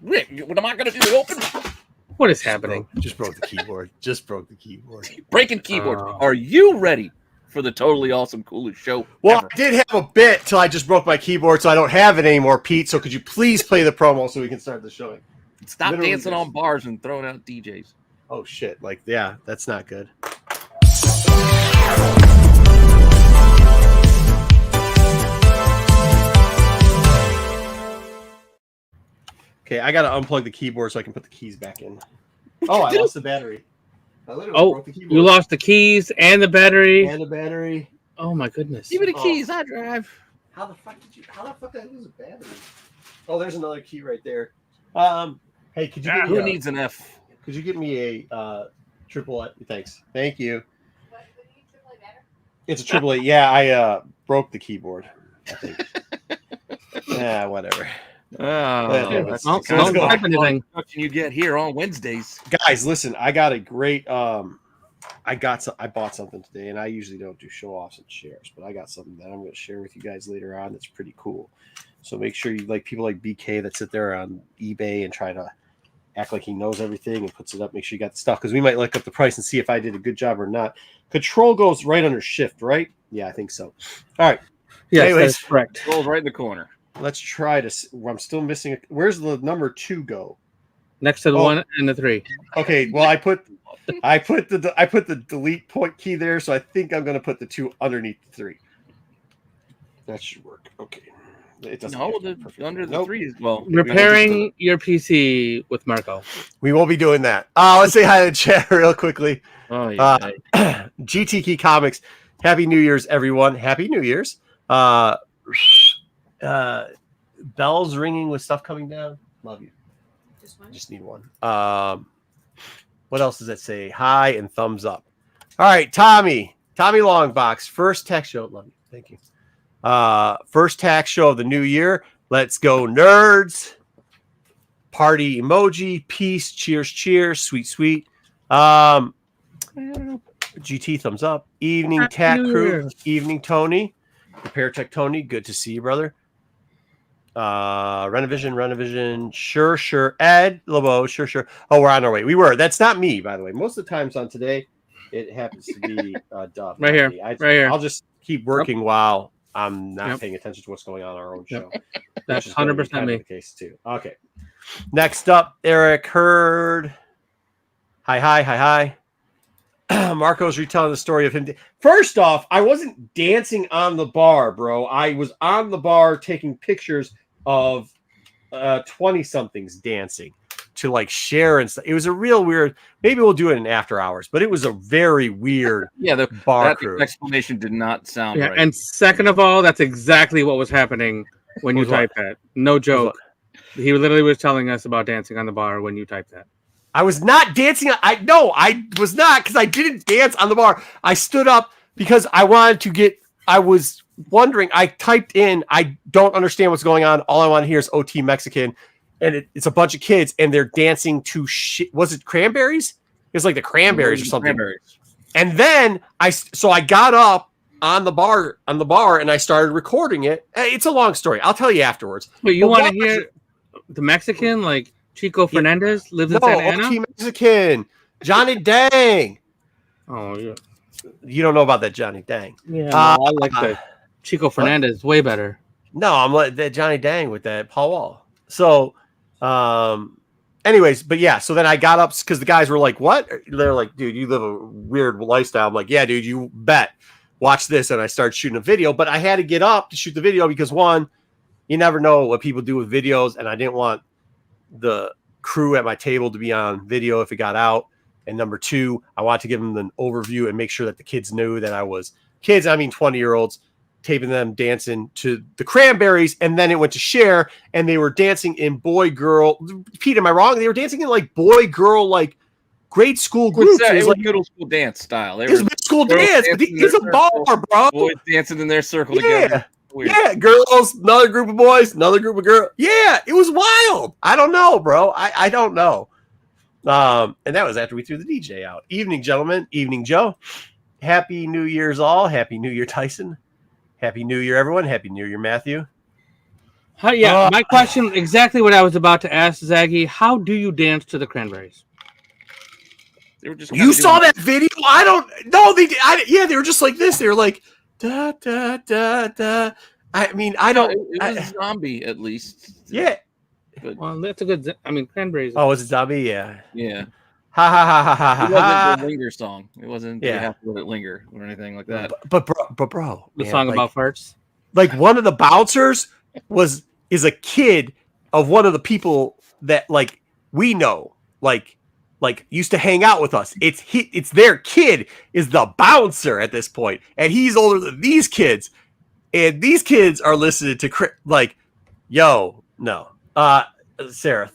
Rick, what am I going to do? Open? What is happening? Just broke the keyboard. Just broke the keyboard. Breaking keyboards. Are you ready for the totally awesome, coolest show? Well, ever? I did have a bit till I just broke my keyboard, so I don't have it anymore, Pete. So could you please play the promo so we can start the show? Stop Literally dancing on bars and throwing out DJs. Oh, shit. Like, yeah, that's not good. Okay, I got to unplug the keyboard so I can put the keys back in. Oh, I lost the battery. I literally broke the keyboard. You lost the keys and the battery. And the battery. Oh, my goodness. Give me the keys. I drive. How the fuck did I lose a battery? Oh, there's another key right there. Hey, could you get Who needs an F? Could you get me a triple? Thanks. Thank you. It's a triple A. Yeah, I broke the keyboard. I think. Yeah, whatever. Don't type anything. What can you get here on Wednesdays? Guys, listen, I got a great. I bought something today, and I usually don't do show offs and shares, but I got something that I'm going to share with you guys later on. That's pretty cool. So make sure you like people like BK that sit there on eBay and try to act like he knows everything and puts it up. Make sure you got the stuff because we might look up the price and see if I did a good job or not. Control goes right under shift, right? Yeah, I think so. All right. Yeah, anyways, that's correct. Rolls right in the corner. Let's try to. I'm still missing. Where's the number 2 go? Next to the 1 and the 3. Okay. Well, I put the delete point key there, so I think I'm going to put the 2 underneath the 3. That should work. Okay. It doesn't. No, under the 3 is well. Repairing your PC with Marco. We won't be doing that. Let's say hi to the chat real quickly. Oh yeah. GTK Comics. Happy New Year's, everyone. Happy New Year's. Bells ringing with stuff coming down. Love you. Just need one. What else does that say? Hi and thumbs up. All right, Tommy Longbox. First tech show. Love you. Thank you. First tax show of the new year. Let's go, nerds. Party emoji. Peace. Cheers. Cheers. Sweet. Sweet. GT thumbs up. Evening Tech Crew. Evening Tony. Repair Tech Tony. Good to see you, brother. Rennavision. Sure. Ed Lobo. Sure. Oh, we're on our way. We were. That's not me, by the way. Most of the times on today, it happens to be Duff. Right here. Right here. I'll just keep working while I'm not paying attention to what's going on our own show. That's 100% me. The case too. Okay. Next up, Eric Hurd. Hi. Marco's retelling the story of him. First off, I wasn't dancing on the bar, bro. I was on the bar taking pictures of 20-somethings dancing to like share and stuff. It was a real weird. Maybe we'll do it in after hours, but it was a very weird the bar crew. Explanation did not sound right. And second of all, that's exactly what was happening when you typed that. No joke. He literally was telling us about dancing on the bar when you typed that. I was not dancing. I was not because I didn't dance on the bar. I stood up because I wanted to get. I was wondering. I typed in. I don't understand what's going on. All I want to hear is OT Mexican, and it's a bunch of kids and they're dancing to shit. Was it Cranberries? It was like the Cranberries or something. Cranberries. And then I got up on the bar and I started recording it. It's a long story. I'll tell you afterwards. But you want to hear the Mexican like? Chico Fernandez lives in Santa Ana? OT Mexican. Johnny Dang. Oh, yeah. You don't know about that Johnny Dang. Yeah, I like that. Chico Fernandez. Way better. No, I'm like that Johnny Dang with that Paul Wall. So, anyways, but yeah, so then I got up because the guys were like, what? They're like, dude, you live a weird lifestyle. I'm like, yeah, dude, you bet. Watch this. And I started shooting a video, but I had to get up to shoot the video because one, you never know what people do with videos. And I didn't want the crew at my table to be on video if it got out. And number two, I wanted to give them an overview and make sure that the kids knew that I was kids. I mean, 20-year-olds taping them dancing to the Cranberries. And then it went to Cher and they were dancing in boy, girl. Pete, am I wrong? They were dancing in like boy, girl, like grade school groups. It was like middle school dance style. It was middle school dance. It's a bar, bro. Boys dancing in their circle together. Weird. Yeah, girls, another group of boys, another group of girls. Yeah, it was wild. I don't know, bro. I don't know. And that was after we threw the DJ out. Evening, gentlemen. Evening, Joe. Happy New Year's all. Happy New Year, Tyson. Happy New Year, everyone. Happy New Year, Matthew. My question, exactly what I was about to ask Zaggy. How do you dance to the Cranberries? They were just. You saw that video? I don't know. They did. Yeah, they were just like this. They were like da da da da. I mean, I don't. It was a zombie at least. Yeah. But, well, that's a good. I mean, Cranberries. Oh, was it zombie? Yeah. Yeah. Ha ha ha ha ha. It wasn't the linger song. It wasn't. Yeah. You have to let it linger or anything like that. But bro, The man, song like, about farts. Like one of the bouncers is a kid of one of the people that like we know, like used to hang out with us. It's their kid is the bouncer at this point, and he's older than these kids, and these kids are listening to like, yo, no, Sarah.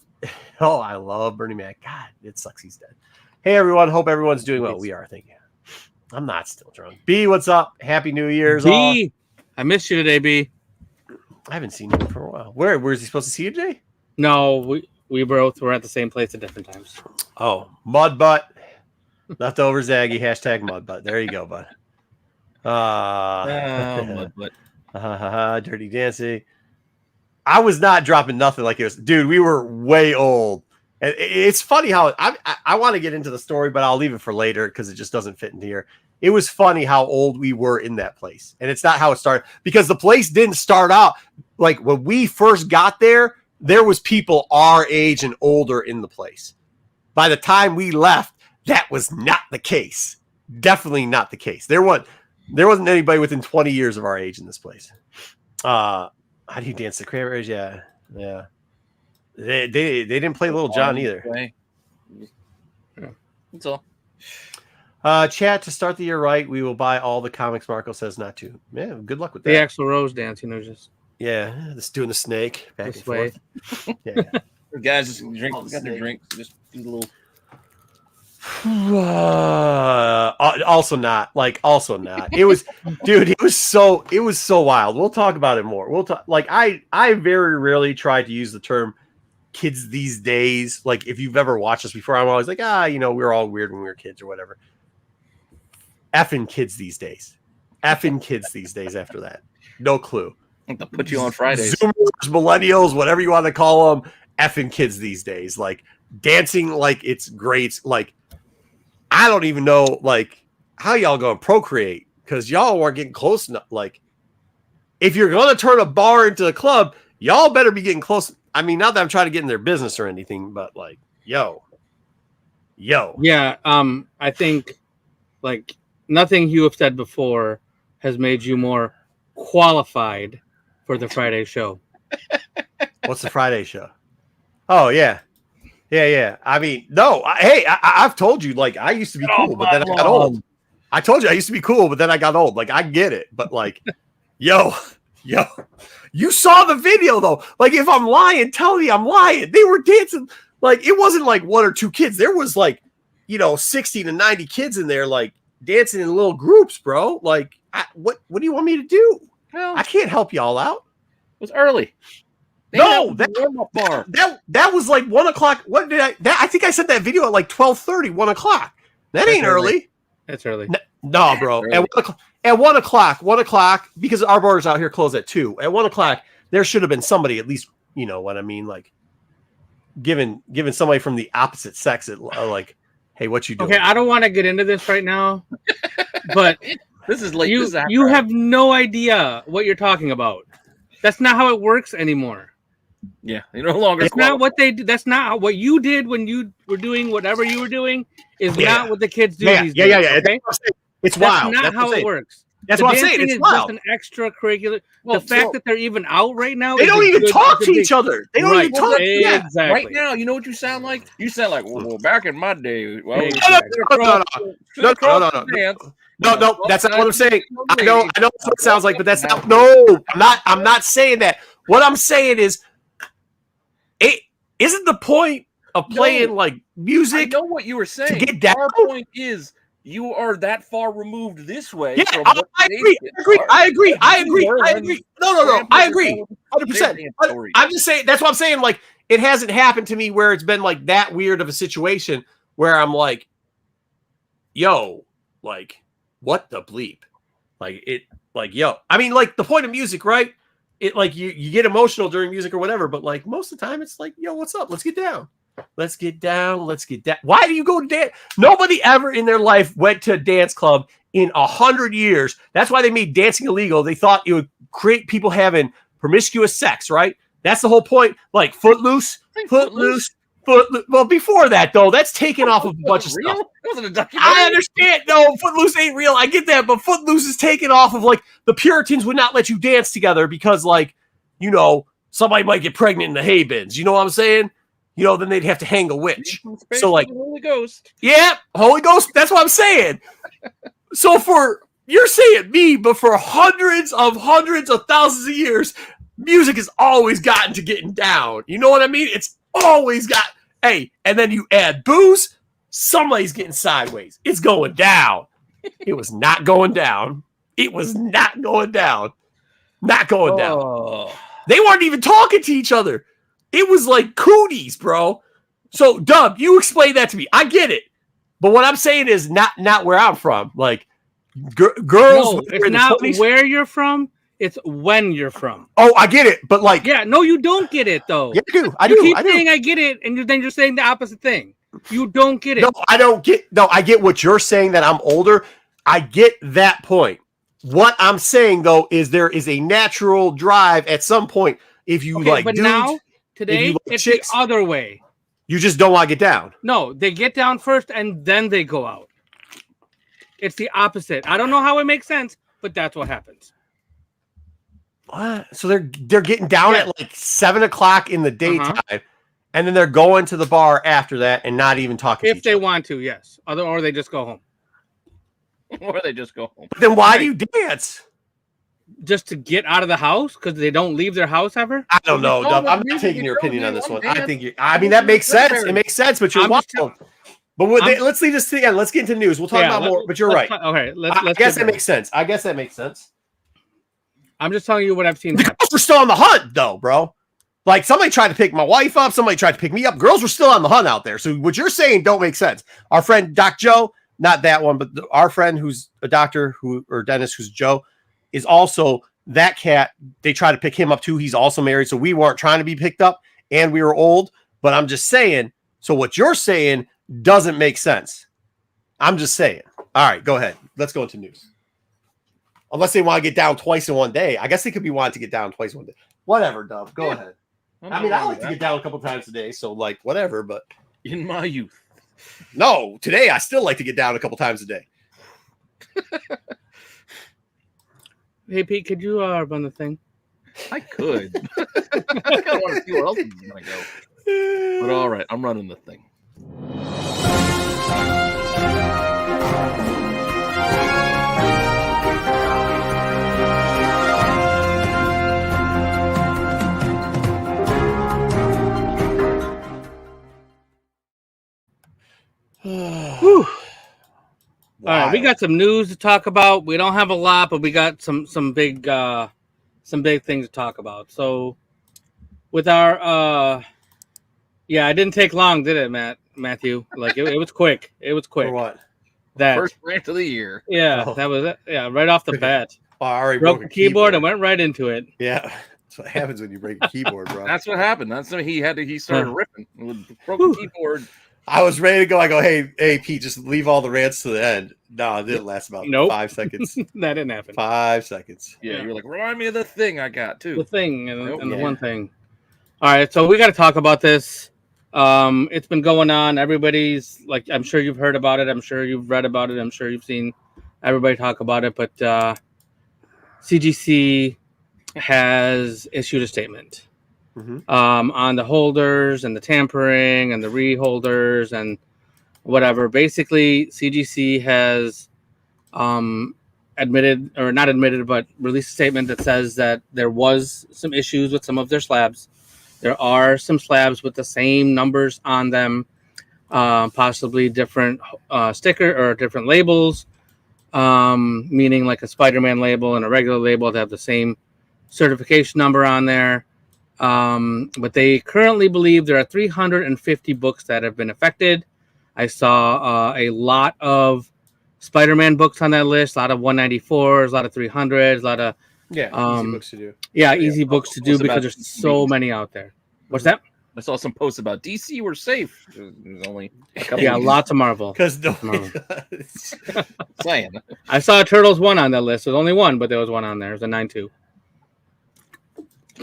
Oh, I love Bernie Mac. God, it sucks he's dead. Hey everyone, hope everyone's doing well. We are, thank you. I'm not still drunk. B, what's up? Happy New Year's, all. I missed you today, B. I haven't seen him for a while. Where is he supposed to see you, Jay? No, we both were at the same place at different times. Oh, mud butt. Leftover Zaggy. Hashtag mud butt. There you go, bud. Mud butt. Dirty Dancing. I was not dropping nothing like it was. Dude, we were way old. And it's funny how I want to get into the story, but I'll leave it for later because it just doesn't fit into here. It was funny how old we were in that place. And it's not how it started because the place didn't start out like when we first got there. There was people our age and older in the place. By the time we left, that was not the case. Definitely not the case. There wasn't anybody within 20 years of our age in this place. How do you dance the Cranberries? Yeah. They didn't play Little John either. That's all. Chat, to start the year right, we will buy all the comics Marco says not to. Yeah, good luck with that. The Axl Rose dance, just this doing the snake back and forth. Yeah. The guys just drink. Got their drink. Just do a little. Also not. It was, dude. It was so wild. We'll talk about it more. We'll talk. Like I very rarely try to use the term kids these days. Like if you've ever watched us before, I'm always like, we were all weird when we were kids or whatever. Effing kids these days. After that, no clue. I'll put you on Fridays. Zoomers, millennials, whatever you want to call them. Effing kids these days, like dancing like it's great. Like I don't even know like how y'all gonna procreate because y'all weren't getting close enough. Like if you're gonna turn a bar into a club, y'all better be getting close. I mean, not that I'm trying to get in their business or anything, but like, yo. Yeah, I think like nothing you have said before has made you more qualified for the Friday show. What's the Friday show? Oh yeah. I mean, no. I've told you, like, I used to be cool, but then I got old. I told you I used to be cool, but then I got old. Like, I get it, but like, yo, you saw the video though. Like, if I'm lying, tell me I'm lying. They were dancing. Like, it wasn't like one or two kids. There was like, 60 to 90 kids in there, like dancing in little groups, bro. Like, what do you want me to do? Well, I can't help y'all out. It was early. No, that was like 1 o'clock. What did I think I sent that video at like 12:30, 1 o'clock. That ain't early. That's early. No, bro. At 1 o'clock, because our borders out here close at 2. At 1 o'clock, there should have been somebody at least, you know what I mean, like giving somebody from the opposite sex like, hey, what you doing? Okay, I don't want to get into this right now, but this is late. You have no idea what you're talking about. That's not how it works anymore. Yeah, they no longer. It's not what they do. That's not what you did when you were doing whatever you were doing. Is not what the kids do. These days, okay? It's That's wild. Not how it works. That's what I'm saying. It's wild. Just an extracurricular. The fact that they're even out right now. They don't even talk to each other. They don't even talk. Exactly. Right now, you know what you sound like? You sound like, well, back in my day. Well, No, that's not what I'm saying. I know what it sounds like, but that's not. No, I'm not saying that. What I'm saying is, it isn't the point of playing like music. I know what you were saying. To get down. Our point is, you are that far removed this way. Yeah, I agree. No, I agree. 100%. I'm just saying. That's what I'm saying. Like, it hasn't happened to me where it's been like that weird of a situation where I'm like, yo, like, what the bleep? Like, yo. I mean, like, the point of music, right, it like you get emotional during music or whatever, but like most of the time it's like, yo, what's up? Let's get down. Let's get down. Let's get down. Why do you go to dance? Nobody ever in their life went to a dance club in 100 years. That's why they made dancing illegal. They thought it would create people having promiscuous sex, right? That's the whole point. Like Footloose. Well, before that though, that's taken off of a bunch of stuff. It wasn't a documentary. I understand. No, Footloose ain't real. I get that, but Footloose is taken off of like the Puritans would not let you dance together because, like, you know, somebody might get pregnant in the hay bins. You know what I'm saying? You know, then they'd have to hang a witch. So, like, Holy Ghost. Yeah, Holy Ghost. That's what I'm saying. So you're saying me, but for hundreds of thousands of years, music has always gotten to getting down. You know what I mean? It's always got, hey, and then you add booze, somebody's getting sideways. It's going down. It was not going down. It was not going down. Not going down. They weren't even talking to each other. It was like cooties, bro. So, Dub, you explain that to me. I get it. But what I'm saying is not where I'm from. Like, girls. No, it's not 20s, where you're from. It's when you're from. Oh, I get it. But like. Yeah, no, you don't get it, though. Yeah, I do. You keep saying I get it, and then you're saying the opposite thing. You don't get it. No, I don't get. No, I get what you're saying, that I'm older. I get that point. What I'm saying, though, is there is a natural drive at some point. If you like but dudes, now, today, like it's chicks, the other way. You just don't want to get down. No, they get down first, and then they go out. It's the opposite. I don't know how it makes sense, but that's what happens. What? So they're getting down at like 7 o'clock in the daytime, and then they're going to the bar after that and not even talking. If they want to, yes. Or they just go home. Or they just go home. But then why do you dance? Just to get out of the house because they don't leave their house ever? I don't know, Dub. I'm not taking your opinion on this one. I think I mean that makes sense. It makes sense, but you're wild. But let's leave this to the end. Let's get into news. We'll talk about more. But you're right. Okay, I guess that makes sense. I guess that makes sense. I'm just telling you what I've seen. The girls were still on the hunt, though, bro. Like somebody tried to pick my wife up. Somebody tried to pick me up. Girls were still on the hunt out there. So what you're saying don't make sense. Our friend Doc Joe, not that one, but our friend who's a doctor or dentist who's Joe, is also that cat. They try to pick him up too. He's also married. So we weren't trying to be picked up and we were old. But I'm just saying. So what you're saying doesn't make sense. I'm just saying. All right, go ahead. Let's go into news. Unless they want to get down twice in one day. I guess they could be wanting to get down twice in one day. Whatever, Dub. Go ahead. I mean, I like to get down a couple times a day. So like, whatever. But in my youth. No, today I still like to get down a couple times a day. Hey, Pete, could you run the thing? I could. I kind of want to see where else it's going to go. But all right, I'm running the thing. Whew. All right, we got some news to talk about. We don't have a lot, but we got some big things to talk about. So, with our it didn't take long, did it, Matthew? Like it was quick. It was quick. For what? That first rant of the year. Yeah, that was it. Yeah, right off the bat. I already broke the keyboard and went right into it. Yeah, that's what happens when you break a keyboard, bro. That's what happened. That's when he started ripping with broken keyboard. I was ready to go. I go, hey, Pete, just leave all the rants to the end. No, it didn't last about 5 seconds. That didn't happen. 5 seconds. Yeah, you're like, remind me of the thing I got too. The thing and the one thing. All right, so we got to talk about this. It's been going on. Everybody's like, I'm sure you've heard about it. I'm sure you've read about it. I'm sure you've seen everybody talk about it. But CGC has issued a statement. On the holders and the tampering and the reholders and whatever. Basically, CGC has admitted, or not admitted, but released a statement that says that there was some issues with some of their slabs. There are some slabs with the same numbers on them, possibly different sticker or different labels, meaning like a Spider-Man label and a regular label that have the same certification number on there. But they currently believe there are 350 books that have been affected. I saw a lot of Spider-Man books on that list, a lot of 194s, a lot of 300s, a lot of Yeah, easy books to do. Yeah, easy books to do because there's so many out there. What's that? I saw some posts about DC were safe. There's only a couple. Yeah, lots of Marvel. Because saying. I saw Turtles 1 on that list. There's only one, but there was one on there. It was a 9-2.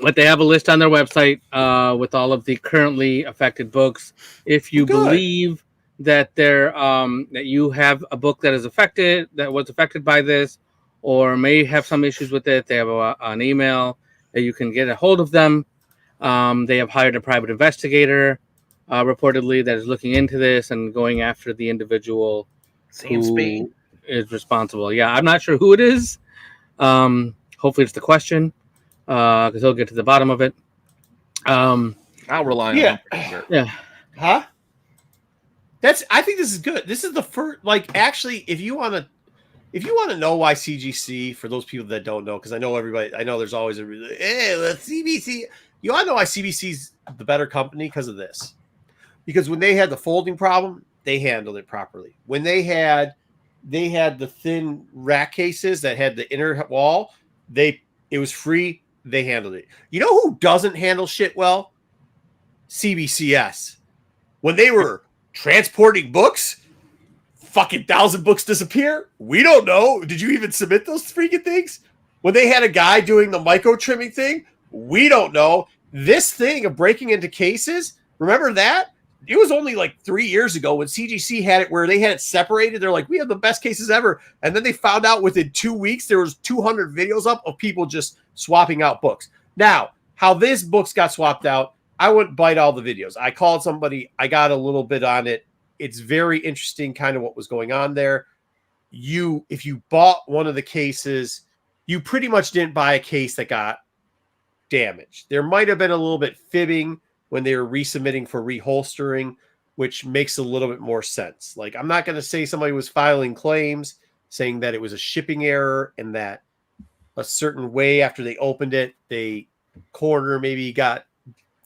But they have a list on their website with all of the currently affected books. If you believe that that you have a book that was affected by this, or may have some issues with it, they have an email that you can get a hold of them. They have hired a private investigator, reportedly, that is looking into this and going after the individual who is responsible. Yeah, I'm not sure who it is. Hopefully it's the question, because he'll get to the bottom of it. I'll rely on him. Sure. Yeah. Huh? I think this is good. This is the first, actually, if you want to know why CGC, for those people that don't know, because I know there's always CBC. You want to know why CBC's the better company? Because of this. Because when they had the folding problem, they handled it properly. When they had the thin rack cases that had the inner wall, it was free. They handled it. You know who doesn't handle shit well? CBCS. When they were transporting books, fucking 1,000 books disappear. We don't know. Did you even submit those freaking things? When they had a guy doing the micro trimming thing, we don't know. This thing of breaking into cases, remember that? It was only 3 years ago when CGC had it where they had it separated. They're like, we have the best cases ever. And then they found out within 2 weeks, there was 200 videos up of people just swapping out books. Now, how these books got swapped out, I wouldn't bite all the videos. I called somebody. I got a little bit on it. It's very interesting kind of what was going on there. If you bought one of the cases, you pretty much didn't buy a case that got damaged. There might have been a little bit fibbing when they were resubmitting for reholstering, which makes a little bit more sense. I'm not going to say somebody was filing claims saying that it was a shipping error and that a certain way after they opened it, corner maybe got,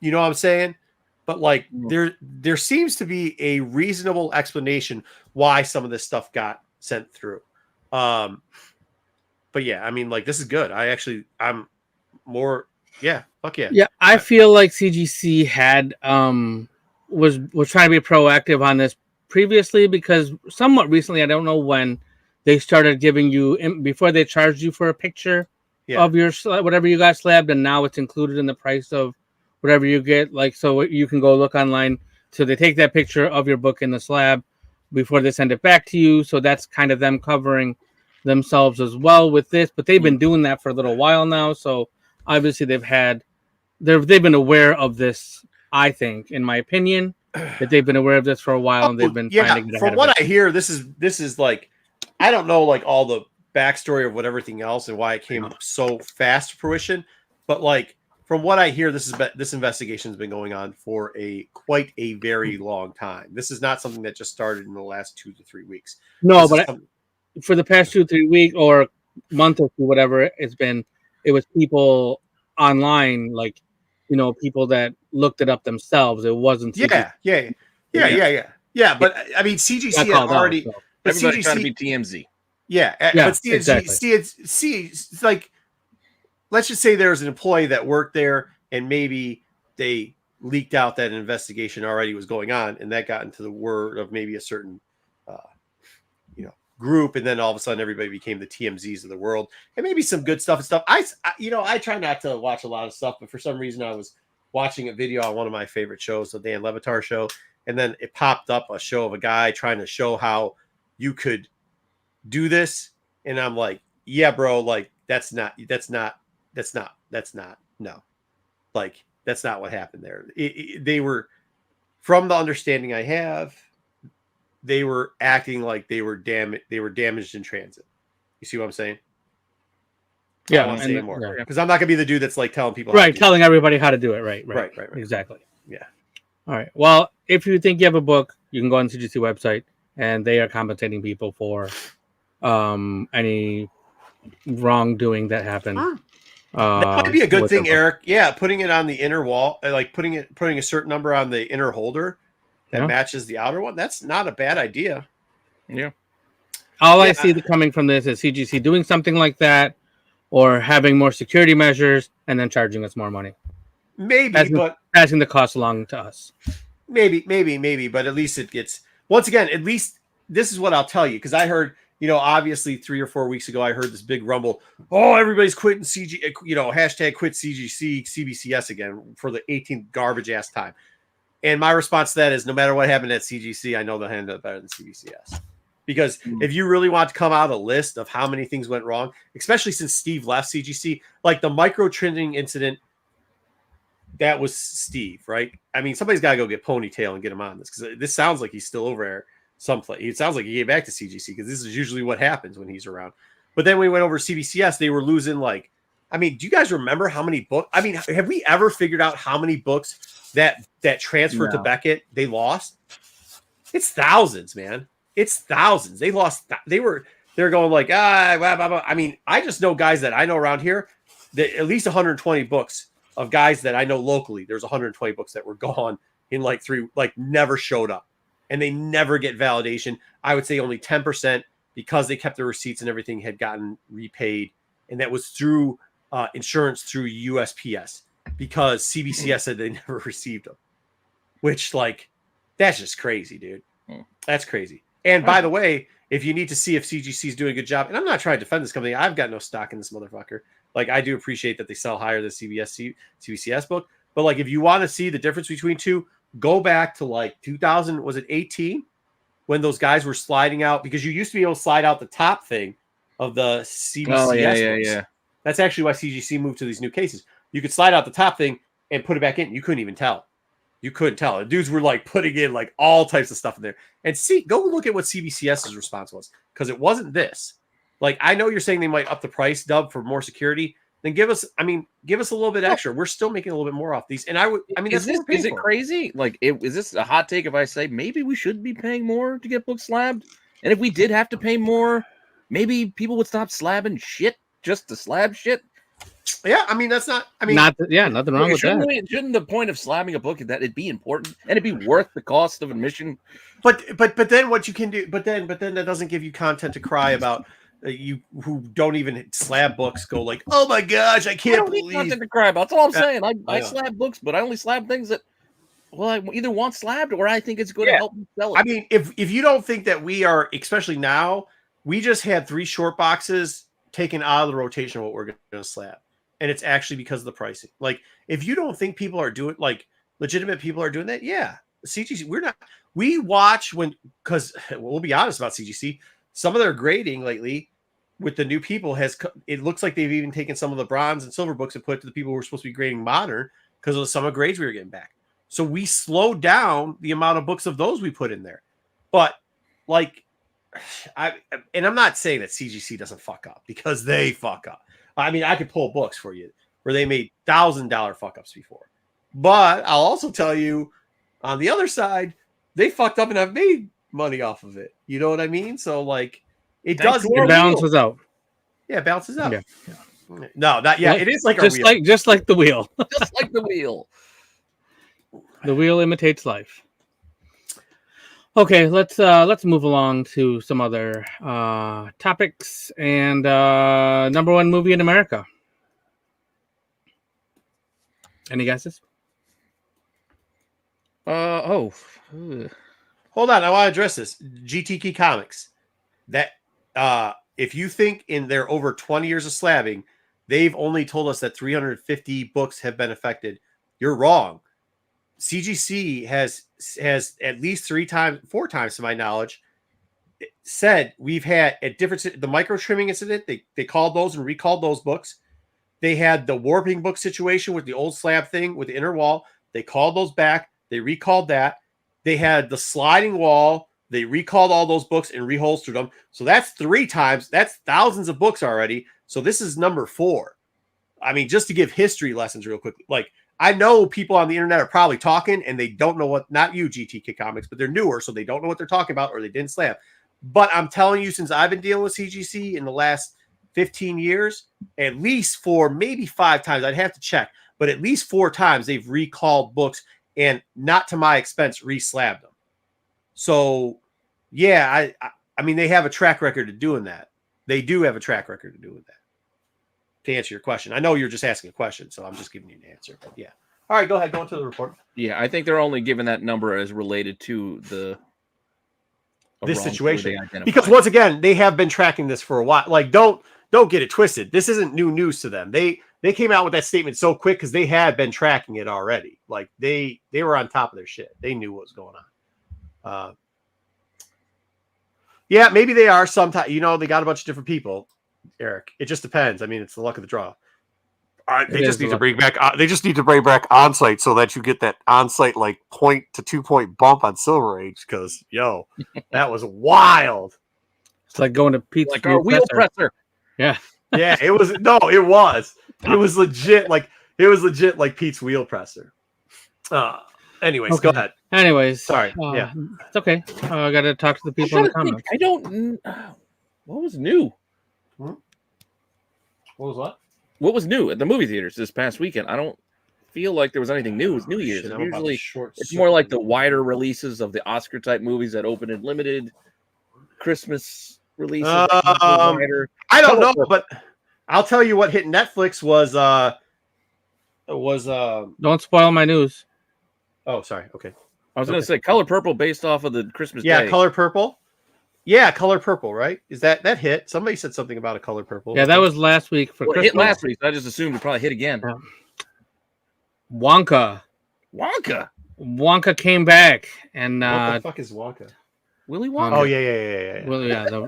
you know what I'm saying? But there seems to be a reasonable explanation why some of this stuff got sent through. But yeah, I mean, this is good. I'm more, yeah, fuck yeah. Yeah, I feel like CGC had was trying to be proactive on this previously, because somewhat recently, I don't know when, they started giving you, before they charged you for a picture of your whatever you got slabbed, and now it's included in the price of whatever you get. So you can go look online. So they take that picture of your book in the slab before they send it back to you. So that's kind of them covering themselves as well with this. But they've been doing that for a little while now. So obviously they've been aware of this. I think, in my opinion, that they've been aware of this for a while, and they've been trying to get ahead from what I hear, this is I don't know all the backstory of what everything else and why it came so fast to fruition, but from what I hear, this investigation has been going on for quite a very long time. This is not something that just started in the last 2 to 3 weeks. No, but for the past 2 to 3 weeks or month or two, whatever it's been, it was people online, people that looked it up themselves. It wasn't. Yeah. But I mean, CGC had already. Everybody's trying to be TMZ. Yeah, but CGC, exactly. it's let's just say there's an employee that worked there, and maybe they leaked out that an investigation already was going on, and that got into the word of maybe a certain, group, and then all of a sudden everybody became the TMZs of the world, and maybe some good stuff and stuff. I try not to watch a lot of stuff, but for some reason I was watching a video on one of my favorite shows, the Dan Levitar show, and then it popped up a show of a guy trying to show how you could do this, and I'm like, yeah, bro, that's not no, that's not what happened there. They were, from the understanding I have, they were acting like they were damaged in transit. You see what I'm saying? Yeah, I don't want to say more because I'm not gonna be the dude that's telling people telling everybody how to do it. Right. Exactly. Yeah. All right. Well, if you think you have a book, you can go on the CGC website, and they are compensating people for any wrongdoing that happened. That might be a good thing, Eric. Yeah, putting it on the inner wall, putting a certain number on the inner holder that matches the outer one. That's not a bad idea. Yeah. All I see coming from this is CGC doing something like that. or having more security measures and then charging us more money. Maybe, but passing the cost along to us. Maybe, but at least it gets, once again, at least this is what I'll tell you, because I heard, obviously 3 or 4 weeks ago, I heard this big rumble. Oh, everybody's quitting hashtag quit CBCS again for the 18th garbage ass time. And my response to that is, no matter what happened at CGC, I know they'll handle it better than CBCS. Because if you really want to come out a list of how many things went wrong, especially since Steve left CGC, like the micro trending incident, that was Steve, right? I mean, somebody's got to go get Ponytail and get him on this, because this sounds like he's still over there someplace. It sounds like he gave back to CGC, because this is usually what happens when he's around. But then when we went over to CBCS, they were losing do you guys remember how many books? I mean, have we ever figured out how many books that transferred to Beckett they lost? It's thousands, man. It's thousands. They lost. They're going blah, blah, blah. I mean, I just know guys that I know around here that at least 120 books of guys that I know locally. There's 120 books that were gone in never showed up, and they never get validation. I would say only 10%, because they kept their receipts and everything, had gotten repaid. And that was through insurance through USPS, because CBCS said they never received them, which that's just crazy, dude. That's crazy. And by the way, if you need to see if CGC is doing a good job, and I'm not trying to defend this company, I've got no stock in this motherfucker. I do appreciate that they sell higher than CBCS book. But if you want to see the difference between two, go back to 2000, was it 18? When those guys were sliding out, because you used to be able to slide out the top thing of the CBCS books. Yeah. That's actually why CGC moved to these new cases. You could slide out the top thing and put it back in. You couldn't even tell. You couldn't tell. The dudes were putting in all types of stuff in there. And go look at what CBCS's response was, because it wasn't this. I know you're saying they might up the price, Dub, for more security. Then give us a little bit extra. We're still making a little bit more off these. And is it crazy? Is this a hot take if I say maybe we should be paying more to get books slabbed? And if we did have to pay more, maybe people would stop slabbing shit just to slab shit. Yeah, that's not. Nothing wrong with that. Shouldn't the point of slamming a book is that it'd be important and it'd be worth the cost of admission? But then what you can do? But then that doesn't give you content to cry about. You who don't even slab books go oh my gosh, I can't believe content to cry about. That's all I'm saying. I slab books, but I only slab things that I either want slabbed or I think it's going to help me sell it. If you don't think that we are, especially now, we just had 3 short boxes taken out of the rotation of what we're going to slab. And it's actually because of the pricing. If you don't think people are doing, legitimate people are doing that, yeah. CGC, we watch because we'll be honest about CGC, some of their grading lately with the new people it looks like they've even taken some of the bronze and silver books and put it to the people who were supposed to be grading modern because of the sum of grades we were getting back. So we slowed down the amount of books of those we put in there. But I'm not saying that CGC doesn't fuck up, because they fuck up. I could pull books for you where they made $1,000 fuck ups before. But I'll also tell you, on the other side, they fucked up and have made money off of it. You know what I mean? So it does. It balances out. Yeah, it balances out. Yeah. No, not yeah. It is just like the wheel. Just like the wheel. The wheel imitates life. Okay, let's move along to some other topics. And number 1 movie in America. Any guesses? Hold on, I want to address this. GTK Comics. That if you think in their over 20 years of slabbing, they've only told us that 350 books have been affected, you're wrong. CGC has at least 4 times, to my knowledge, said we've had a different. The micro trimming incident, they called those and recalled those books. They had the warping book situation with the old slab thing with the inner wall. They called those back. They recalled that. They had the sliding wall. They recalled all those books and reholstered them. So that's 3 times. That's thousands of books already. So this is number 4. Just to give history lessons real quick. I know people on the internet are probably talking and they don't know not you, GTK Comics, but they're newer, so they don't know what they're talking about or they didn't slab. But I'm telling you, since I've been dealing with CGC in the last 15 years, at least 4, maybe 5 times, I'd have to check, but at least 4 times they've recalled books and not to my expense, re-slabbed them. So, yeah, they have a track record of doing that. They do have a track record of doing that. to answer your question. I know you're just asking a question, so I'm just giving you an answer. But yeah. All right, go ahead. Go into the report. Yeah, I think they're only giving that number as related to this situation, because once again, they have been tracking this for a while. Like, don't get it twisted. This isn't new news to them. They came out with that statement so quick because they had been tracking it already. Like they were on top of their shit. They knew what was going on. Yeah, maybe they are. Sometimes, you know, they got a bunch of different people. Eric, it just depends. I mean, it's the luck of the draw. They just need to bring back. They just need to bring back on-site so that you get that on-site like 1 to 2 point bump on Silver Age. Because that was wild. It's like going to Pete's like our wheel presser. Yeah, yeah. It was It was legit. Like Pete's wheel presser. Anyways, okay. Go ahead. Anyways, sorry. Yeah, it's okay. I got to talk to the people in the comments. I don't. What was new? What was what? What was new at the movie theaters this past weekend? I don't feel like there was anything new. It was New Year's. Usually, it's more like the wider releases of the Oscar type movies that open in limited Christmas releases. I don't know, but I'll tell you what hit Netflix was. Don't spoil my news. Oh, sorry. Okay. I was going to say Color Purple based off of the Christmas Day. Yeah, Color Purple. Yeah, Color Purple, right? Is that hit? Somebody said something about a Color Purple. Yeah, that was last week for Christmas. It hit last week. So I just assumed it probably hit again. Yeah. Wonka came back, and what the fuck is Wonka? Willy Wonka. Oh yeah. Well, yeah, the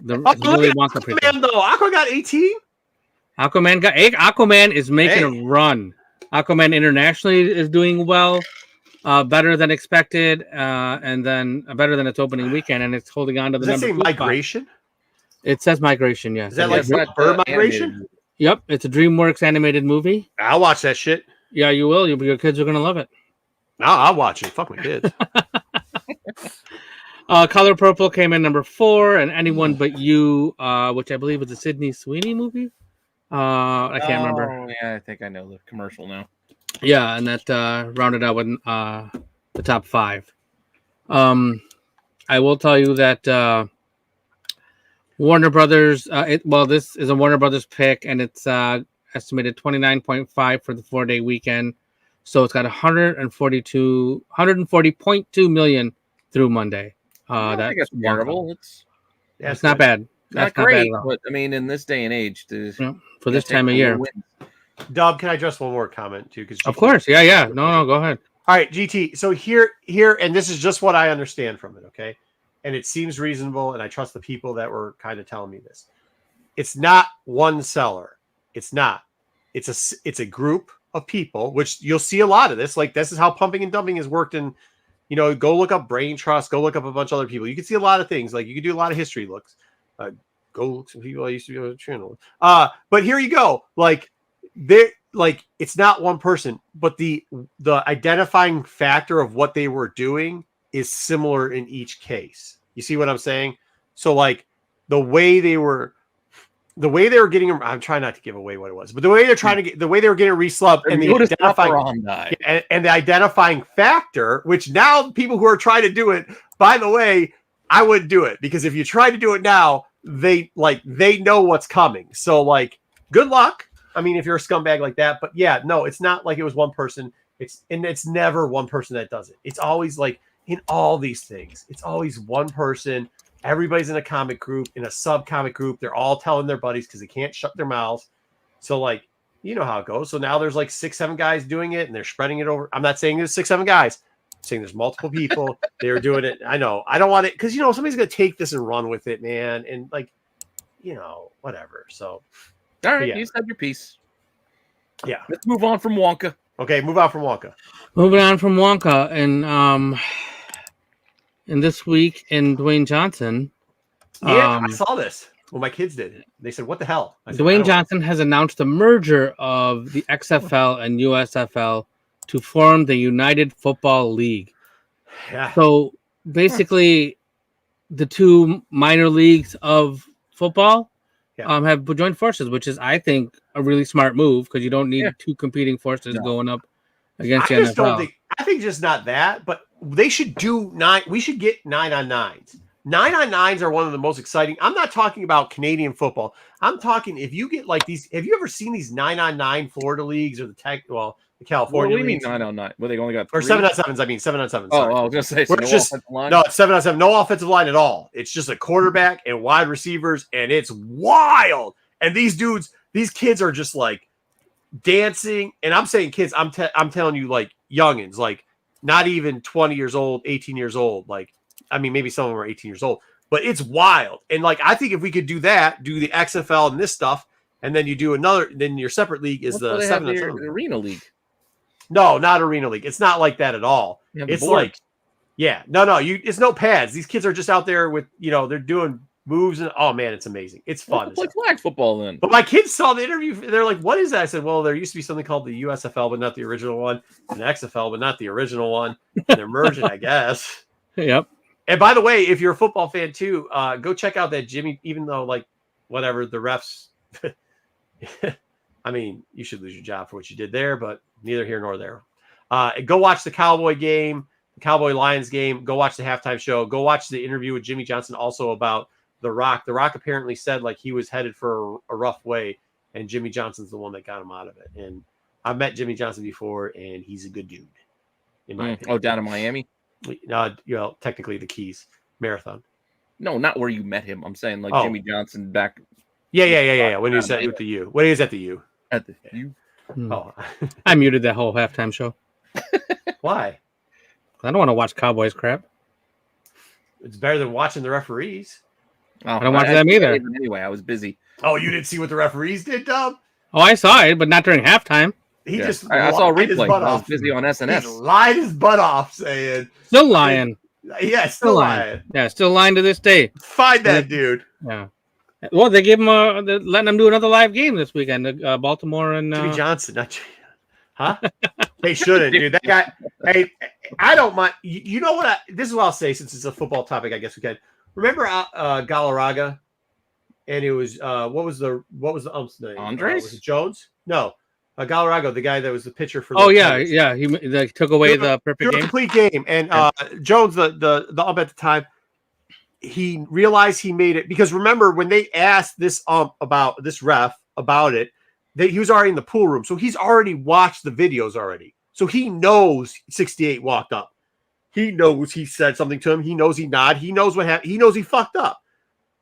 Willy Wonka. Aquaman though. Aquaman got 18. Aquaman is making a run. Aquaman internationally is doing well. Better than expected, and then better than its opening weekend, and it's holding on to the number 2 Migration? spot. It says Migration, yes. Is that like Bird Migration? Yep, it's a DreamWorks animated movie. I'll watch that shit. Yeah, you will. Your kids are going to love it. I'll watch it. Fuck my kids. Color Purple came in number 4, and Anyone But You, which I believe was a Sydney Sweeney movie. I can't remember. Yeah, I think I know the commercial now. Yeah, and that rounded out with the top 5. I will tell you that Warner Brothers. This is a Warner Brothers pick, and it's estimated 29.5 for the 4-day weekend. So it's got 140.2 million through Monday. I think that's marketable. It's not bad. Not great, but I mean, in this day and age, for this time of year. Dub, can I address one more comment too? Of course, yeah. No, go ahead. All right, GT. So here, and this is just what I understand from it, okay? And it seems reasonable, and I trust the people that were kind of telling me this. It's not one seller. It's not. It's a group of people, which you'll see a lot of this. Like, this is how pumping and dumping has worked. And go look up Brain Trust. Go look up a bunch of other people. You can see a lot of things. Like, you can do a lot of history looks. Go look some people I used to be on the channel. But here you go. It's not one person, but the identifying factor of what they were doing is similar in each case. You see what I'm saying? So like the way they were getting, I'm trying not to give away what it was, but the way they were getting reslubbed and the identifying factor, which now people who are trying to do it, by the way, I wouldn't do it, because if you try to do it now, they know what's coming. So like, good luck. I mean, if you're a scumbag like that, but yeah, no, it's not like it was one person. It's never one person that does it. It's always like in all these things, it's always one person. Everybody's in a comic group, in a sub comic group. They're all telling their buddies because they can't shut their mouths. So like, you know how it goes. So now there's like 6-7 guys doing it, and they're spreading it over. I'm not saying there's 6-7 guys. I'm saying there's multiple people. They're doing it. I know. I don't want it because somebody's gonna take this and run with it, man. And like, whatever. So. All right, you said your piece. Yeah. Let's move on from Wonka. Okay, move on from Wonka. Moving on from Wonka, and this week in Dwayne Johnson. Yeah, I saw this. Well, my kids did. They said, "What the hell?" Dwayne Johnson has announced a merger of the XFL and USFL to form the United Football League. Yeah. So basically, the two minor leagues of football have joined forces, which is, I think, a really smart move, because you don't need two competing forces going up against the NFL. I think just not that, but they should do 9. We should get 9-on-9s. 9-on-9s are one of the most exciting. I'm not talking about Canadian football. I'm talking if you get like these. Have you ever seen these 9-on-9 Florida leagues or the California What do you mean leagues? 9-on-9? Well, they only got Or 3? 7-on-7s. I mean 7-on-7. Oh, Sorry. I was gonna say Where so it's no just offensive line? no, it's 7-on-7, no offensive line at all. It's just a quarterback and wide receivers, and it's wild. And these kids are just like dancing. And I'm saying kids, I'm telling you, like youngins, like not even 20 years old, 18 years old. Like, I mean, maybe some of them are 18 years old, but it's wild. And like, I think if we could do that, do the XFL and this stuff, and then you do another, then your separate league is the 7-on-7 arena league. No, not arena league. It's not like that at all. It's like, yeah, no, it's no pads. These kids are just out there with, they're doing moves and oh man, it's amazing. It's fun. Play flag football then. But my kids saw the interview. They're like, "What is that?" I said, "Well, there used to be something called the USFL, but not the original one, and the XFL, but not the original one. And they're merging, I guess." Yep. And by the way, if you're a football fan too, go check out that Jimmy. Even though, like, whatever the refs, I mean, you should lose your job for what you did there, but neither here nor there. Go watch the Cowboy game, the Cowboy Lions game. Go watch the halftime show. Go watch the interview with Jimmy Johnson also about The Rock. The Rock apparently said like he was headed for a rough way, and Jimmy Johnson's the one that got him out of it. And I've met Jimmy Johnson before, and he's a good dude. In my opinion. Oh, down in Miami? Technically the Keys Marathon. No, not where you met him. I'm saying like Jimmy Johnson back. Yeah. When he was at the U. When he was at the U. At the U. Oh, I muted that whole halftime show. Why? I don't want to watch Cowboys crap. It's better than watching the referees. I don't watch them either. Anyway, I was busy. Oh, you didn't see what the referees did, Dub? Oh, I saw it, but not during halftime. I saw a replay. I was busy on SNS. He lied his butt off saying. Still lying. Yeah, still lying. Yeah, still lying to this day. Find that dude. Yeah. Well, they gave him they're letting him do another live game this weekend. Baltimore and Jimmy Johnson, not huh? They shouldn't, dude. That guy. Hey, I don't mind. You know what? This is what I'll say since it's a football topic. I guess we can. Remember Galarraga? And it was what was the ump's name? Andres? Was it Jones? No, Galarraga, the guy that was the pitcher for. He took away the perfect game. Complete game, and Jones, the ump at the time, he realized he made it because remember when they asked this ump about this ref about it, he was already in the pool room, so he's already watched the videos already, so he knows 68 walked up. He knows he said something to him. He knows he nodded. He knows what happened. He knows he fucked up.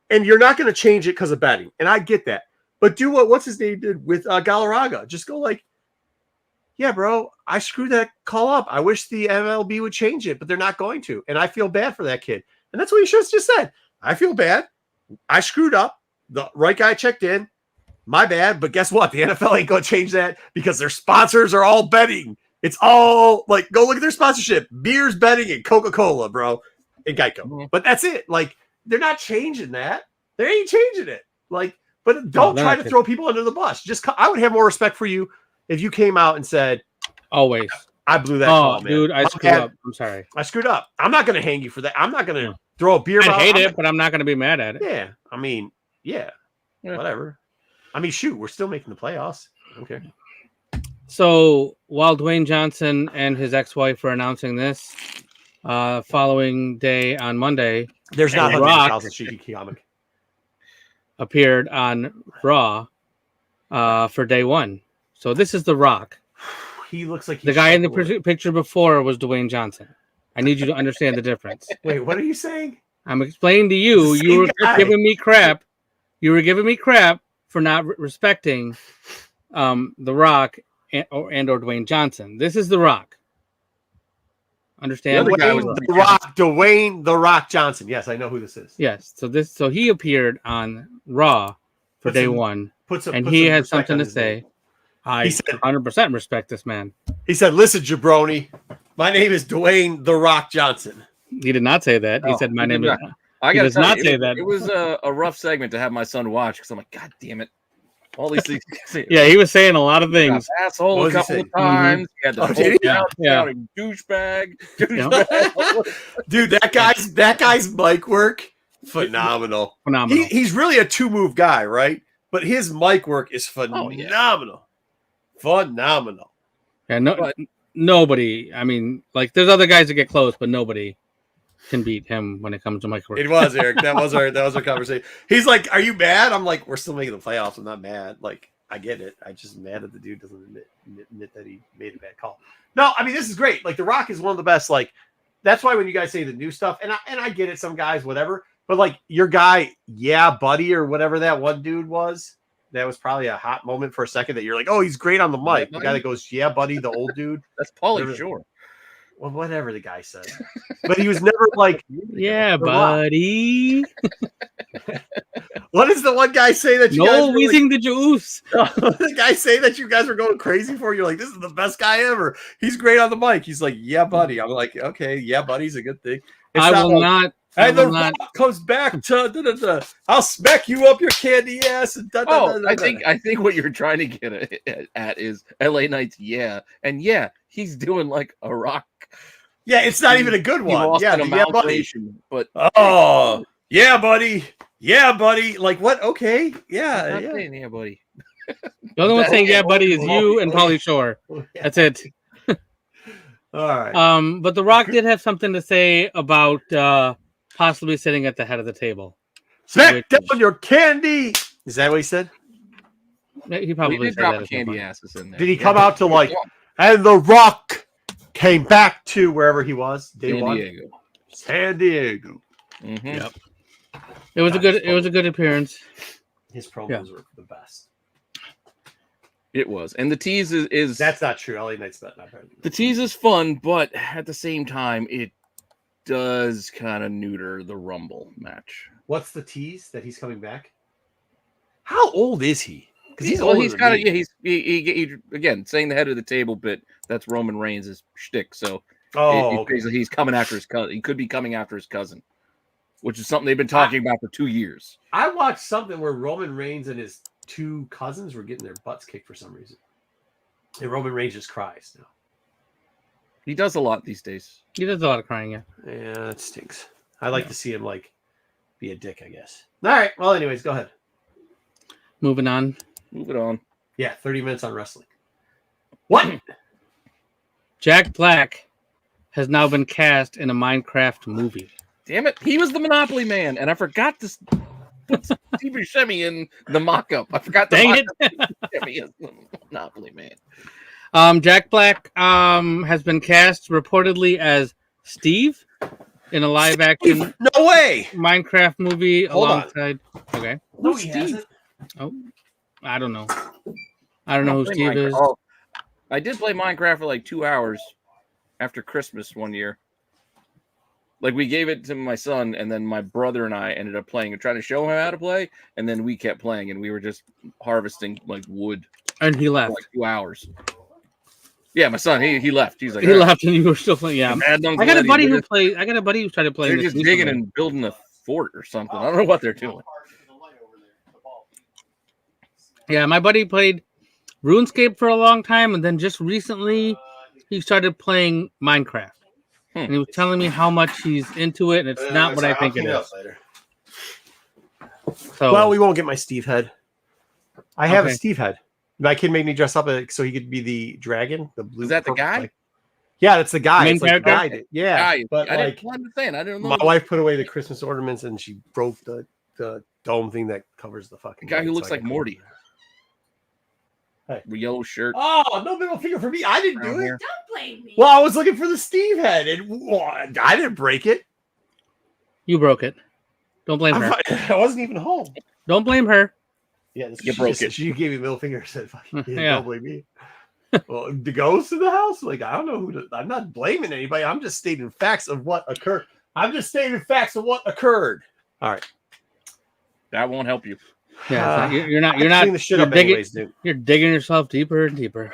And you're not going to change it because of betting. And I get that. But do what's his name did with Galarraga. Just go like, yeah, bro, I screwed that call up. I wish the MLB would change it, but they're not going to. And I feel bad for that kid. And that's what he should have just said. I feel bad. I screwed up. The right guy checked in. My bad. But guess what? The NFL ain't going to change that because their sponsors are all betting. It's all like, go look at their sponsorship. Beers, betting, and Coca-Cola, bro. And Geico. Mm-hmm. But that's it. Like, they're not changing that. They ain't changing it. Like, but don't try to throw people under the bus. I would have more respect for you if you came out and said, always, I blew that call, man. Dude, I screwed up. I'm sorry. I screwed up. I'm not going to hang you for that. I'm not going to throw a beer. I hate it, but I'm not going to be mad at it. Yeah. I mean, yeah. Whatever. I mean, shoot, we're still making the playoffs. Okay. So while Dwayne Johnson and his ex-wife were announcing this, following day on Monday, there's not Rock comic appeared on Raw for day one. So this is The Rock. He looks like the guy in the picture before was Dwayne Johnson. I need you to understand the difference. Wait, what are you saying? I'm explaining to you. You were giving me crap. You were giving me crap for not respecting The Rock and or Dwayne Johnson. This is The Rock. Understand? Dwayne The Rock Johnson. Yes, I know who this is. Yes. So he appeared on Raw for day one, and he had something to say. I 100% respect this man. He said, "Listen, jabroni, my name is Dwayne The Rock Johnson." He did not say that. He said, "My name is." I does not say that. It was a rough segment to have my son watch because I'm like, God damn it. All these things. Yeah, he was saying a lot of things. Asshole a couple of times. Mm-hmm. He had the douchebag. Dude, that guy's mic work, phenomenal. He's really a two-move guy, right? But his mic work is phenomenal. Phenomenal. Yeah, nobody. I mean, like, there's other guys that get close, but nobody can beat him when it comes to micro. It was Eric. That was our conversation. He's like, "Are you mad?" I'm like, "We're still making the playoffs. I'm not mad. Like, I get it. I just mad that the dude doesn't admit that he made a bad call." No, I mean, this is great. Like, The Rock is one of the best. Like, that's why when you guys say the new stuff, and I get it, some guys, whatever, but like your guy, yeah, buddy, or whatever that one dude was, that was probably a hot moment for a second that you're like, oh, he's great on the mic. The guy that goes, yeah, buddy, the old dude. That's Pauly Shore. Well, whatever the guy said, but he was never like, yeah, buddy. What does the one guy say that you no guys wheezing the juice? The guy say that you guys were going crazy for? You're like, this is the best guy ever. He's great on the mic. He's like, yeah, buddy. I'm like, okay, yeah, buddy's a good thing. It's I will not. And the Rock comes back to I'll smack you up your candy ass. And I think what you're trying to get at is LA Knight's yeah, and yeah, he's doing like a Rock. Yeah, it's not even a good one. Yeah, yeah, buddy. But oh, yeah, buddy. Yeah, buddy. Like what? Okay, yeah, yeah, buddy. The only one saying yeah, buddy, is you and Pauly Shore. That's it. All right. But The Rock did have something to say about possibly sitting at the head of the table. Smack down your candy. Is that what he said? He probably did drop candy asses in there. Did he come out to like? And The Rock came back to wherever he was. San Diego. Mm-hmm. Yep. It was a good appearance. His promos were the best. It was, and the tease is that's not true. LA Knight's not better. The tease is fun, but at the same time, it does kind of neuter the Rumble match. What's the tease that he's coming back? How old is he? Because he's kind of he again saying the head of the table bit. That's Roman Reigns' shtick. So he's coming after his cousin. He could be coming after his cousin, which is something they've been talking about for 2 years. I watched something where Roman Reigns and his two cousins were getting their butts kicked for some reason. And Roman Reigns just cries now. He does a lot these days. He does a lot of crying, yeah. Yeah, that stinks. I like to see him like be a dick, I guess. All right. Well, anyways, go ahead. Moving on. Yeah, 30 minutes on wrestling. What? Jack Black has now been cast in a Minecraft movie. Damn it. He was the Monopoly Man, and I forgot to put Steve Buscemi in the mock-up. I forgot to Dang it. Buscemi as the Monopoly Man. Jack Black has been cast reportedly as Steve in a live-action no way Minecraft movie alongside. Okay. No, he hasn't. Oh, I don't know. I don't know who Steve is. Oh, I did play Minecraft for like 2 hours after Christmas one year. Like, we gave it to my son, and then my brother and I ended up playing and trying to show him how to play, and then we kept playing, and we were just harvesting like wood. And he left. For like 2 hours. Yeah, my son, he left. He's like, he left, and you were still playing. Yeah, I got a buddy who played. I got a buddy who tried to play. They're just digging and building a fort or something. I don't know what they're doing. Yeah, my buddy played RuneScape for a long time, and then just recently he started playing Minecraft. And he was telling me how much he's into it, and it's not what I think it is. So, well, we won't get my Steve head. I have a Steve head. My kid made me dress up so he could be the dragon. The blue. Is that the guy? Yeah, that's the guy. Main it's like character? guy. Yeah, but I like, didn't understand. I didn't know. My wife put away the Christmas ornaments, and she broke the dome thing that covers the fucking guy who looks like Morty. Hey. Yellow shirt. Oh, no middle finger for me. I didn't do it. Don't blame me. Well, I was looking for the Steve head, and I didn't break it. you broke it. Don't blame her. I wasn't even home. Don't blame her. Yeah, you broke it. She gave me a middle finger and said, "Fucking Yeah. don't blame me." Well, the ghost in the house? Like, I don't know who I'm not blaming anybody. I'm just stating facts of what occurred. All right. That won't help you. Yeah, you're not. Clean the shit You're up digging, anyways, dude. you're digging yourself deeper and deeper.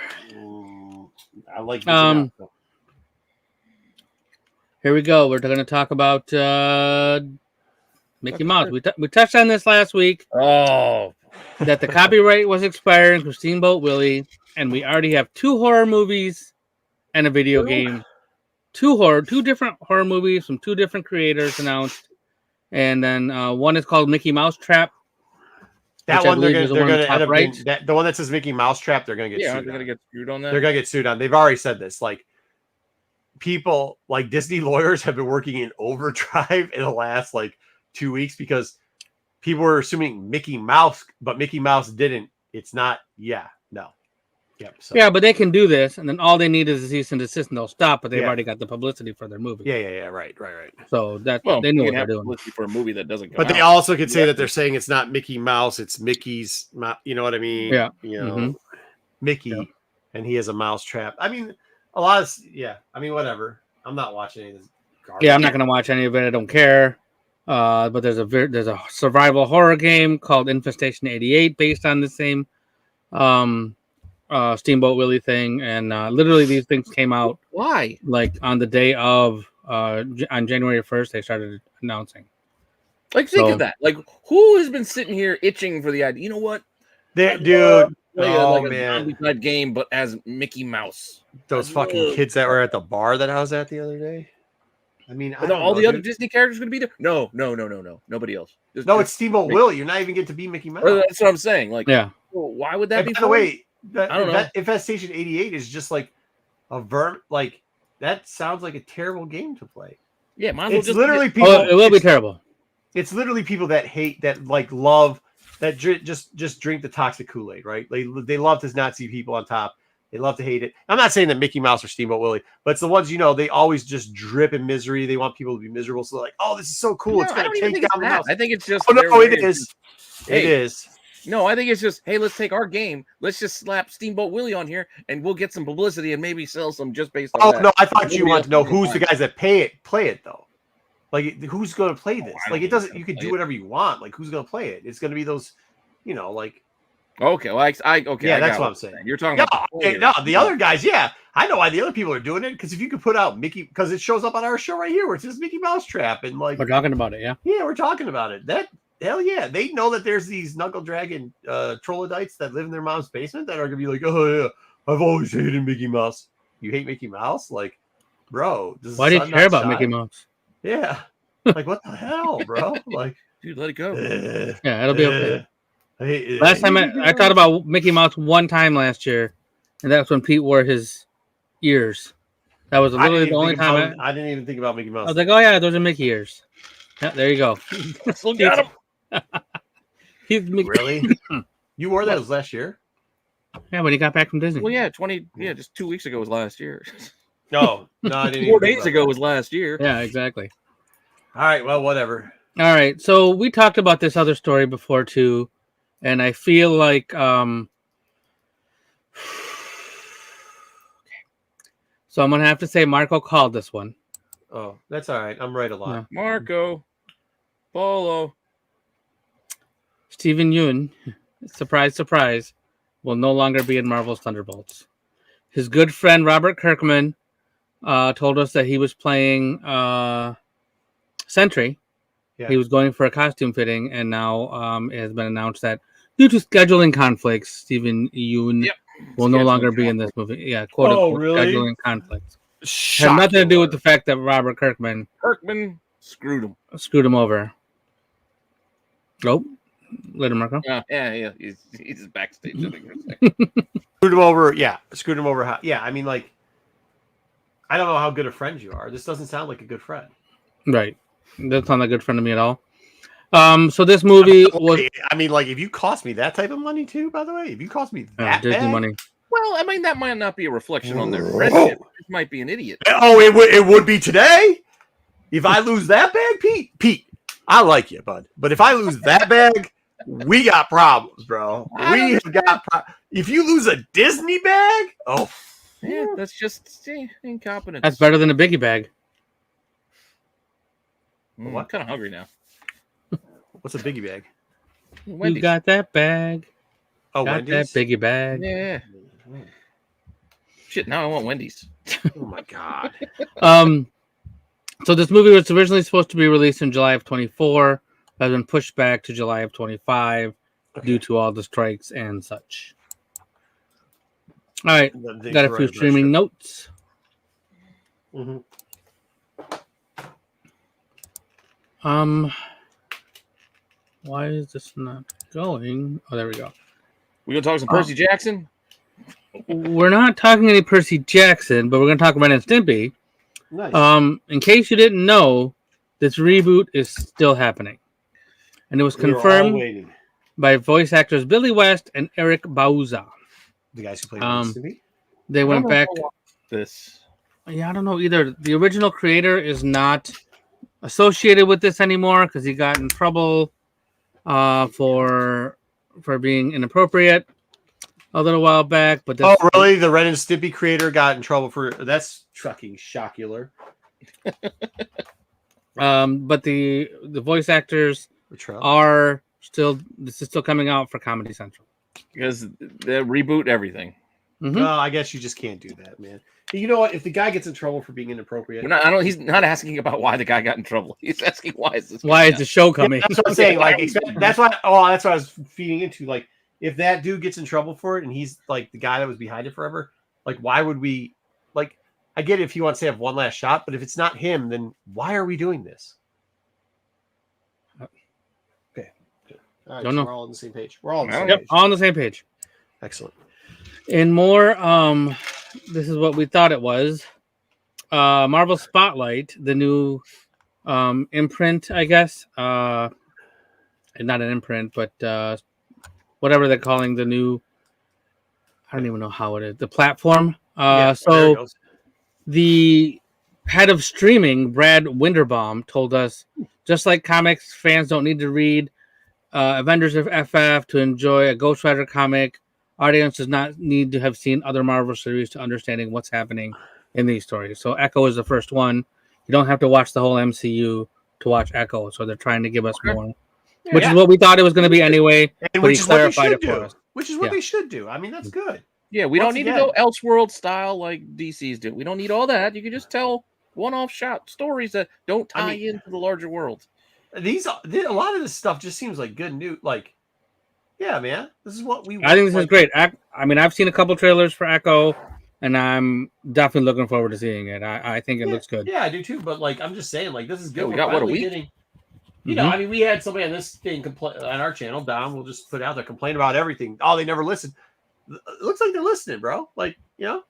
I like Here we go. We're going to talk about Mickey Mouse. We touched on this last week. Oh, That the copyright was expiring for Steamboat Willie, and we already have 2 horror movies and a video game. 2 different horror movies from 2 different creators announced, and then one is called Mickey Mouse Trap. that one. They're going to end up right. the one that says Mickey Mouse Trap. They're going to get sued. They're going to get screwed on that. They're going to get sued on. They've already said this. Like, people like Disney lawyers have been working in overdrive in the last like 2 weeks because people were assuming Mickey Mouse, but Mickey Mouse didn't. It's not. Yeah, no. Yep. So. Yeah, but they can do this, and then all they need is a cease and desist, and they'll stop. But they've Yeah. already got the publicity for their movie. Yeah. Right. So that Well, they know you what can they're have doing. publicity for a movie that doesn't come But they out. also could say that they're saying it's not Mickey Mouse, it's Mickey's. You know what I mean? Yeah. You know, Mickey, and he has a mouse trap. I mean, a lot of I mean, whatever. I'm not watching any of this garbage. Yeah, I'm not going to watch any of it. I don't care. But there's a survival horror game called Infestation 88 based on the same Steamboat Willie thing, and literally these things came out. Why? Like on the day of on January 1st, they started announcing. Like, think of that. Like, who has been sitting here itching for the idea? You know what? Dude. Play Oh, a man. zombie type game, but as Mickey Mouse. Those fucking kids that were at the bar that I was at the other day. I mean, Are all the other Disney characters going to be there? No. Nobody else. No, it's Steamboat Willie. You're not even getting to be Mickey Mouse. That's what I'm saying. Like, yeah. well, why would that And be? by the way, I don't know. Infestation 88 is just like a verm. Like that sounds like a terrible game to play. Yeah, might as well It's just literally people. Oh, it will be terrible. It's literally people that hate, that like love, that just drink the toxic Kool-Aid, right? They love to not see people on top. They love to hate it. I'm not saying that Mickey Mouse or Steamboat Willie, but it's the ones, they always just drip in misery. They want people to be miserable. So they're like, oh, this is so cool. No, It's I going don't to even take think down it's the that. mouse. I think it's just. Oh, no, it way is. Hey, it is. No, I think it's just, hey, let's take our game. Let's just slap Steamboat Willie on here, and we'll get some publicity and maybe sell some just based on that. No, I thought you Nobody want to know else who's the can guys that play it though. Like who's going to play this? I don't Like it think doesn't. who's You gonna can play do whatever you want. Like who's going to play it? It's going to be those, like. Okay, well, okay. Yeah, I that's got what I'm saying. You're talking Yeah, about the other guys. Yeah, I know why the other people are doing it because if you could put out Mickey, because it shows up on our show right here where it says Mickey Mouse Trap and like We're talking about it, yeah. Yeah, we're talking about it. That hell yeah, they know that there's these knuckle dragon troglodytes that live in their mom's basement that are gonna be like, oh yeah, I've always hated Mickey Mouse. You hate Mickey Mouse, like, bro? Why do you care about Mickey Mouse? Yeah, like what the hell, bro? Like, dude, let it go. Yeah, it'll be okay. Last time I Mickey thought Mouse. about Mickey Mouse one time last year, and that's when Pete wore his ears. That was literally the only time I didn't even think about Mickey Mouse. I was like, oh yeah, those are Mickey ears. Yeah, there you go. Look at him. He's Mickey. Really? You wore those last year? Yeah, when he got back from Disney. Well, yeah, just 2 weeks ago was last year. No, I didn't. 4 days ago was last year. Yeah, exactly. All right, well, whatever. All right, so we talked about this other story before too, and I feel like so I'm gonna have to say Marco called this one. Oh, that's all right. I'm right a lot. Yeah. Marco Polo. Steven Yeun, surprise, surprise, will no longer be in Marvel's Thunderbolts. His good friend Robert Kirkman told us that he was playing Sentry. Yeah. He was going for a costume fitting, and now it has been announced that due to scheduling conflicts, Steven Yeun will no longer be in this movie. Yeah, quote unquote really? scheduling conflicts. Had nothing to do with the fact that Robert Kirkman screwed him. over. Nope. Later, Marco. Yeah. He's just backstage. I think, for a second. Screwed him over. Yeah, screwed him over. Yeah, I mean, like, I don't know how good of friends you are. This doesn't sound like a good friend. Right. That's not a good friend of me at all. So this movie was. I mean, like, if you cost me that type of money too, by the way, if you cost me that Disney bad, money. Well, I mean, that might not be a reflection on their friendship. This might be an idiot. Oh, it would be today. If I lose that bag, Pete, I like you, bud. But if I lose that bag, we got problems, bro. We have got. If you lose a Disney bag, yeah, that's just incompetence. That's better than a biggie bag. I'm kind of hungry now. What's a biggie bag? Wendy's. You got that bag. Oh, Got Wendy's. that biggie bag. Yeah. Shit, now I want Wendy's. Oh my god. So this movie was originally supposed to be released in July of 24, but has been pushed back to July of 25 due to all the strikes and such. All right, got a few streaming notes. Mm-hmm. Why is this not going? Oh, there we go. We gonna talk some Percy Jackson? We're not talking any Percy Jackson, but we're gonna talk Ren and Stimpy. Nice. In case you didn't know, this reboot is still happening, and it was confirmed by voice actors Billy West and Eric Bauza. The guys who played They went back. This. Yeah, I don't know either. The original creator is not associated with this anymore because he got in trouble for being inappropriate a little while back. But really? The Ren and Stimpy creator got in trouble for that's fucking shockular. But the voice actors are still. This is still coming out for Comedy Central because they reboot everything. Mm-hmm. No, I guess you just can't do that, man. You know what? If the guy gets in trouble for being inappropriate, he's not asking about why the guy got in trouble. He's asking why is the show coming? Yeah, that's what I'm saying. Like, that's what I was feeding into. Like, if that dude gets in trouble for it, and he's like the guy that was behind it forever, like, why would we? Like, I get it if he wants to have one last shot, but if it's not him, then why are we doing this? Okay, good. All right, so we're all on the same page. We're all on the same page. All on the same page. Excellent. And more, this is what we thought it was. Marvel Spotlight, the new imprint, I guess. Not an imprint, but whatever they're calling the new. I don't even know how it is. The platform. So the head of streaming, Brad Winderbaum, told us, just like comics fans don't need to read Avengers of FF to enjoy a Ghost Rider comic, audience does not need to have seen other Marvel series to understanding what's happening in these stories. So Echo is the first one. You don't have to watch the whole MCU to watch Echo. So they're trying to give us more, which is what we thought it was going to be anyway. And which is what they should do. Which is what they should do. I mean, that's good. Yeah, we don't need to go Elseworld style like DC's do. We don't need all that. You can just tell one-off shot stories that don't tie into the larger world. A lot of this stuff just seems like good news. Like, yeah, man, this is what we want. I think this is great. I mean, I've seen a couple trailers for Echo, and I'm definitely looking forward to seeing it. I think it looks good. Yeah, I do too. But like, I'm just saying, like, this is good. We got what a week. You know, I mean, we had somebody on this thing on our channel, Don. We'll just put it out there, complain about everything. Oh, they never listen. It looks like they're listening, bro. Like, you know,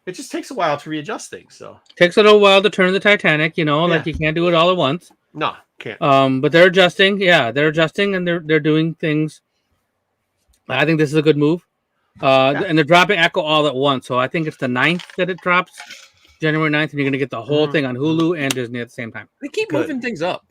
it just takes a while to readjust things. So takes a little while to turn the Titanic. You know, like you can't do it all at once. No, can't. But they're adjusting. Yeah, they're adjusting, and they're doing things. I think this is a good move. And they're dropping Echo all at once. So I think it's the 9th that it drops, January 9th, and you're going to get the whole thing on Hulu and Disney at the same time. They keep moving things up.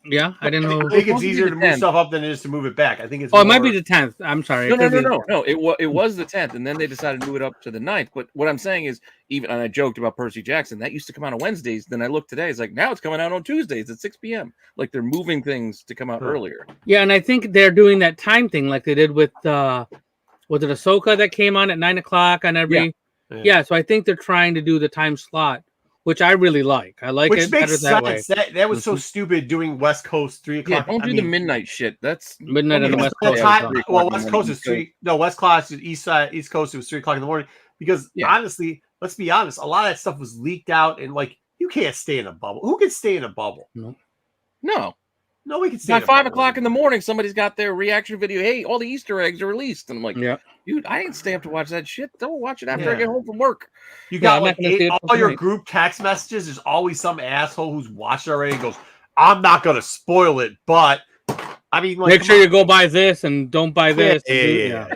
Yeah, I didn't know. I think it's easier to move stuff up than it is to move it back. I think it's. It might be the 10th. I'm sorry. No. It was the 10th, and then they decided to move it up to the 9th. But what I'm saying is, and I joked about Percy Jackson, that used to come out on Wednesdays. Then I looked today, it's like now it's coming out on Tuesdays at 6 p.m. Like they're moving things to come out earlier. Yeah, and I think they're doing that time thing like they did with was it Ahsoka that came on at 9 o'clock on every. Yeah, so I think they're trying to do the time slot, which I really like. I like it better that way. That was so stupid doing West Coast 3 o'clock. Yeah, don't do the midnight shit. That's midnight on the West Coast. Well, West Coast is 3. No, West Coast is East Coast. It was 3 o'clock in the morning because honestly, let's be honest, a lot of that stuff was leaked out, and like you can't stay in a bubble. Who can stay in a bubble? No. Nobody can stay. By 5 o'clock in the morning, somebody's got their reaction video. Hey, all the Easter eggs are released, and I'm like, dude, I didn't stay up to watch that shit. Don't watch it after I get home from work. You got all your group text messages. There's always some asshole who's watched it already and goes, "I'm not gonna spoil it," but I mean, like, make sure you go buy this and don't buy this. Yeah.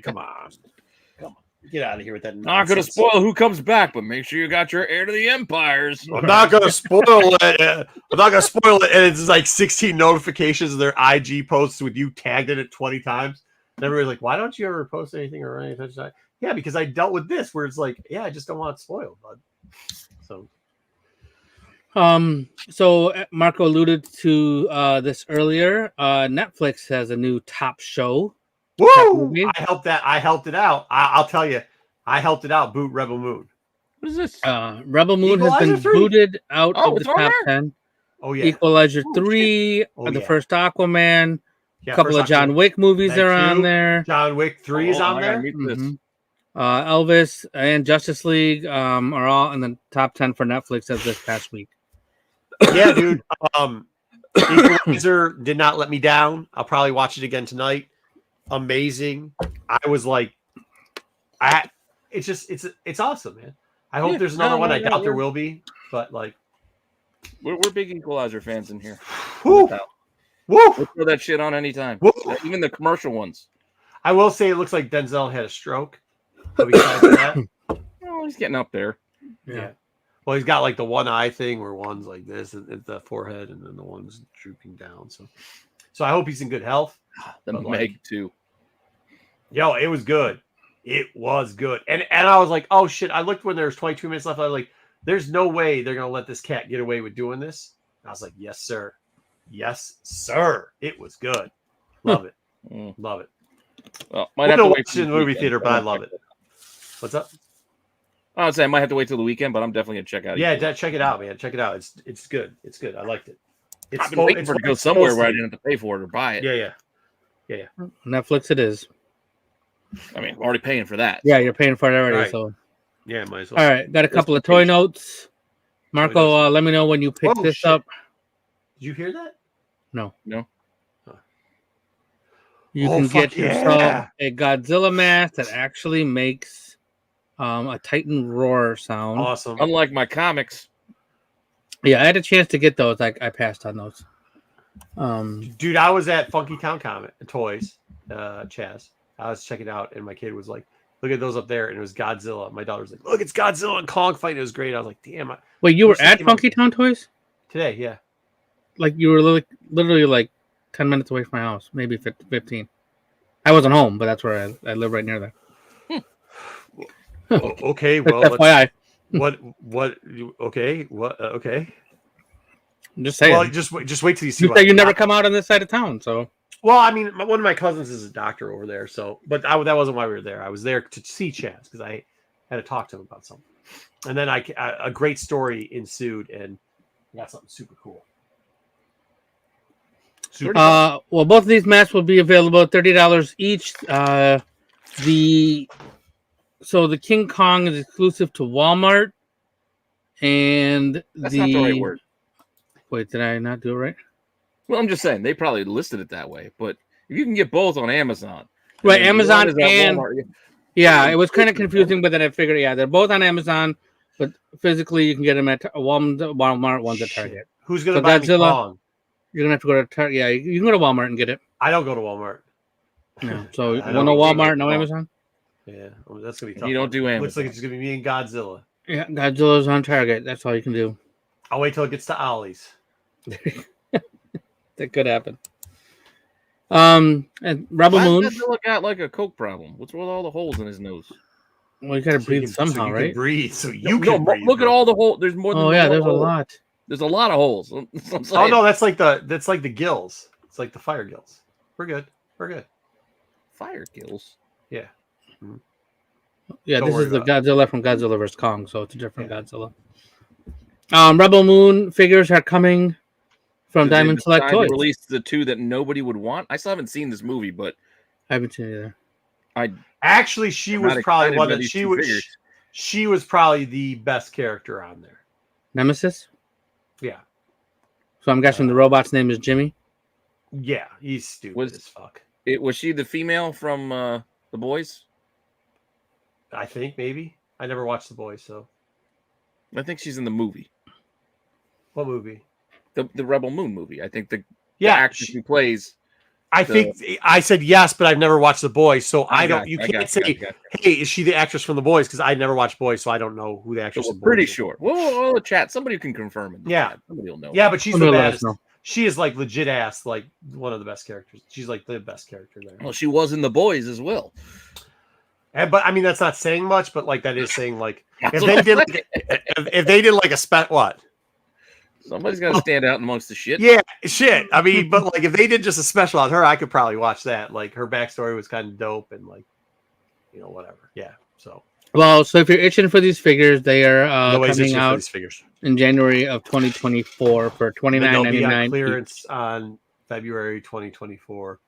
Come on. Get out of here with that. Not going to spoil who comes back, but make sure you got your heir to the empires. I'm not going to spoil it. I'm not going to spoil it. And it's like 16 notifications of their IG posts with you tagged in it 20 times. And everybody's like, why don't you ever post anything or anything? Yeah, because I dealt with this where it's like, I just don't want it spoiled, bud. So Marco alluded to this earlier. Netflix has a new top show. Woo! I helped it out. I'll tell you, I helped it out. Boot Rebel Moon. What is this? Rebel Moon has been booted out of the top 10. Oh yeah. Equalizer 3, the first Aquaman, a couple of John Wick movies are on there. John Wick 3 is on there. Elvis and Justice League are all in the top 10 for Netflix of this past week. Yeah, dude. Equalizer did not let me down. I'll probably watch it again tonight. Amazing. I was like, it's awesome, man. I hope there's another one. I doubt there will be, but like, we're big Equalizer fans in here. Woo! We'll throw that shit on anytime. Woo! Even the commercial ones. I will say it looks like Denzel had a stroke. But besides that, oh, he's getting up there. Yeah. Well, he's got like the one eye thing where one's like this at the forehead, and then the one's drooping down. So I hope he's in good health. The Meg too. Yo, it was good. It was good. And I was like, oh shit. I looked when there was 22 minutes left. I was like, there's no way they're gonna let this cat get away with doing this. And I was like, yes, sir. Yes, sir. It was good. Love it. Love it. Well, might have to watch it in the movie theater, but I love it. What's up? I would say I might have to wait till the weekend, but I'm definitely gonna check out. Yeah, check it out, man. Check it out. It's good. It's good. I liked it. I've been waiting for it to go somewhere where I didn't have to pay for it or buy it. Yeah. Netflix it is. I mean, I'm already paying for that. Yeah, you're paying for it already. Right. So yeah, might as well. All right, got a couple of toy notes. Marco, let me know when you pick this up. Did you hear that? No. Huh. You can get yourself a Godzilla mask that actually makes a Titan roar sound. Awesome. Unlike my comics. Yeah, I had a chance to get those. I passed on those. Dude, I was at Funkytown Comics Toys, Chaz. I was checking out, and my kid was like, "Look at those up there," and it was Godzilla. My daughter was like, "Look, it's Godzilla and Kong fighting." It was great. I was like, "Damn!" Wait, you were at Funkytown Toys today? Yeah. Like you were literally like 10 minutes away from my house, maybe 15. I wasn't home, but that's where I live right near there. Okay, well, FYI. Okay. I'm just saying. Well, just wait till you see. You never come out on this side of town, so. Well, I mean, one of my cousins is a doctor over there, so. But that wasn't why we were there. I was there to see Chaz because I had to talk to him about something, and then a great story ensued, and I got something super cool. Well, both of these masks will be available at $30 each. The King Kong is exclusive to Walmart, and that's not the right word. Wait, did I not do it right? Well, I'm just saying they probably listed it that way, but if you can get both on Amazon, right? Amazon and Walmart, it was kind of confusing, but then I figured, they're both on Amazon, but physically you can get them at Walmart, one's at Target. Who's gonna buy Godzilla? Kong? You're gonna have to go to Target. Yeah, you can go to Walmart and get it. I don't go to Walmart. No, so no Walmart, no Amazon. Yeah, that's gonna be tough. You don't do Amazon. Looks like it's just gonna be me and Godzilla. Yeah, Godzilla's on Target. That's all you can do. I'll wait till it gets to Ollie's. That could happen. And Rebel Moon. Godzilla got like a coke problem. What's with all the holes in his nose? Well, you gotta breathe somehow, so right? Breathe. So you can breathe. Look at all the holes. There's more than. Oh yeah, there's a lot. There's a lot of holes. Oh no, that's like the gills. It's like the fire gills. We're good. Fire gills. Yeah. Mm-hmm. Yeah, this is the Godzilla from Godzilla vs. Kong, so it's a different Godzilla. Rebel Moon figures are coming from Diamond Select Toys. Released the two that nobody would want. I still haven't seen this movie, but I haven't seen it either. Actually, she was probably one that she was probably the best character on there. Nemesis? Yeah. So I'm guessing the robot's name is Jimmy? Yeah, he's stupid as fuck. Was she the female from The Boys? I think maybe. I never watched The Boys, so I think she's in the movie. What movie? The Rebel Moon movie. I think the actress who plays. I think I said yes, but I've never watched The Boys, so I don't. You can't say, "Hey, is she the actress from The Boys?" Because I never watched Boys, so I don't know who the actress. So we're pretty sure. We'll chat. Somebody can confirm it. Chat. Somebody will know. Yeah, but she's the best. She is like legit ass, like one of the best characters. She's like the best character there. Well, she was in The Boys as well. But I mean, that's not saying much. But like that is saying like if they did like a what. Somebody's got to stand out amongst the shit. Yeah, shit. I mean, but like if they did just a special on her, I could probably watch that. Like her backstory was kind of dope and like, whatever. Yeah. So. Well, so if you're itching for these figures, they are coming out these figures in January of 2024 for $29.99. Clearance on February 2024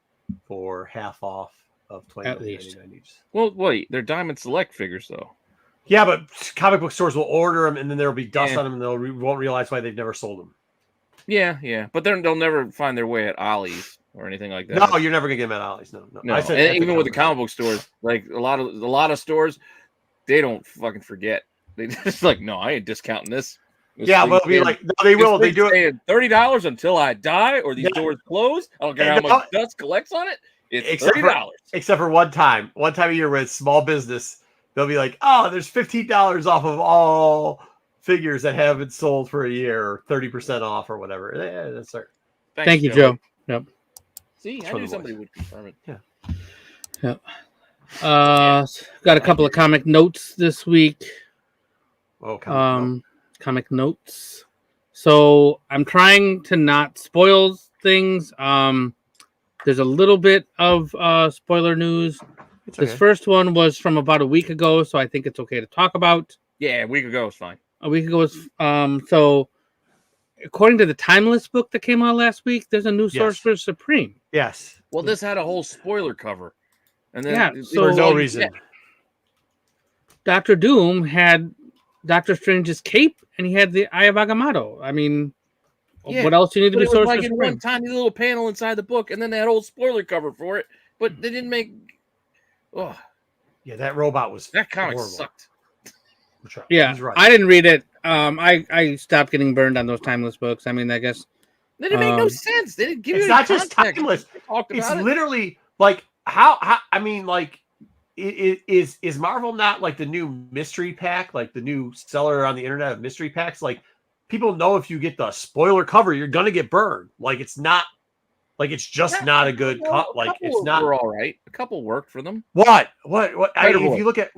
for half off of $29.99 each. Well, wait, they're Diamond Select figures though. Yeah, but comic book stores will order them, and then there will be dust on them, and they won't realize why they've never sold them. Yeah, but they'll never find their way at Ollie's or anything like that. No, you're never gonna get them at Ollie's. No. I said, and even with the comic book stores, like a lot of stores, they don't fucking forget. They just like, no, I ain't discounting this. Yeah, well, be like, no, they will. They do it. $30 until I die, or these doors close. I don't care how much dust collects on it. It's $30. Except for one time a year with small business, they'll be like, oh, there's $15 off of all figures that haven't sold for a year, or 30% off, or whatever. Yeah, that's right. Thank you, Joe. Yep. See, I knew somebody would confirm it. Yeah. Yep. Got a couple of comic notes this week. Oh, comic notes. So I'm trying to not spoil things. There's a little bit of spoiler news. This first one was from about a week ago, so I think it's okay to talk about. Yeah, a week ago is fine. A week ago was so according to the Timeless book that came out last week, there's a new Sorcerer Supreme. Yes. Well, this had a whole spoiler cover. And then for no reason. Dr. Doom had Doctor Strange's cape, and he had the Eye of Agamotto. I mean, what else do you need to be Sorcerer Supreme? Supreme? One tiny little panel inside the book, and then they had a whole spoiler cover for it, but they didn't make. Oh, yeah, that robot was that comic horrible. Sucked. Yeah, right. I didn't read it. I stopped getting burned on those Timeless books. I mean, I guess they didn't make no sense. They didn't give you. It's not just Timeless. It's literally like how I mean, like. Is Marvel not like the new mystery pack, like the new seller on the internet of mystery packs? Like, people know if you get the spoiler cover, you're gonna get burned. Like, it's not like it's just not a good cut. Like, it's not. We're all right. A couple worked for them. What? I mean, if you look at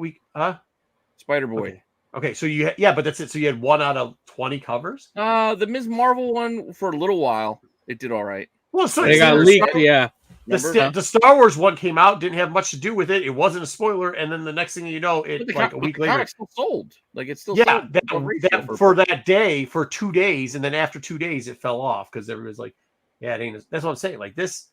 Spider-Boy. Okay, so but that's it. So you had 1 out of 20 covers. The Ms. Marvel one for a little while, it did all right. Well, so they got leaked. Yeah. The Star Wars one came out, didn't have much to do with it. It wasn't a spoiler, and then the next thing you know, a week later, it's still sold. Like it's still sold. That for that day, for 2 days, and then after 2 days, it fell off because everybody's like, "Yeah, it ain't." That's what I'm saying. Like this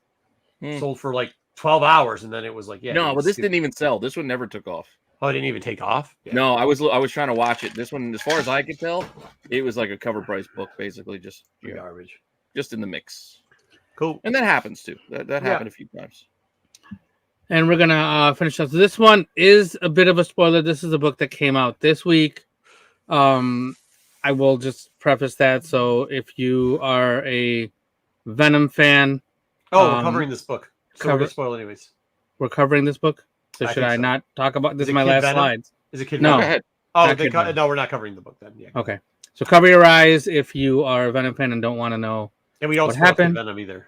sold for like 12 hours, and then it was like, "Yeah." No, but this didn't even sell. This one never took off. Oh, it didn't even take off. Yeah. No, I was trying to watch it. This one, as far as I could tell, it was like a cover price book, basically, just garbage, just in the mix. Cool. And that happens too. That happened a few times. And we're gonna finish up. So this one is a bit of a spoiler. This is a book that came out this week. I will just preface that. So if you are a Venom fan, we're covering this book. So we're gonna spoil anyways. We're covering this book. So should I not talk about this? Is my last slides. Is it Kid No. Venom? Oh, no, we're not covering the book then. Yeah. Okay. So cover your eyes if you are a Venom fan and don't want to know. And we don't what happened. Venom either.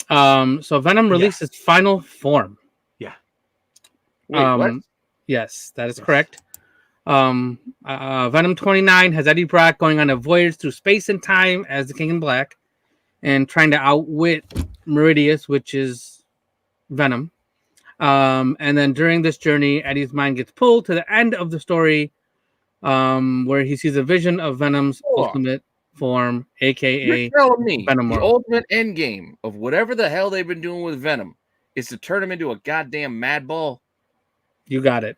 So Venom released its final form. Yeah. Wait, what? Yes, that is correct. Venom 29 has Eddie Brock going on a voyage through space and time as the King in Black and trying to outwit Meridius, which is Venom. And then during this journey, Eddie's mind gets pulled to the end of the story where he sees a vision of Venom's ultimate form, aka Venom the ultimate end game of whatever the hell they've been doing with Venom is to turn him into a goddamn madball. You got it.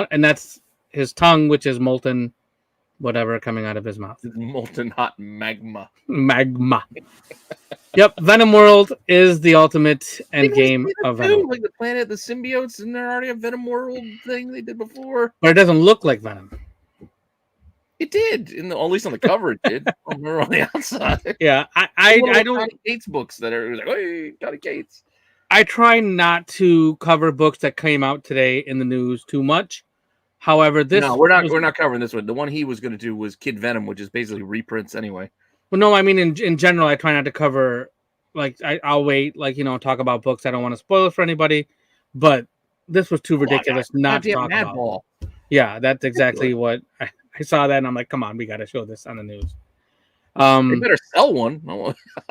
And that's his tongue, which is molten whatever coming out of his mouth. Molten hot magma. Yep, Venom World is the ultimate end game of Venom. Like the planet of the symbiotes, and there already a Venom World thing they did before. But it doesn't look like Venom. It did, at least on the cover it did. On the outside. Yeah, I don't. Johnny Cates books that are like, hey, Johnny Cates. I try not to cover books that came out today in the news too much. However, we're not covering this one. The one he was going to do was Kid Venom, which is basically reprints anyway. Well, no, I mean in general, I try not to cover. Like I'll wait, talk about books. I don't want to spoil it for anybody. But this was too ridiculous not to talk about. Yeah, that's exactly what I saw that, and I'm like, come on, we got to show this on the news. They better sell one.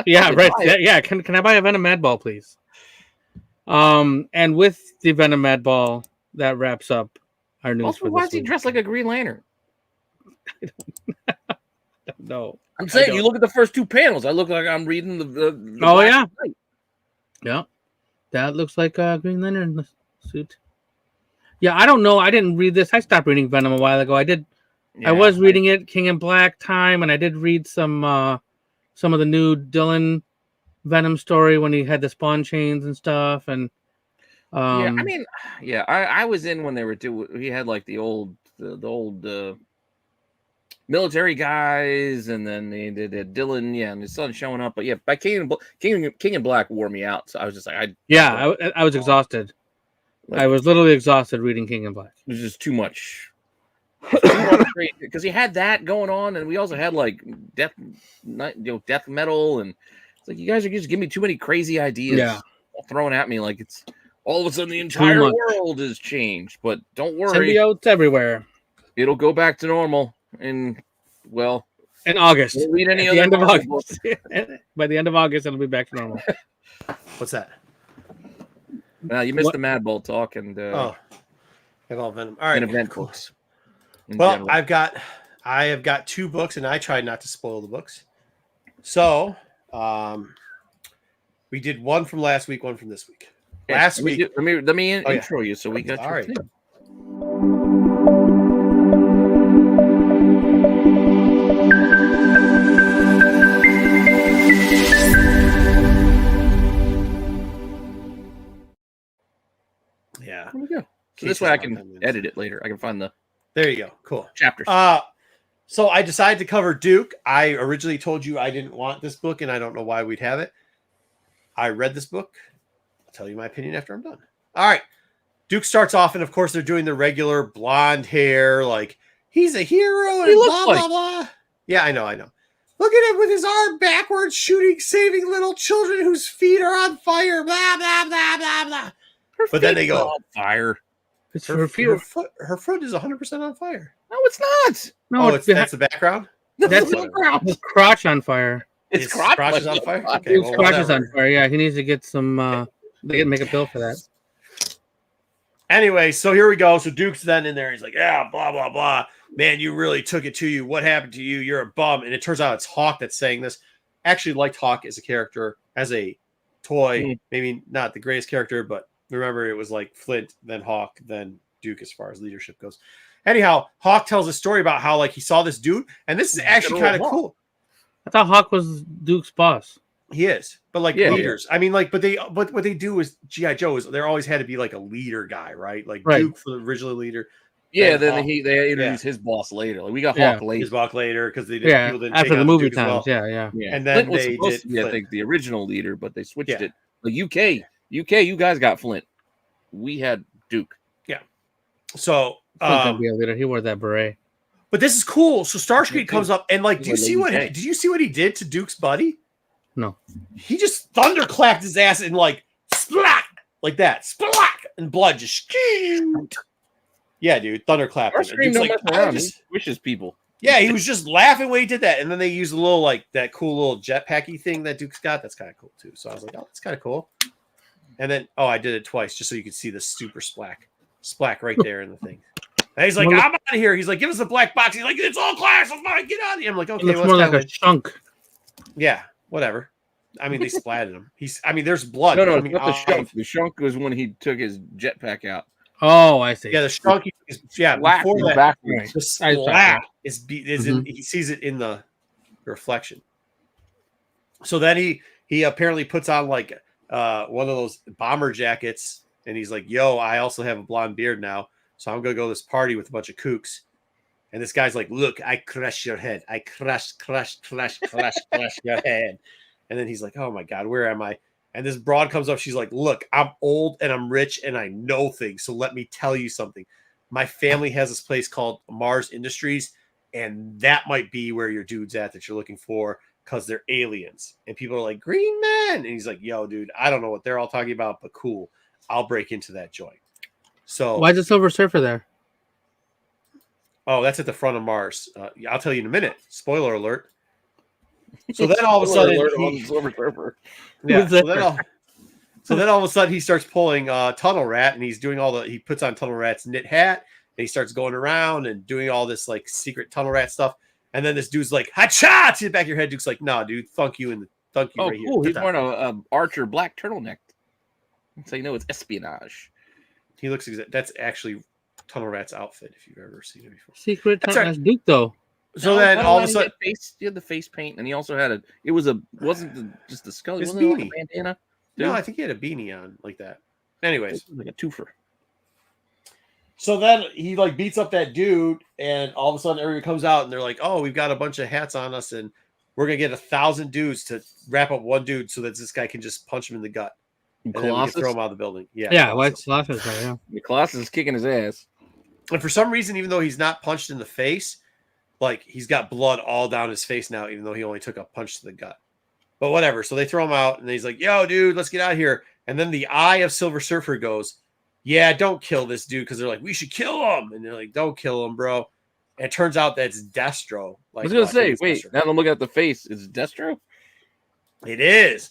Yeah, right. Yeah, can I buy a Venom Madball, please? And with the Venom Madball, that wraps up our news. Also, why is he dressed like a Green Lantern? I don't know. I'm saying, you look at the first 2 panels. I look like I'm reading the oh yeah, yeah. That looks like a Green Lantern suit. Yeah, I don't know. I didn't read this. I stopped reading Venom a while ago. I did. Yeah, I was reading it, King in Black time, and I did read some of the new Dylan Venom story when he had the spawn chains and stuff. And I was in when they were doing. He had like the old the old military guys, and then they did Dylan, and his son showing up. But yeah, by King in Black wore me out. So I was just like, I was exhausted. I was literally exhausted reading King in Black. It was just too much. Because he had that going on, and we also had like death metal, and it's like you guys are just giving me too many crazy ideas, thrown at me like it's all of a sudden the entire world has changed. But don't worry, symbiotes everywhere. It'll go back to normal in August. We'll read any At the other end of Marvel August. By the end of August, it'll be back to normal. What's that? You missed the Mad Bull talk and Venom. All right, and event books. Well, general. I have got 2 books, and I tried not to spoil the books. So, we did one from last week, one from this week. Last week, let me intro you so we got all right. thing. Yeah. There we go. So this way I can edit it later. I can find the. There you go. Cool. Chapters. So I decided to cover Duke. I originally told you I didn't want this book, and I don't know why we'd have it. I read this book. I'll tell you my opinion after I'm done. All right. Duke starts off, and of course they're doing the regular blonde hair, like he's a hero and blah, blah, blah. Yeah, I know. Look at him with his arm backwards, shooting, saving little children whose feet are on fire, blah, blah, blah, blah, blah. But then they go on fire. Her foot is 100% on fire. No, it's not. No, that's the background? That's his crotch on fire. His crotch is on fire? Okay, his crotch is on fire, yeah. He needs to get some, make a bill for that. Anyway, so here we go. So Duke's then in there. He's like, yeah, blah, blah, blah. Man, you really took it to you. What happened to you? You're a bum. And it turns out it's Hawk that's saying this. Actually liked Hawk as a character, as a toy. Maybe not the greatest character, but remember it was like Flint, then Hawk, then Duke as far as leadership goes. Anyhow, Hawk tells a story about how like he saw this dude, and this is actually kind of cool. I thought Hawk was Duke's boss. He is, but like leaders. I mean, like, but what they do is G.I. Joe is there always had to be like a leader guy, right? Like Duke for the original leader. Yeah, then they introduced his boss later. Like we got Hawk later. His boss later because they didn't after the movie times. Well. Yeah. And then Flint was they supposed did. To be, I think the original leader, but they switched it. The UK, you guys got Flint. We had Duke. Yeah. So Flint's gonna be a leader. He wore that beret. But this is cool. So Starscream comes up and like, did you see what he did to Duke's buddy? No. He just thunderclapped his ass and like splat like that, splat, and blood just. Yeah, dude, thunderclap. Starscream don't mess around. He wishes people. Yeah, he was just laughing when he did that, and then they used a little like that cool little jetpacky thing that Duke's got. That's kind of cool too. So I was like, oh, that's kind of cool. And then I did it twice just so you could see the super splack right there in the thing. And he's like, I'm out of here. He's like, give us a black box. He's like, it's all glass. It's fine. Get out of here. I'm like, okay, it's more like a chunk. Yeah, whatever. I mean, they splatted him. There's blood. No, not the shunk. The shunk was when he took his jetpack out. Oh, I see. Yeah, the shunk. Before that, the splat is he sees it in the reflection. So then he apparently puts on like one of those bomber jackets, and he's like, "Yo, I also have a blonde beard now, so I'm gonna go to this party with a bunch of kooks." And this guy's like, "Look, I crush your head. I crush your head." And then he's like, "Oh my God, where am I?" And this broad comes up. She's like, "Look, I'm old and I'm rich and I know things. So let me tell you something. My family has this place called Mars Industries, and that might be where your dude's at that you're looking for because they're aliens." And people are like, "Green Man." And he's like, "Yo, dude, I don't know what they're all talking about, but cool. I'll break into that joint." So why is the Silver Surfer there? Oh, that's at the front of Mars. I'll tell you in a minute. Spoiler alert. So then all of a sudden, so then all of a sudden he starts pulling Tunnel Rat, and he's doing he puts on Tunnel Rat's knit hat, and he starts going around and doing all this like secret Tunnel Rat stuff. And then this dude's like, "Hacha!" to the back of your head. Duke's like, "No, dude, thunk you right cool. here." He's wearing a Archer black turtleneck, so you know it's espionage. He looks that's actually Tunnel Rat's outfit if you've ever seen it before. Secret Tunnel Duke though. So then all of a sudden, he had the face paint, and he also had just the skull. His wasn't beanie. Like a bandana. No, I think he had a beanie on like that. Anyways, like a twofer. So then he like beats up that dude, and all of a sudden everyone comes out and they're like, "Oh, we've got a bunch of hats on us, and we're gonna get 1,000 dudes to wrap up one dude so that this guy can just punch him in the gut, and then we can throw him out of the building." Yeah, White Colossus, yeah. The Colossus is kicking his ass. And for some reason, even though he's not punched in the face, like he's got blood all down his face now, even though he only took a punch to the gut. But whatever. So they throw him out, and he's like, "Yo, dude, let's get out of here." And then the eye of Silver Surfer goes, "Yeah, don't kill this dude," because they're like, "We should kill him," and they're like, "Don't kill him, bro." And it turns out that's Destro. Like, I was gonna say, wait, Destro. now that I'm looking at the face, is it Destro? It is.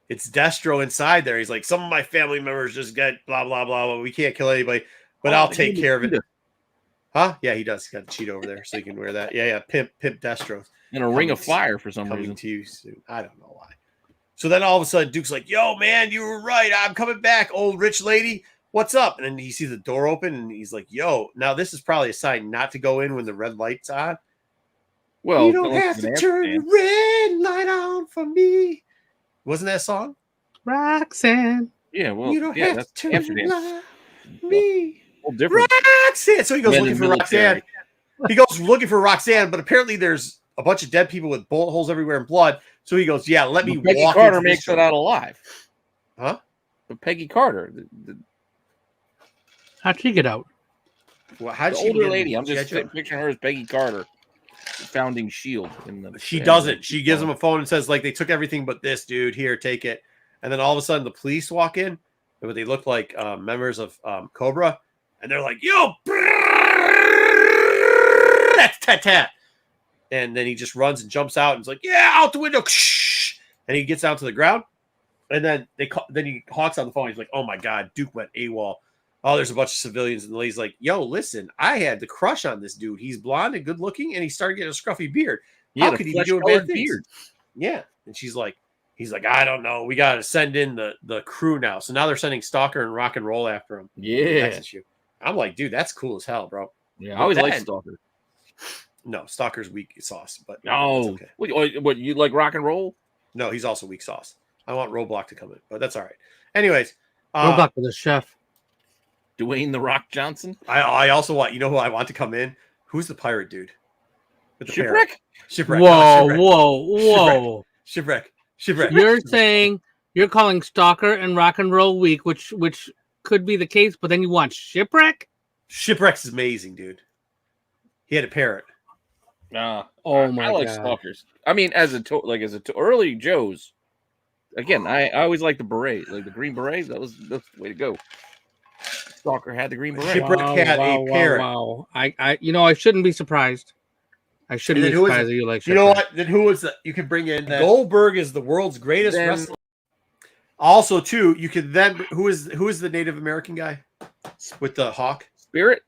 It's Destro inside there. He's like, "Some of my family members just get blah blah blah, blah. We can't kill anybody, but I'll take care of it." Huh? Yeah, he does. He's got the cheat over there, so you can wear that. Yeah. Pimp Destro. In a ring of fire for some reason. To you soon. I don't know why. So then all of a sudden, Duke's like, "Yo, man, you were right. I'm coming back, old rich lady. What's up?" And then he sees the door open, and he's like, "Yo, now this is probably a sign not to go in when the red light's on." Well, you don't have to turn the red light on for me. Wasn't that a song? Roxanne. Yeah, well, you don't have to turn Amsterdam. the light on me. Well, different. Roxanne. So he goes looking for Roxanne. He goes looking for Roxanne, but apparently there's a bunch of dead people with bullet holes everywhere and blood. So he goes, "Yeah, let me Peggy walk." Carter makes it out alive. Huh? But Peggy Carter, How'd she get out? Well, how'd the she older lady. I'm just picturing her as Peggy Carter, founding Shield. She doesn't. She gives him a phone and says, like, "They took everything but this, dude. Here, take it." And then all of a sudden, the police walk in, but they look like members of Cobra, and they're like, "Yo, that's tat." And then he just runs and jumps out and is like, "Yeah, out the window." And he gets down to the ground. And then then he hawks on the phone. He's like, "Oh my God, Duke went AWOL. Oh, there's a bunch of civilians." And the lady's like, "Yo, listen, I had the crush on this dude. He's blonde and good looking, and he started getting a scruffy beard. How could he be doing bad things?" Beard. Yeah. And he's like, "I don't know. We got to send in the crew now." So now they're sending Stalker and Rock and Roll after him. Yeah. I'm like, dude, that's cool as hell, bro. Yeah, I always like Stalker. No, Stalker's weak sauce, but no. Okay. What you like Rock and Roll? No, he's also weak sauce. I want Roadblock to come in, but that's all right. Anyways, Roadblock with the chef, Dwayne the Rock Johnson. I also want, you know who I want to come in? Who's the pirate dude? With the Shipwreck. Shipwreck. Whoa. Shipwreck. You're saying you're calling Stalker and Rock and Roll weak, which could be the case, but then you want Shipwreck? Shipwreck's amazing, dude. He had a parrot. Oh my God. I like Stalkers. I mean, as early Joes. Again, I always like the beret, like the green beret. That's the way to go. Stalker had the green beret. Shipwreck had a parrot. Wow. I shouldn't be surprised. I shouldn't be surprised that you like Shipwreck. You know what? Then who was that? You can bring in that. Goldberg is the world's greatest wrestler. Also, too, you could then who is the Native American guy with the hawk? Spirit.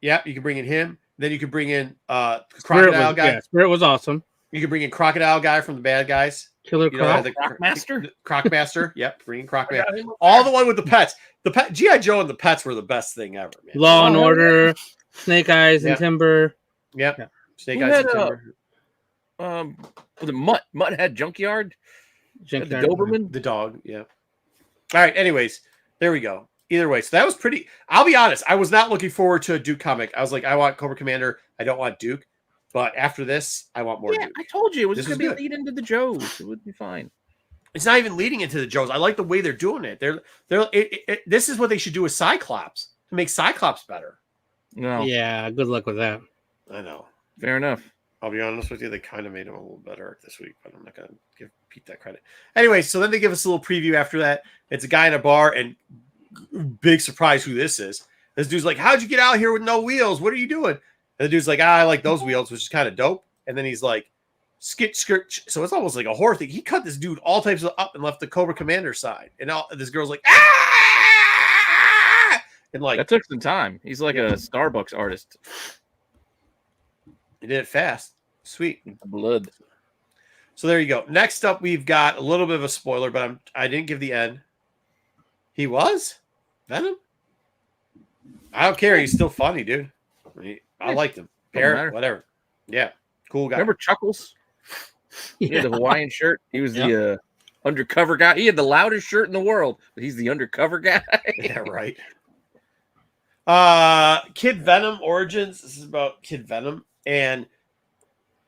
Yeah, you can bring in him. Then you could bring in Crocodile guy. Yeah, Spirit was awesome. You could bring in Crocodile guy from the Bad Guys. Killer Croc. Crocmaster? Crocmaster. Yep, bring in Crocmaster. All the one with the pets. G.I. Joe and the pets were the best thing ever, man. Law and Order, Snake Eyes and Timber. Yep. Yeah. Snake Eyes and Timber. Was it Mutt? Mutt had Junkyard. The Doberman. The dog, yeah. All right, anyways, there we go. Either way, so that was pretty. I'll be honest, I was not looking forward to a Duke comic. I was like, I want Cobra Commander. I don't want Duke. But after this, I want more Duke. I told you it was just going to be lead into the Joes. It would be fine. It's not even leading into the Joes. I like the way they're doing it. This is what they should do with Cyclops to make Cyclops better. No. Yeah, good luck with that. I know. Fair enough. I'll be honest with you, they kind of made him a little better this week, but I'm not going to give Pete that credit. Anyway, so then they give us a little preview after that. It's a guy in a bar, and big surprise who this is. This dude's like, "How'd you get out here with no wheels? What are you doing?" And the dude's like, "I like those wheels," which is kind of dope. And then he's like, "Skit, skirt." So it's almost like a horror thing. He cut this dude all types of up and left the Cobra Commander side. And now this girl's like, "Ah!" And like, that took some time. He's like a Starbucks artist. He did it fast. Sweet. Blood. So there you go. Next up, we've got a little bit of a spoiler, but I didn't give the end. He was Venom? I don't care. He's still funny, dude. I liked him. Parrot, whatever. Yeah. Cool guy. Remember Chuckles? He had the Hawaiian shirt. He was the undercover guy. He had the loudest shirt in the world, but he's the undercover guy. Yeah, right. Kid Venom Origins. This is about Kid Venom, and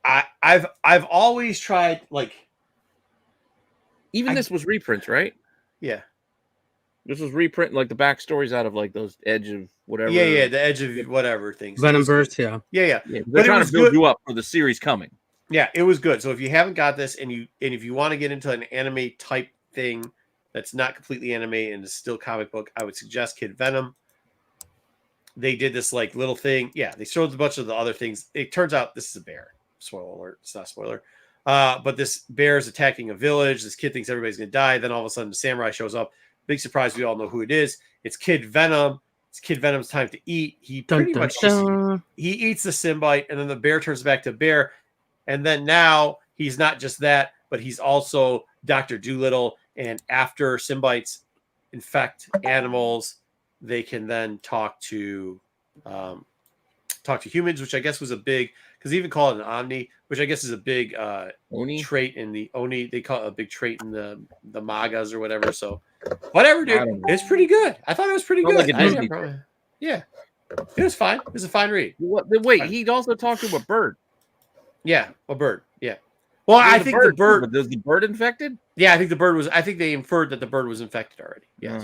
I've always tried like. Even this was reprints, right? Yeah. This was reprint, like the backstories out of like those Edge of whatever. Yeah, the Edge of whatever things. Venomverse, yeah. Yeah. They're trying to build you up for the series coming. Yeah, it was good. So if you haven't got this, and if you want to get into an anime type thing that's not completely anime and is still comic book, I would suggest Kid Venom. They did this like little thing. Yeah, they showed a bunch of the other things. It turns out this is a bear. Spoiler alert. It's not a spoiler. But this bear is attacking a village. This kid thinks everybody's going to die. Then all of a sudden the samurai shows up. Big surprise. We all know who it is. It's Kid Venom. It's Kid Venom's time to eat. He pretty much he eats the symbiote, and then the bear turns back to bear. And then now he's not just that, but he's also Dr. Dolittle. And after symbiotes infect animals, they can then talk to humans, which I guess was a big, because they even call it an Omni, which I guess is a big trait in the Oni. They call it a big trait in the Magas or whatever. So whatever, dude. It's pretty good. I thought it was pretty good. Yeah. It was fine. It was a fine read. Wait, he also talked to a bird. Yeah, a bird. Yeah. Well, I think the bird was the bird infected? Yeah, I think the bird was. I think they inferred that the bird was infected already. Yes.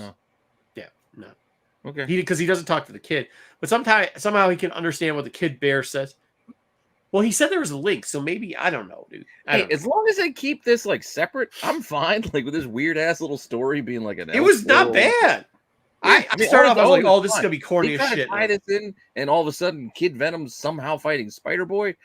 Yeah. No. Okay. Because he doesn't talk to the kid, but somehow he can understand what the kid bear says. Well, he said there was a link, so maybe I don't know, dude. As long as they keep this like separate, I'm fine. Like with this weird ass little story being like an. It was not bad. I started off, I was like, "Oh, this is gonna be corny as shit." Tie this in, and all of a sudden, Kid Venom's somehow fighting Spider Boy.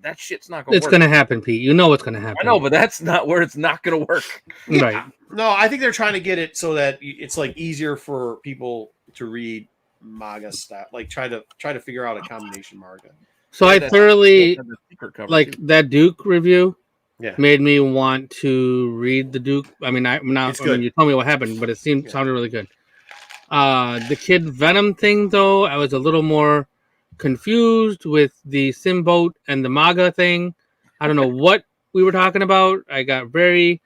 That shit's not gonna work. It's gonna happen, Pete. You know what's gonna happen. I know, but that's not where it's not gonna work. Yeah. Right. No, I think they're trying to get it so that it's like easier for people to read manga stuff. Like try to figure out a combination manga. So I thoroughly like that Duke review. Yeah. Made me want to read the Duke. I mean, you told me what happened, but it sounded really good. The Kid Venom thing, though, I was a little more confused with the Symbiote and the MAGA thing. I don't know what we were talking about. I got very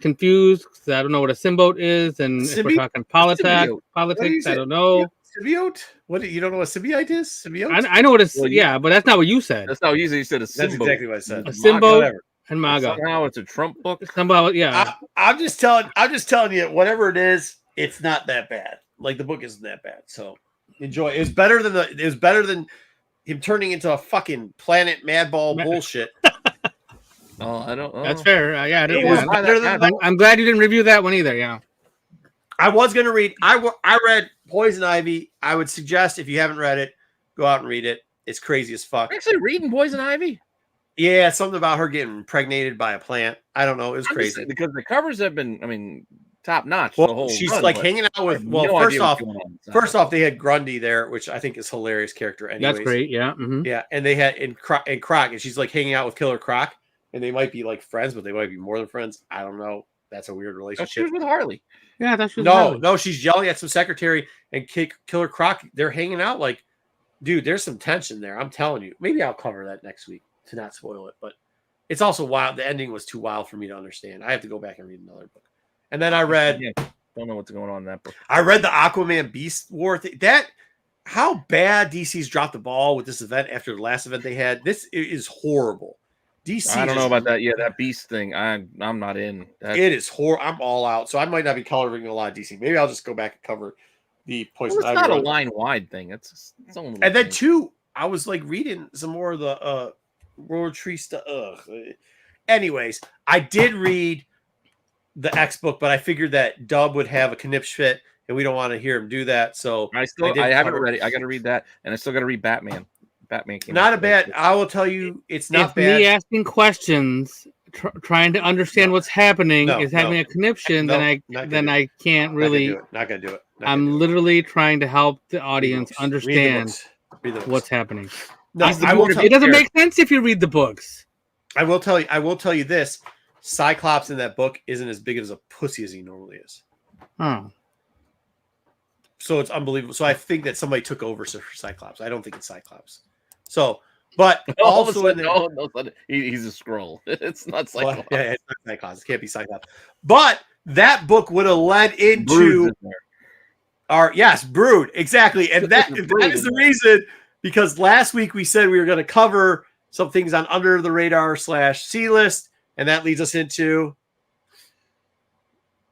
confused because I don't know what a Symbiote is, and if we're talking politics, I don't know. Symbiote? What? You don't know what symbiote is? Symbiote? I know what it's. Yeah, but that's not what you said. That's not what you said. A Symbiote. That's exactly what I said. A Symbiote and MAGA. Somehow it's a Trump book. Somehow, yeah. I'm just telling you, whatever it is, it's not that bad. Like the book isn't that bad. So enjoy. It was better than him turning into a fucking planet madball bullshit. Oh, I don't know. That's fair. Yeah, I didn't. I'm glad you didn't review that one either. Yeah. I was gonna read. I read Poison Ivy. I would suggest if you haven't read it, go out and read it. It's crazy as fuck. Actually, reading Poison Ivy. Yeah, something about her getting impregnated by a plant. I don't know. It was crazy because the covers have been, top notch. Well, she's like hanging out with. Well, first off, they had Grundy there, which I think is hilarious character. Anyways. That's great. Yeah. Mm-hmm. Yeah, and they had in Croc, and she's like hanging out with Killer Croc, and they might be like friends, but they might be more than friends. I don't know. That's a weird relationship. She was with Harley. Yeah, that's no. She's yelling at some secretary, and Killer Croc. They're hanging out like, dude. There's some tension there. I'm telling you. Maybe I'll cover that next week to not spoil it, but it's also wild. The ending was too wild for me to understand. I have to go back and read another book. And then I read. Yeah, don't know what's going on in that book. I read the Aquaman Beast War thing. How bad DC's dropped the ball with this event after the last event they had. This is horrible. DC. I don't know about that. Yeah, that Beast thing. I'm not in. It is horrible. I'm all out. So I might not be coloring a lot of DC. Maybe I'll just go back and cover the Poison Ivy. It's not a line wide thing. It's only. And then too, I was like reading some more of the World Tree stuff. Anyways, I did read the X book, but I figured that Dub would have a Knipsch fit, and we don't want to hear him do that. So I haven't read it. I got to read that, and I still got to read Batman. Batman came not a bad. I will tell you, it's not bad. Me asking questions, trying to understand what's happening is having a conniption. Then I can't really. Not gonna do it. I'm literally trying to help the audience understand what's happening. No, it doesn't make sense if you read the books. I will tell you this. Cyclops in that book isn't as big as a pussy as he normally is. Oh. So it's unbelievable. So I think that somebody took over for Cyclops. I don't think it's Cyclops. So, but also in there, he's a scroll. It's not Cyclops. Well, yeah, it's not Cyclops. It can't be Cyclops. But that book would have led into Yes, Brood, exactly, and that is the reason, because last week we said we were going to cover some things on Under the Radar / C list, and that leads us into.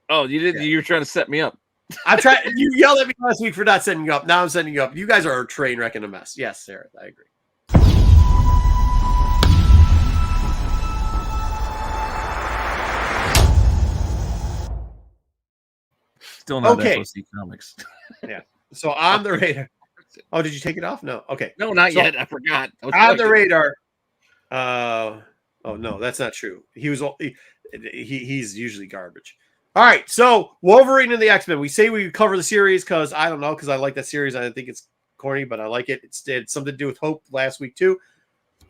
Oh, you did. Yeah. You were trying to set me up. I'm trying. You yelled at me last week for not setting you up. Now I'm setting you up. You guys are a train wreck and a mess. Yes, Sarah, I agree. Still not FOC Comics. Yeah. So on the radar. Oh, did you take it off? No. Okay. No, not yet. I forgot. On the radar. Oh no, that's not true. He's usually garbage. All right. So Wolverine and the X-Men. We say we cover the series because I don't know, because I like that series. I think it's corny, but I like it. It had something to do with Hope last week too.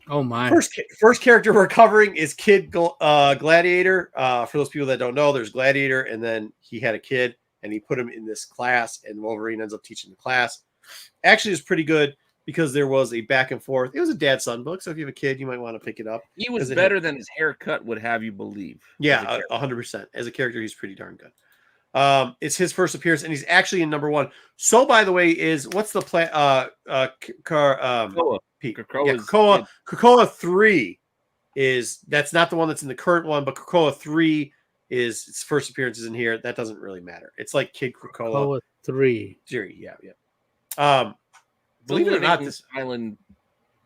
Oh my! First character we're covering is Kid Gladiator. For those people that don't know, there's Gladiator, and then he had a kid, and he put him in this class, and Wolverine ends up teaching the class. Actually, it's pretty good because there was a back and forth. It was a dad-son book, so if you have a kid, you might want to pick it up. He was better than his haircut would have you believe. Yeah, 100%. As a character, he's pretty darn good. It's his first appearance, and he's actually in #1. So, by the way, what's the plan? Krakoa 3 that's not the one that's in the current one, but Krakoa 3 is its first appearances in here. That doesn't really matter. It's like Kid Krakoa 3. Yeah. Believe it or not, this island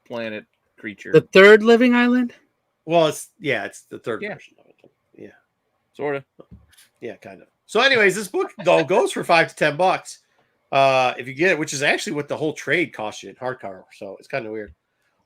planet creature. The third living island? Well, it's the third version of it. Yeah. Sort of. Yeah, kind of. So anyways, this book though goes for $5 to $10 if you get it, which is actually what the whole trade costs you in hardcover. So it's kind of weird.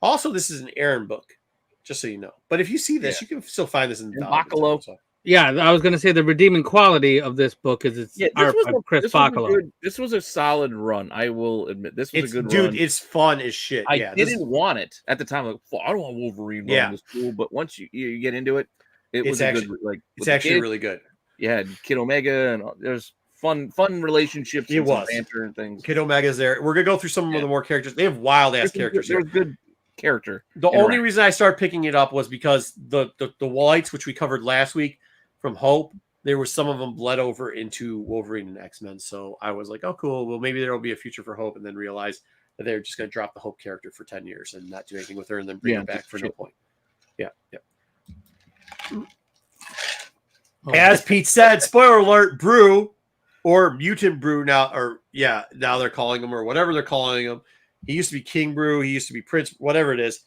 Also, this is an Aaron book, just so you know. But if you see this, you can still find this in Bacalo. So. Yeah, I was going to say the redeeming quality of this book is it's art by Chris Bacalo. This was a solid run. I will admit, this was a good run. Dude, it's fun as shit. I didn't want it at the time. Like, I don't want Wolverine running this cool. But once you get into it, it's actually good. It's actually really good. Yeah, Kid Omega, and there's fun relationships. It was banter and things. Kid Omega's there. We're gonna go through some of the more characters. They have wild ass characters. There's good character. The only reason I started picking it up was because the Whites, which we covered last week from Hope, there was some of them bled over into Wolverine and X-Men. So I was like, oh cool. Well, maybe there will be a future for Hope, and then realize that they're just gonna drop the Hope character for 10 years and not do anything with her, and then bring her back for no point. Yeah. As Pete said, spoiler alert, Brew or Mutant Brew now they're calling him, or whatever they're calling him. He used to be King Brew, he used to be Prince, whatever it is.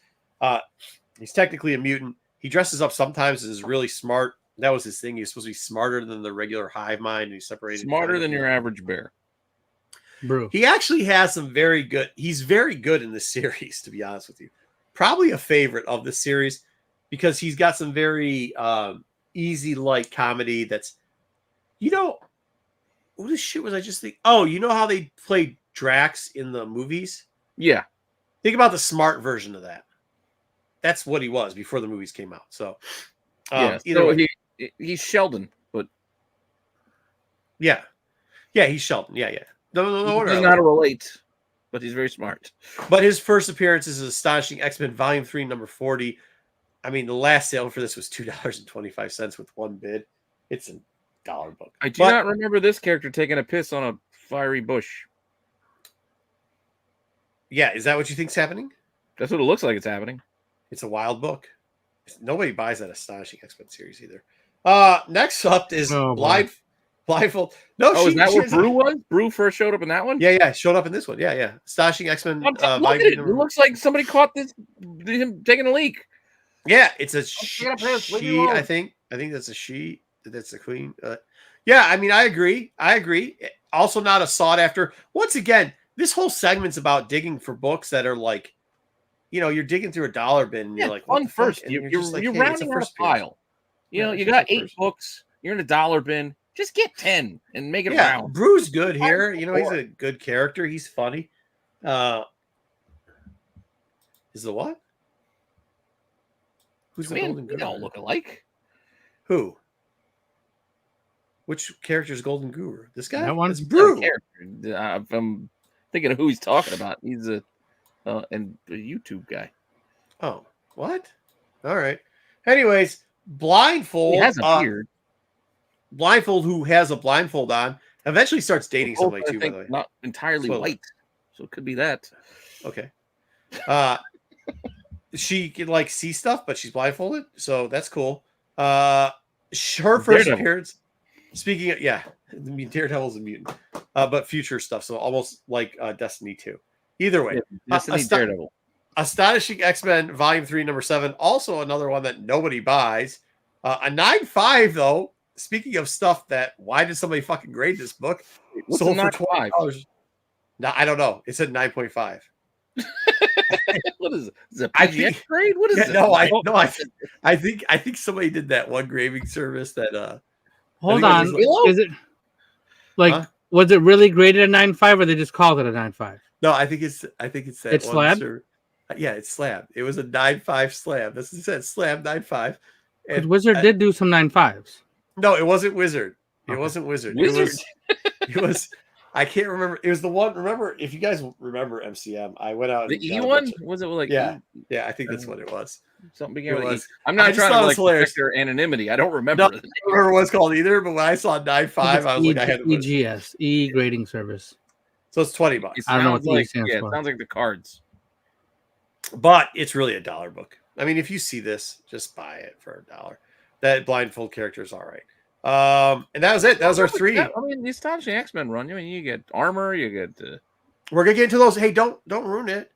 He's technically a mutant. He dresses up sometimes and is really smart. That was his thing. He was supposed to be smarter than the regular hive mind, and he's separated. Smarter than your average bear. Brew. He actually has some he's very good in this series, to be honest with you. Probably a favorite of the series because he's got some very easy light comedy that's, what the shit was I just thinking? Oh, you know how they played Drax in the movies? Yeah. Think about the smart version of that. That's what he was before the movies came out. So he's Sheldon, but yeah, he's Sheldon. Yeah. No, he doesn't know how to relate, but he's very smart. But his first appearance is Astonishing X-Men Volume 3, number 40. I mean, the last sale for this was $2.25 with one bid. It's a $1 book. I do not remember this character taking a piss on a fiery bush. Yeah, is that what you think's happening? That's what it looks like it's happening. It's a wild book. Nobody buys that Astonishing X-Men series either. Next up is Blindfold. No, is that what Brew was? Brew first showed up in that one? Yeah, showed up in this one. Yeah. Astonishing X-Men. Look at it. It looks like somebody caught him taking a leak. Yeah, it's a she, I think. I think that's a she. That's the queen. Yeah, I mean, I agree. Also not a sought after. Once again, this whole segment's about digging for books that are like, you're digging through a dollar bin and you're like, fun first. You're rounding out a pile. You got 8 books. You're in a dollar bin. Just get 10 and make it round. Brew's good here. He's a good character. He's funny. Is the what? Who's the Golden Guru? We don't look alike. Who? Which character is Golden Guru? This guy? That one? It's Brew. I'm thinking of who he's talking about. He's a YouTube guy. Oh, what? All right. Anyways, Blindfold. He has a beard. Blindfold, who has a blindfold on, Eventually starts dating Both, somebody I too, by think, the way. not entirely Spoiler. white, so it could be that. Okay. She can like see stuff, but she's blindfolded, so that's cool. Her first Daredevil. appearance. Speaking of, yeah, I mean, Daredevil's a mutant, but future stuff, so almost like Destiny 2. Either way, Destiny Daredevil. Astonishing X-Men Volume 3, Number 7. Also another one that nobody buys. A 9.5 though. Speaking of stuff that, why did somebody fucking grade this book? What's Sold a for $20. No, I don't know. It said 9.5. What is it? Is it a PGX grade? What is it? No, I think somebody did that one grading service that Hold on. Is it like was it really graded a 9.5 or they just called it a 9.5? No, I think it's that it's one slab. Yeah, it's slab. It was a 9.5 slab. This is said slab 9.5. Because Wizard did do some 9.5s. No, it wasn't Wizard. It Okay. wasn't Wizard. Wizard? It was I can't remember. It was the one. Remember, if you guys remember MCM, I went out. The E one? Was it like yeah, yeah? I think that's what it was. Something began with It E. was. I'm not trying to like hilarious. protect their anonymity. I don't remember. No, I don't remember what it's called either. But when I saw 9.5, I was like, I had to put it. EGS, E grading service. So it's $20. It I don't know what sounds the like, E stands yeah, for. it sounds like the cards. But it's really $1 book. I mean, if you see this, just buy it for $1. That blindfold character is all right. And that was it. That was our 3. I mean, the Astonishing X-Men run. I mean, you get armor, you get. We're gonna get into those. Hey, don't ruin it.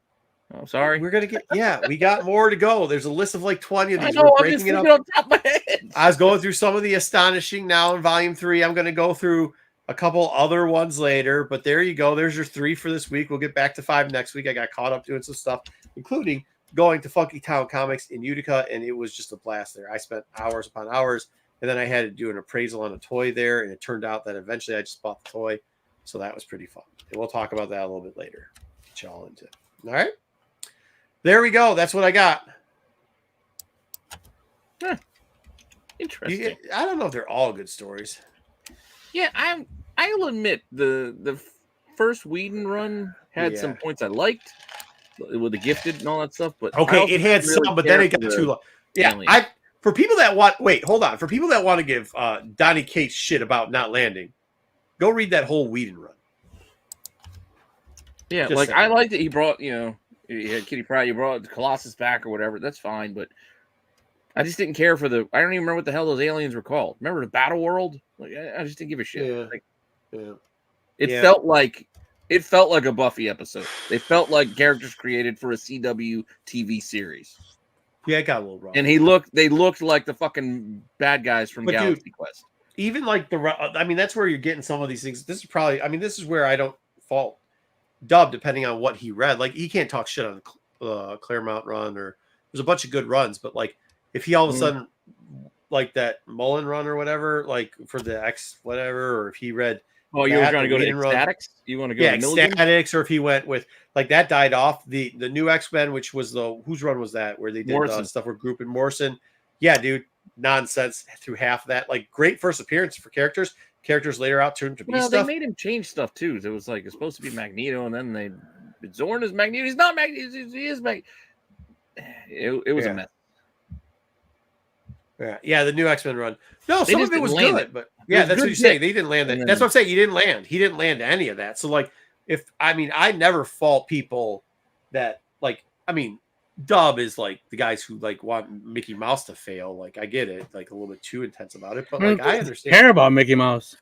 Oh, sorry. We're gonna get. Yeah, we got more to go. There's a list of like 20 of these. I know, We're I'm just breaking it thinking up. on top of my head. I was going through some of the Astonishing now in Volume 3. I'm gonna go through a couple other ones later. But there you go. There's your 3 for this week. We'll get back to 5 next week. I got caught up doing some stuff, including going to Funkytown Comics in Utica, and it was just a blast there. I spent hours upon hours. And then I had to do an appraisal on a toy there, and it turned out that eventually I just bought the toy. So that was pretty fun. And we'll talk about that a little bit later. Get y'all into it. All right. There we go. That's what I got. Interesting. I don't know if they're all good stories. Yeah, I'll admit the first Whedon run had some points I liked with the Gifted and all that stuff, but okay, it had really some, but then it got too long. Yeah, for people that want, for people that want to give Donny Cates shit about not landing, go read that whole Whedon run. Yeah, just like saying. I liked that he brought, he had Kitty Pryde, you brought Colossus back or whatever. That's fine, but I just didn't care for I don't even remember what the hell those aliens were called. Remember the Battle World? Like, I just didn't give a shit. Yeah. Like, it felt like a Buffy episode. They felt like characters created for a CW TV series. Yeah, it got a little wrong. And they looked like the fucking bad guys from Galaxy Quest. Even like that's where you're getting some of these things. This is where I don't fault Dub, depending on what he read. Like, he can't talk shit on Claremont run, or there's a bunch of good runs, but like if he all of a sudden like that Mullen run or whatever, like for the X whatever, or if he read you were trying to go to Ecstatics? You want to go to Ecstatics, or if he went with like that died off the new X-Men, which was whose run was that where they did stuff with Group and Morrison. Yeah, dude, nonsense through half of that. Like, great first appearance for characters later out turned to be stuff. They made him change stuff too. It was like it's supposed to be Magneto, and then Zorn is Magneto. He's not Magneto. He is Magneto. It was a mess. Yeah, the new X-Men run. No, some of it was good, but that's what you're saying. They didn't land that. That's what I'm saying. He didn't land any of that. So like, I never fault people that Dub is like the guys who like want Mickey Mouse to fail. Like, I get it, like a little bit too intense about it, but like I understand. Care about Mickey Mouse.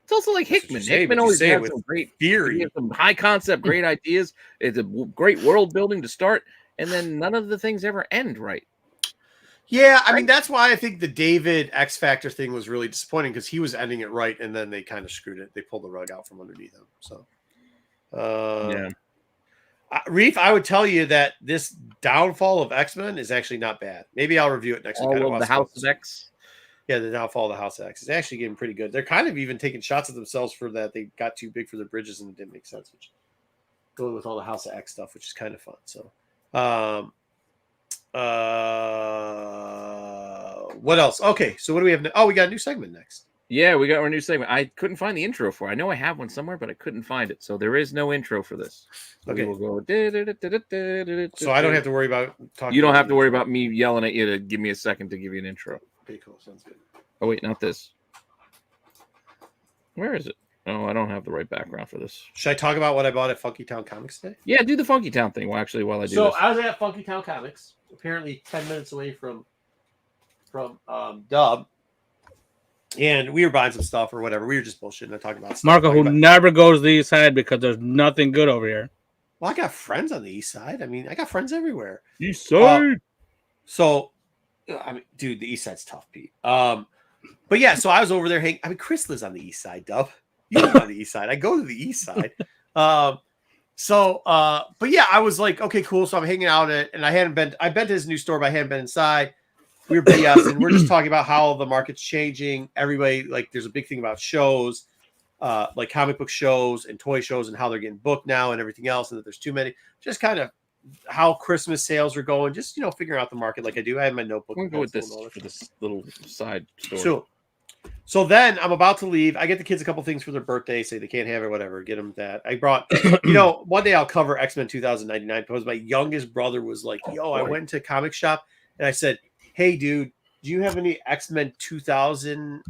It's also like Hickman. Hickman always has some great theory, some high concept, great ideas. It's a great world building to start, and then none of the things ever end right. Yeah, I mean, that's why I think the David X Factor thing was really disappointing, because he was ending it right, and then they kind of screwed it. They pulled the rug out from underneath him. So, Reef, I would tell you that this downfall of X-Men is actually not bad. Maybe I'll review it next week. All of the House of X? Yeah, the downfall of the House of X is actually getting pretty good. They're kind of even taking shots at themselves for that. They got too big for their bridges, and it didn't make sense, which going with all the House of X stuff, which is kind of fun. So, what else? Okay, so what do we have? We got a new segment next. Yeah, we got our new segment. I couldn't find the intro for it. I know I have one somewhere, but I couldn't find it. So there is no intro for this. Okay. We'll go. So I don't have to worry about talking. You don't have to worry about me yelling at you to give me a second to give you an intro. Okay, cool. Sounds good. Oh, wait, not this. Where is it? Oh, I don't have the right background for this. Should I talk about what I bought at Funkytown Comics today? Yeah, do the Funkytown thing. Well, actually, while I do this. I was at Funkytown Comics, apparently 10 minutes away from Dub, and we were buying some stuff or whatever. We were just bullshitting and talking about stuff. Marco, who never goes to the east side because there's nothing good over here. Well, I got friends on the east side. I mean, I got friends everywhere. East side. So, I mean, dude, the east side's tough, Pete. But yeah, so I was over there hanging. I mean, Chris lives on the east side, Dub. You live on the east side. I go to the east side. But yeah, I was like, okay, cool. So I'm hanging out and I've been to his new store, but I hadn't been inside. We were BSing. We're just talking about how the market's changing. Everybody, like, there's a big thing about shows, like comic book shows and toy shows and how they're getting booked now and everything else, and that there's too many. Just kind of how Christmas sales are going. Just, figuring out the market like I do. I have my notebook. I'm going to go with this for this little side story. So then I'm about to leave. I get the kids a couple things for their birthday, say they can't have it, whatever. Get them that. I brought, one day I'll cover X-Men 2099 because my youngest brother was like, yo, I went into a comic shop and I said, hey, dude, do you have any X-Men 2000?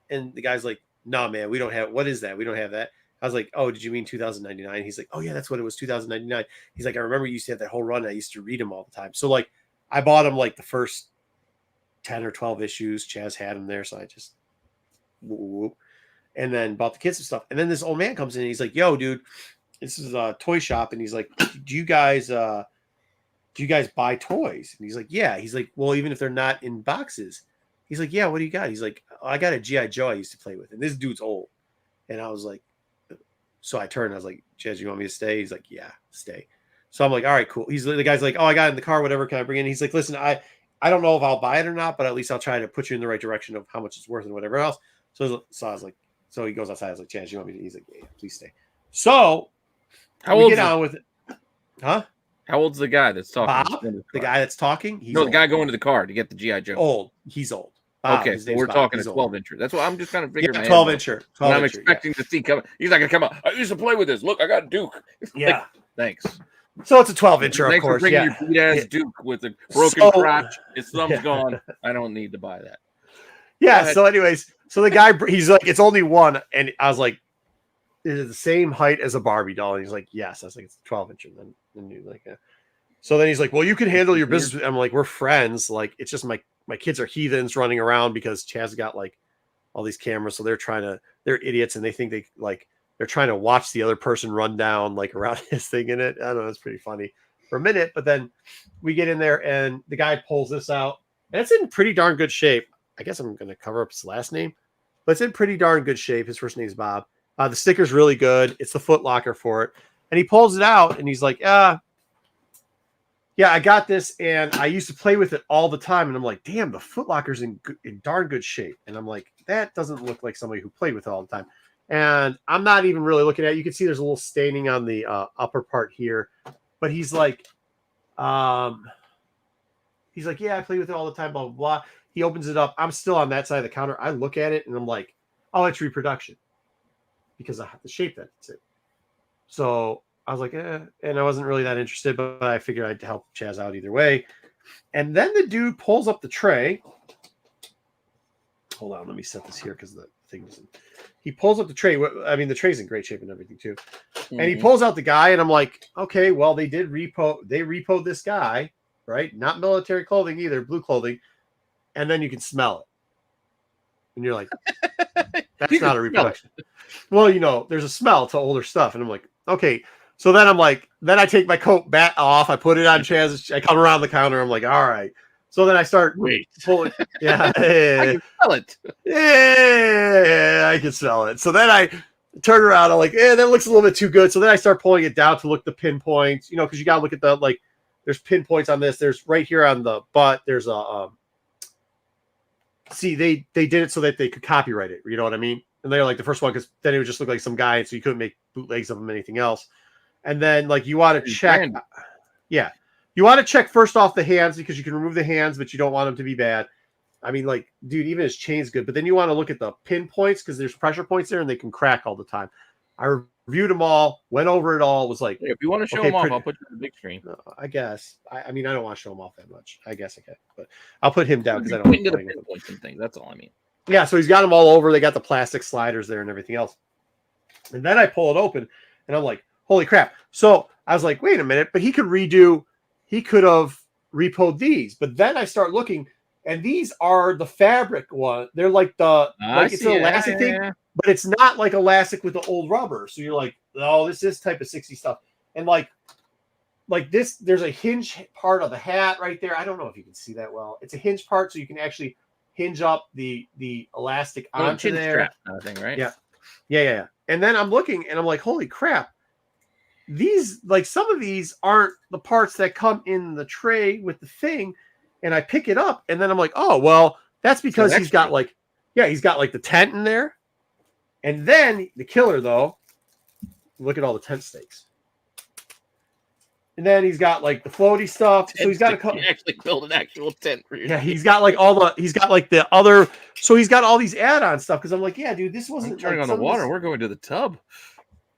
And the guy's like, nah, man, we don't have, what is that? We don't have that. I was like, oh, did you mean 2099? He's like, oh, yeah, that's what it was, 2099. He's like, I remember you used to have that whole run. I used to read them all the time. So, like, I bought him, like, the first 10 or 12 issues. Chaz had them there, so I just whoop, and then bought the kids some stuff. And then this old man comes in and he's like, yo, dude, this is a toy shop. And he's like, do you guys buy toys? And he's like, yeah. He's like, well, even if they're not in boxes. He's like, yeah, what do you got? He's like, I got a G.I. Joe I used to play with. And this dude's old. And I was like, so I turned, I was like, Chaz, you want me to stay? He's like, yeah, stay. So I'm like, all right, cool. The guy's like, oh, I got it in the car, whatever, can I bring it in? He's like, listen, I don't know if I'll buy it or not, but at least I'll try to put you in the right direction of how much it's worth and whatever else. So I was like, so he goes outside. I was like, Chaz, you want me to? He's like, yeah, please stay. So how old? Get on with it, huh? How old's the guy that's talking? Bob, the guy that's talking. He's the guy going to the car to get the GI Joe. Old. He's old. Bob, okay, so we're talking a 12-incher. That's what I'm just kind of figuring. Yeah, 12-incher. I'm expecting to see coming. He's not gonna come out. I used to play with this. Look, I got Duke. Yeah. Thanks. So it's a 12-incher, Thanks of course. For bringing your beat ass Duke with a broken crotch. His thumb's gone. I don't need to buy that. Yeah. So, anyways, the guy, he's like, it's only one, and I was like, is it the same height as a Barbie doll? And he's like, yes. I was like, it's 12-incher. And then you like, so then he's like, well, you can handle your business. I'm like, we're friends. Like, it's just my kids are heathens running around because Chaz got like all these cameras, so they're idiots, and they think they're trying to watch the other person run down like around his thing in it. I don't know, it's pretty funny for a minute, but then we get in there and the guy pulls this out, and it's in pretty darn good shape. I guess I'm gonna cover up his last name, but it's in pretty darn good shape. His first name is Bob. The sticker's really good. It's the foot locker for it, and he pulls it out and he's like, yeah, I got this, and I used to play with it all the time. And I'm like, damn, the Foot Locker's in darn good shape. And I'm like, that doesn't look like somebody who played with it all the time. And I'm not even really looking at it. You can see there's a little staining on the upper part here. But he's like, yeah, I play with it all the time, blah, blah, blah. He opens it up. I'm still on that side of the counter. I look at it, and I'm like, oh, it's reproduction. Because I have the shape that it's in. So I was like, and I wasn't really that interested, but I figured I'd help Chaz out either way. And then the dude pulls up the tray. Hold on, let me set this here because the thing isn't. He pulls up the tray. I mean, the tray's in great shape and everything too. Mm-hmm. And he pulls out the guy, and I'm like, okay, well, they repoed this guy, right? Not military clothing either, blue clothing. And then you can smell it. And you're like, that's not a reproduction. Well, there's a smell to older stuff. And I'm like, okay. So then I'm like, then I take my coat back off. I put it on Chaz. I come around the counter. I'm like, all right. So then I start pulling. Yeah. I can smell it. Yeah, I can smell it. So then I turn around. I'm like, that looks a little bit too good. So then I start pulling it down to look at the pinpoints, because you got to look at the, like, there's pinpoints on this. There's right here on the butt. There's a, see, they did it so that they could copyright it. You know what I mean? And they're like the first one, because then it would just look like some guy. And so you couldn't make bootlegs of them, anything else. And then, like, you want to check. Yeah. You want to check first off the hands, because you can remove the hands, but you don't want them to be bad. I mean, like, dude, even his chain's good. But then you want to look at the pinpoints, because there's pressure points there and they can crack all the time. I reviewed them all, went over it all, was like, if you want to show them off, I'll put you on the big screen. I guess. I mean, I don't want to show them off that much. I guess I can. But I'll put him down because I don't point to the pinpoints and things. That's all I mean. Yeah, so he's got them all over. They got the plastic sliders there and everything else. And then I pull it open, and I'm like, holy crap. So I was like, wait a minute, but he could have repoed these. But then I start looking, and these are the fabric one. They're like it's an elastic thing, but it's not like elastic with the old rubber. So you're like, oh, this is type of 60 stuff. And like this, there's a hinge part of the hat right there. I don't know if you can see that well. It's a hinge part, so you can actually hinge up the elastic onto there. Strap kind of thing, right? Yeah. And then I'm looking, and I'm like, holy crap. These, like, some of these aren't the parts that come in the tray with the thing. And I pick it up, and then I'm like, oh, well, that's because he's got like the tent in there. And then the killer, though, look at all the tent stakes. And then he's got like the floaty stuff. So he's got to actually build an actual tent for you. Yeah, he's got like so he's got all these add-on stuff. Because I'm like, yeah, dude, this wasn't turning on the water. We're going to the tub.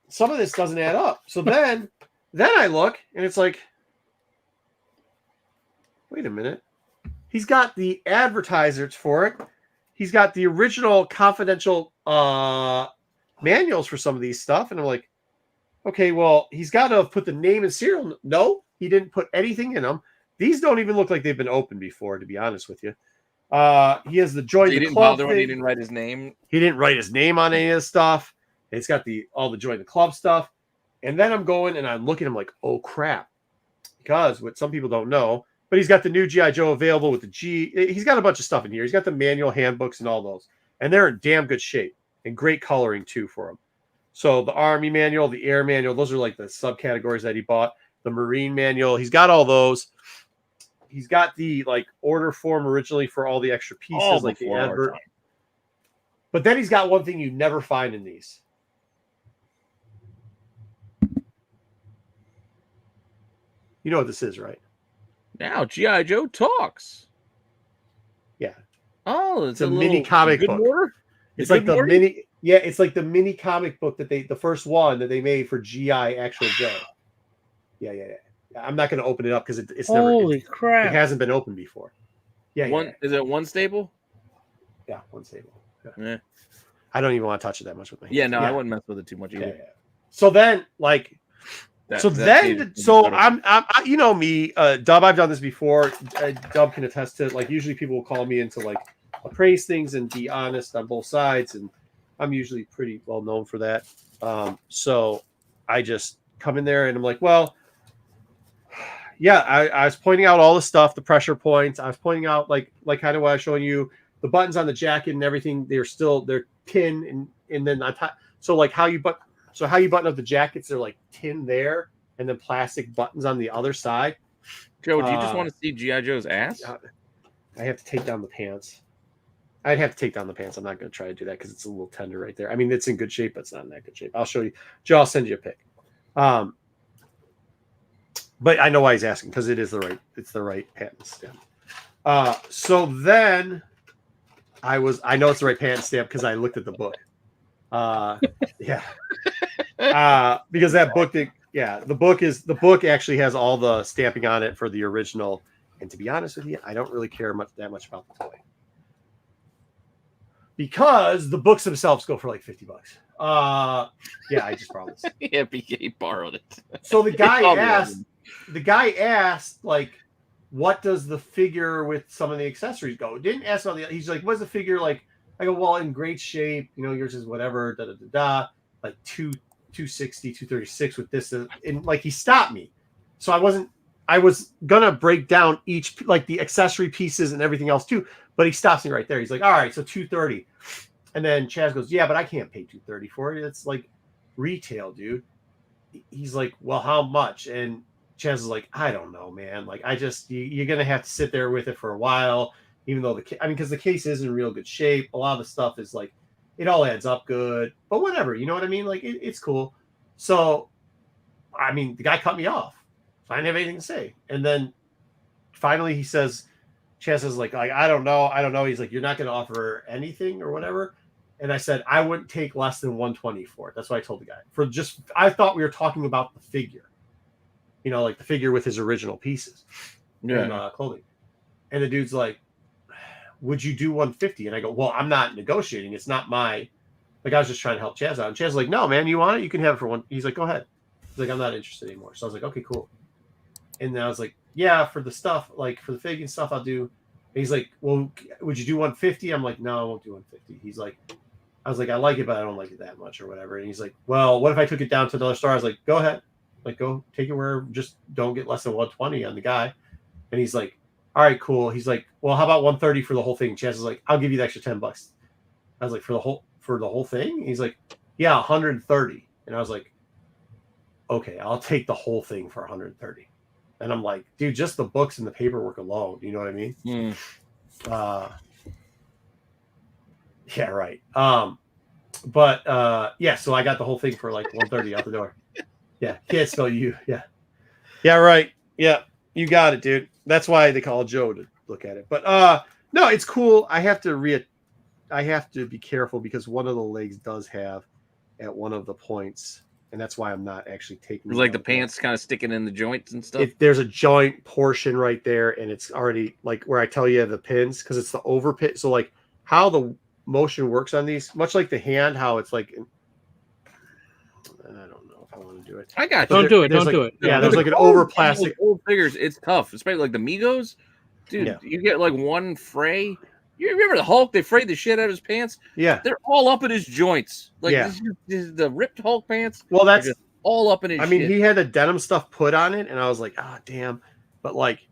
Some of this doesn't add up. So then I look, and it's like, wait a minute. He's got the advertisers for it. He's got the original confidential manuals for some of these stuff. And I'm like, okay, well, he's got to have put the name and serial. No, he didn't put anything in them. These don't even look like they've been opened before, to be honest with you. He has the join the club thing. He didn't write his name. He didn't write his name on any of this stuff. It's got all the join the club stuff. And then I'm going and I'm looking. I'm like, oh crap, because what some people don't know, but he's got the new G.I. Joe available with the G. He's got a bunch of stuff in here. He's got the manual handbooks and all those, and they're in damn good shape and great coloring too for him. So the Army manual, the Air manual, those are like the subcategories that he bought. The Marine manual, he's got all those. He's got the like order form originally for all the extra pieces, like the advert. But then he's got one thing you never find in these. You know what this is, right? Now G.I. Joe talks. Yeah. Oh, it's a mini comic book. Mortar? It's like the mini. Yeah, it's like the mini comic book that the first one that they made for G.I. Actual Joe. Yeah. I'm not going to open it up because it's never. Holy crap! It hasn't been opened before. Yeah. Is it one staple? Yeah, one staple. Yeah. I don't even want to touch it that much with my hands. Yeah, no, I wouldn't mess with it too much either. Yeah. So then, like, I'm you know me, Dub. I've done this before. Dub can attest to it. Like, usually people will call me in to like appraise things and be honest on both sides, and I'm usually pretty well known for that. So I just come in there and I'm like, well, yeah, I was pointing out all the stuff, the pressure points. I was pointing out like kind of what I was showing you, the buttons on the jacket and everything. They're tin and then on top. So like how you button up the jackets, they're like tin there, and then plastic buttons on the other side. Joe, do you just want to see G.I. Joe's ass? I have to take down the pants. I'd have to take down the pants. I'm not going to try to do that because it's a little tender right there. I mean, it's in good shape, but it's not in that good shape. I'll show you. Joe, I'll send you a pic. But I know why he's asking, because it's the right patent stamp. So then I know it's the right patent stamp because I looked at the book. Yeah. Because that book, the book actually has all the stamping on it for the original. And to be honest with you, I don't really care that much about the toy, because the books themselves go for like $50. Yeah, I just brought this. Yeah, BK borrowed it. So the guy asked, like, what does the figure with some of the accessories go? Didn't ask about he's like, what's the figure like? I go, well, in great shape, yours is whatever, like 260, 236 with this. And like, he stopped me. So I was gonna break down each, like the accessory pieces and everything else too, but he stops me right there. He's like, all right, so 230. And then Chaz goes, yeah, but I can't pay 230 for it. It's like retail, dude. He's like, well, how much? And Chaz is like, I don't know, man. Like, you're going to have to sit there with it for a while, even though because the case is in real good shape. A lot of the stuff is like, it all adds up good, but whatever, you know what I mean? Like, it's cool. So, I mean, the guy cut me off. So I didn't have anything to say. And then finally he says, Chaz is like, I don't know. He's like, you're not going to offer anything or whatever. And I said, I wouldn't take less than 120 for it. That's what I told the guy. I thought we were talking about the figure, like the figure with his original pieces and clothing. And the dude's like, would you do 150? And I go, well, I'm not negotiating. It's not my, like, I was just trying to help Chaz out. And Chaz was like, no, man, you want it? You can have it for one. He's like, go ahead. He's like, I'm not interested anymore. So I was like, okay, cool. And then I was like, yeah, for the stuff, like for the fig and stuff, I'll do. And he's like, well, would you do 150? I'm like, no, I won't do 150. He's like, I was like, I like it, but I don't like it that much or whatever. And he's like, well, what if I took it down to another store? I was like, go ahead. Like, go take it where, just don't get less than 120 on the guy. And he's like, all right, cool. He's like, well, how about 130 for the whole thing? Chaz is like, I'll give you the extra $10. I was like, for the whole thing? He's like, yeah, 130. And I was like, okay, I'll take the whole thing for 130. And I'm like, dude, just the books and the paperwork alone. You know what I mean? Yeah, right. Yeah, so I got the whole thing for like 130 out the door. Yeah, can't spell you. Yeah. Yeah, right. Yeah, you got it, dude. That's why they call Joe to look at it. But no, it's cool. I have to be careful because one of the legs does have at one of the points, and that's why I'm not actually taking like the pants kind of sticking in the joints and stuff. There's a joint portion right there, and it's already like where I tell you the pins because it's the over pin. So like how the motion works on these, much like the hand, how it's like. I don't know if I want to do it. I got you. Don't do it. Yeah, there's like an over plastic. Old figures, it's tough, especially like the Migos. Dude, yeah. You get like one fray. You remember the Hulk? They frayed the shit out of his pants. Yeah, they're all up in his joints. Like the ripped Hulk pants. Well, that's all up in his. I mean, he had the denim stuff put on it, and I was like, ah, damn. But like,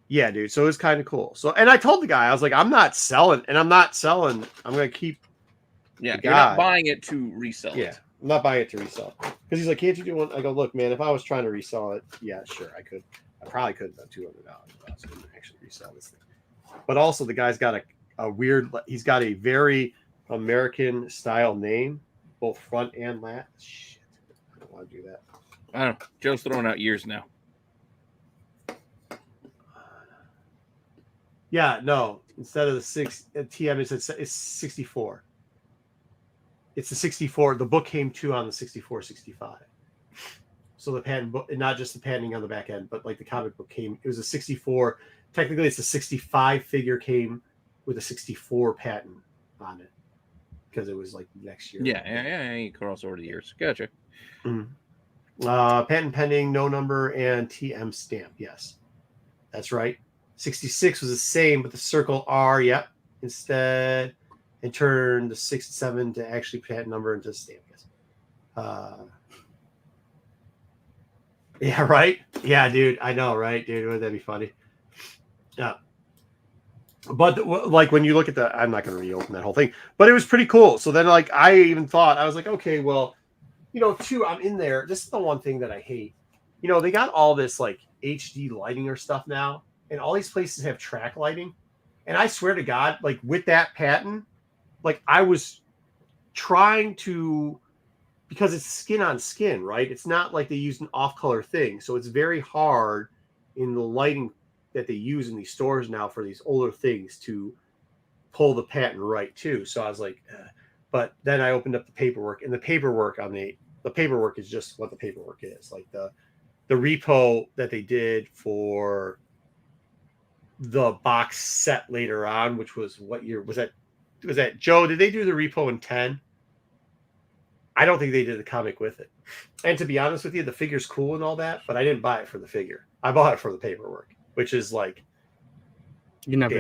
yeah, dude. So it was kind of cool. So, and I told the guy, I was like, I'm not selling. I'm gonna keep. Yeah, you're not buying it to resell it. Yeah, I'm not buying it to resell. Because he's like, can't you do one? I go, look, man, if I was trying to resell it, yeah, sure, I could. I probably could have done $200 if I was going to actually resell this thing. But also, the guy's got a weird. He's got a very American style name, both front and lat. Shit, I don't want to do that. I don't know. Joe's throwing out years now. Yeah, no. Instead of the TM, it's 64. It's the 64. The book came to on the 64, 65. So the patent book, and not just the patenting on the back end, but like the comic book came. It was a 64. Technically, it's the 65 figure came with a 64 patent on it because it was like next year. Yeah. You cross over the years. Gotcha. Mm-hmm. Patent pending, no number, and TM stamp. Yes, that's right. 66 was the same, but the circle R. Yep. Instead, and turn the 6 and 7 to actually patent number into stamp. Yes. Yeah, right. Yeah, dude. I know, right, dude? Wouldn't that be funny? Yeah. But like when you look at I'm not going to reopen that whole thing, but it was pretty cool. So then, like, I even thought, I was like, okay, well, too, I'm in there. This is the one thing that I hate. They got all this like HD lighting or stuff now, and all these places have track lighting. And I swear to God, like with that patent, like I was trying to. Because it's skin on skin, right? It's not like they use an off-color thing. So it's very hard in the lighting that they use in these stores now for these older things to pull the patent right too. So I was like, but then I opened up the paperwork, and the paperwork the paperwork is just what the paperwork is. Like the repo that they did for the box set later on, which was what year was that? Was that Joe? Did they do the repo in 10? I don't think they did the comic with it. And to be honest with you, the figure's cool and all that, but I didn't buy it for the figure. I bought it for the paperwork, which is like... You don't see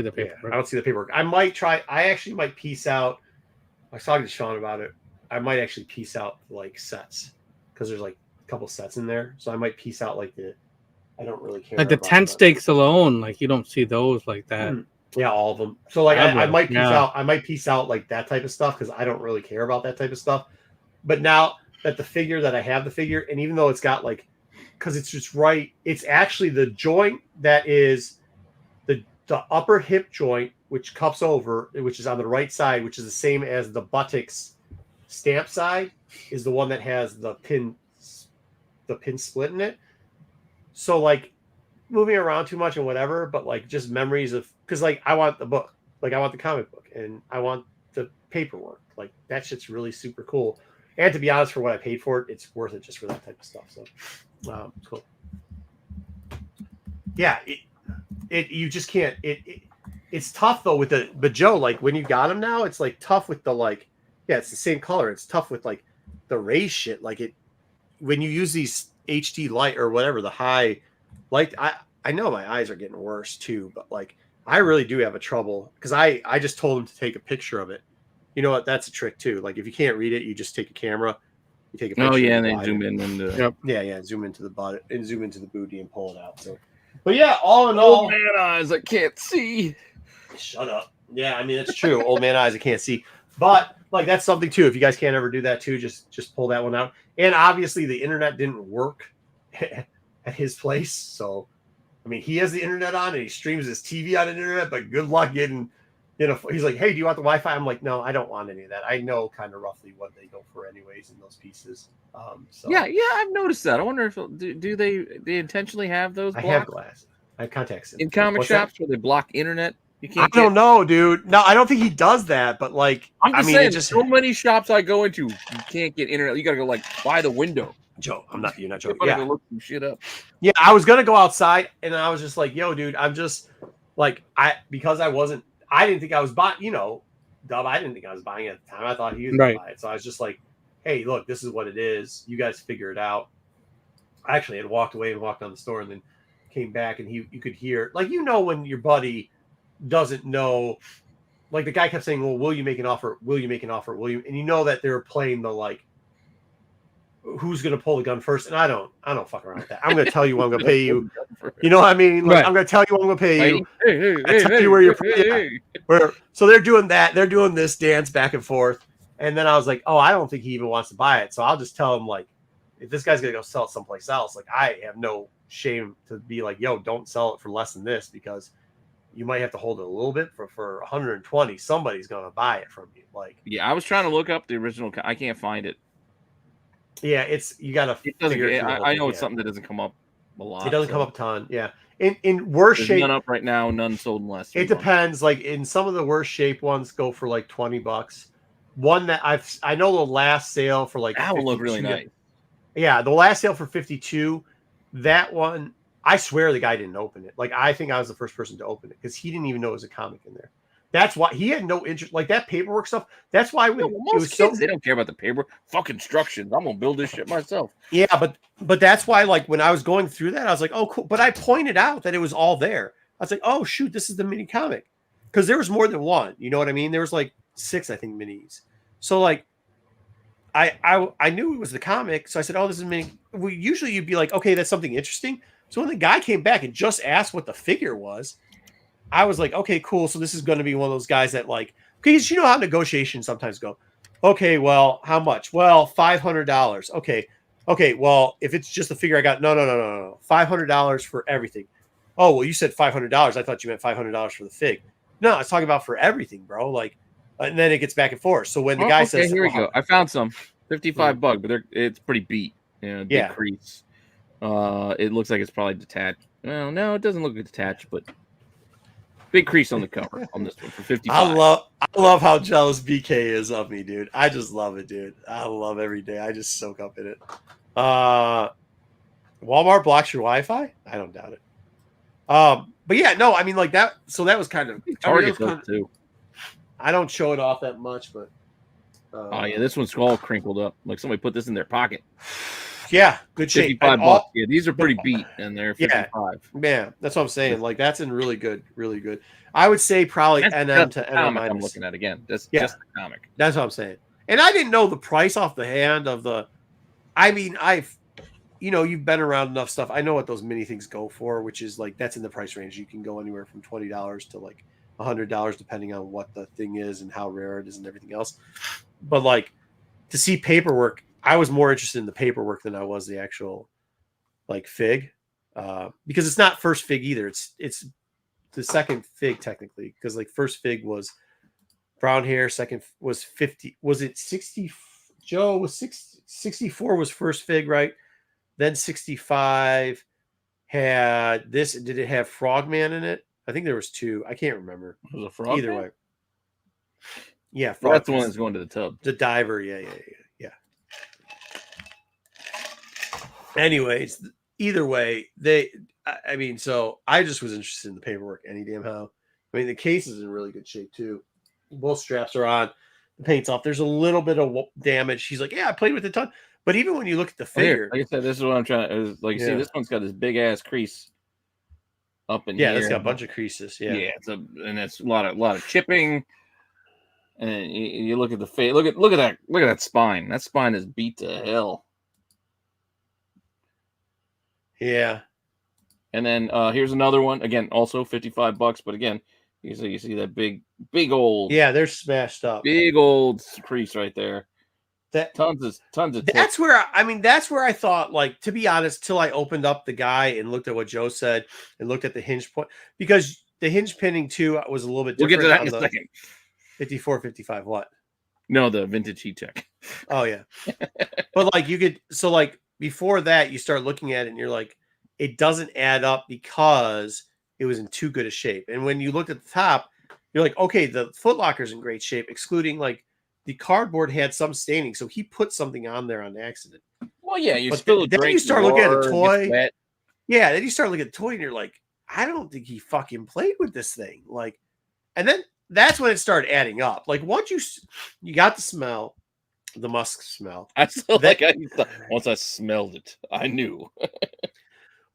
the paperwork. Yeah, I don't see the paperwork. I actually might piece out... I was talking to Sean about it. I might actually piece out like sets because there's like a couple sets in there. So I might piece out like I don't really care. Like the tent stakes alone, like you don't see those like that. Mm-hmm. Yeah, all of them. So like I might piece out. I might piece out like that type of stuff because I don't really care about that type of stuff. But now that I have the figure, and even though it's got like, because it's just right, it's actually the joint that is the upper hip joint, which cups over, which is on the right side, which is the same as the buttocks stamp side, is the one that has the pin split in it. So like moving around too much and whatever, but like just memories of, because like I want the book, like I want the comic book, and I want the paperwork. Like that shit's really super cool. And to be honest, for what I paid for it, it's worth it just for that type of stuff. So it's cool. Yeah, you just can't. It it's tough though with the, but Joe, like when you got them now, it's like tough with the like, yeah, it's the same color. It's tough with like the race shit. Like it, when you use these HD light or whatever, the high light, I know my eyes are getting worse too, but like I really do have a trouble because I just told him to take a picture of it. You know what? That's a trick too. Like if you can't read it, you just take a camera, you take a picture. Oh yeah, and then zoom in and zoom into the butt and zoom into the booty and pull it out. So, but yeah, all in all, old man eyes, I can't see. Shut up. Yeah, I mean it's true. Old man eyes, I can't see. But like that's something too. If you guys can't ever do that too, just pull that one out. And obviously the internet didn't work at his place, so I mean he has the internet on and he streams his TV on the internet. But good luck getting. He's like, hey, do you want the Wi-Fi? I'm like, no, I don't want any of that. I know kind of roughly what they go for anyways in those pieces. So yeah, I've noticed that. I wonder if do they intentionally have those blocked? I have glasses. I have contacts in comic shops where they block internet. You can't. I don't know, dude. No, I don't think he does that. But like, I'm saying, so many shops I go into, you can't get internet. You gotta go like by the window. Joe, you're not joking. Yeah, look some shit up. Yeah, I was gonna go outside, and I was just like, yo, dude, I'm just like because I didn't think I was buying, Dub, I didn't think I was buying it at the time. I thought he was going to buy it. So I was just like, hey, look, this is what it is. You guys figure it out. I actually had walked away and walked down the store and then came back and you could hear, like, when your buddy doesn't know, like the guy kept saying, well, will you make an offer? Will you make an offer? Will you? And you know that they're playing the, like, who's going to pull the gun first? And I don't fuck around with that. I'm going to tell you what I'm going to pay you. You know what I mean? Like, right. I'm going to tell you what I'm going to pay you. I tell you where you're. So they're doing that. They're doing this dance back and forth. And then I was like, oh, I don't think he even wants to buy it. So I'll just tell him, like, if this guy's going to go sell it someplace else, like, I have no shame to be like, yo, don't sell it for less than this because you might have to hold it a little bit for 120. Somebody's going to buy it from you. Like, yeah, I was trying to look up the original. I can't find it. Yeah, you gotta figure it out. I know it's something that doesn't come up a lot. It doesn't come up a ton. Yeah. In worse shape, none up right now, none sold in less. It depends. Like in some of the worst shape ones go for like $20. One that I know the last sale for like that will look really nice. Yeah, the last sale for 52. That one, I swear the guy didn't open it. Like I think I was the first person to open it because he didn't even know it was a comic in there. That's why he had no interest, like that paperwork stuff. That's why most kids they don't care about the paperwork. Fuck instructions. I'm gonna build this shit myself. Yeah, but that's why, like when I was going through that, I was like, oh, cool. But I pointed out that it was all there. I was like, oh shoot, this is the mini comic because there was more than one. You know what I mean? There was like 6, I think, minis. So like, I knew it was the comic, so I said, oh, this is mini. Usually you'd be like, okay, that's something interesting. So when the guy came back and just asked what the figure was, I was like, okay, cool. So this is going to be one of those guys that like, because you know how negotiations sometimes go. Okay, well, how much? Well, $500. Okay. Well, if it's just a figure I got, no. $500 for everything. Oh, well, you said $500. I thought you meant $500 for the fig. No, I was talking about for everything, bro. Like, and then it gets back and forth. So when the guy says, here we go. I found some $55, but it's pretty beat. Big crease. It looks like it's probably detached. Well, no, it doesn't look detached, but. Big crease on the cover on this one for 55. I love how jealous BK is of me, dude. I just love it, dude. I love every day. I just soak up in it. Walmart blocks your Wi-Fi? I don't doubt it. But yeah, no, I mean like that. So that was kind of Target too. I don't show it off that much, but oh yeah, this one's all crinkled up. Like somebody put this in their pocket. Yeah, good shape. $55. Yeah, these are pretty beat, and they're 55. Yeah, that's what I'm saying. Like that's in really good. I would say probably NM to NM. I'm looking at again. Just the comic. That's what I'm saying. And I didn't know the price off the hand of the. I mean, you've been around enough stuff. I know what those mini things go for, which is like that's in the price range. You can go anywhere from $20 to like $100, depending on what the thing is and how rare it is and everything else. But like to see paperwork. I was more interested in the paperwork than I was the actual like fig, because it's not first fig either. It's the second fig technically, because like first fig was brown hair, second was 50. Was it 60? Joe was 64 was first fig, right? Then 65 had this. Did it have Frogman in it? I think there was 2. I can't remember. Was it Frogman? Either way. Yeah, well, that's the one that's going to the tub. The diver, yeah. Anyways, either way, so I just was interested in the paperwork any damn how. I mean, the case is in really good shape too. Both straps are on. The paint's off. There's a little bit of damage. He's like, yeah, I played with it a ton. But even when you look at the figure, like I said, this is what I'm trying to. Like, you see, this one's got this big ass crease up in here. Yeah, it's got a bunch of creases. Yeah, yeah, and it's a lot of chipping. And you look at the face. Look at that spine. That spine is beat to hell. Yeah. And then here's another one. Again, also $55. But again, you see that big old. Yeah, they're smashed up. Big old crease right there. That tons of. That's where I thought, like, to be honest, till I opened up the guy and looked at what Joe said and looked at the hinge point, because the hinge pinning too was a little bit different. We'll get to that in a second. 54, 55. What? No, the vintage heat check. Oh yeah. But like like before that, you start looking at it and you're like, it doesn't add up because it was in too good a shape. And when you look at the top, you're like, okay, the Foot Locker's in great shape, excluding like the cardboard had some staining, so he put something on there on accident. Well, yeah, you but spill then you start looking at the toy. Yeah, then you start looking at the toy and you're like, I don't think he fucking played with this thing. Like, and then that's when it started adding up. Like once you got the smell, the musk smell. I still once I smelled it, I knew.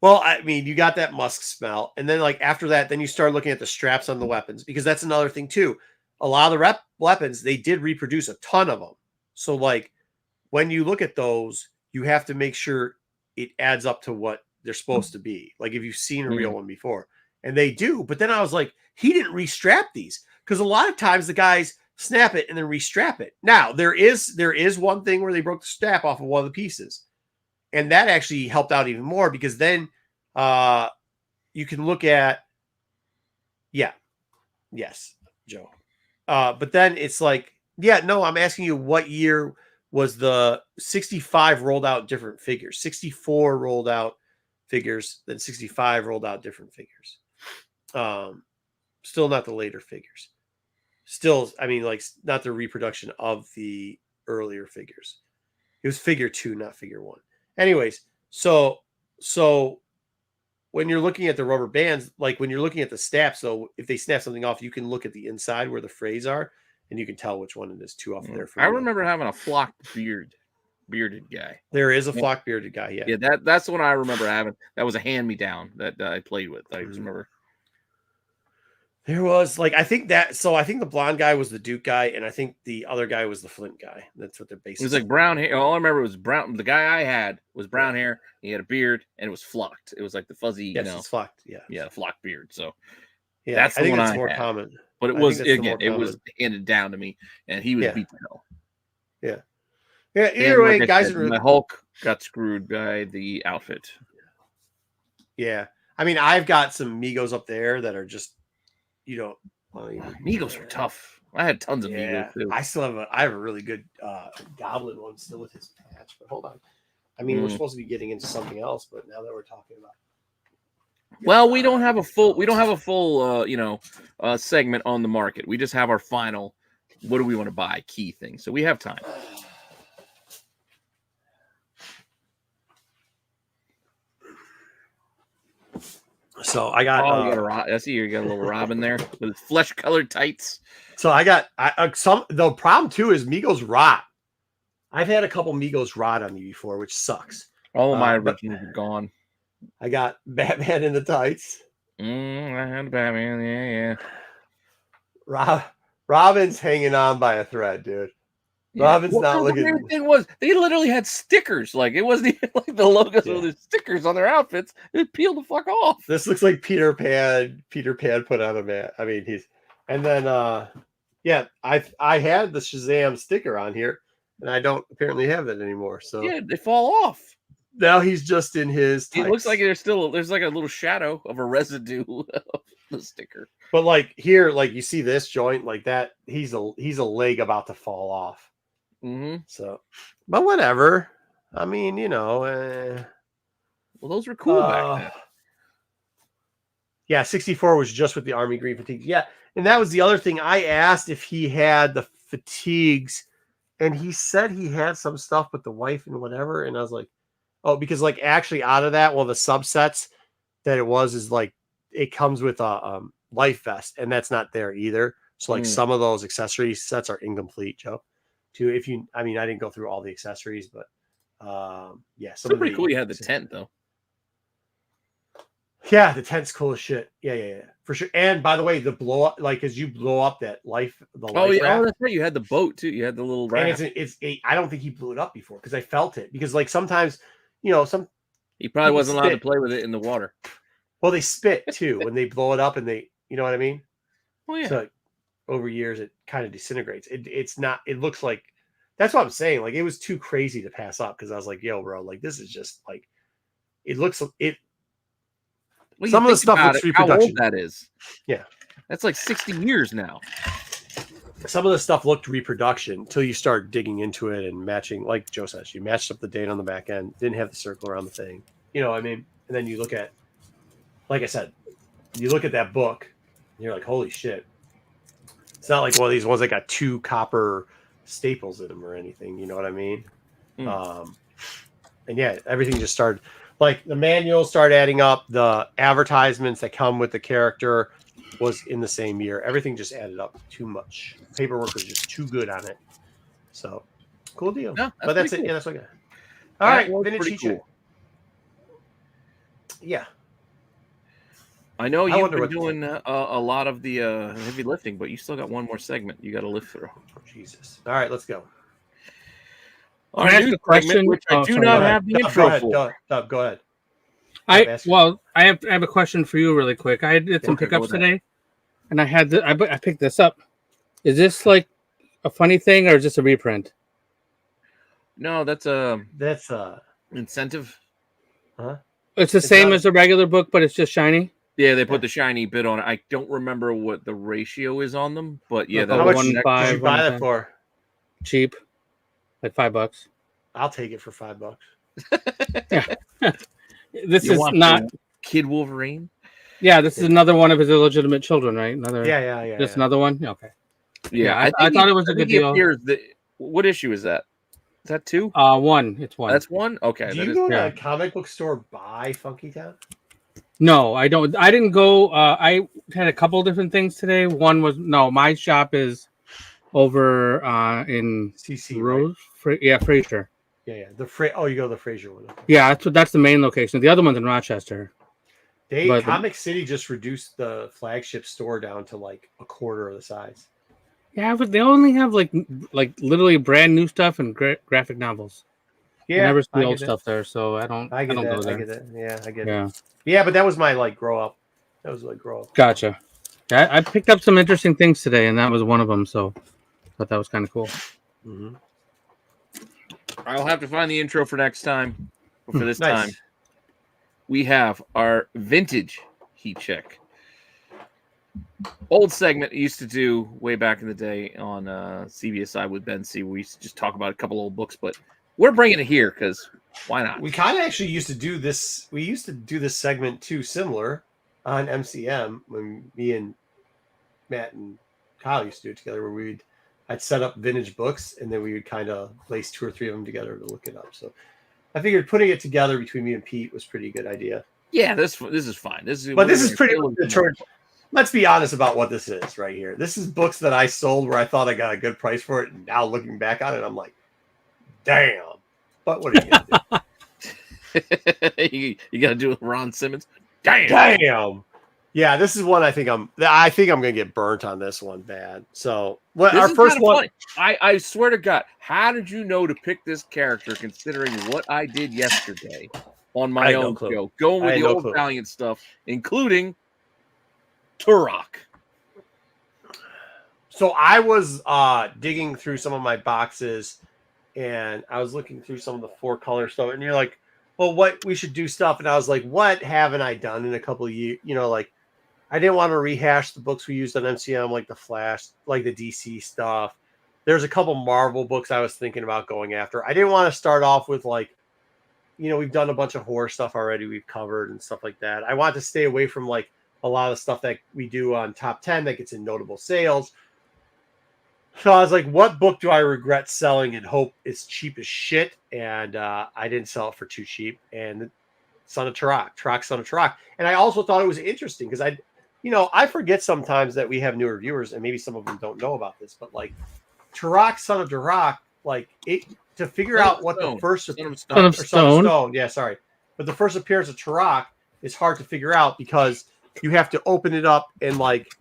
Well, I mean, you got that musk smell, and then like after that, then you start looking at the straps on the weapons, because that's another thing too. A lot of the weapons, they did reproduce a ton of them. So like when you look at those, you have to make sure it adds up to what they're supposed to be. Like if you've seen a real one before, and they do. But then I was like, he didn't restrap these, because a lot of times the guys snap it and then restrap it. Now there is one thing where they broke the strap off of one of the pieces, and that actually helped out even more, because then you can look at, yes, Joe. But then it's like, no, I'm asking you, what year was the 65 rolled out different figures? 64 rolled out figures, then 65 rolled out different figures. Still not the later figures. Still, I mean, like, not the reproduction of the earlier figures. It was figure 2, not figure 1. Anyways, so when you're looking at the rubber bands, like when you're looking at the snaps, so if they snap something off, you can look at the inside where the frays are, and you can tell which one it is off there. I remember having a flocked bearded guy. There is a flocked bearded guy. Yeah. Yeah. That's the one I remember having. That was a hand-me-down that I played with. I just remember. There was like, I think the blonde guy was the Duke guy, and I think the other guy was the Flint guy. That's what they're basically. It was like brown hair. All I remember was brown. The guy I had was brown hair. He had a beard, and it was flocked. It was like the fuzzy, it's flocked. Yeah, flocked beard. So yeah, that's the one that's more common. But it was handed down to me, and he was beat to hell. Yeah. Yeah. Either way, guys, my Hulk got screwed by the outfit. Yeah, I mean, I've got some Migos up there that are just. You don't. Migos are tough. I had tons of Migos too. I have a really good Goblin one still with his patch. But hold on. I mean, we're supposed to be getting into something else, but now that we're talking about. Well, we don't have a full segment on the market. We just have our final. What do we want to buy? Key thing. So we have time. So I got. I see you got a little Robin there with flesh-colored tights. So I got some. The problem too is Migos rot. I've had a couple Migos rot on me before, which sucks. All of my originals are gone. I got Batman in the tights. I had Batman. Yeah. Robin's hanging on by a thread, dude. Robin's not looking. The thing was, they literally had stickers. Like it wasn't even like the logos with the stickers on their outfits. It peeled the fuck off. This looks like Peter Pan. Peter Pan put on a man. I mean, and then I had the Shazam sticker on here, and I don't apparently have that anymore. So yeah, they fall off. Now he's just in his tights. It looks like there's like a little shadow of a residue of the sticker. But like here, like you see this joint like that, he's a leg about to fall off. Mm-hmm. So, but whatever. I mean, well, those were cool back then. Yeah, 64 was just with the army green fatigue. Yeah, and that was the other thing. I asked if he had the fatigues, and he said he had some stuff with the wife and whatever. And I was like, oh, because like actually out of that, well, the subsets that it was is like it comes with a life vest, and that's not there either. So like some of those accessory sets are incomplete, Joe. Too, if you, I mean, I didn't go through all the accessories, but yeah, some It's of pretty the, cool. You had the tent though. Yeah, the tent's cool as shit. Yeah, for sure. And by the way, the blow up, like as you blow up that life, Oh yeah, raft, that's right. You had the boat too. You had the little raft. and I don't think he blew it up before because I felt it because like sometimes, you know, some He probably wasn't allowed to spit. play with it in the water. Well, they spit too when they blow it up, and they, you know what I mean. Oh yeah. So over years, it kind of disintegrates. It's not. It looks like that's what I'm saying. Like it was too crazy to pass up because I was like, yo, bro, like this is just like it looks it. Well, Some of the stuff looks reproduction. How old that is? Yeah, that's like 60 years now. Some of the stuff looked reproduction until you start digging into it and matching. Like Joe says, you matched up the date on the back end, didn't have the circle around the thing. You know what I mean? And then you look at, like I said, you look at that book, and you're like, holy shit. It's not like one of these ones that got 2 copper staples in them or anything. You know what I mean? And yeah, everything just started. Like the manuals start adding up. The advertisements that come with the character was in the same year. Everything just added up too much. Paperwork was just too good on it. So cool deal. Yeah, but that's cool. it. Yeah, that's what I got. All right, vintage cool. Yeah. I know you've been doing a lot of the heavy lifting, but you still got one more segment you got to lift through. Jesus. All right, let's go. Our new segment, which I do not have the intro for. Go ahead. I have a question for you really quick. I did some pickups today, and I picked this up. Is this like a funny thing or is this a reprint? No, that's incentive. Huh? It's the same as a regular book, but it's just shiny. Yeah, they put the shiny bit on it. I don't remember what the ratio is on them, but yeah, how much did you buy that for? Cheap, like $5. I'll take it for $5. Yeah. This is not Kid Wolverine. Yeah, this is another one of his illegitimate children, right? Yeah. Just another one. Okay. Yeah, I thought it was a good deal. What issue is that? Is that 2? 1. It's 1. That's 1. Okay. Do you go to a comic book store by Funkytown? No, I don't. I didn't go. I had a couple different things today. One was my shop is over in CC Rose. Right? Fraser. Yeah. You go to the Fraser one. Okay. Yeah, that's the main location. The other one's in Rochester. Comic City just reduced the flagship store down to like a quarter of the size. Yeah, but they only have like literally brand new stuff and graphic novels. Yeah, I never see old stuff there, so I don't go there. I get it. Yeah, I get it. Yeah, but that was my grow up. That was grow up. Gotcha. I picked up some interesting things today, and that was one of them. So I thought that was kind of cool. Mm-hmm. I'll have to find the intro for next time. Or for this nice. time, we have our vintage heat check. Old segment used to do way back in the day on CBSI with Ben C. We used to just talk about a couple old books, but we're bringing it here because why not? We kind of actually used to do this. We used to do this segment too, similar on MCM when me and Matt and Kyle used to do it together, where I'd set up vintage books and then we would kind of place 2 or 3 of them together to look it up. So I figured putting it together between me and Pete was a pretty good idea. Yeah, this is fine. This is pretty much let's be honest about what this is right here. This is books that I sold where I thought I got a good price for it, and now looking back on it, I'm like, damn. But what are you gonna do? you got to do it with Ron Simmons. Damn. Yeah, this is one I think I'm gonna get burnt on this one bad. So our first one, I swear to God, how did you know to pick this character considering what I did yesterday on my own show, going with the old Valiant stuff, including Turok? So I was digging through some of my boxes and I was looking through some of the 4-color stuff, and you're like, well, what we should do stuff, and I was like, what haven't I done in a couple of years? You know, like I didn't want to rehash the books we used on MCM, like the Flash, like the DC stuff. There's a couple Marvel books I was thinking about going after. I didn't want to start off with we've done a bunch of horror stuff already, we've covered and stuff like that. I want to stay away from like a lot of stuff that we do on Top 10 that gets in notable sales. So I was like, what book do I regret selling and hope it's cheap as shit? And I didn't sell it for too cheap. And Son of Turok, Son of Turok. And I also thought it was interesting because you know, I forget sometimes that we have newer viewers, and maybe some of them don't know about this, but like Turok, Son of Turok, like it to figure Son of out what the Stone. first Son of Son of or Son of Stone. Stone, yeah, sorry, but the first appearance of Turok is hard to figure out because you have to open it up and like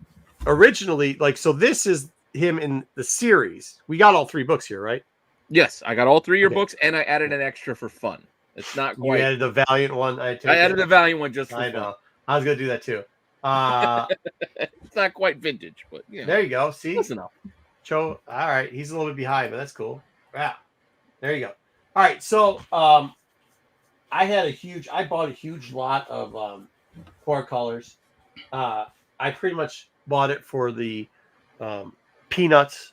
originally, like, so this is him in the series. We got all 3 books here, right? Yes, I got all 3 of your Okay. books, and I added an extra for fun. It's not You quite. added the Valiant one. I added a Valiant one just for I fun. know. I was gonna do that too. It's not quite vintage, but yeah. There you go. See, Close enough. Cho. All right, he's a little bit behind, but that's cool. Yeah, there you go. All right, so I bought a huge lot of core colors. I pretty much bought it for the Peanuts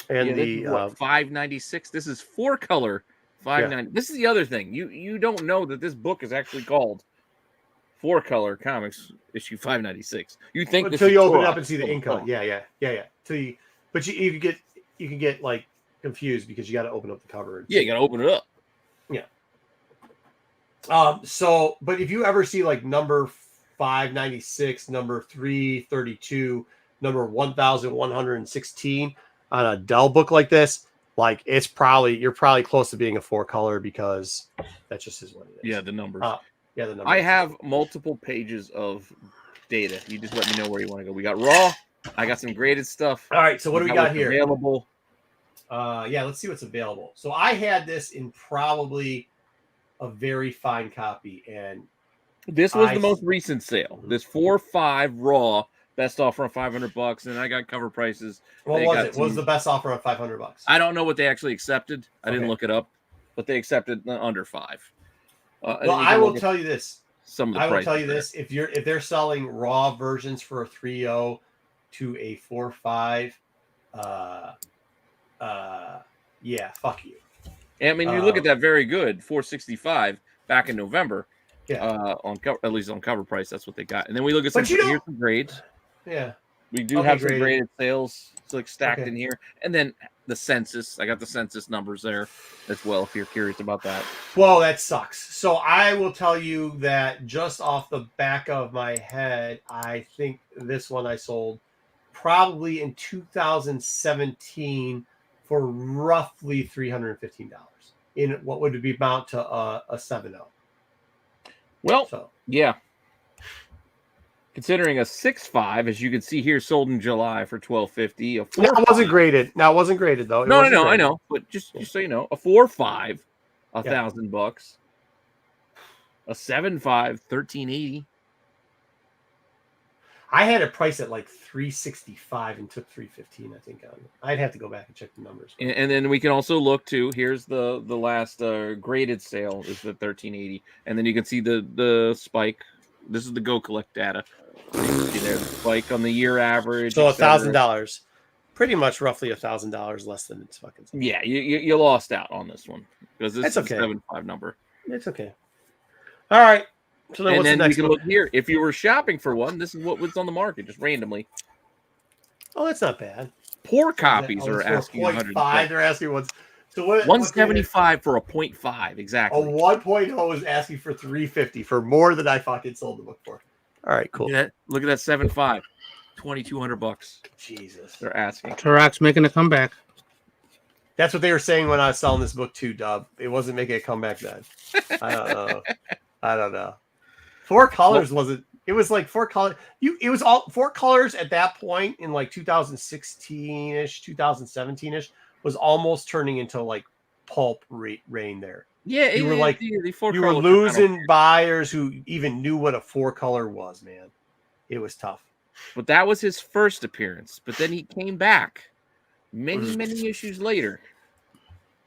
and Yeah, the $5.96. This is 4-color $5.90. This is the other thing. You don't know that this book is actually called 4-color comics issue 596. You think until you open it up Turok and see the ink on it. Yeah. But you can get like confused because you got to open up the cover. Yeah, you got to open it up. Yeah. So, but if you ever see like number 596, number 332, number 1116 on a Dell book like this, like you're probably close to being a 4-color because that just is what it is. Yeah, the numbers. The numbers. I have multiple pages of data. You just let me know where you want to go. We got raw. I got some graded stuff. All right, so what do we got here? Available. Let's see what's available. So I had this in probably a very fine copy, and this was the most recent sale. This 4-5 raw best offer on $500, and I got cover prices. What was it? What was the best offer on $500? I don't know what they actually accepted. I didn't look it up, but they accepted under 5. Well, I will tell you this. Some of the I will tell you this: if they're selling raw versions for a 3.0 to a 4.5, yeah, fuck you. I mean, you look at that very good 465 back in November. Yeah. On cover, at least on cover price, that's what they got. And then we look at here's some grades. Yeah. We do have some graded sales like stacked in here, and then the census. I got the census numbers there as well. If you're curious about that. Well, that sucks. So I will tell you that just off the back of my head, I think this one I sold probably in 2017 for roughly $315 in what would be amount to a 7.0. Well, yeah. Considering a 6.5, as you can see here, sold in July for $12.50. No, it wasn't graded. No, it wasn't graded though. No, I know. But just so you know, a 4.5, $1,000. A 7.5, $1,380. I had it priced at like $365 and took $315. I think I'd have to go back and check the numbers. And then we can also look to here's the last graded sale is the $1,380, and then you can see the spike. This is the Go Collect data. See there, the spike on the year average. So $1,000, pretty much roughly $1,000 less than it's fucking. Yeah, you lost out on this one because this is a 7.5 number. It's okay. All right. So then, we can look here. If you were shopping for one, this is what was on the market just randomly. Oh, that's not bad. Poor copies are asking 1.5. They're asking what's so what 175 for a 0.5 exactly. A 1.0 is asking for $350 for more than I fucking sold the book for. All right, cool. Look at that 7.5, $2,200. Jesus, they're asking. Turok's making a comeback. That's what they were saying when I was selling this book too, Dub. It wasn't making a comeback then. I don't know. 4 colors wasn't. It was like 4 colors. It was all 4 colors at that point in like 2016ish, 2017ish was almost turning into like pulp rain there. Yeah, you were like you were losing buyers who even knew what a 4 color was. Man, it was tough. But that was his first appearance. But then he came back many issues later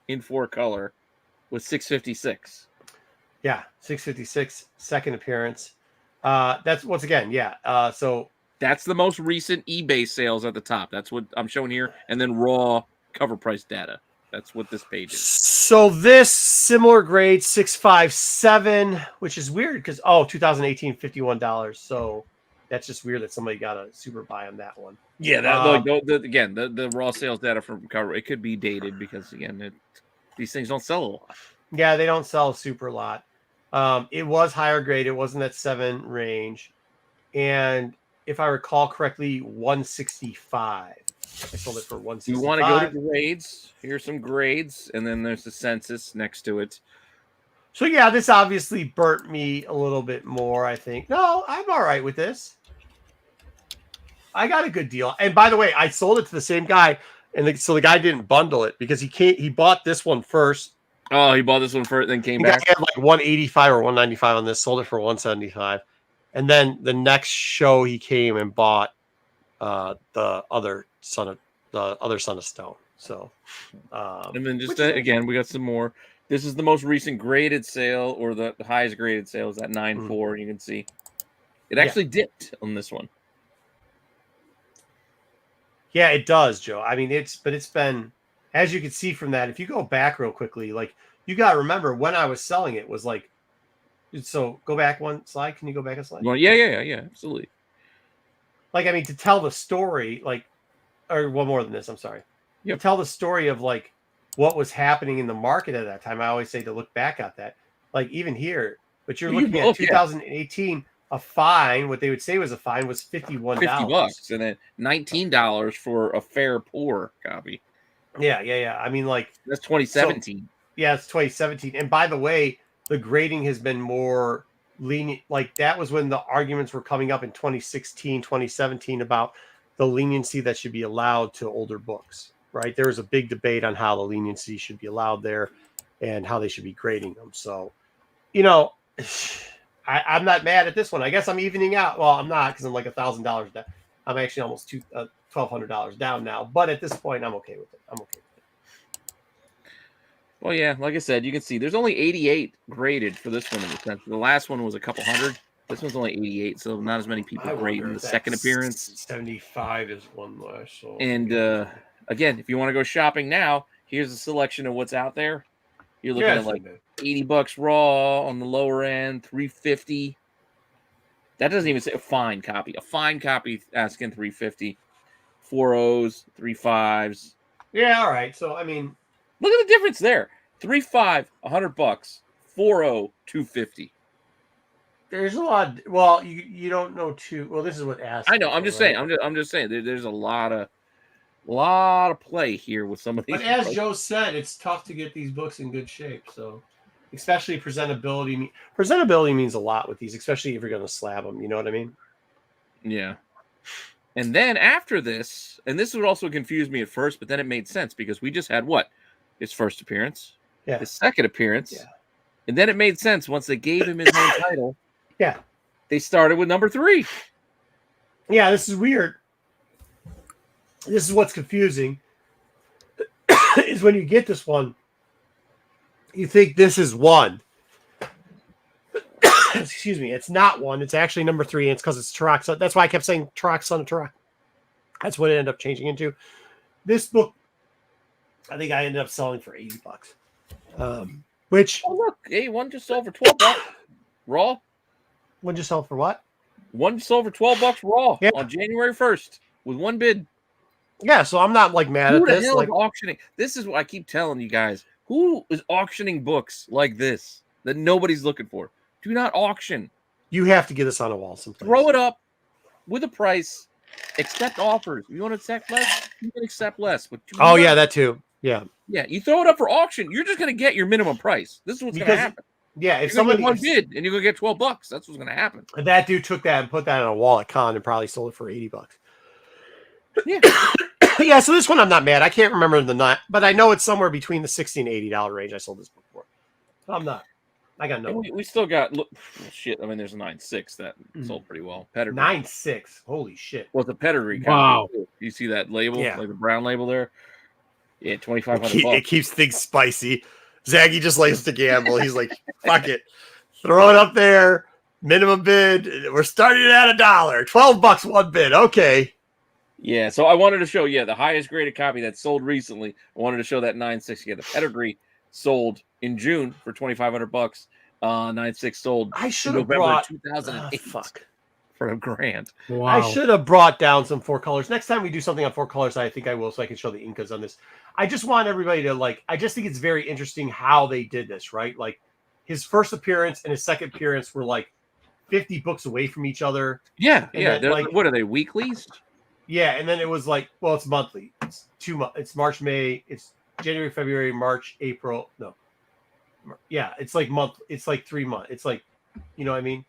in 4 color with 656. Yeah, 656 second appearance. That's once again, yeah. So that's the most recent eBay sales at the top. That's what I'm showing here, and then raw cover price data. That's what this page is. So this similar grade 657, which is weird because 2018 $51. So that's just weird that somebody got a super buy on that one. Yeah, the raw sales data from cover, it could be dated because again, these things don't sell a lot. Yeah, they don't sell super a lot. It was higher grade. It wasn't that 7 range. And if I recall correctly, 165. I sold it for 165. You want to go to grades? Here's some grades, and then there's the census next to it. So yeah, this obviously burnt me a little bit more, I think. No, I'm all right with this. I got a good deal. And by the way, I sold it to the same guy, and so the guy didn't bundle it because he bought this one first. Oh, he bought this one first, then came back. He had like 185 or 195 on this, sold it for 175. And then the next show he came and bought the other Son of Stone. So and then just again, we got some more. This is the most recent graded sale, or the highest graded sale is at 9.4. You can see it actually dipped on this one. Yeah, it does, Joe. I mean, it's been, as you can see from that, if you go back real quickly, like you got to remember when I was selling it was like, so go back one slide. Can you go back a slide? Well, yeah, absolutely. Like, I mean, to tell the story, like, or one more than this, I'm sorry. Yep. To tell the story of like what was happening in the market at that time. I always say to look back at that, like even here, but you're looking at 2018, a fine, what they would say was a fine was $51. $50 and then $19 for a fair poor copy. Yeah. I mean, like that's 2017. So, yeah, it's 2017. And by the way, the grading has been more lenient. Like that was when the arguments were coming up in 2016, 2017 about the leniency that should be allowed to older books, right? There was a big debate on how the leniency should be allowed there and how they should be grading them. So, you know, I'm not mad at this one. I guess I'm evening out. Well, I'm not, because I'm like $1,000 down. I'm actually almost $1,200 down now. But at this point, I'm okay with it. Well, yeah, like I said, you can see there's only 88 graded for this one in the sense. The last one was a couple hundred. This one's only 88, so not as many people grade in the second appearance. 75 is one less. So. And again, if you want to go shopping now, here's a selection of what's out there. You're looking at like $80 raw on the lower end, $350. That doesn't even say a fine copy. A fine copy asking $350. 4 O's, 3 5s. Yeah, all right. So I mean, look at the difference there. 3 5, $100. 4 0, $250. There's a lot. Well, you don't know too. Well, this is what asks. I know. I'm just saying. I'm just saying. There's a lot of play here with some of these. But as Joe said, it's tough to get these books in good shape. So, especially presentability. Presentability means a lot with these, especially if you're going to slab them. You know what I mean? Yeah. And then after this, and this would also confuse me at first, but then it made sense because we just had what? His first appearance. Yeah. His second appearance. Yeah. And then it made sense once they gave him his own title. Yeah. They started with number 3. Yeah, this is weird. This is what's confusing. Is when you get this one, you think this is 1. Excuse me. It's not 1. It's actually number 3. And it's because it's Turok. So that's why I kept saying Turok, son of Turok. That's what it ended up changing into. This book, I think I ended up selling for $80. Which look, hey, one just sold for $12 raw. One just sold for what? One sold for $12 raw on January 1st with one bid. Yeah, so I'm not like mad at this. Who the hell like is auctioning? This is what I keep telling you guys. Who is auctioning books like this that nobody's looking for? Do not auction. You have to get this on a wall someplace. Throw it up with a price. Accept offers. You want to accept less? You can accept less. But yeah, that too. Yeah. Yeah, you throw it up for auction. You're just going to get your minimum price. This is what's going to happen. Yeah, if somebody one bid and you're going to get $12, that's what's going to happen. That dude took that and put that on a wall at con and probably sold it for $80. Yeah. Yeah, so this one I'm not mad. I can't remember the nut, but I know it's somewhere between the $60 and $80 range I sold this book for. I'm not. I got no. We still got shit. I mean, there's a 9.6 that sold pretty well. Pedigree 9.6. Holy shit. Well, it's a pedigree. Wow. You see that label? Yeah. Like the brown label there? Yeah, $2,500. It keeps things spicy. Zaggy just likes to gamble. He's like, fuck it. Throw it up there. Minimum bid. We're starting at $1. $12 one bid. Okay. Yeah, so I wanted to show, the highest graded copy that sold recently. I wanted to show that 9.6. Yeah, the pedigree sold in June for $2,500. 9.6 sold in November 2008 for $1,000. Wow. I should have brought down some 4 colors. Next time we do something on 4 colors, I think I will, so I can show the Incas on this. I just want everybody to I just think it's very interesting how they did this, right? Like his first appearance and his second appearance were like 50 books away from each other. Yeah, And yeah. then, like, What are they, weeklies? Yeah, and then it was like, well, it's monthly. It's 2 months. It's March, May. It's January, February, March, April. No, yeah, it's like month. It's like 3 months. It's like, you know what I mean?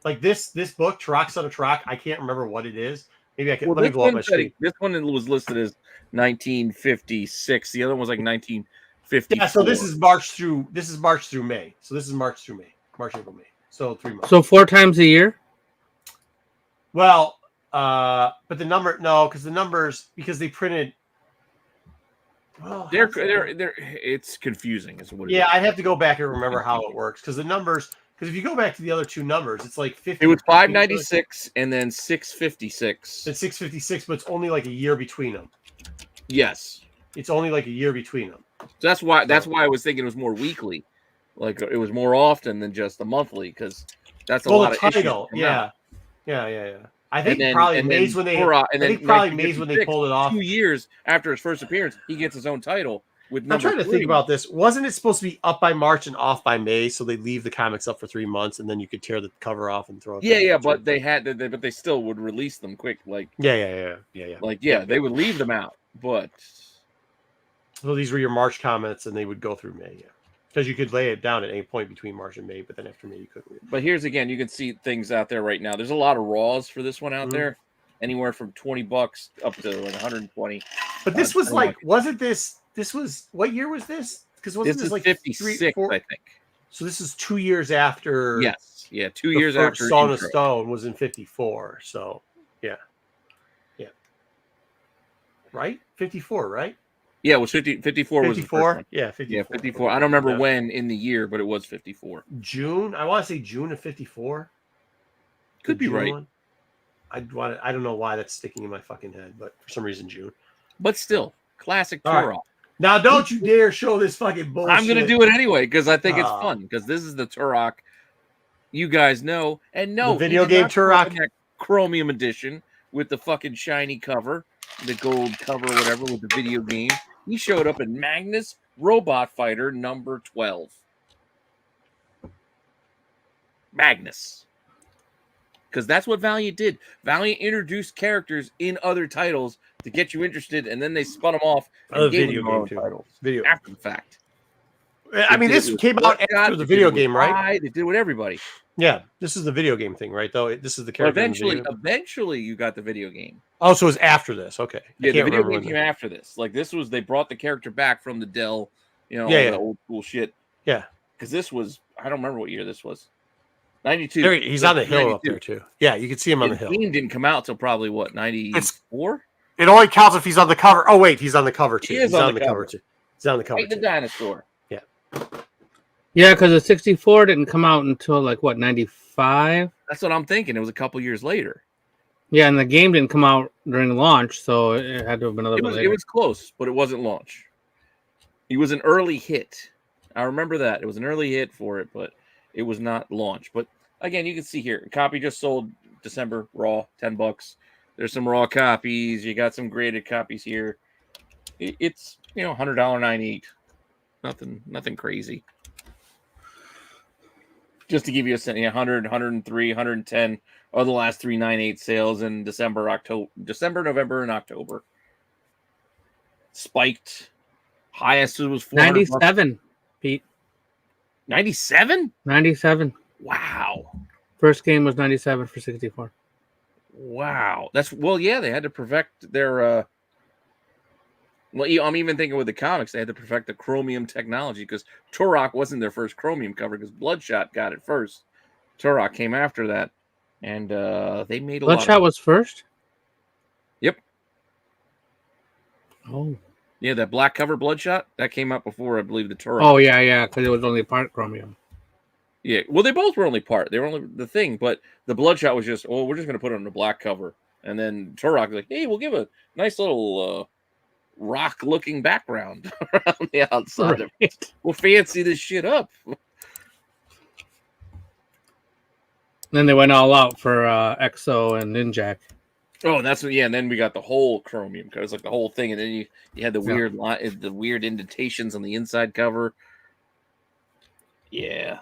Like this book, Turok Son of Turok. I can't remember what it is. Maybe I can. Well, let me blow up my screen. This one was listed as 1956. The other one was like 1950. Yeah, so this is March through May. So this is March through May. March, April, May. So 3 months. So 4 times a year? Well, but the number because the numbers they printed. Well, they're it's confusing, is what. Yeah, I'd have to go back and remember how it works because the numbers. Because if you go back to the other 2 numbers, it's like 50. It was 596 and then 656. It's 656, but it's only like a year between them. Yes, it's only like a year between them. So that's why I was thinking it was more weekly, like it was more often than just the monthly, because that's a lot of title. Yeah. I think probably May's when they pulled it off. 2 years after his first appearance, he gets his own title. I'm trying to think about this. Wasn't it supposed to be up by March and off by May? So they leave the comics up for 3 months, and then you could tear the cover off and throw it. Yeah, but but they still would release them quick. Like yeah. Like they would leave them out, but so these were your March comments, and they would go through May. Yeah, because you could lay it down at any point between March and May, but then after May you couldn't. But here's again, you can see things out there right now. There's a lot of raws for this one out there, anywhere from $20 up to like 120. But this was like, wasn't this? This was, what year was this? Because wasn't this like 56, I think. So this is 2 years after. Yes, yeah, 2 years after. Son of Stone was in 54. So, yeah, right, 54, right? Yeah, it was 54. 54, was the first one. Yeah, 54. Yeah, 54. I don't remember when in the year, but it was 54. June. I want to say June of 54. Could be right. One. I don't know why that's sticking in my fucking head, but for some reason June. But still, classic Turok. Right. Now, don't you dare show this fucking bullshit. I'm going to do it anyway because I think it's fun. Because this is the Turok you guys know. And no, the video game Turok. Chromium edition with the fucking shiny cover, the gold cover or whatever with the video game. He showed up in Magnus Robot Fighter number 12. Magnus. Because that's what Valiant did. Valiant introduced characters in other titles to get you interested, and then they spun them off and gave them their own titles after the fact. I mean, this came out after the video game, right? They did with everybody. Yeah, this is the video game thing, right? Though this is the character. Eventually, you got the video game. Oh, so it was after this. Okay. Yeah, the video game came after this. Like this was, they brought the character back from the Dell, all the old school shit. Yeah. Because this was, I don't remember what year this was. 92. He's on the hill 92. Up there too. Yeah, you can see him on the hill. The game didn't come out until probably what, 94? It only counts if he's on the cover. Oh wait, he's on the cover too. He's on the cover too. He's on the cover. Like the dinosaur. Yeah. Yeah, because the 64 didn't come out until like what, 95? That's what I'm thinking. It was a couple years later. Yeah, and the game didn't come out during launch, so it had to have been a little bit later. It was close, but it wasn't launch. It was an early hit. I remember that. It was an early hit for it, but it was not launch. But again, you can see here, a copy just sold December, raw, $10. There's some raw copies. You got some graded copies here. It's $100.98. Nothing crazy. Just to give you a sense, 100, 103, 110 are the last 3 9/8 sales in December, November, and October. Spiked. Highest was 97, Pete. 97? 97. Wow. First game was 97 for 64. Wow. They had to perfect their I'm even thinking with the comics, they had to perfect the chromium technology because Turok wasn't their first chromium cover because Bloodshot got it first. Turok came after that, and they made a lot. Bloodshot was first? Yep. Oh. Yeah, that black cover Bloodshot, that came out before, I believe, the Turok. Oh, yeah, because it was only part chromium. Yeah, well, they both were only part. They were only the thing, but the Bloodshot was just, we're just going to put it on the black cover. And then Turok was like, hey, we'll give a nice little rock-looking background around the outside of it. We'll fancy this shit up. Then they went all out for Exo and Ninjak. Oh, and that's what, and then we got the whole chromium cover. It's like the whole thing, and then you had the weird indentations on the inside cover. Yeah,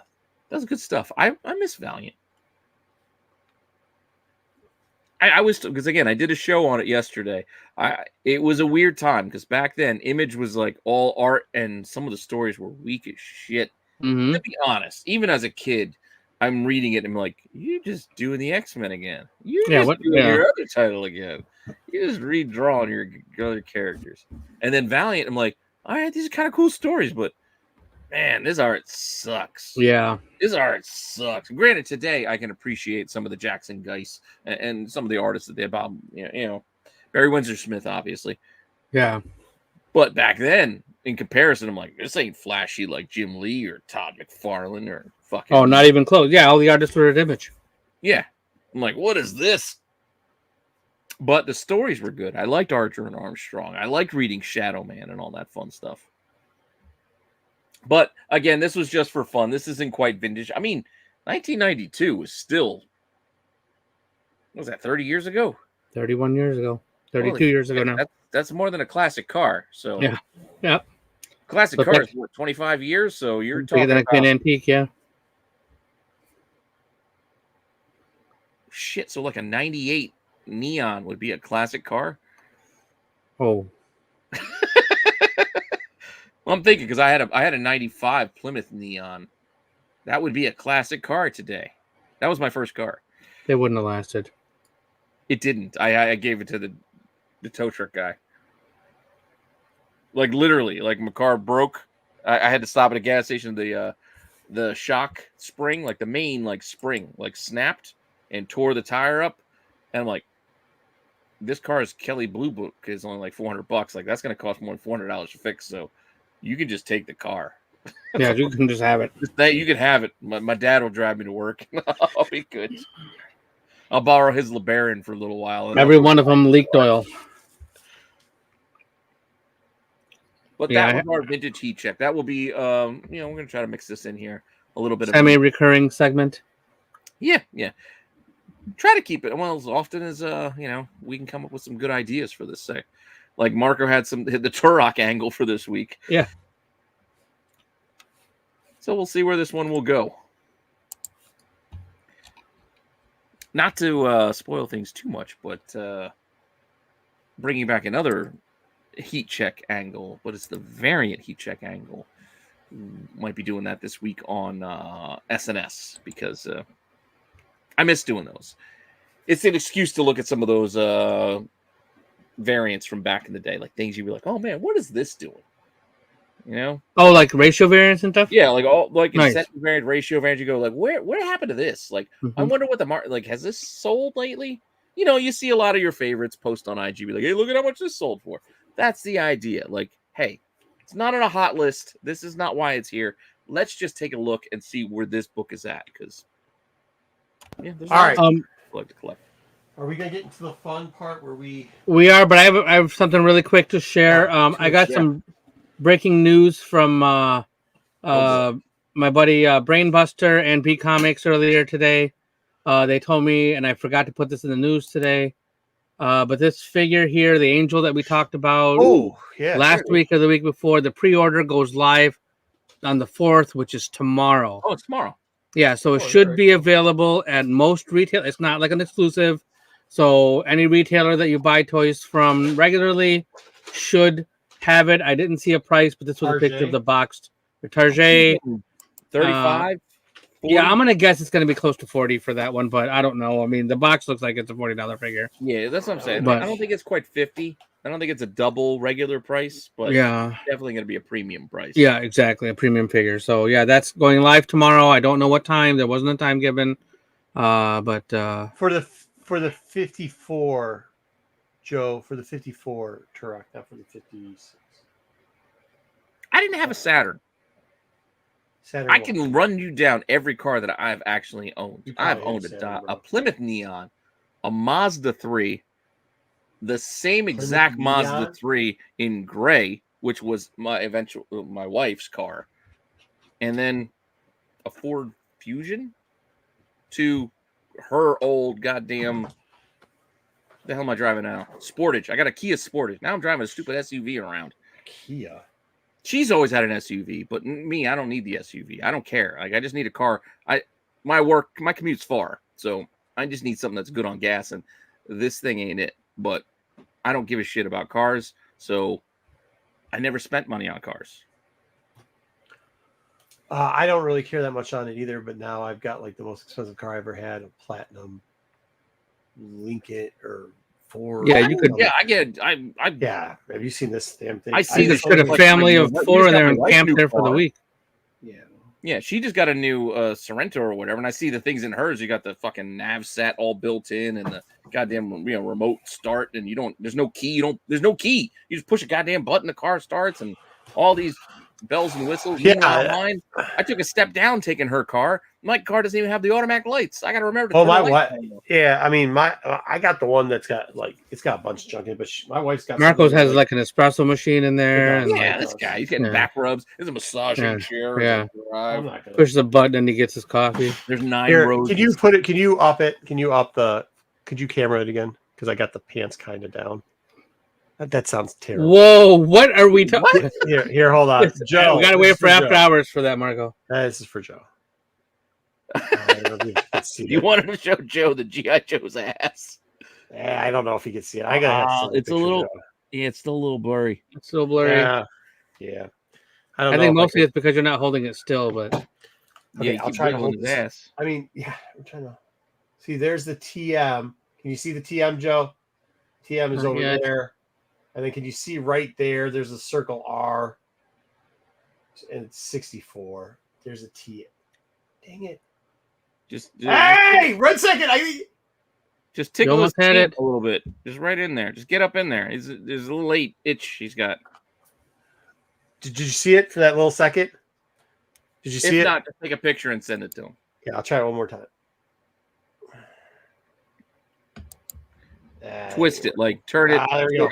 that's good stuff. I miss Valiant. I was, because again, I did a show on it yesterday. It was a weird time because back then Image was like all art and some of the stories were weak as shit. Mm-hmm. To be honest, even as a kid, I'm reading it and I'm like, you just doing the X-Men again. You just doing your other title again. You just redrawing your other characters. And then Valiant, I'm like, all right, these are kind of cool stories, but man, this art sucks. Yeah. This art sucks. Granted, today I can appreciate some of the Jackson Geiss and some of the artists that they about, Barry Windsor Smith, obviously. Yeah. But back then, in comparison, I'm like, this ain't flashy like Jim Lee or Todd McFarlane or fucking. Oh, not even close. Yeah, all the artists were at Image. Yeah. I'm like, what is this? But the stories were good. I liked Archer and Armstrong. I liked reading Shadow Man and all that fun stuff. But again, this was just for fun. This isn't quite vintage. I mean, 1992 was still, what was that, 30 years ago? 31 years ago. 32 years ago now. That's more than a classic car. So yeah. Yeah. Classic car is what, 25 years? So you're talking about an antique, yeah. Shit, so like a 98 Neon would be a classic car? Oh. Well, I'm thinking because I had a 95 Plymouth Neon. That would be a classic car today. That was my first car. They wouldn't have lasted. It didn't. I gave it to the tow truck guy. Like literally, like my car broke. I had to stop at a gas station. The shock spring, like the main like spring, like snapped and tore the tire up. And I'm like, this car's Kelly Blue Book is only like $400. Like that's gonna cost more than $400 to fix. So you can just take the car. Yeah, you can just have it. You can have it. My dad will drive me to work. I'll be good. I'll borrow his LeBaron for a little while. Every one of them leaked oil. But that was our vintage heat check. That will be, we're going to try to mix this in here a little bit. Semi-recurring segment. Yeah. Try to keep it as often as, we can come up with some good ideas for this. Like Marco had the Turok angle for this week. Yeah. So we'll see where this one will go. Not to spoil things too much, but bringing back another heat check angle, but it's the variant heat check angle. Might be doing that this week on SNS because I miss doing those. It's an excuse to look at some of those variants from back in the day, like things you'd be like, "Oh man, what is this doing?" You know? Oh, like ratio variants and stuff. Yeah, like all like nice. Set variant, ratio variant. You go like, where happened to this? Like, I wonder what has this sold lately? You know, you see a lot of your favorites post on IG, be like, "Hey, look at how much this sold for." That's the idea. Like, hey, it's not on a hot list. This is not why it's here. Let's just take a look and see where this book is at. Because there's all right, to collect. Are we gonna get into the fun part where we are? But I have something really quick to share. I got some breaking news from my buddy Brainbuster and B Comics earlier today. They told me, and I forgot to put this in the news today. But this figure here, the angel that we talked about last week or the week before, the pre-order goes live on the 4th, which is tomorrow. Oh, it's tomorrow. Yeah, so it should be available at most retail. It's not like an exclusive. So any retailer that you buy toys from regularly should have it. I didn't see a price, but this was a picture of the boxed Target. 35. 40? Yeah, I'm gonna guess it's gonna be close to 40 for that one, but I don't know. I mean, the box looks like it's a $40 figure. Yeah, that's what I'm saying. But I don't think it's quite 50. I don't think it's a double regular price, but yeah, definitely gonna be a premium price. Yeah, exactly, a premium figure. So yeah, that's going live tomorrow. I don't know what time. There wasn't a time given. But for the 54, Joe, for the 54 Turok, not for the 56. I didn't have a Saturn. I can run you down every car that I've actually owned. I've owned a Plymouth Neon, a Mazda 3, the same exact Mazda 3 in gray, which was my wife's car, and then a Ford Fusion to her old goddamn. The hell am I driving now? Sportage. I got a Kia Sportage. Now I'm driving a stupid SUV around. Kia. She's always had an SUV, but me, I don't need the SUV. I don't care. Like I just need a car. My commute's far, so I just need something that's good on gas. And this thing ain't it. But I don't give a shit about cars, so I never spent money on cars. I don't really care that much on it either, but now I've got like the most expensive car I ever had, a platinum Lincoln or Ford. Yeah, you could. Yeah, I get. Yeah, have you seen this damn thing? I see You this should have like family my- of we 4 just in got there my and wife's camped new there for the car. week. Yeah. Yeah, she just got a new Sorrento or whatever, and I see the things in hers. You got the fucking nav set all built in, and the goddamn remote start, and you don't. There's no key. There's no key. You just push a goddamn button, the car starts, and all these bells and whistles. Yeah. Meanwhile, mine, I took a step down taking her car. My car doesn't even have the automatic lights. I got to remember to. Oh turn the my lights what? on, though. Yeah, I mean I got the one that's got like it's got a bunch of junk in it, but my wife's got Marcos something has like an espresso machine in there, does, and Yeah, like this us. guy, he's getting Yeah. back rubs. There's a massaging Yeah. chair. Yeah. I'm not gonna. pushes a button and he gets his coffee. There's 9 Here, rows. can you put it? Can you up it? Can you up the? Could you camera it again? Because I got the pants kind of down. That sounds terrible. Whoa, what are we talking? Here, hold on, Joe. We gotta this wait is for after Joe. hours for that, Marco. This is for Joe. I don't know if you can see You that. wanted to show Joe the GI Joe's ass. I don't know if he can see it. I gotta have to send It's a picture, little. Joe. Yeah, it's still a little blurry. It's still blurry. Yeah. I don't I know. think if mostly can- it's because you're not holding it still, but Okay, Yeah, I'll keep try to wiggling hold his this. ass. I mean, yeah, I'm trying to see. There's the TM. Can you see the TM, Joe? TM is Not over yet. there. And then can you see right there? There's a circle R, and it's 64. There's a T. Dang it! Just Hey, 1 second. just tickle You his almost had taint it. a little bit. Just right in there. Just get up in there. There's a little itch he's got. Did you see it for that little second? Did you see If it? not, just take a picture and send it to him. Yeah, I'll try it one more time. Twist it, like turn it. There we go.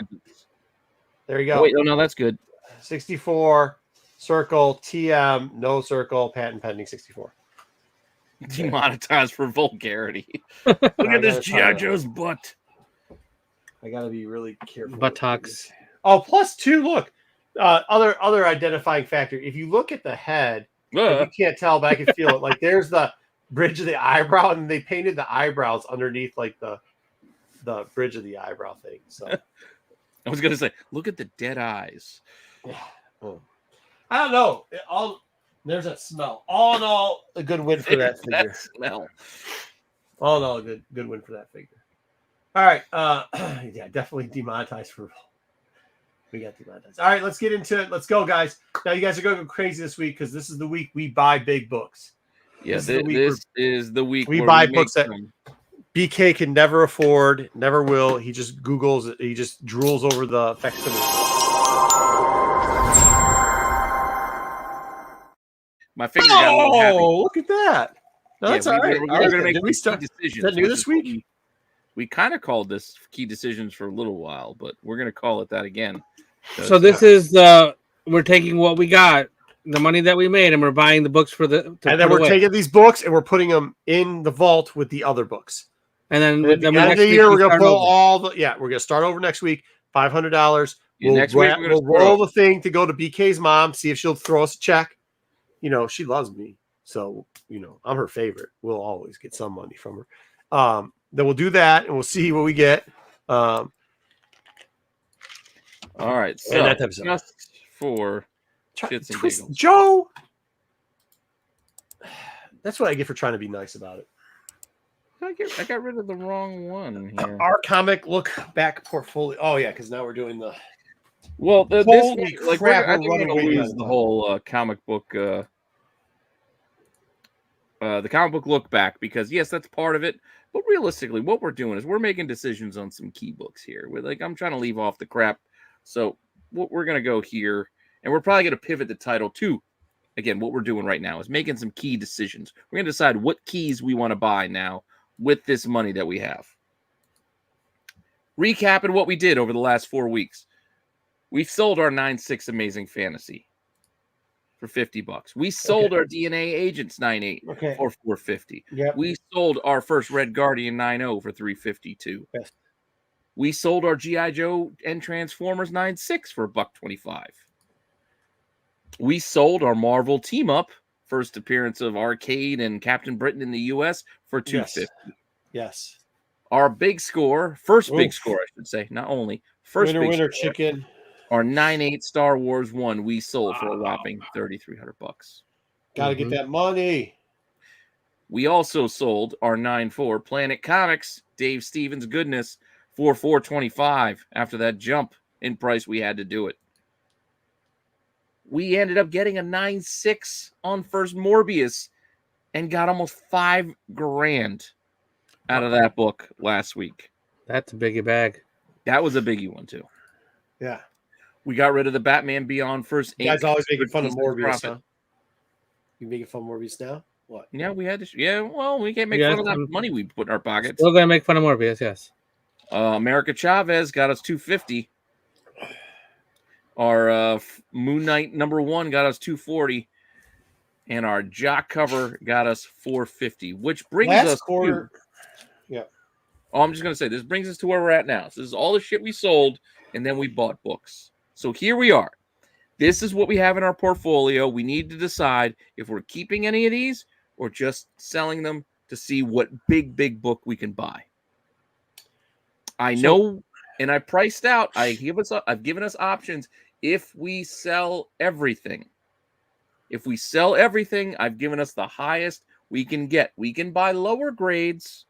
There you go. Oh, wait, no, that's good. 64 circle TM no circle patent pending 64. Demonetized for vulgarity. Look at this GI Joe's butt. I gotta be really careful. buttocks. Oh, +2. Look, other identifying factor. If you look at the head, like, you can't tell, but I can feel it. Like there's the bridge of the eyebrow, and they painted the eyebrows underneath, like the bridge of the eyebrow thing. So I was gonna say, look at the dead eyes. I don't know. There's that smell. All in all, a good win for that figure. That smell. All in all, a good win for that figure. All right. Yeah, definitely demonetized for. We got demonetized. All right, let's get into it. Let's go, guys. Now you guys are going to go crazy this week because this is the week we buy big books. Yeah, This is the week we where buy make books that them. BK can never afford, never will. He just Googles it. He just drools over the facsimile. My finger got a little happy. Oh, look at that. No, Yeah, that's all right. We're I like going to it. make Did we key start? decisions. Is that new which this is what week? We kind of called this key decisions for a little while, but we're going to call it that again. So this is we're taking what we got, the money that we made, and we're buying the books for the. And then we're taking these books and we're putting them in the vault with the other books. And then, And at the end of the year, we're going to pull all the. Yeah, we're going to start over next week. $500. Yeah, next week We'll roll the thing to go to BK's mom. See if she'll throw us a check. You know, she loves me, so you know I'm her favorite. We'll always get some money from her. Then we'll do that, and we'll see what we get. All right, so and that type of stuff. just for shits and giggles. Joe. That's what I get for trying to be nice about it. I got rid of the wrong one here. Our comic look back portfolio. Oh yeah, because now we're doing the. Well, this Holy week, like crap, I we're think we're running going to way lose behind the time. whole comic book. The comic book look back because yes, that's part of it. But realistically, what we're doing is we're making decisions on some key books here. We're like, I'm trying to leave off the crap. So what we're gonna go here, and we're probably gonna pivot the title to, again, what we're doing right now is making some key decisions. We're gonna decide what keys we want to buy now with this money that we have. Recapping what we did over the last 4 weeks. We've sold our 9.6 Amazing Fantasy for $50. We sold our DNA Agents 9.8 for $450. Yep. We sold our first Red Guardian 9.0 for $352. Yes. We sold our GI Joe and Transformers 9.6 for $125. We sold our Marvel Team Up first appearance of Arcade and Captain Britain in the US for $250. Yes. Our big score, first big Oof. score, I should say, not only first big winner score, chicken. our 9.8 Star Wars 1 we sold for a whopping $3,300. Got to get that money. We also sold our 9.4 Planet Comics Dave Stevens goodness for $425 after that jump in price we had to do it. We ended up getting a 9.6 on first Morbius and got almost $5,000 out of that book last week. That's a biggie bag. That was a biggie one too. Yeah. We got rid of the Batman Beyond first. You guys always making fun of Morbius, profit. huh? You making fun of Morbius now? What? Yeah, we had to. Yeah, well, we can't make fun of that money we put in our pockets. Still gonna make fun of Morbius, yes. America Chavez got us $250. Our Moon Knight #1 got us $240, and our Jock cover got us $450, which brings us quarter. Yeah. Oh, I'm just gonna say this brings us to where we're at now. So this is all the shit we sold, and then we bought books. So here we are. This is what we have in our portfolio. We need to decide if we're keeping any of these or just selling them to see what big book we can buy. I know, and I priced out. I've given us options if we sell everything. If we sell everything, I've given us the highest we can get. We can buy lower grades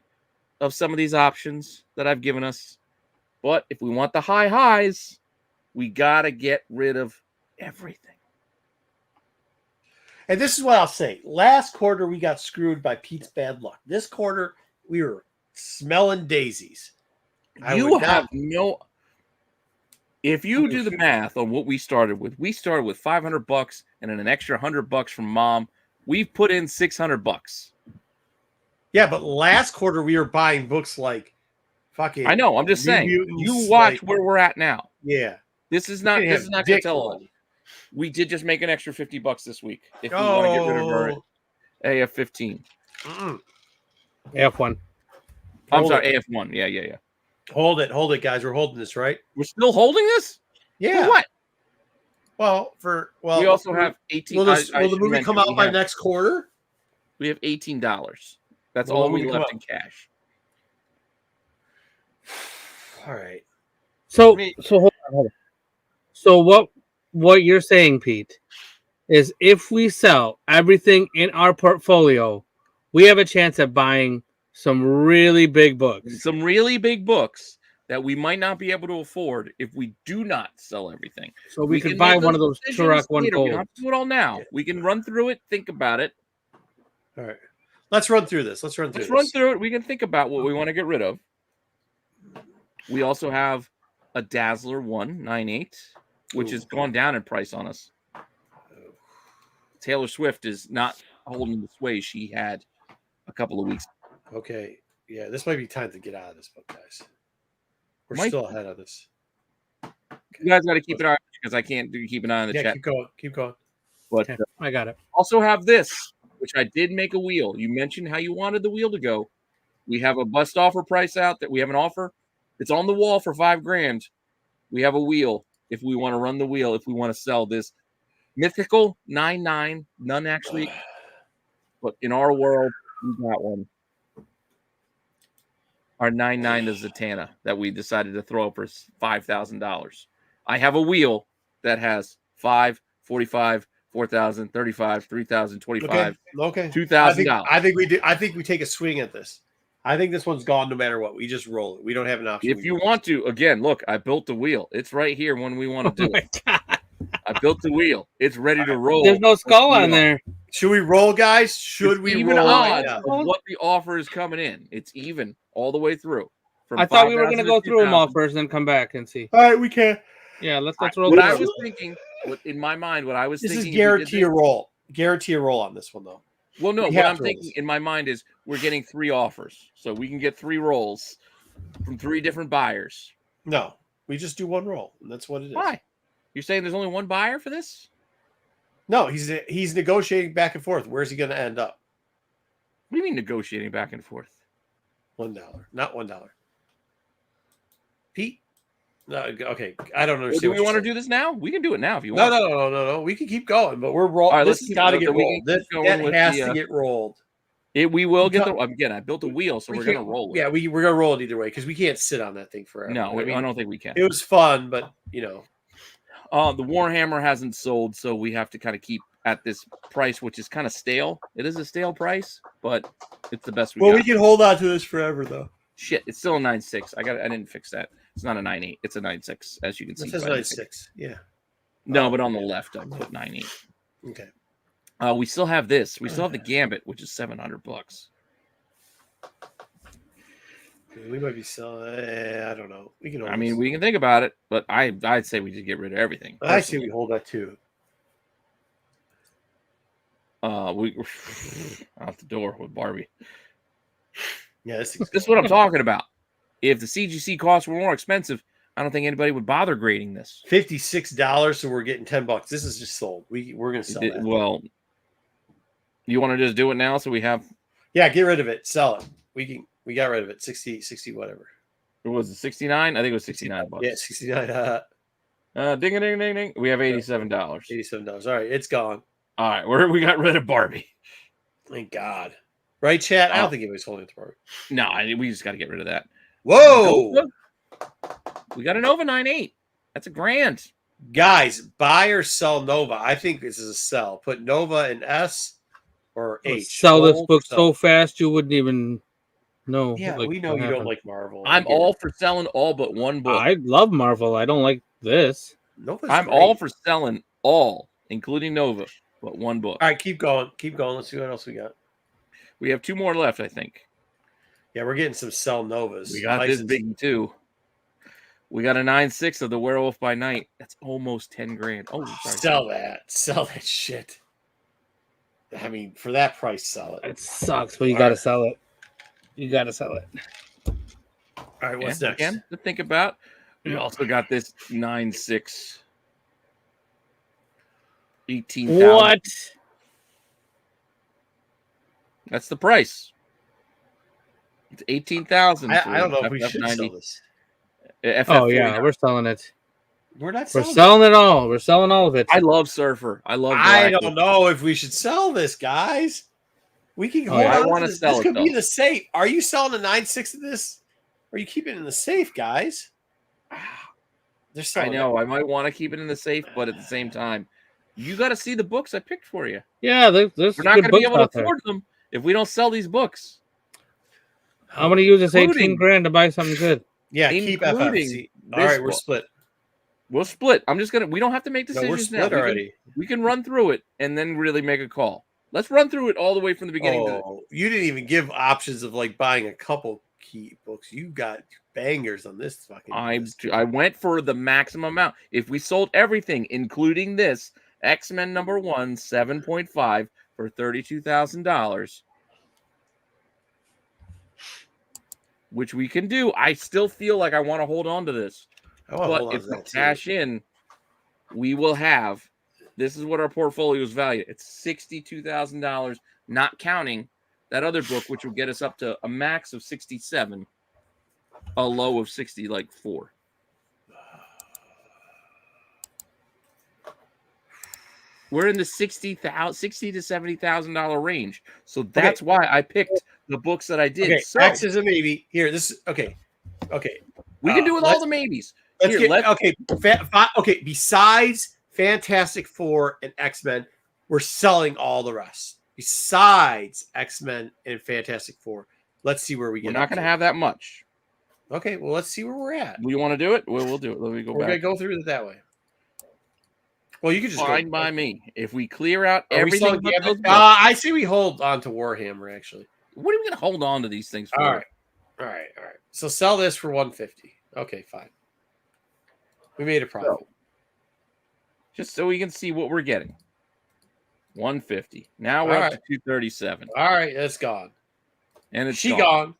of some of these options that I've given us. But if we want the high highs, we got to get rid of everything. And this is what I'll say. Last quarter, we got screwed by Pete's bad luck. This quarter, we were smelling daisies. If you do the math on what we started with $500 and then an extra $100 from Mom. We've put in $600. Yeah, but last quarter we were buying books like fucking. I know. I'm just saying. You watch where we're at now. Yeah, this is not going to tell us. We did just make an extra $50 this week. If we want to get rid of our AF-15, AF-1. I'm sorry, AF-1. Yeah. Hold it, guys. We're holding this, right? We're still holding this. Yeah. For what? Well, we also have 18. Will the movie come out by next quarter? We have $18. That's all we left in cash. All right. So hold on. So what you're saying, Pete, is if we sell everything in our portfolio, we have a chance at buying some really big books. Some really big books that we might not be able to afford if we do not sell everything. So we could buy one of those Turok 1 gold. We don't have to do it all now. Yeah. We can run through it, think about it. All right. Let's run through this. Let's run through it. We can think about what we want to get rid of. We also have a Dazzler 198, which has gone down in price on us. Taylor Swift is not holding the sway she had a couple of weeks ago. Okay. Yeah, this might be time to get out of this book, guys. We're still ahead of this. Okay. You guys got to keep an eye because I can't keep an eye on the chat. Keep going. But I got it. Also have this, which I did make a wheel. You mentioned how you wanted the wheel to go. We have a bust offer price out that we have an offer. It's on the wall for $5,000. We have a wheel if we want to run the wheel, if we want to sell this mythical 9.9. None actually, but in our world, we got one. Our 9.9 is Zatanna that we decided to throw up for $5,000. I have a wheel that has 5, 45, 4,000, 35, 3,000, 25, $2,000. I think we do. I think we take a swing at this. I think this one's gone no matter what. We just roll it. We don't have an option. If you want to, again, look, I built the wheel. It's right here when we want to do it. I built the wheel. It's ready to roll. There's no skull on there. Should we roll, guys? Should we even roll? Right now? What the offer is coming in. It's even all the way through. I thought we were going to go through them all first and then come back and see. All right, we can. Yeah, let's roll. What I was thinking, in my mind, this is guarantee a roll. Guarantee a roll on this one, though. Well, no, what I'm thinking in my mind is we're getting 3 offers. So we can get 3 rolls from 3 different buyers. No, we just do 1 roll. And that's what it is. Why? You're saying there's only 1 buyer for this? No, he's negotiating back and forth. Where's he going to end up? What do you mean negotiating back and forth? $1, not $1. Pete? No, okay. I don't understand. Do we want to do this now? We can do it now if you want. No. We can keep going, but we're rolling. Right, this has got to get rolled. That has to get rolled. We will get the again. I built a wheel, so we're gonna roll it. Yeah, we're gonna roll it either way because we can't sit on that thing forever. No, I don't think we can. It was fun, but you know, the Warhammer hasn't sold, so we have to kind of keep at this price, which is kind of stale. It is a stale price, but it's the best we got. We can hold on to this forever, though. Shit, it's still a 9.6. I didn't fix that. It's not a 9.8. It's a 9.6, as you can see. It says 9.6. Yeah. No, but on the left, I put 9.8. Okay. We still have this. We still have the Gambit, which is $700. We might be selling. I don't know. We can. I mean, we can think about it, but I'd say we just get rid of everything. I say we hold that too. We out the door with Barbie. Yeah, this is what I'm talking about. If the CGC costs were more expensive, I don't think anybody would bother grading this. $56, so we're getting $10. This is just sold. We're gonna sell that. Well, you want to just do it now, so we have? Yeah, get rid of it. Sell it. We got rid of it. 60 whatever. It was 69. I think it was $69. Yeah, 69. Ding a ding ding ding. We have $87. $87. All right, it's gone. All right, we got rid of Barbie. Thank God. Right, chat? I don't think anybody's holding it to Barbie. No, we just got to get rid of that. Whoa! We got a Nova 9.8. That's $1,000. Guys, buy or sell Nova. I think this is a sell. Put Nova in S or H. Sell this book so fast you wouldn't even know. Yeah, we know you don't like Marvel. I'm all for selling all but one book. I love Marvel. I don't like this. I'm all for selling all, including Nova, but one book. All right, keep going. Keep going. Let's see what else we got. We have 2 more left, I think. Yeah, we're getting some sell Novas. We got this big too. We got a 9.6 of the Werewolf by Night. That's almost $10,000. Oh, sorry. Sell that shit. I mean, for that price, sell it. It sucks, but you got to sell it. You got to sell it. All right, what's next? Again, to think about. We also got this 9.6. 18,000. What? That's the price. It's 18,000. I don't know if we should sell this. Yeah, we're selling it. We're not. We're selling it all. We're selling all of it. I love Surfer. I don't know if we should sell this, guys. We can hold on. I want to sell it. This could be the safe. Are you selling the 9.6 of this? Or are you keeping it in the safe, guys? I know. I might want to keep it in the safe, but at the same time, you got to see the books I picked for you. Yeah, there's we're not going to be able to afford them if we don't sell these books. I'm going to use this $18,000 to buy something good. Yeah, keep FFC. All right, we're split. We'll split. I'm just gonna. We don't have to make decisions we're split now. already. We can run through it and then really make a call. Let's run through it all the way from the beginning. You didn't even give options of like buying a couple key books. You got bangers on this fucking. I went for the maximum amount. If we sold everything, including this X-Men #1 7.5 for $32,000, which we can do, I still feel like I want to hold on to this. But if we cash in, we will have. This is what our portfolio is valued. It's $62,000, not counting that other book, which will get us up to a max of 67, a low of 64. We're in the $60,000 to $70,000 range, so that's why I picked the books that I did. Okay, so, X is a maybe. Here, this is okay. We can do with all the maybes. Okay. Besides Fantastic Four and X-Men, we're selling all the rest. Besides X-Men and Fantastic Four, let's see where we get. We're not going to have that much. Okay, well, let's see where we're at. You want to do it? We'll do it. Let me go back. We're going to go through it that way. Well, you can just fine by me. If we clear out everything, I see we hold on to Warhammer. Actually, what are we going to hold on to these things for? All right. So sell this for $150. Okay, fine. We made a profit. So, just so we can see what we're getting. $150. Now we're up to $237. All right, that's gone. And it's gone.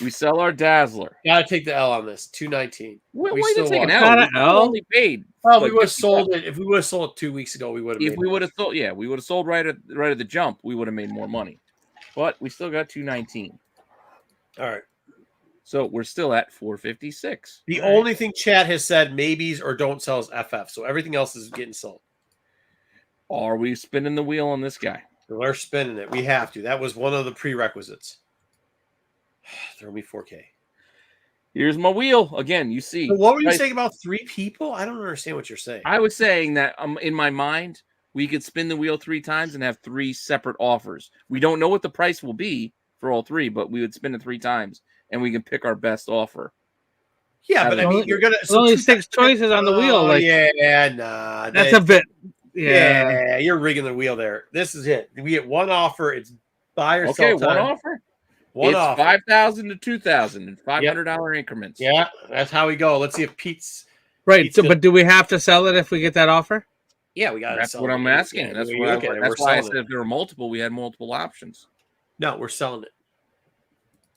We sell our Dazzler. Gotta take the L on this. $219. Why did take an L? We only paid. Well, we would have sold it. If we would have sold it 2 weeks ago, we would have. If we would have sold, we would have sold right at the jump. We would have made more money. But we still got $219. All right. So we're still at $456. The only thing Chad has said maybes or don't sell is FF. So everything else is getting sold. Are we spinning the wheel on this guy? We're spinning it. We have to. That was one of the prerequisites. Throw me 4K. Here's my wheel again. You see, But what were you saying about 3 people? I don't understand what you're saying. I was saying that in my mind, we could spin the wheel 3 times and have 3 separate offers. We don't know what the price will be for all 3, but we would spin it 3 times and we can pick our best offer. Yeah, but I mean, you're gonna only 6 choices on the wheel. Like, yeah, nah, that's a bit. Yeah, you're rigging the wheel there. This is it. We get one offer. It's buy or sell. Okay, one offer. It's 5,000 to 2,000 in $500 increments. Yeah, that's how we go. Let's see if Pete's right. So, but do we have to sell it if we get that offer? Yeah, we got to. That's what I'm asking. That's why I said if there were multiple, we had multiple options. No, we're selling it.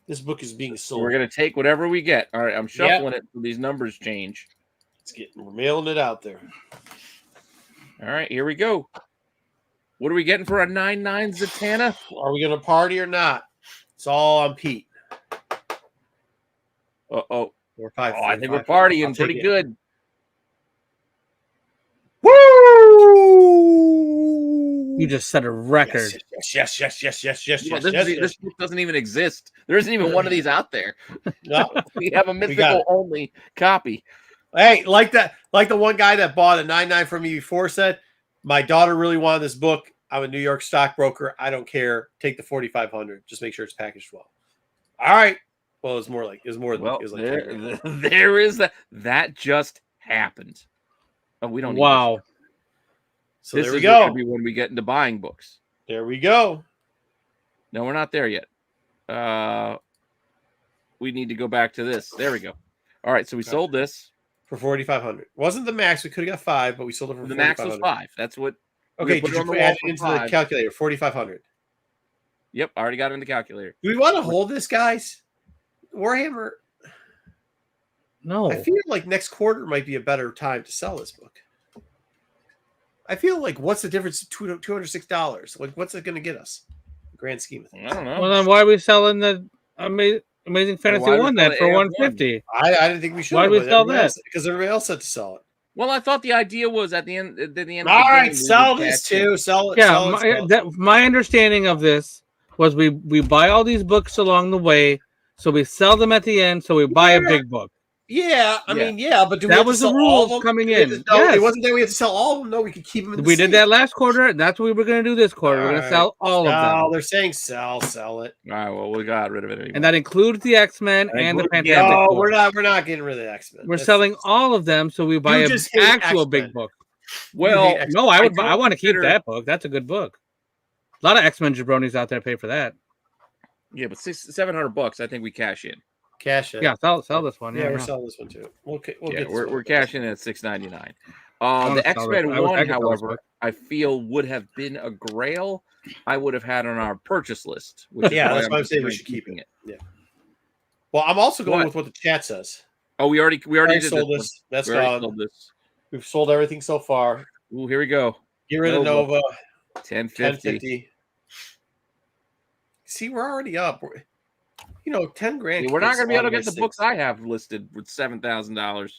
This book is being sold. We're gonna take whatever we get. All right, I'm shuffling it so these numbers change. We're mailing it out there. All right, here we go. What are we getting for a 9.9 Zatanna? Are we gonna party or not? It's all on Pete. Oh, we're 5. I think we're partying pretty good. Woo! You just set a record. Yes. This book doesn't even exist. There isn't even one of these out there. No, we have a mythical only copy. Hey, like the one guy that bought a 9.9 from me before said, my daughter really wanted this book. I'm a New York stockbroker. I don't care. Take the 4,500. Just make sure it's packaged well. All right. Well, it was more like there is that just happened. Oh, we don't. Wow. So this there we go. Should be when we get into buying books. There we go. No, we're not there yet. We need to go back to this. There we go. All right, so we sold this for 4,500. Wasn't the max? We could have got 5, but we sold it for the max was 5. That's what. Okay, did you add it into the calculator? 4,500. Yep, I already got it in the calculator. Do we want to hold this, guys? Warhammer. No. I feel like next quarter might be a better time to sell this book. I feel like what's the difference? $206. Like, what's it going to get us? Grand scheme of things. I don't know. Well, then why are we selling the Amazing Fantasy 1 then for 150? I didn't think we should. Why did we sell that? Because everybody else had to sell it. Well, I thought the idea was at the end. All right, sell this too. Sell it. Yeah, my understanding of this was we buy all these books along the way, so we sell them at the end, so we buy a big book. Yeah, I mean, but that was the rules coming in. It wasn't that we had to sell all of them. No, we could keep them. We did that last quarter. That's what we were going to do this quarter. We're going to sell all of them. No, they're saying sell it. All right, well, we got rid of it anyway. And that includes the X-Men and the Fantastic Four. No, we're not getting rid of the X-Men. We're selling all of them, so we buy an actual big book. Well, no, I want to keep that book. That's a good book. A lot of X-Men jabronis out there pay for that. Yeah, but $700. I think we cash in. Cash in. Yeah, sell this one. Yeah, we're selling this one too. We're cashing in at $6.99. The X-Men 1, however, I feel would have been a grail I would have had on our purchase list. That's why I'm saying we should keep it. Yeah. Well, I'm also going with what the chat says. Oh, we already did sold this. That's gone. Sold this. We've sold everything so far. Ooh, here we go. Get rid of Nova. 1050. See, we're already up. 10 grand. Yeah, we're not going to be able to get the books I have listed with $7,000.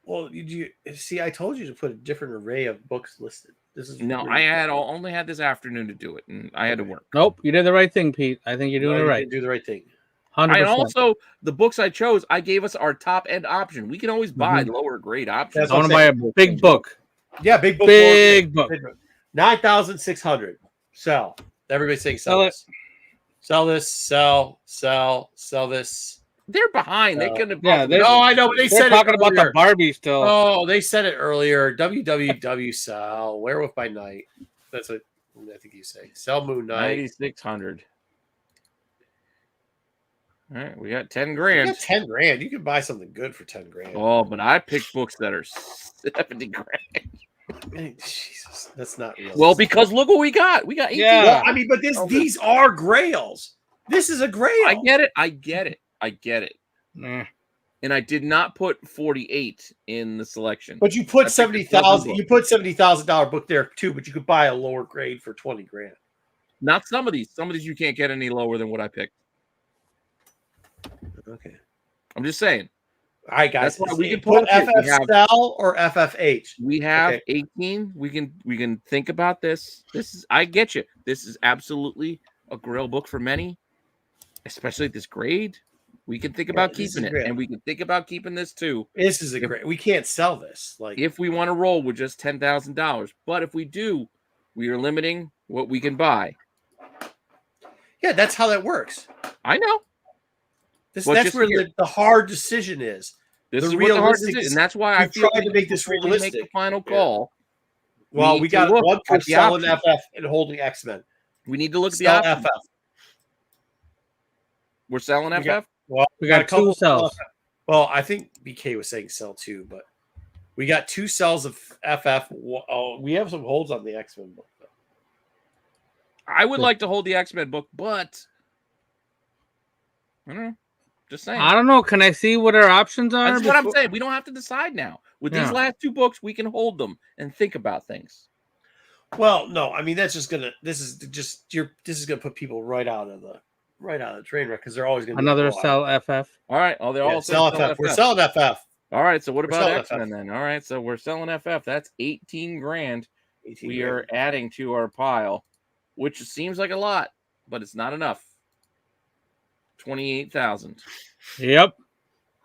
Well, you see, I told you to put a different array of books listed. This is I only had this afternoon to do it, and I had to work. Nope, you did the right thing, Pete. I think you're doing it right. You do the right thing. 100%. And also, the books I chose, I gave us our top end option. We can always buy lower grade options. I want to buy a big book. Yeah, big book. Big book. 9,600. Sell. Everybody's saying sell this. Sell this. Sell this. They're behind. They couldn't have. Yeah, no, I know. But they said talking about the Barbie still. Oh, they said it earlier. WWW sell. Werewolf by Night. That's what I think you say. Sell Moon Knight. 9,600. All right, we got 10 grand. You got 10 grand. You can buy something good for 10 grand. Oh, but I picked books that are 70 grand. Man, Jesus, that's not real. Well, because look what we got. We got 18. Yeah. Well, I mean, but these are grails. This is a grail. I get it. Nah. And I did not put 48 in the selection. But you put 70,000. You put $70,000 book there too. But you could buy a lower grade for 20 grand. Not some of these. Some of these you can't get any lower than what I picked. Okay. I'm just saying. All right, guys. That's why we can put pause it. We FF have- Cell or FFH. We have Okay. 18. We can think about this. I get you. This is absolutely a grail book for many, especially at this grade. We can think about keeping it, and we can think about keeping this too. This is a great. We can't sell this. Like, if we want to roll with just $10,000, but if we do, we are limiting what we can buy. yeah, that's how that works. I know. That's where the hard decision is. This is what the hard decision, and that's why I feel tried to make this realistic. Make the final call. Well, we got one for selling FF and holding X-Men. We need to look at the options. FF. We're selling FF. We got two cells. Well, I think BK was saying sell too, but we got 2 cells of FF. We have some holds on the X-Men book, though. I would like to hold the X-Men book, but I don't know. Just saying. I don't know. Can I see what our options are? That's what I'm saying. We don't have to decide now. With these last 2 books, we can hold them and think about things. Well, no, I mean that's just gonna. This is gonna put people right out of the train wreck because they're always gonna another sell FF. All right. Oh, they're all sell FF. We're selling FF. All right. So what about X-Men then? All right. So we're selling FF. That's 18 grand. We are adding to our pile, which seems like a lot, but it's not enough. 28,000. Yep.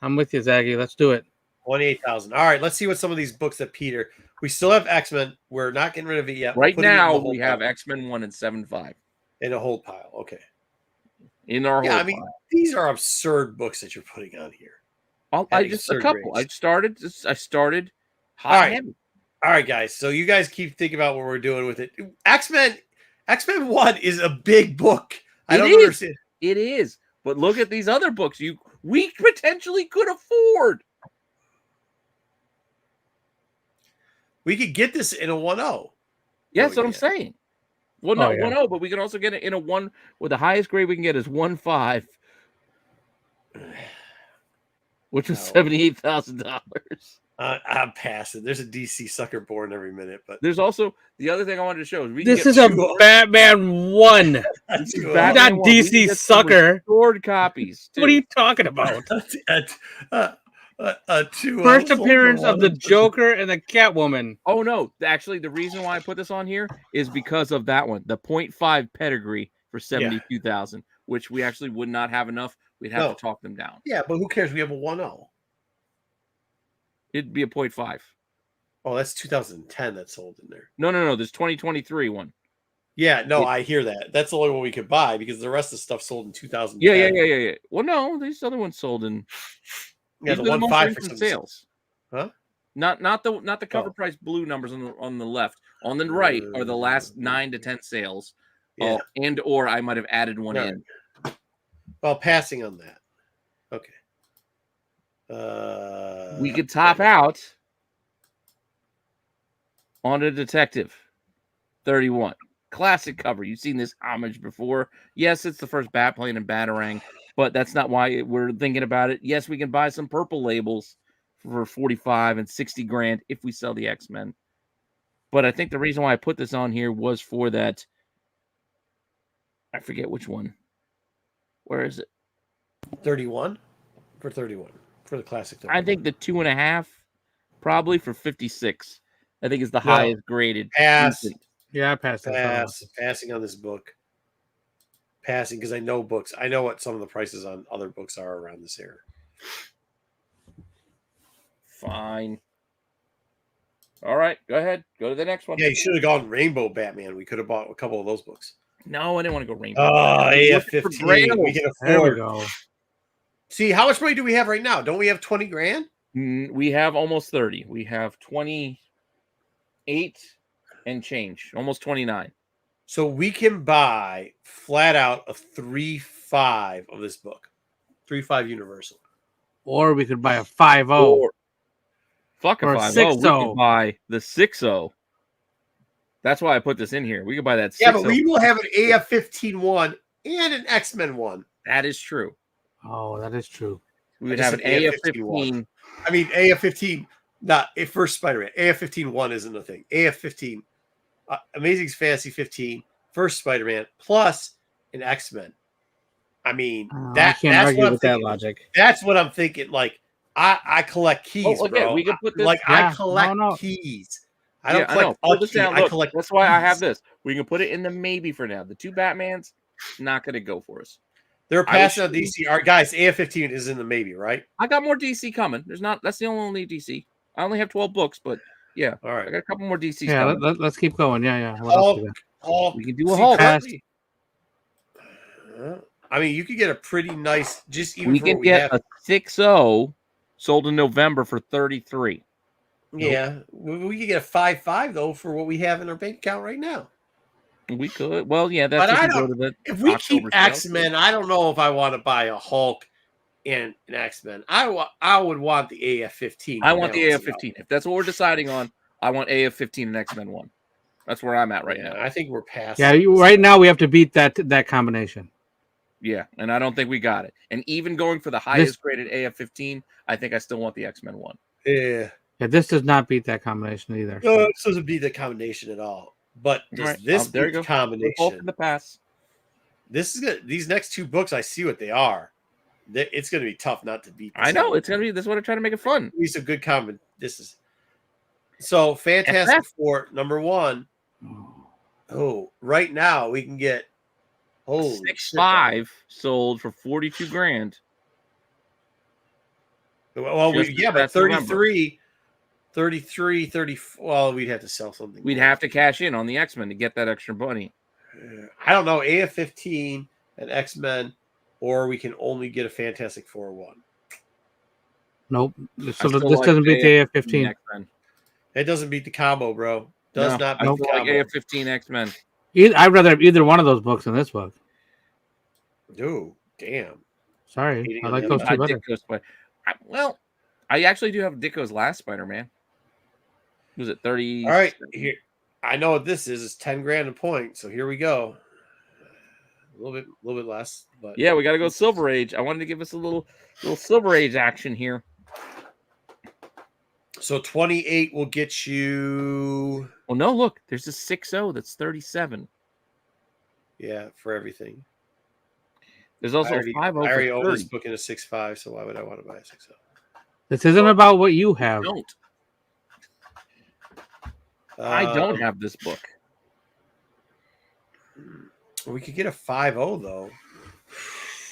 I'm with you, Zaggy. Let's do it. 28,000. All right. Let's see what some of these books that Peter. We still have X-Men. We're not getting rid of it yet. Right now, we have X-Men 1 and 7.5 in a hold pile. Okay. In our hold pile. These are absurd books that you're putting on here. I just a couple. Rates. I started hot and heavy. All right, guys. So you guys keep thinking about what we're doing with it. X-Men 1 is a big book. I don't understand. It is. But look at these other books we potentially could afford. We could get this in a 1.0. Yeah, that's what I'm saying. Well, no, 1.0, but we can also get it in a 1 with the highest grade we can get is 1.5, which is $78,000. I'm passing. There's a DC sucker born every minute, but there's also the other thing I wanted to show is this is a Batman 1. Not DC sucker. Restored copies. What are you talking about? First appearance of the Joker and the Catwoman. Oh no! Actually, the reason why I put this on here is because of that one, the 0.5 pedigree for 72,000, which we actually would not have enough. We'd have to talk them down. Yeah, but who cares? We have a 1.0. It'd be a 0.5. Oh, that's 2010 that's sold in there. No. There's 2023 one. Yeah, no, I hear that. That's the only one we could buy because the rest of the stuff sold in 2010. Yeah. Well, no, these other ones sold in. Yeah, the 1.5 for some sales. Huh? Not the cover price blue numbers on the left. On the right are the last 9 to 10 sales. Yeah. Or I might have added one in. Well, passing on that. Okay. We could top out on a Detective 31. Classic cover. You've seen this homage before. Yes, it's the first Batplane and Batarang, but that's not why we're thinking about it. Yes, we can buy some purple labels for 45 and 60 grand if we sell the X-Men. But I think the reason why I put this on here was for that. I forget which one. Where is it? 31 for 31 for the classic. 31. I think the 2.5 probably for 56. I think is the highest graded. Pass. Yeah, passing on this book. Passing because I know books. I know what some of the prices on other books are around this area. Fine. All right, go ahead. Go to the next one. Yeah, you should have gone Rainbow Batman. We could have bought a couple of those books. No, I didn't want to go Rainbow. Oh, AF-15. We can afford. There we go. See, how much money do we have right now? Don't we have 20 grand? We have almost 30. We have 28 and change, almost 29. So we can buy flat out a 3.5 of this book. 3.5 Universal. Or we could buy a 5.0. Fuck a 5.0. We could buy the 6.0. That's why I put this in here. We could buy that 6.0. Yeah, but we will have an AF-15 1 and an X-Men 1. That is true. Oh, that is true. We would have an AF-15. I mean, AF-15, not a first Spider-Man. AF-15 1 isn't a thing. AF-15, Amazing Fantasy 15, first Spider-Man, plus an X-Men. I mean, I can't argue with that logic. That's what I'm thinking. Like, I collect keys, Oh, okay, bro. we can put this. Like Yeah, I collect no. keys. I don't I know. collect Pull a this key. down. I Look, collect. that's why I have keys. this. We can put it in the maybe for now. The 2 Batmans, not going to go for us. They're I was passing on DC. Our guys, AF-15 is in the maybe, right? I got more DC coming. There's not. That's the only DC. I only have 12 books, but yeah, All right. I got a couple more DCs Yeah, coming. let's keep going. Yeah. What else we got? Hulk. We can do a Hulk. currently- I mean, you could get a pretty nice. Just even We for can what get we have. a 6.0 sold in November for 33. Yeah, we could get a 5.5 though for what we have in our bank account right now. We could. Well, yeah, that's But I if we go don't- to the If we October keep sale. X-Men, I don't know if I want to buy a Hulk and an X-Men. I would want the AF-15. I want the AF-15. If that's what we're deciding on, I want AF-15 and X-Men 1. That's where I'm at right now. I think we're past. Yeah, right now we have to beat that combination. Yeah, and I don't think we got it. And even going for the highest graded AF-15, I think I still want the X-Men 1. Yeah. Yeah, this does not beat that combination either. No, this doesn't beat the combination at all. But does Right. this There beat you the go. We're both in combination? the pass. This is good. These next 2 books, I see what they are. It's going to be tough not to beat. I know it's gonna be. This is what I'm trying to make it fun. These are good comment. This is so Fantastic Four #1. Oh, right now we can get 6.5 sold for 42 grand. Well, Just but past November. 33, 30. Well, we'd have to sell something. We'd more. have to cash in on the X-Men to get that extra money. I don't know, AF-15 and X-Men, or we can only get a Fantastic Four 1. Nope. So still this like doesn't beat the AF-15. X-Men. It doesn't beat the combo, bro. Does not I beat don't the like combo. AF-15 X-Men. I'd rather have either one of those books than this book. Dude, damn. Sorry, Hating I on like the those other two better. Well, I actually do have Ditko's last Spider-Man. Was it 30? All right, here. I know what this is. It's 10 grand a point. So here we go. A little bit less, but Yeah, we got to go Silver Age. I wanted to give us a little Silver Age action here. So 28 will get you. Well, no, look, there's a 6.0 that's 37. Yeah, for everything. There's also I a 5.0 already for own 30. this book in a 6.5, so why would I want to buy a 6.0? This isn't about what you have. Don't. I don't have this book. We could get a 5.0 though.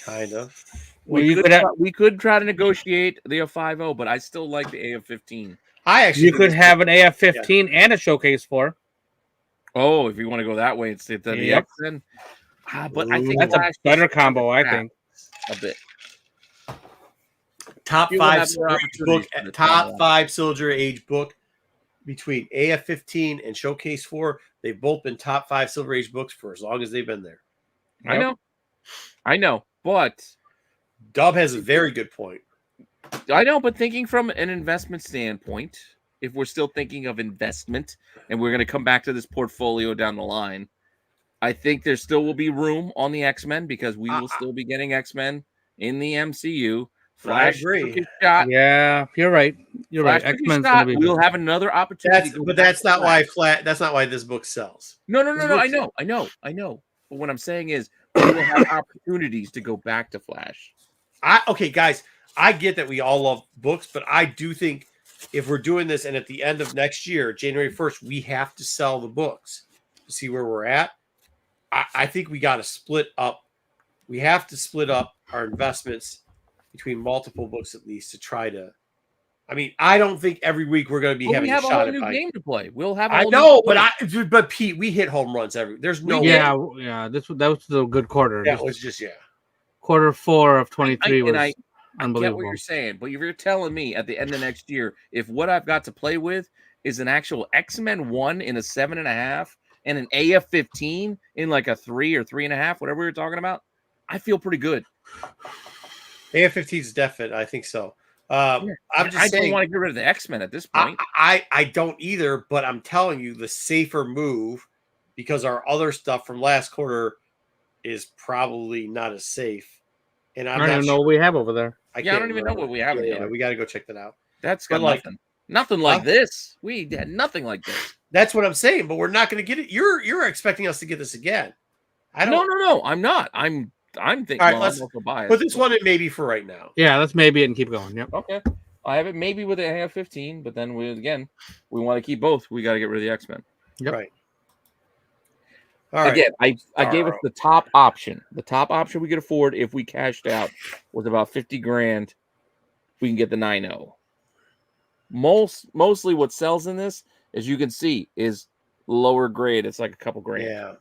Kind of. We could try to negotiate the 5.0, but I still like the AF-15. I actually You could have an AF-15 and a showcase 4. Oh, if you want to go that way instead of the Yep. X-Men. But I think That's a Flash better combo, I think. a bit. top You will 5 have more book, opportunities for this top combo. 5 Silver Age book between AF-15 and Showcase 4. They've both been top 5 Silver Age books for as long as they've been there. I know, but Dub has a very good point. but thinking from an investment standpoint, if we're still thinking of investment, and we're going to come back to this portfolio down the line, I think there still will be room on the X-Men because we will still be getting X-Men in the MCU. Flash I agree. took his shot. Yeah, you're right. You're right. Flash took his X-Men's shot. gonna be. We'll have another opportunity. That's not why That's not why this book sells. No. book I know. But what I'm saying is, we will have opportunities to go back to Flash. Okay, guys, I get that we all love books, but I do think if we're doing this and at the end of next year, January 1st, we have to sell the books to see where we're at. I think we got to split up. We have to split up our investments between multiple books at least to try to. I mean, I don't think every week we're going to be having we have a a shot whole at new buying. game to play. We'll have. I know, but Pete, we hit home runs every. There's no. Yeah. That was a good quarter. That was just Quarter 4 of 23 was I unbelievable. get what you're saying, but if you're telling me at the end of next year, if what I've got to play with is an actual X-Men 1 in a 7.5 and an AF-15 in like a 3 or 3.5, whatever we were talking about, I feel pretty good. AF-15 is definite. I think so. I'm just saying, don't want to get rid of the X-Men at this point. I don't either, but I'm telling you the safer move because our other stuff from last quarter is probably not as safe. And I don't even know what we have over there. I don't even know what we have. Yeah, we got to go check that out. That's got nothing like this. We had nothing like this. That's what I'm saying, but we're not going to get it. You're expecting us to get this again. No, I'm not. I'm thinking. All right, let's put this one in maybe for right now. Yeah, let's maybe it and keep going. Yep. Okay. I have it maybe with a AF-15, but then we want to keep both. We got to get rid of the X-Men. Yep. Right. All right. Again, I gave us the top option. The top option we could afford if we cashed out was about 50 grand. We can get the 9.0. Mostly what sells in this, as you can see, is lower grade. It's like a couple grand. Yeah.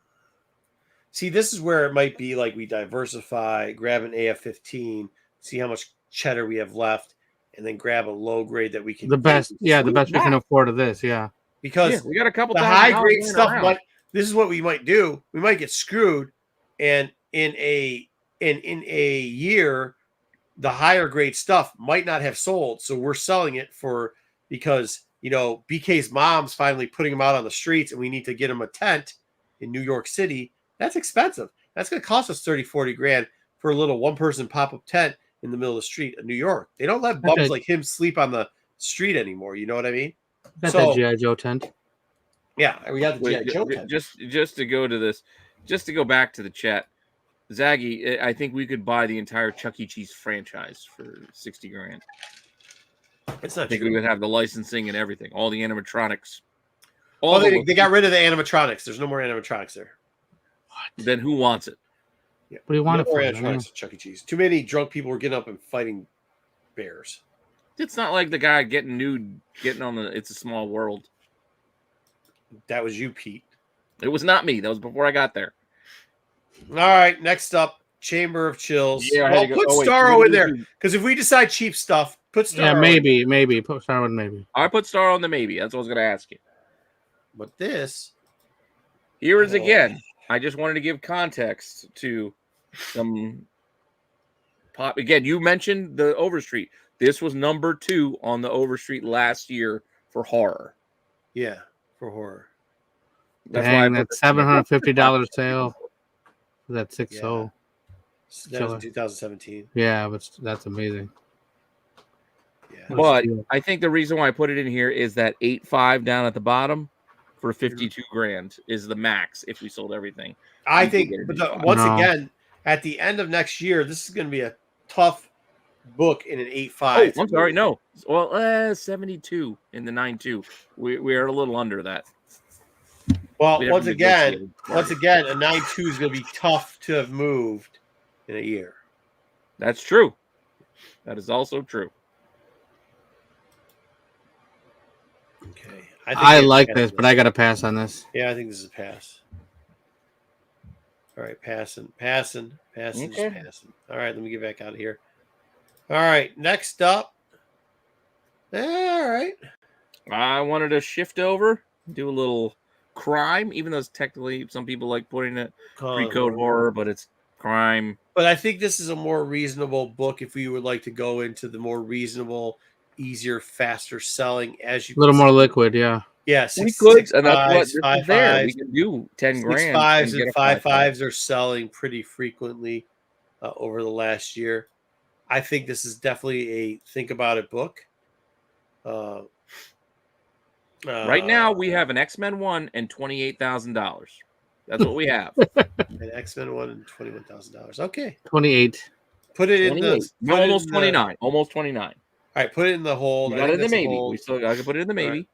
See, this is where it might be like we diversify, grab an AF-15, see how much cheddar we have left, and then grab a low grade that we can The best we can afford of this, because we got a couple the high grade stuff. This is what we might do. We might get screwed, and in a year, the higher grade stuff might not have sold, so we're selling it because BK's mom's finally putting them out on the streets, and we need to get them a tent in New York City. That's expensive. That's going to cost us 30-40 grand for a little one-person pop-up tent in the middle of the street in New York. They don't let bums like him sleep on the street anymore. You know what I mean? That's a G.I. Joe tent. Yeah, we got the G.I. Joe tent. Just to go to this, just to go back to the chat, Zaggy, I think we could buy the entire Chuck E. Cheese franchise for 60 grand. It's not I think true. we would have the licensing and everything, all the animatronics. They got rid of the animatronics. There's no more animatronics there. Then who wants it? Yeah. What do you want no it for? More animatronics at Chuck E. Cheese. Too many drunk people were getting up and fighting bears. It's not like the guy getting on the It's a Small World. That was you, Pete. It was not me. That was before I got there. All right, next up, Chamber of Chills. Yeah, well, put Starro in there, because if we decide cheap stuff, put Starro. Yeah, maybe. Put Starro in maybe. I put Starro in the maybe. That's what I was going to ask you. But this... Here is again. I just wanted to give context to some pop. Again, you mentioned the Overstreet. This was number 2 on the Overstreet last year for horror. Yeah, for horror. That's why that $750 sale. That 6.0. That was in 2017. Yeah, but that's amazing. Yeah. But I think the reason why I put it in here is that 8.5 down at the bottom for 52 grand is the max if we sold everything. I think, but once again, at the end of next year, this is going to be a tough book in an 8.5. Oh, I'm sorry, no. Well, 72 in the 9.2. We are a little under that. Well, once again, a 9.2 is going to be tough to have moved in a year. That's true. That is also true. Okay. I like this, but I got to pass on this. Yeah, I think this is a pass. All right, passing, okay. just passing. All right, let me get back out of here. All right, next up. All right. I wanted to shift over, do a little crime, even though it's technically some people like putting it pre-code horror, but it's crime. But I think this is a more reasonable book if we would like to go into the more reasonable, easier, faster selling as you a little more liquid, yeah. Yeah, we could, and that's what this is there. We can do 10 grand. 5s and 5.5s are selling pretty frequently over the last year. I think this is definitely a think about it book. Right now, we have an X-Men 1 and $28,000. That's what we have. An X-Men 1 and $21,000. Okay. 28. Put it in the... Almost 29. Almost 29. All right, put it in the hold. You got it in the maybe. We still got to put it in the maybe. Right.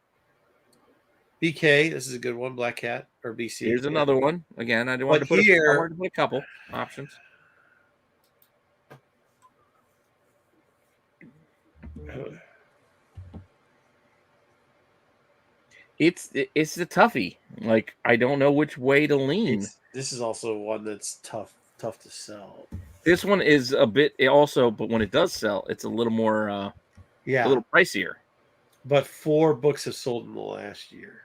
BK, this is a good one. Black Cat or BC. Here's another one. Again, I wanted to put a couple options. It's a toughie. Like, I don't know which way to lean. This is also one that's tough to sell. This one is a bit also, but when it does sell, it's a little more a little pricier. But 4 books have sold in the last year.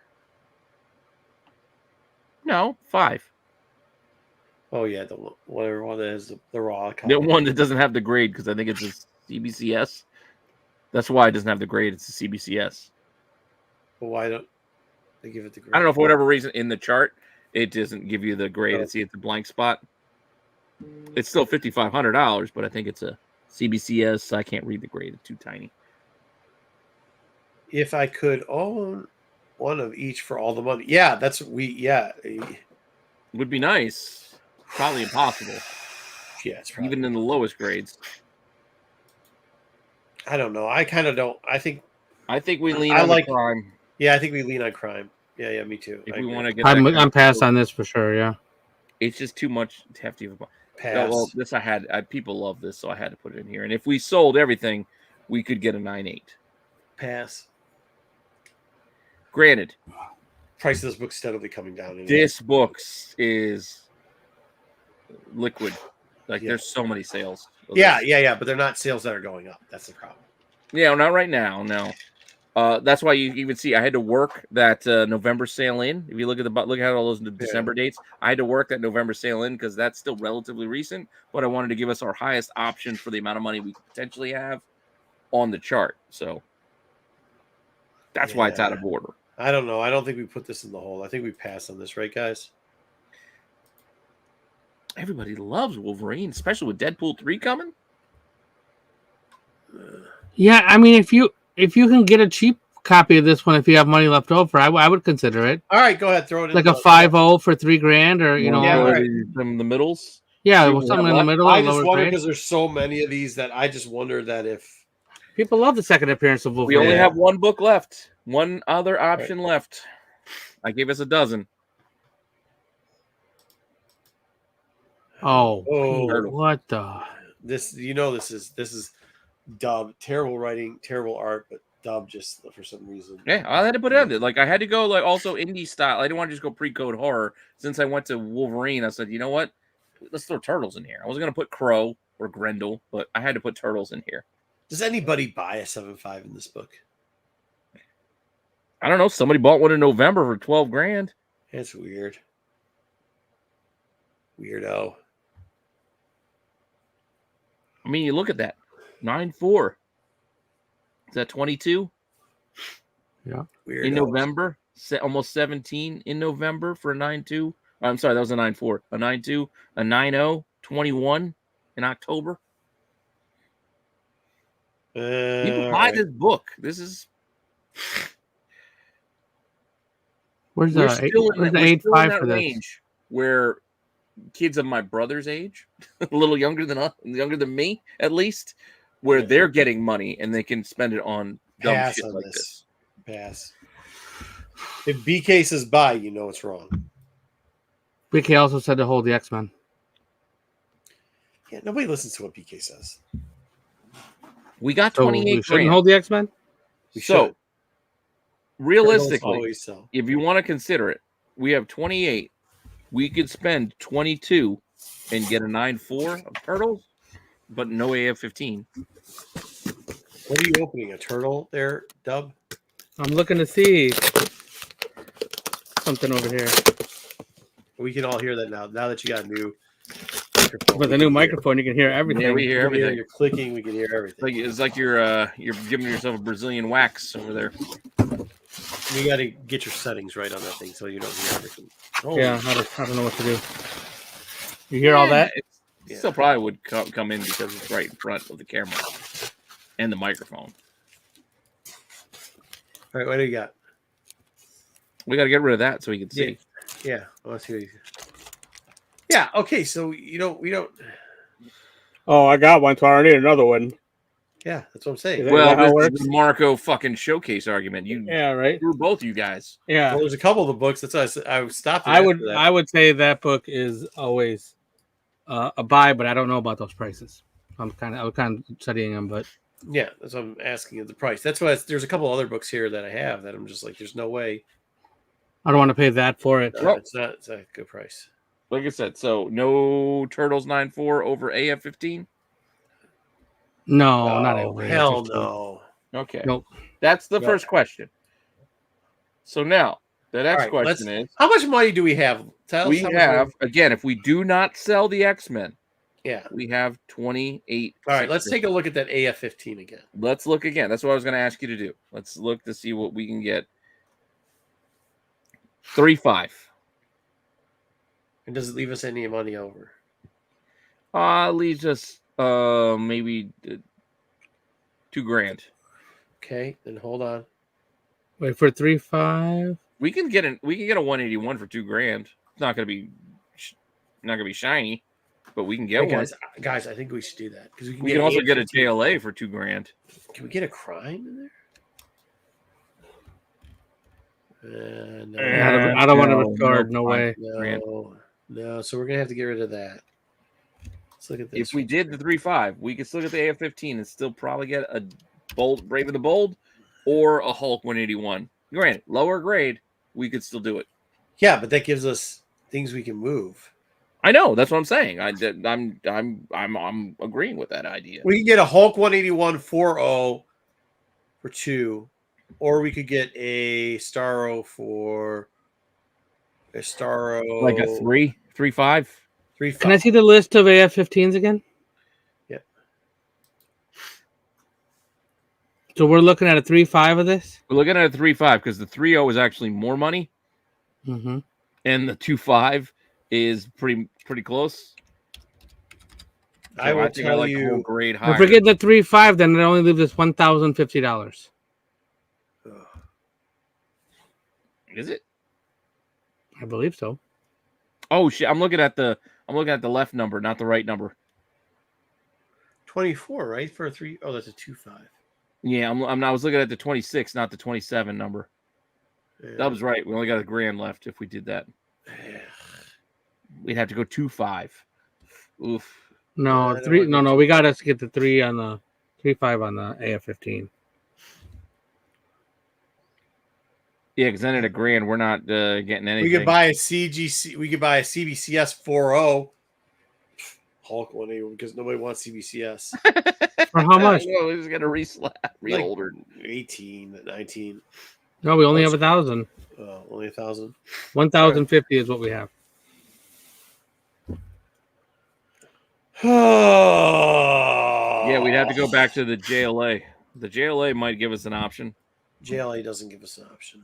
No, 5. Oh yeah, whatever one that has the raw copy. The one that doesn't have the grade, because I think it's a CBCS. That's why it doesn't have the grade. It's a CBCS. Well, why don't they give it the grade? I don't know, for whatever reason in the chart it doesn't give you the grade. See, it's a blank spot. It's still $5,500, but I think it's a CBCS. I can't read the grade; it's too tiny. If I could own one of each for all the money, yeah, it would be nice. Probably impossible. Yeah, it's probably even in the lowest grades. I don't know. I kind of don't. I think we lean on the crime. Yeah, I think we lean on crime. Yeah, me too. If we want to get, I'm passed on this for sure. Yeah, it's just too much hefty of a pass. Well, this people love this, so I had to put it in here. And if we sold everything, we could get a 9.8. Pass. Granted, price of this book steadily coming down. This book is liquid. Like there's so many sales. Yeah, but they're not sales that are going up. That's the problem. Yeah, not right now. No. That's why you even see I had to work that November sale in. If you look at all those December dates, I had to work that November sale in because that's still relatively recent. But I wanted to give us our highest option for the amount of money we could potentially have on the chart. So that's why it's out of order. I don't know. I don't think we put this in the hole. I think we passed on this, right, guys? Everybody loves Wolverine, especially with Deadpool 3 coming. Yeah, I mean, if you can get a cheap copy of this one, if you have money left over, I would consider it. All right, go ahead, throw it in. Like a 5.0 for $3,000, or from the middles. Yeah, something in the middle. I just wonder because there's so many of these that I just wonder that if people love the second appearance of Wolverine. We only have one book left, one other option left. I gave us a dozen. Oh, what the? This is Dub. Terrible writing, terrible art, but Dub just for some reason. Yeah, I had to put it out there. Like I had to go like also indie style. I didn't want to just go pre-code horror. Since I went to Wolverine, I said, you know what? Let's throw Turtles in here. I wasn't gonna put Crow or Grendel, but I had to put Turtles in here. Does anybody buy a 7.5 in this book? I don't know. Somebody bought one in November for $12,000. That's weird. Weirdo. I mean, you look at that 9.4. Is that 22? Yeah. Weirdo. In November, almost 17 in November for a 9.2. I'm sorry, that was a 9.4, a 9.2, a 9.0, 21 in October. People buy this book. This is. Where's the 8.5 for this? Range where kids of my brother's age, a little younger than me, at least, where they're getting money and they can spend it on dumb shit like this. Pass. If BK says buy, you know it's wrong. BK also said to hold the X-Men. Yeah, nobody listens to what BK says. We got 28 we shouldn't hold the X-Men? So, realistically, if you want to consider it, we have 28. We could spend 22 and get a 9.4 of Turtles, but no AF-15. What are you opening? A turtle there, Dub? I'm looking to see something over here. We can all hear that now. Now that you got a new microphone. With a new microphone, you can hear everything. Yeah, we hear everything. You're clicking. We can hear everything. It's like you're giving yourself a Brazilian wax over there. You got to get your settings right on that thing so you don't hear everything. Oh. Yeah, I don't know what to do. You hear all that? It still probably would come in because it's right in front of the camera and the microphone. All right, what do you got? We got to get rid of that so we can see. Yeah, let's hear you. Yeah, okay, so we don't. Oh, I got one, so I need another one. Yeah, that's what I'm saying. Well, this is the Marco fucking showcase argument. Right. Through both you guys. Yeah. Well, there's a couple of the books. That's why I stopped. I would say that book is always a buy, but I don't know about those prices. I was kind of studying them, but yeah, that's what I'm asking you the price. That's why there's a couple other books here that I have that I'm just like, there's no way. I don't want to pay that for it. No, it's not. It's a good price. Like I said, so no Turtles 9.4 over AF-15. No, not over. Hell no. Okay. Nope. That's the first question. So now the next question is: how much money do we have? We have again, if we do not sell the X-Men, we have 28. All right, let's take a look at that AF-15 again. Let's look again. That's what I was going to ask you to do. Let's look to see what we can get. 3.5. And does it leave us any money over? Leaves us maybe $2,000. Okay, then hold on. Wait for 3.5. We can get a 181 for $2,000. It's not gonna be shiny. but we can get one. Guys, I think we should do that because We can also get a JLA for $2,000. Can we get a crime in there? No. I don't want to record. No way. No. So we're gonna have to get rid of that. Let's look at this. If we did the 3.5, we could still get the AF-15 and still probably get a Brave of the Bold or a Hulk 181. Granted, lower grade, we could still do it. Yeah, but that gives us things we can move. I know. That's what I'm saying. I'm agreeing with that idea. We can get a Hulk 181 4.0 for 2. Or we could get a Starro for a Starro. Like a 3.5? 3.5. Can I see the list of AF-15s again? Yep. So we're looking at a 3.5 of this? We're looking at a 3.5 because the 3.0 is actually more money. Mm-hmm. And the 2.5 is pretty close. So I will tell you. Grade higher. If we're getting the 3.5, then it only leaves us $1,050. Is it? I believe so. Oh shit! I'm looking at the left number, not the right number. 24, right? For a 3. Oh, that's a 2.5. Yeah, I was looking at the 26, not the 27 number. Yeah. That was right. We only got $1,000 left if we did that. We'd have to go 2.5. Oof. No, 3. No. We got to get the 3 on the 3.5 on the AF-15. Yeah, because then at $1,000, we're not getting anything. We could buy a CGC. We could buy a CBCS 4.0 Hulk 180 because nobody wants CBCS. For how much? No, we're just gonna re-older. 18, 19. No, we only have 1,000. Only 1,000. 1,050 is what we have. Yeah, we'd have to go back to the JLA. The JLA might give us an option. JLA doesn't give us an option.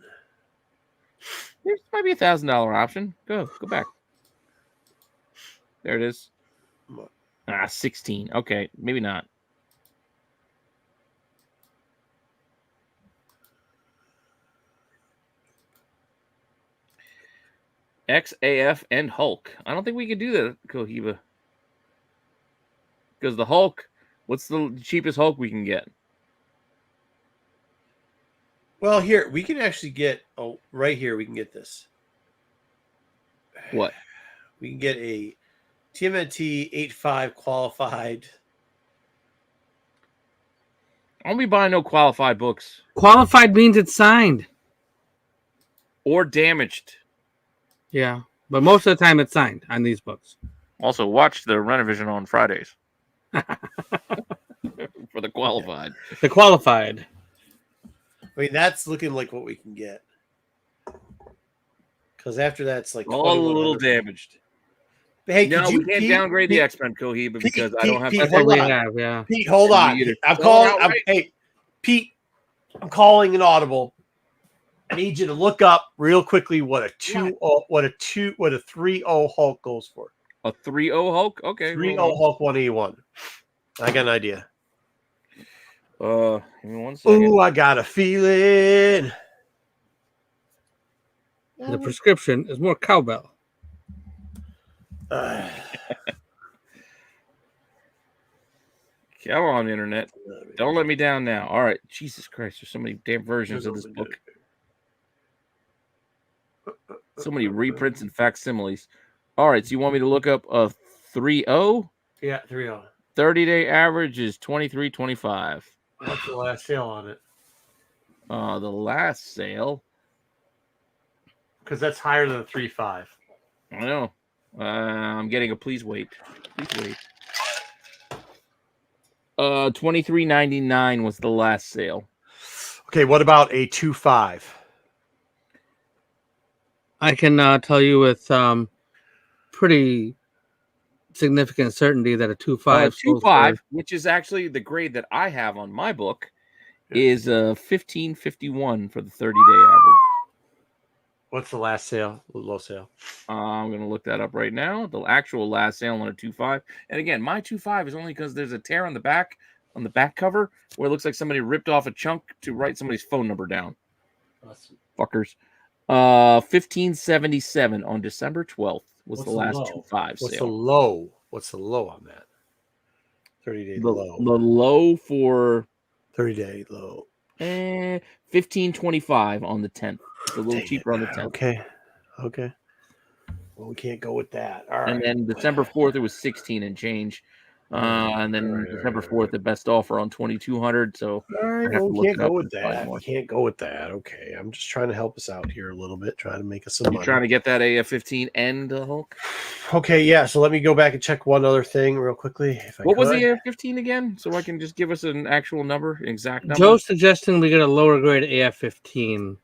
There might be $1,000 option. Go back. There it is. 16. Okay, maybe not. XAF and Hulk. I don't think we can do that, Cohiba. Because the Hulk, what's the cheapest Hulk we can get? Well, here we can actually get. Oh, right here we can get this. What? We can get a TMNT 8.5 qualified. I won't be buying no qualified books. Qualified means it's signed. Or damaged. Yeah, but most of the time it's signed on these books. Also, watch the Rennavision on Fridays. For the qualified. The qualified. I mean, that's looking like what we can get. Because after that's like all a little damaged. Hey, no, we can't downgrade the X-Men, Cohiba, because I don't have. That's what we have. Yeah, Pete, hold on. I'm calling. Hey, Pete, I'm calling an audible. I need you to look up real quickly what a 3.0 Hulk goes for. A 3.0 Hulk? Okay. 3.0 Hulk 181. I got an idea. Give me 1 second. Ooh, I got a feeling. The prescription is more cowbell. Come on, internet. Don't let me down now. All right. Jesus Christ. There's so many damn versions of this book. So many reprints and facsimiles. All right. So you want me to look up a 3.0? Yeah, 3.0. 30-day average is $23.25. What's the last sale on it? The last sale. Because that's higher than a 3.5. I know. I'm getting a please wait. Please wait. $23.99 was the last sale. Okay, what about a 2.5? I can tell you with pretty significant certainty that a 2.5, 2.5, which is actually the grade that I have on my book, is 15.51 for the 30-day average. What's the last sale? Low sale. I'm going to look that up right now. The actual last sale on a 2.5. And again, my 2.5 is only because there's a tear on the back cover where it looks like somebody ripped off a chunk to write somebody's phone number down. Awesome. Fuckers. 15.77 on December 12th was the last 2.5 What's sale. What's the low on that? 30-day The low. low for 30-day low. 15.25 on the 10th. It's a little cheaper on the 10th. Okay. Well, we can't go with that. All right. And then December 4th, it was 16 and change. And then December 4th, the best offer on 2,200. So all right, well, we can't go with that. We can't go with that. Okay, I'm just trying to help us out here a little bit, trying to make us some money. You're trying to get that AF-15 and Hulk? Okay, yeah. So let me go back and check one other thing real quickly. What was the AF-15 again? So I can just give us an actual number, an exact number. Joe's suggesting we get a lower grade AF-15.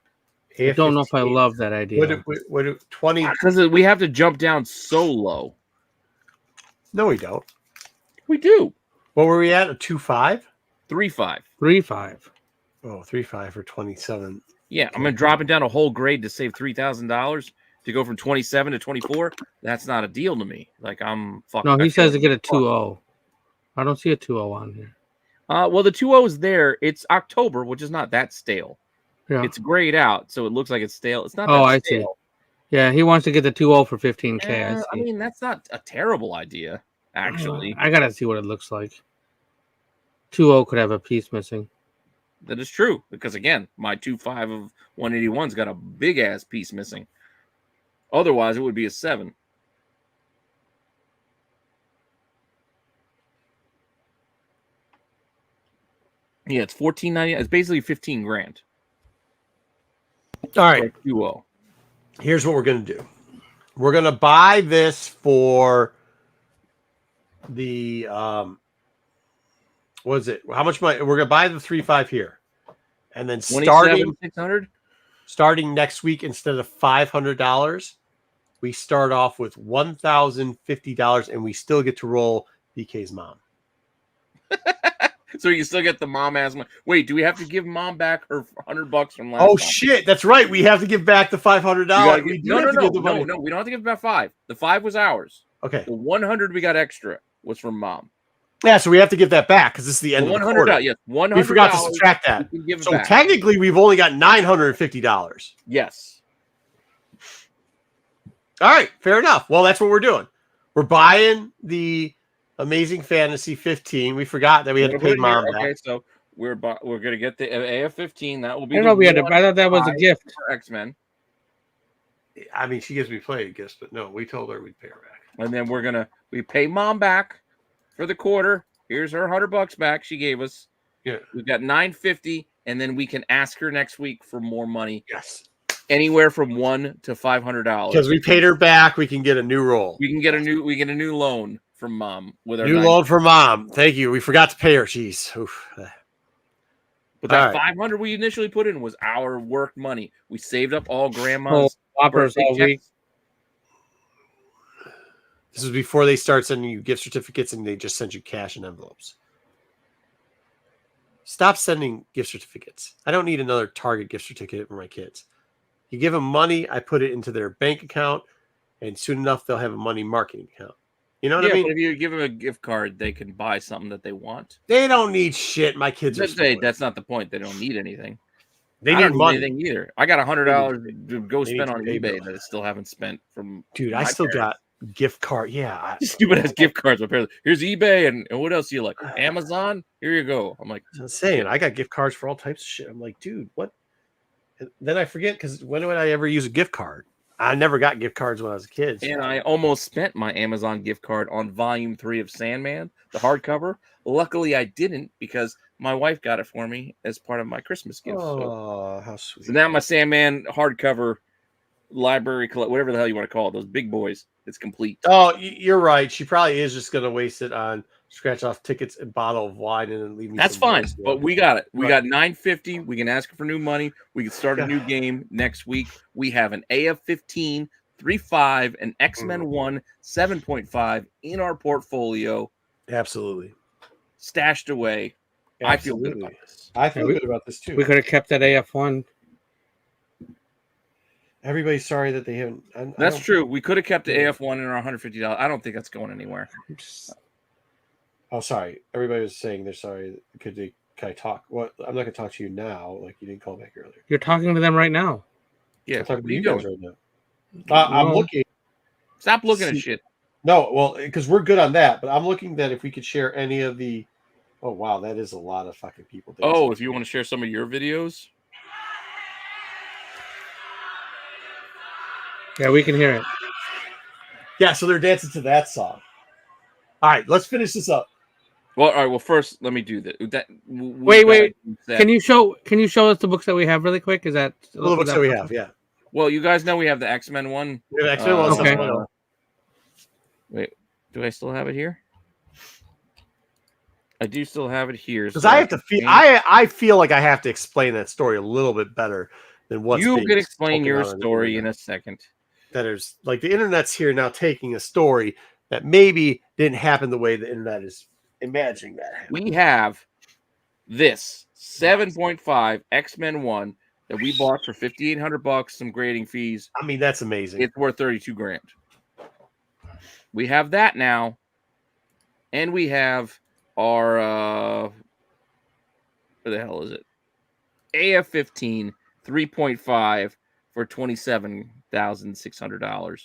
I don't know if I love that idea. What 20? Because we have to jump down so low. No, we don't. We do. What were we at? A 2.5? 3.5. 3.5. Oh, 3.5 for 27. Yeah, I'm gonna drop it down a whole grade to save $3,000 to go from 27 to 24. That's not a deal to me. Like I'm fucking. No, he says to get a 2.0. I don't see a 2.0 on here. Well, the 2.0 is there. It's October, which is not that stale. Yeah. It's grayed out, so it looks like it's stale. It's not. Oh, I see. Yeah, he wants to get the 2.0 for 15K. I mean, that's not a terrible idea, actually. I gotta see what it looks like. 2.0 could have a piece missing. That is true, because again, my 2.5 of 181's got a big ass piece missing. Otherwise, it would be a 7. Yeah, it's $14.99. It's basically 15 grand. All right. 2.0. Here's what we're gonna do. We're gonna buy this for the what is it? How much money? We're gonna buy the 3.5 here, and then starting next week, instead of $500, we start off with $1,050, and we still get to roll BK's mom. So you still get the mom ass money. Wait, do we have to give mom back her $100 from last Oh time? shit, that's right. We have to give back the $500. No, we don't have to give back 5. The 5 was ours. Okay. The 100 we got extra was from mom. Yeah, so we have to give that back because this is the end of the quarter. Yes, $100. We forgot to subtract that. So technically, we've only got $950. Yes. All right, fair enough. Well, that's what we're doing. We're buying the Amazing Fantasy 15. We forgot that we had to pay mom back. Okay, so we're gonna get the AF-15. That will be. I thought that was a gift for X-Men. I mean, she gives me plenty of gifts, but no, we told her we'd pay her back. And then we pay mom back for the quarter. Here's her $100 back she gave us. Yeah, we've got $950, and then we can ask her next week for more money. Yes, anywhere from $100 to $500. Because we paid her back, we can get a new roll. We get a new loan from mom with our new loan for mom. Thank you. We forgot to pay her. Jeez. Oof. But that $500 we initially put in was our work money. We saved up all grandma's whoppers all week. This was before they start sending you gift certificates and they just send you cash in envelopes. Stop sending gift certificates. I don't need another Target gift certificate for my kids. You give them money, I put it into their bank account, and soon enough they'll have a money marketing account. You know what I mean? But if you give them a gift card, they can buy something that they want. They don't need shit. My kids are that's not the point. They don't need anything. They need money. Anything either. I got $100 to go spend on eBay that I still haven't spent from. Dude, I still got gift card. Yeah, stupid ass gift cards. Apparently, here's eBay and what else do you like? Amazon. Here you go. I'm like, I'm saying I got gift cards for all types of shit. I'm like, dude, what? And then I forget because when would I ever use a gift card? I never got gift cards when I was a kid. So. And I almost spent my Amazon gift card on Volume 3 of Sandman, the hardcover. Luckily, I didn't because my wife got it for me as part of my Christmas gift. Oh, how sweet! So now my Sandman hardcover library, whatever the hell you want to call it, those big boys, it's complete. Oh, you're right. She probably is just going to waste it on scratch off tickets, a bottle of wine, and then leave me. That's fine, but we got it. We got $950. We can ask her for new money. We can start a new game next week. We have an AF-15, 3.5, an X-Men 1, 7.5 in our portfolio. Absolutely. Stashed away. Absolutely. I feel good about this. I feel good about this too. We could have kept that AF1. Everybody's sorry that they haven't. That's true. We could have kept the AF1 in our $150. I don't think that's going anywhere. Oh, sorry. Everybody was saying they're sorry. Can I talk? What? I'm not going to talk to you now. Like you didn't call back earlier. You're talking to them right now. Yeah, I'm talking to you guys right now. I'm looking. Stop looking at shit. No, well, because we're good on that, but I'm looking that if we could share any of the. Oh wow, that is a lot of fucking people dancing. Oh, if you want to share some of your videos. Yeah, we can hear it. Yeah, so they're dancing to that song. All right, let's finish this up. Well, all right. Well, first, let me do that. Wait. Can you show us the books that we have really quick? Is that the books that we have? Yeah. Well, you guys know we have the X-Men one. We have X-Men one. Okay. Wait, do I still have it here? I do still have it here. Because I have to feel. I feel like I have to explain that story a little bit better than what's. You can explain your story in a second. That is like the internet's here now taking a story that maybe didn't happen the way the internet is imagining that happened. We have this 7.5 X-Men 1 that we bought for $5,800, some grading fees. I mean, that's amazing. It's worth $32,000. We have that now, and we have our where the hell is it? AF-15 3.5 for $27,600.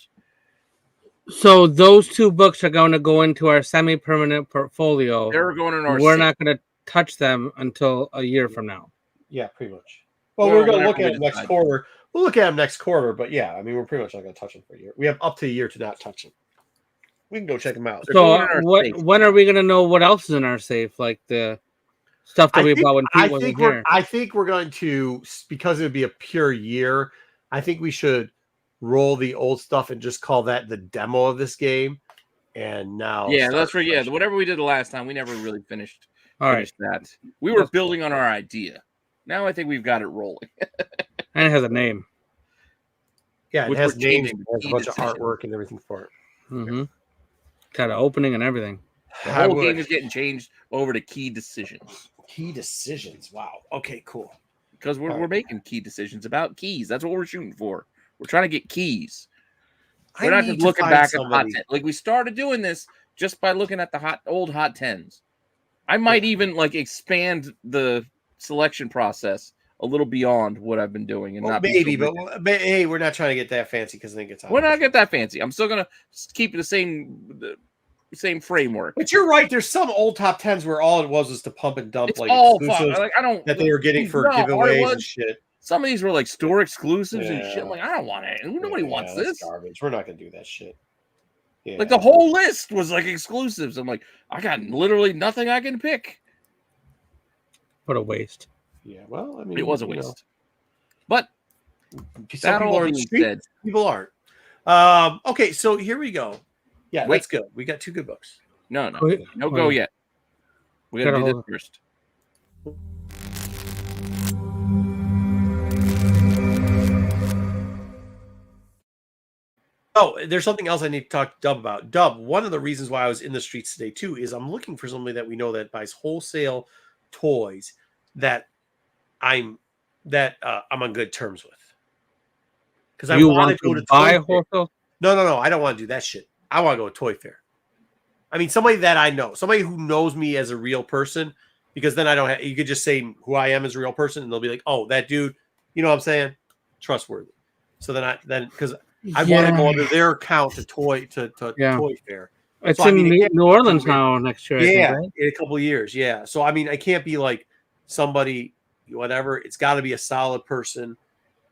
So those two books are going to go into our semi-permanent portfolio. They're going in our. We're not going to touch them until a year from now. Yeah, pretty much. Well, we're going to look at them next quarter. We'll look at them next quarter, but yeah, I mean, we're pretty much not going to touch them for a year. We have up to a year to not touch them. We can go check them out. So when are we going to know what else is in our safe? Like the stuff that we bought when Pete wasn't here. I think we're going to, because it would be a pure year, I think we should roll the old stuff and just call that the demo of this game. And now, yeah, that's right. Yeah, whatever we did the last time, we never really finished that. We were building on our idea. Now I think we've got it rolling. And it has a name. Yeah, it has names, it has a bunch of artwork and everything for it. Mm-hmm. Got an opening and everything. The whole game is getting changed over to key decisions. Key decisions. Wow. Okay, cool. Because we're making key decisions about keys. That's what we're shooting for. We're trying to get keys. We're not just looking back at hot 10. Like we started doing this just by looking at the old hot 10s. I might even like expand the selection process a little beyond what I've been doing, and not maybe. But hey, we're not trying to get that fancy because I think it's. We're not get that fancy. I'm still gonna keep the same framework. But you're right. There's some old top 10s where all it was to pump and dump, it's like all fun. Like, that they were getting for giveaways and shit. Some of these were like store exclusives and shit. Like I don't want it. Nobody wants this. Garbage. We're not gonna do that shit. Yeah. Like the whole list was like exclusives. I'm like, I got literally nothing I can pick. What a waste. Yeah, well, I mean, it was a waste. But some people are dead. People aren't. Okay, so here we go. Yeah, that's good. We got two good books. No, go yet. We gotta do this first. Oh, there's something else I need to talk to Dub about. Dub, one of the reasons why I was in the streets today too is I'm looking for somebody that we know that buys wholesale toys that I'm on good terms with. Because I want to go to buy wholesale. No, I don't want to do that shit. I want to go to Toy Fair. I mean, somebody that I know, somebody who knows me as a real person, because then I don't have, you could just say who I am as a real person, and they'll be like, oh, that dude, you know what I'm saying? Trustworthy. So because I want to go under their account to Toy Fair. It's in New Orleans now next year. Yeah, right? In a couple of years. Yeah. So I mean, I can't be like somebody, whatever. It's got to be a solid person,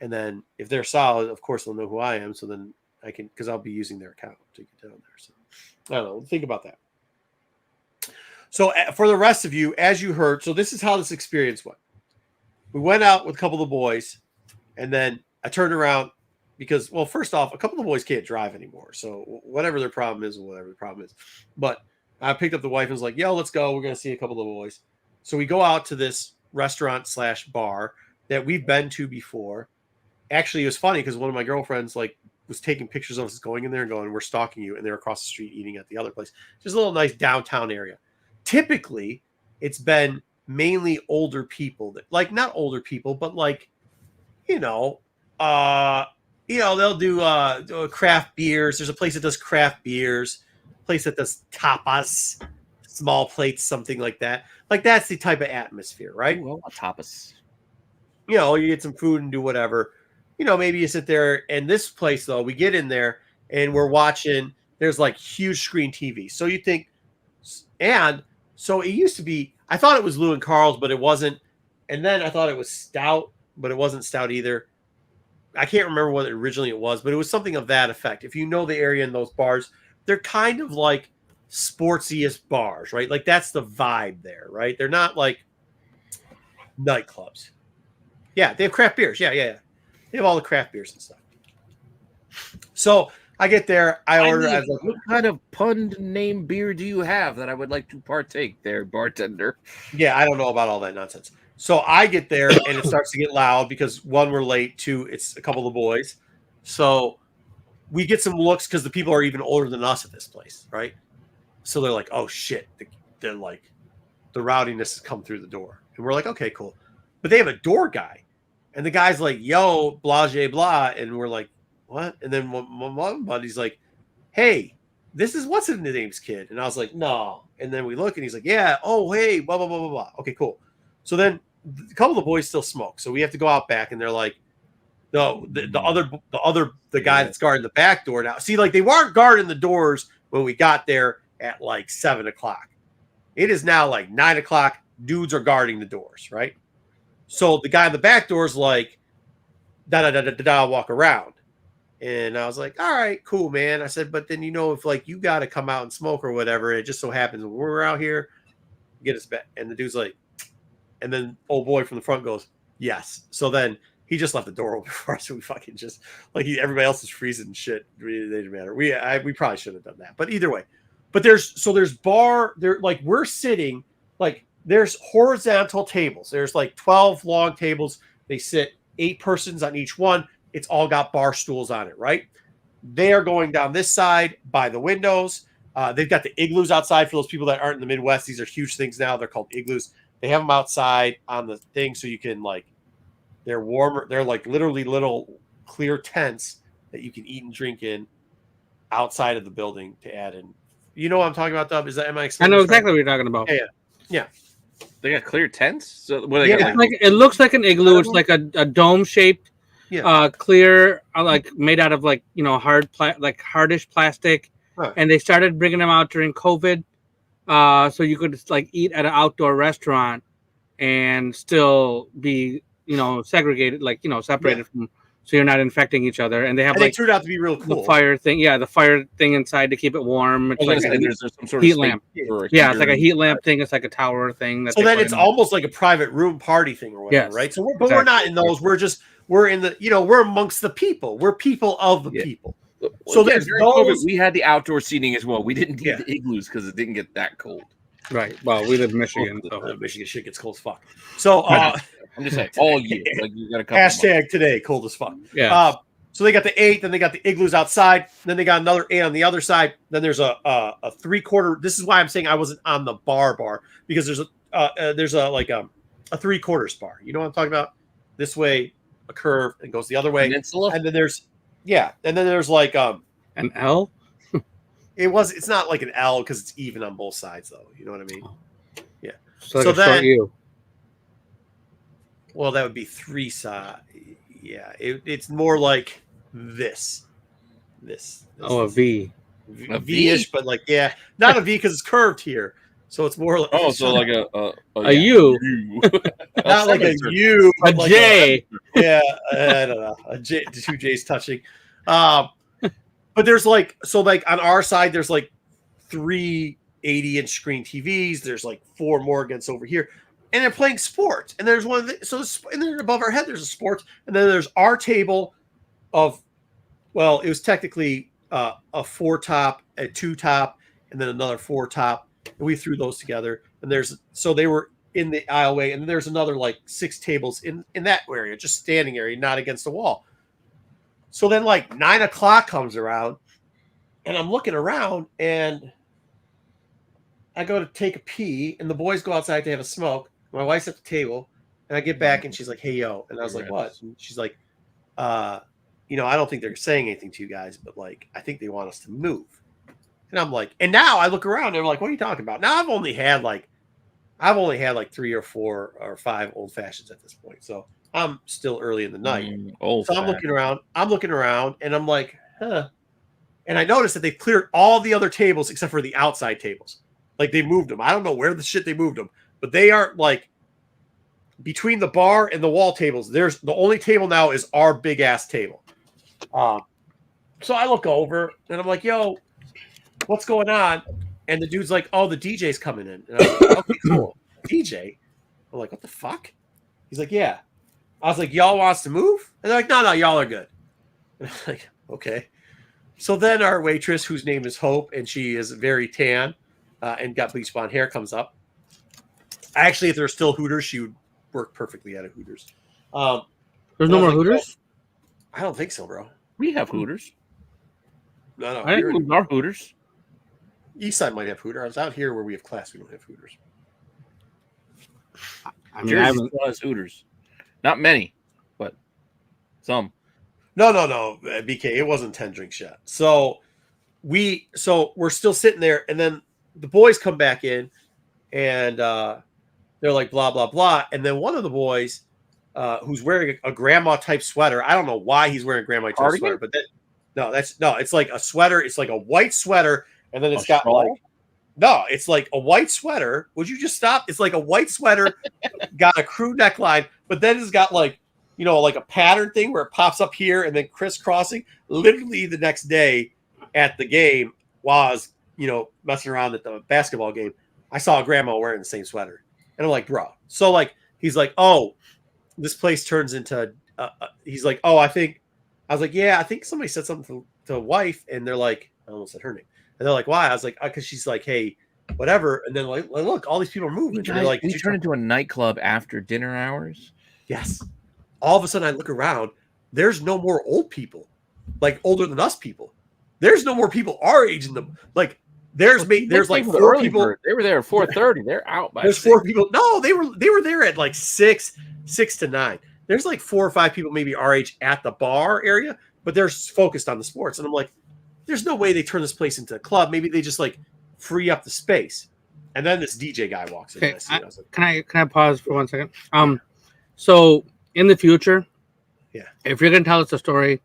and then if they're solid, of course they'll know who I am. So then I can, because I'll be using their account to get down there. So I don't know. Think about that. So for the rest of you, as you heard, so this is how this experience went. We went out with a couple of the boys, and then I turned around. Because, well, first off, a couple of the boys can't drive anymore. So whatever their problem is, whatever the problem is. But I picked up the wife and was like, yo, let's go. We're going to see a couple of the boys. So we go out to this restaurant/bar that we've been to before. Actually, it was funny because one of my girlfriends was taking pictures of us going in there and going, we're stalking you. And they're across the street eating at the other place. Just a little nice downtown area. Typically, it's been mainly older people. Not older people, but they'll do craft beers. There's a place that does craft beers, a place that does tapas, small plates, something like that. Like that's the type of atmosphere, right? Well, tapas. You get some food and do whatever. Maybe you sit there. And this place, though, we get in there and we're watching there's like huge screen TV. So you think, and so it used to be, I thought it was Lou and Carl's, but it wasn't. And then I thought it was Stout, but it wasn't Stout either. I can't remember what originally it was, but it was something of that effect. If you know the area in those bars, they're kind of like sportsiest bars, right? Like that's the vibe there, right? They're not like nightclubs. Yeah, they have craft beers. Yeah. They have all the craft beers and stuff. So I get there, I order. I was like, what kind of pun name beer do you have that I would like to partake there, bartender? Yeah, I don't know about all that nonsense. So I get there and it starts to get loud because one, we're late, two, it's a couple of the boys. So we get some looks because the people are even older than us at this place, right? So they're like, oh shit. They're like, the rowdiness has come through the door. And we're like, okay, cool. But they have a door guy. And the guy's like, yo, blah, blah, blah. And we're like, what? And then one buddy's like, hey, this is what's in the name's kid. And I was like, no. And then we look and he's like, yeah, oh, hey, blah, blah, blah, blah, blah. Okay, cool. So then a couple of the boys still smoke. So we have to go out back and they're like, no, the guy that's guarding the back door now. See, like they weren't guarding the doors when we got there at like 7 o'clock. It is now like 9 o'clock. Dudes are guarding the doors, right? So the guy in the back door is like, walk around. And I was like, all right, cool, man. I said, but then, if like you got to come out and smoke or whatever, it just so happens when we're out here, get us back. And the dude's like, and then old boy from the front goes, yes. So then he just left the door open for us. So we fucking just like everybody else is freezing and shit. It didn't matter. We probably shouldn't have done that. But either way, there's bar there, like we're sitting, like there's horizontal tables. There's like 12 long tables. They sit 8 persons on each one. It's all got bar stools on it, right? They are going down this side by the windows. They've got the igloos outside for those people that aren't in the Midwest. These are huge things now. They're called igloos. They have them outside on the thing so you can like, they're warmer. They're like literally little clear tents that you can eat and drink in outside of the building to add in. You know what I'm talking about, Dub? Am I explaining? I know exactly what you're talking about. Yeah. They got clear tents? So what Yeah. got, It looks like an igloo. It's like a dome shaped, clear, like made out of like hardish plastic. Huh. And they started bringing them out during COVID, so you could like eat at an outdoor restaurant and still be segregated, like separated from, so you're not infecting each other. And they have they turned out to be real cool. The fire thing, the fire thing inside to keep it warm. It's like there's some sort heat of lamp. It's like a heat lamp thing. It's like a tower thing. So then it's almost like a private room party thing or whatever, right? So we're not in those. We're in the we're amongst the people. We're people of the people. So there's those. We had the outdoor seating as well. We didn't need the igloos because it didn't get that cold. Right. Well, we live in Michigan, so Michigan shit gets cold as fuck. So I'm just saying, all year, like you got a couple hashtag today, cold as fuck. Yeah. So they got the 8, then they got the igloos outside, then they got another 8 on the other side. Then there's a 3/4. This is why I'm saying I wasn't on the bar because there's a 3/4 bar. You know what I'm talking about? This way, a curve, and goes the other way. Peninsula? And then there's like an L. It's not like an L because it's even on both sides though. You know what I mean? Yeah. So then you. Well, that would be 3 sides. Yeah, it's more like this. A V. V-ish, but like not a V because it's curved here. So it's more like like a U. Not like a U. A J. I don't know. A J, 2 J's touching. But there's on our side, there's like 3 80-inch screen TVs. There's like 4 more against over here. And they're playing sports. And there's one, and then above our head, there's a sports. And then there's our table it was technically a 4-top, a 2-top, and then another 4-top. And we threw those together. And they were in the aisleway. And then there's another like 6 tables in that area, just standing area, not against the wall. So then like 9 o'clock comes around and I'm looking around and I go to take a pee and the boys go outside to have a smoke. My wife's at the table and I get back and she's like, hey, yo. And I was like, what? And she's like, I don't think they're saying anything to you guys, but like, I think they want us to move. And I'm like, and now I look around and I'm like, what are you talking about? Now I've only had like 3 or 4 or 5 old fashions at this point. So I'm still early in the night. So I'm looking around and I'm like, huh. And I noticed that they cleared all the other tables except for the outside tables. Like they moved them. I don't know where the shit they moved them, but they aren't like between the bar and the wall tables. There's the only table now is our big ass table. So I look over and I'm like, yo, what's going on? And the dude's like, oh, the DJ's coming in. And I'm like, okay, cool. DJ? I'm like, what the fuck? He's like, yeah. I was like, y'all wants to move? And they're like, no, y'all are good. And I'm like, okay. So then our waitress, whose name is Hope, and she is very tan and got bleach blonde hair, comes up. Actually, if there's still Hooters, she would work perfectly at a Hooters. There's no more Hooters? I don't think so, bro. We have Hooters. No. I didn't move our Hooters. East side might have Hooters. I was out here where we have class. We don't have Hooters. I mean, Jersey still has Hooters. Not many, but some. No, BK. It wasn't 10 drinks yet. So we're still sitting there, and then the boys come back in, and they're like blah blah blah, and then one of the boys, who's wearing a grandma type sweater. I don't know why he's wearing a grandma type sweater, but it's like a sweater. It's like a white sweater, and then it's got shawl? it's like a white sweater. Would you just stop? It's like a white sweater, got a crew neckline, but then it's got like a pattern thing where it pops up here and then crisscrossing. Literally the next day at the game, while I was messing around at the basketball game, I saw a grandma wearing the same sweater, and I'm like, bro. So like he's like, oh, this place turns into. He's like, oh, I was like, yeah, I think somebody said something to wife, and they're like, I almost said her name. And they're like, why? I was like, because she's like, hey, whatever. And then like, look, all these people are moving. And they're like, we turn into a nightclub after dinner hours. Yes. All of a sudden, I look around. There's no more old people, like older than us people. There's no more people our age in them. Like there's like 4 people. They were there at 4:30. They're out by. There's 6. 4 people. No, they were there at like 6 to 9. There's like 4 or 5 people maybe our age at the bar area, but they're focused on the sports. And I'm like, there's no way they turn this place into a club. Maybe they just like free up the space. And then this DJ guy walks in. Okay, I was like, can I pause for 1 second? So in the future, if you're gonna tell us a story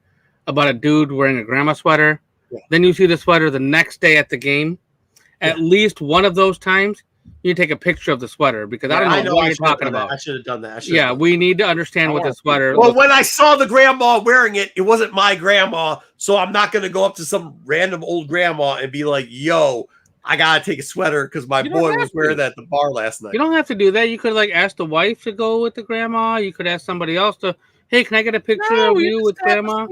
about a dude wearing a grandma sweater, then you see the sweater the next day at the game, at least one of those times, you take a picture of the sweater because I don't know what you're talking about. I should have done that. We need to understand what the sweater. Well, when I saw the grandma wearing it, it wasn't my grandma, so I'm not going to go up to some random old grandma and be like, "Yo, I gotta take a sweater because my boy was wearing that at the bar last night." You don't have to do that. You could like ask the wife to go with the grandma. You could ask somebody else to. Hey, can I get a picture of you with grandma?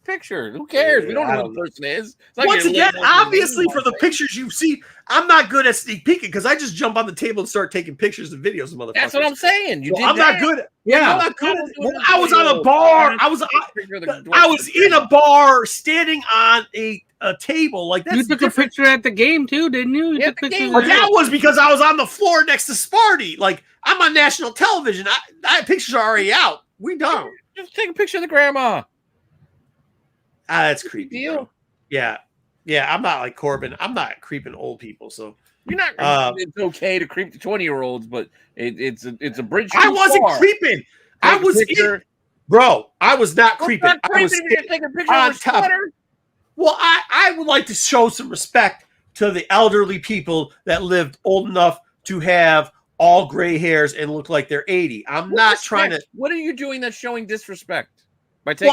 Picture. Who cares? We don't know who the person is. Once again, obviously, for the pictures you see, I'm not good at sneak peeking because I just jump on the table and start taking pictures and videos of motherfuckers. That's what I'm saying. I'm not good at. I'm not good at. I was on a bar. I was in a bar, standing on a table like that. You took a picture at the game too, didn't you? But that was because I was on the floor next to Sparty. Like I'm on national television. Pictures are already out. We don't. Just take a picture of the grandma. That's creepy. Deal. Yeah. I'm not like Corbin. I'm not creeping old people. So you're not. It's okay to creep the 20-year-olds, but it's a bridge. I wasn't creeping. I was bro. I was not creeping. I was taking a picture on top. Well, I would like to show some respect to the elderly people that lived old enough to have all gray hairs and look like they're 80. I'm not trying to. What are you doing that's showing disrespect? By taking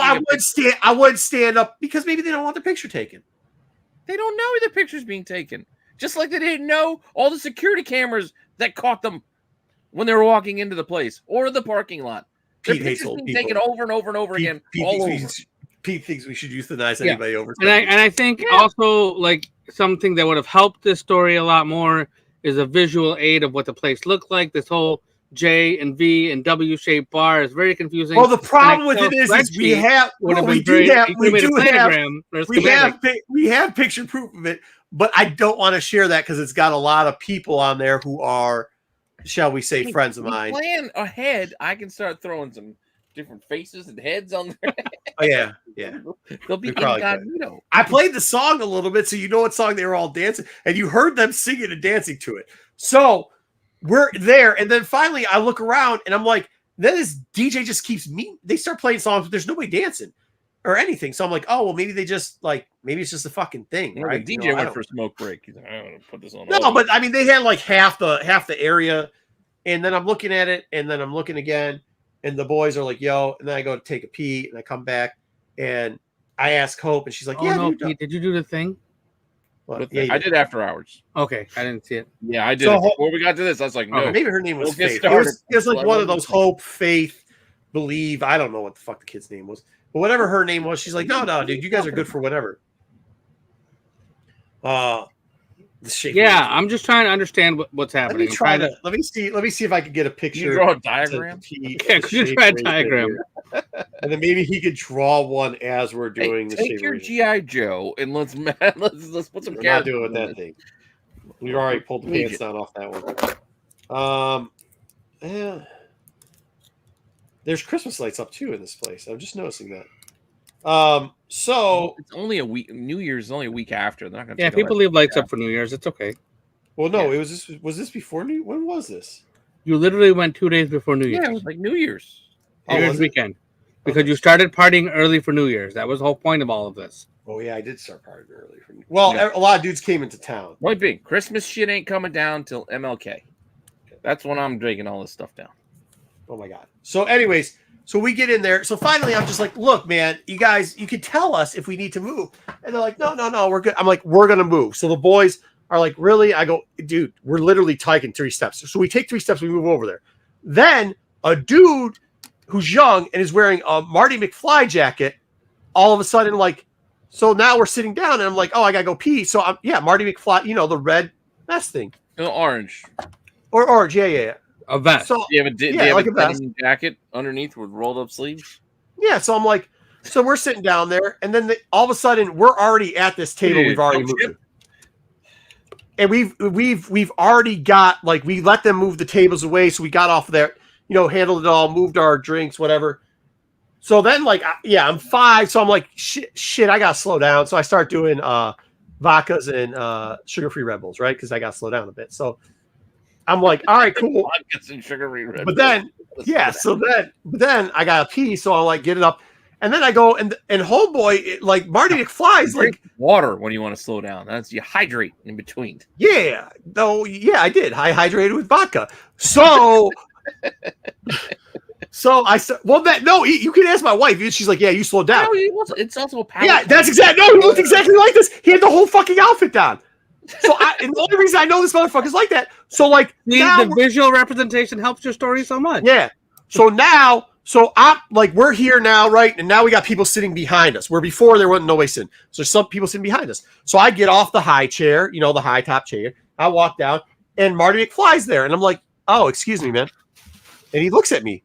I would stand up because maybe they don't want their picture taken. They don't know the picture's being taken. Just like they didn't know all the security cameras that caught them when they were walking into the place or the parking lot. Their pictures being taken over and over and over again. Pete thinks we should euthanize anybody over. And I think also like something that would have helped this story a lot more is a visual aid of what the place looked like. This whole J and V and W shaped bar is very confusing. Well, the problem with it is we have picture proof of it, but I don't want to share that because it's got a lot of people on there who are, shall we say, friends of mine. Plan ahead. I can start throwing some different faces and heads on there. Oh yeah. They'll be incognito. I played the song a little bit, so you know what song they were all dancing, and you heard them singing and dancing to it. So we're there, and then finally I look around, and I'm like, then this DJ just keeps me. They start playing songs, but there's nobody dancing. or anything. So I'm like, oh well, maybe they just like maybe it's just a fucking thing, right? The DJ went for a smoke break. He's like, I'm gonna put this on. No, but I mean, they had like half the area, and then I'm looking at it, and then I'm looking again, and the boys are like, yo, and then I go to take a pee, and I come back, and I ask Hope, and she's like, yeah, no, dude, Pete, did you do the thing? Yeah, I did after hours. Okay, I didn't see it. Yeah, I did. So, before we got to this, I was like, no. Maybe her name was Faith. It was like one of those Hope, Faith, Believe. I don't know what the fuck the kid's name was. But whatever her name was, she's like, no, dude, you guys are good for whatever. Yeah, I'm just trying to understand what's happening. Let me see if I can get a picture. Can you draw a diagram? Yeah, could you try a diagram? And then maybe he could draw one as we're doing the take your GI Joe and let's put some. We're not doing with that thing. We've already pulled the pants down off that one. Yeah. There's Christmas lights up too in this place. I'm just noticing that. So it's only a week. New Year's is only a week after. They're not gonna. Yeah, people leave lights up for New Year's. It's okay. Well, no, was this before New? When was this? You literally went 2 days before New Year's. Yeah, it was like New Year's. New Year's weekend. Because you started partying early for New Year's. That was the whole point of all of this. Oh yeah, I did start partying early for New Year's. Well, a lot of dudes came into town. Point being, Christmas shit ain't coming down till MLK. That's when I'm breaking all this stuff down. Oh my god. So, anyways. So we get in there. So finally, I'm just like, look, man, you guys, you can tell us if we need to move. And they're like, no, we're good. I'm like, we're going to move. So the boys are like, really? I go, dude, we're literally taking 3 steps. So we take 3 steps, we move over there. Then a dude who's young and is wearing a Marty McFly jacket, all of a sudden, like, so now we're sitting down and I'm like, oh, I got to go pee. So Marty McFly, the red vest thing. Orange. Or orange, yeah. A vest. So, do you have a denim jacket underneath with rolled up sleeves? Yeah, so I'm like, so we're sitting down there, and then all of a sudden we're already at this table. We've already moved, and we've already got like we let them move the tables away, so we got off of there, handled it all, moved our drinks, whatever. So then like I'm 5, so I'm like shit, I gotta slow down. So I start doing vodkas and sugar-free Red Bulls, right? Because I gotta slow down a bit. So I'm like, all right, cool. But then, but then I got to pee, so I'll like get it up, and then I go and homeboy like Marty McFly's like water when you want to slow down. That's you hydrate in between. Yeah, I did. I hydrated with vodka. So, I said, well, you can ask my wife. She's like, yeah, you slowed down. No, it's also a power. Yeah, that's exactly. No, he looked exactly like this. He had the whole fucking outfit down. So and the only reason I know this motherfucker's like that. So like the visual representation helps your story so much. Yeah. So I'm like we're here now, right? And now we got people sitting behind us. Where before there wasn't nobody sitting. So some people sitting behind us. So I get off the high chair, the high top chair. I walk down, and Marty McFly's there, and I'm like, oh, excuse me, man. And he looks at me.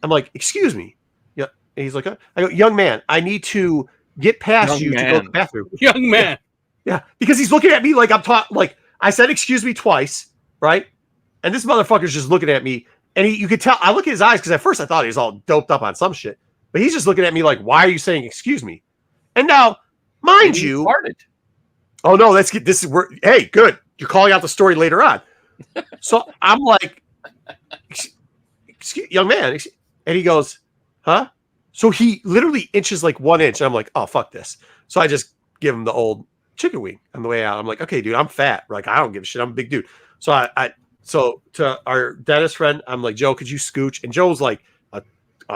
I'm like, excuse me. Yeah. And he's like, I go, young man, I need to get past you to go to the bathroom. Young man. Yeah, because he's looking at me like I'm like I said, excuse me twice, right? And this motherfucker's just looking at me, and you could tell. I look at his eyes because at first I thought he was all doped up on some shit, but he's just looking at me like, "Why are you saying excuse me?" And now, mind you, oh no, let's get this. Hey, good, you're calling out the story later on. So I'm like, excuse, young man, and he goes, "Huh?" So he literally inches like 1 inch. And I'm like, "Oh fuck this!" So I just give him the old chicken wing on the way out. I'm like, okay, dude, I'm fat. Like, I don't give a shit. I'm a big dude. So so to our dentist friend, I'm like, Joe, could you scooch? And Joe's like,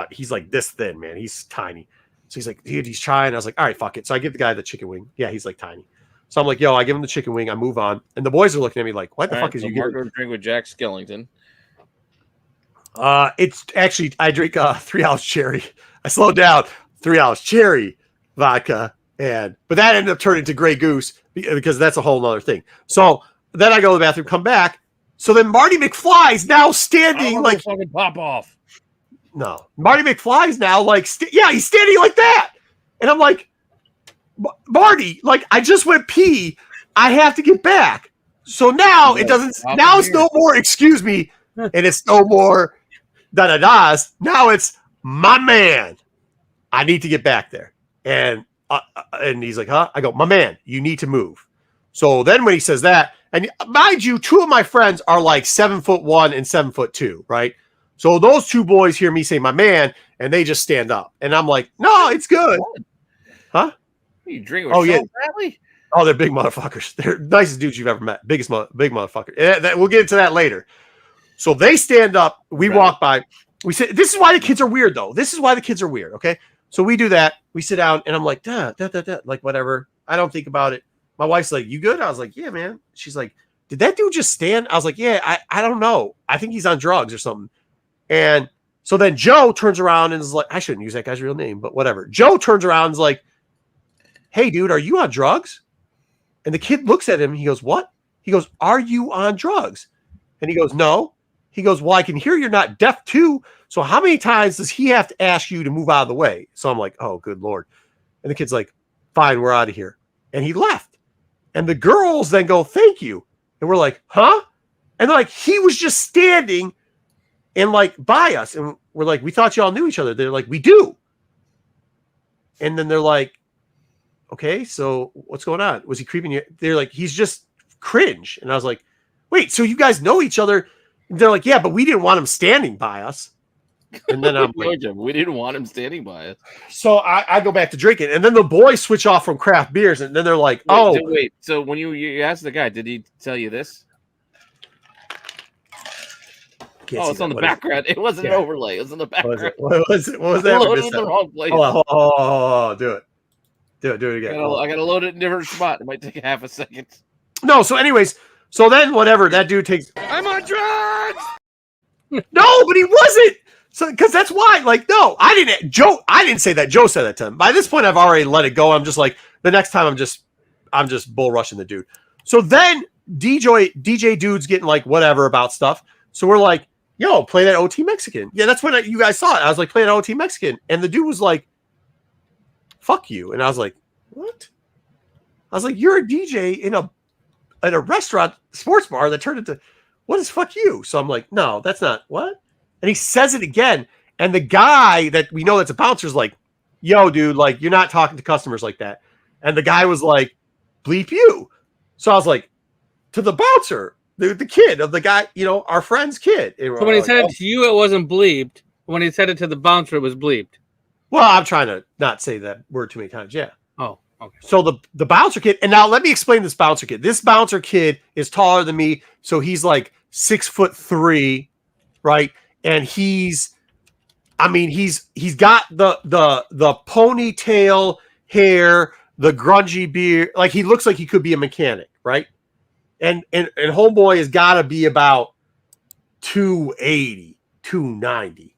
he's like this thin, man. He's tiny. So he's like, dude, he's trying. I was like, all right, fuck it. So I give the guy the chicken wing. Yeah, he's like tiny. So I'm like, yo, I give him the chicken wing. I move on. And the boys are looking at me like, what the fuck is you getting? Drink with Jack Skellington. It's actually, I drink 3-ounce cherry. I slowed down 3-ounce cherry vodka. But that ended up turning to Grey Goose because that's a whole other thing. So then I go to the bathroom, come back. So then Marty McFly's now standing like fucking pop off. No, Marty McFly's now like he's standing like that, and I'm like, Marty, like I just went pee. I have to get back. So now it doesn't. Now it's no more. Excuse me, and it's no more da-da-das. Now it's my man. I need to get back there, and he's like, huh? I go, my man, you need to move. So then when he says that, and mind you, 2 of my friends are like 7'1" and 7'2", right? So those two boys hear me say my man, and they just stand up. And I'm like, no, it's good. Huh? You drink with Sean Bradley? Oh, they're big motherfuckers. They're nicest dudes you've ever met. Big motherfucker. We'll get into that later. So they stand up. We walk by. We say, this is why the kids are weird, though. This is why the kids are weird, okay? So we do that. We sit down, and I'm like, like, whatever. I don't think about it. My wife's like, you good? I was like, yeah, man. She's like, did that dude just stand? I was like, yeah, I don't know. I think he's on drugs or something. And so then Joe turns around and is like, I shouldn't use that guy's real name, but whatever. Joe turns around and is like, hey, dude, are you on drugs? And the kid looks at him. He goes, what? He goes, are you on drugs? And he goes, no. He goes, well, I can hear you're not deaf too. So how many times does he have to ask you to move out of the way? So I'm like, oh, good Lord. And the kid's like, fine, we're out of here. And he left. And the girls then go, thank you. And we're like, huh? And they're like, he was just standing and like by us. And we're like, we thought y'all knew each other. They're like, we do. And then they're like, okay, so what's going on? Was he creeping you? They're like, he's just cringe. And I was like, wait, so you guys know each other? And they're like, yeah, but we didn't want him standing by us. And then I'm like, we didn't want him standing by us. So I go back to drinking. And then the boys switch off from craft beers. And then they're like, wait. So when you asked the guy, did he tell you this? It's on the background. It wasn't an overlay. It was on the background. What was that? Loaded in the wrong place. Do it. Do it again. I gotta load it in a different spot. It might take half a second. No, so anyways, so then whatever, that dude takes. I'm on drugs! No, but he wasn't. So because that's why, like, no, I didn't say that. Joe said that to him. By this point, I've already let it go. I'm just like, the next time I'm just bull rushing the dude. So then DJ dude's getting like whatever about stuff. So we're like, yo, play that OT Mexican. Yeah, that's when you guys saw it. I was like, play that OT Mexican. And the dude was like, fuck you. And I was like, what? I was like, you're a DJ in a restaurant sports bar that turned into, what is fuck you? So I'm like, no, that's not what? And he says it again. And the guy that we know that's a bouncer is like, yo, dude, like, you're not talking to customers like that. And the guy was like, bleep you. So I was like, to the bouncer, the kid of the guy, our friend's kid. So when he said it to you, it wasn't bleeped. When he said it to the bouncer, it was bleeped. Well, I'm trying to not say that word too many times. Yeah. Oh, okay. So the bouncer kid, and now let me explain this bouncer kid. This bouncer kid is taller than me, so he's like 6'3", right? And he's got the ponytail hair, the grungy beard, like he looks like he could be a mechanic, right? And homeboy has got to be about 280, 290.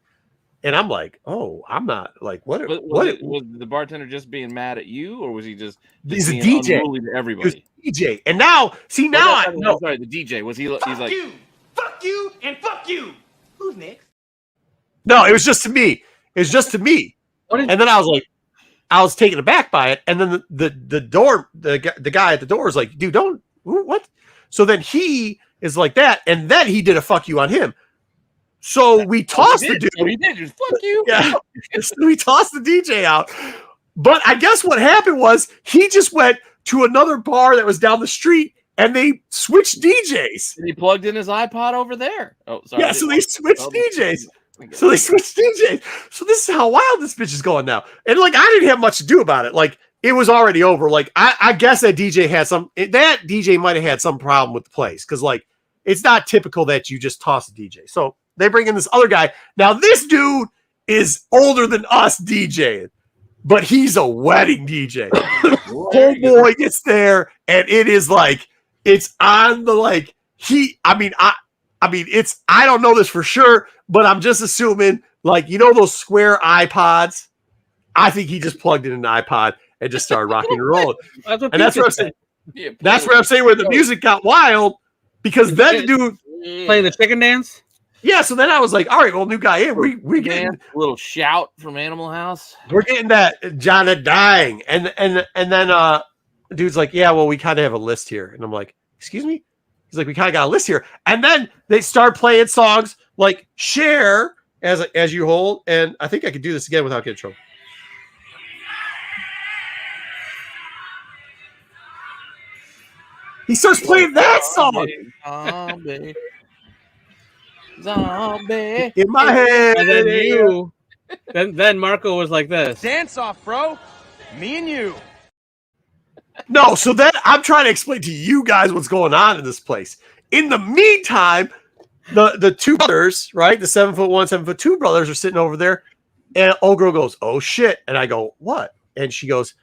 And I'm like, oh, I'm not like, what was the bartender just being mad at you, or was he just he's a DJ to everybody? DJ. And now, I know. Sorry, the DJ was he? He's like, fuck you, and fuck you. Who's next? No, it was just to me. It was just to me. And then I was like, I was taken aback by it. And then the guy at the door was like, dude, don't what? So then he is like that, and then he did a fuck you on him. So we tossed the dude. So he did just fuck you. Yeah. So we tossed the DJ out. But I guess what happened was he just went to another bar that was down the street and they switched DJs. And he plugged in his iPod over there. Oh, sorry. Yeah, so they switched DJs. So this is how wild this bitch is going now. And like, I didn't have much to do about it. Like, it was already over. Like, I guess that DJ might have had some problem with the place. Cause like, it's not typical that you just toss a DJ. So they bring in this other guy. Now, this dude is older than us DJing, but he's a wedding DJ. Homeboy gets there, and it is like, it's on the like, I don't know this for sure, but I'm just assuming, like, those square iPods? I think he just plugged in an iPod and just started rocking and rolling. That's what I'm saying. Yeah, that's where I'm saying where the music got wild, because then the dude playing the chicken dance. Yeah, so then I was like, all right, well, new guy in. We getting a little shout from Animal House. We're getting that Johnny dying. And then dude's like, yeah, well, we kind of have a list here. And I'm like, excuse me? He's like, we kind of got a list here. And then they start playing songs like Share as you hold. And I think I could do this again without getting in trouble. He starts playing that song. Zombie. In my head. And then Marco was like this. Dance off, bro. Me and you. No, so then I'm trying to explain to you guys what's going on in this place. In the meantime, the two brothers, right? The 7'1", 7'2" brothers are sitting over there. And old girl goes, "Oh shit." And I go, "What?" And she goes,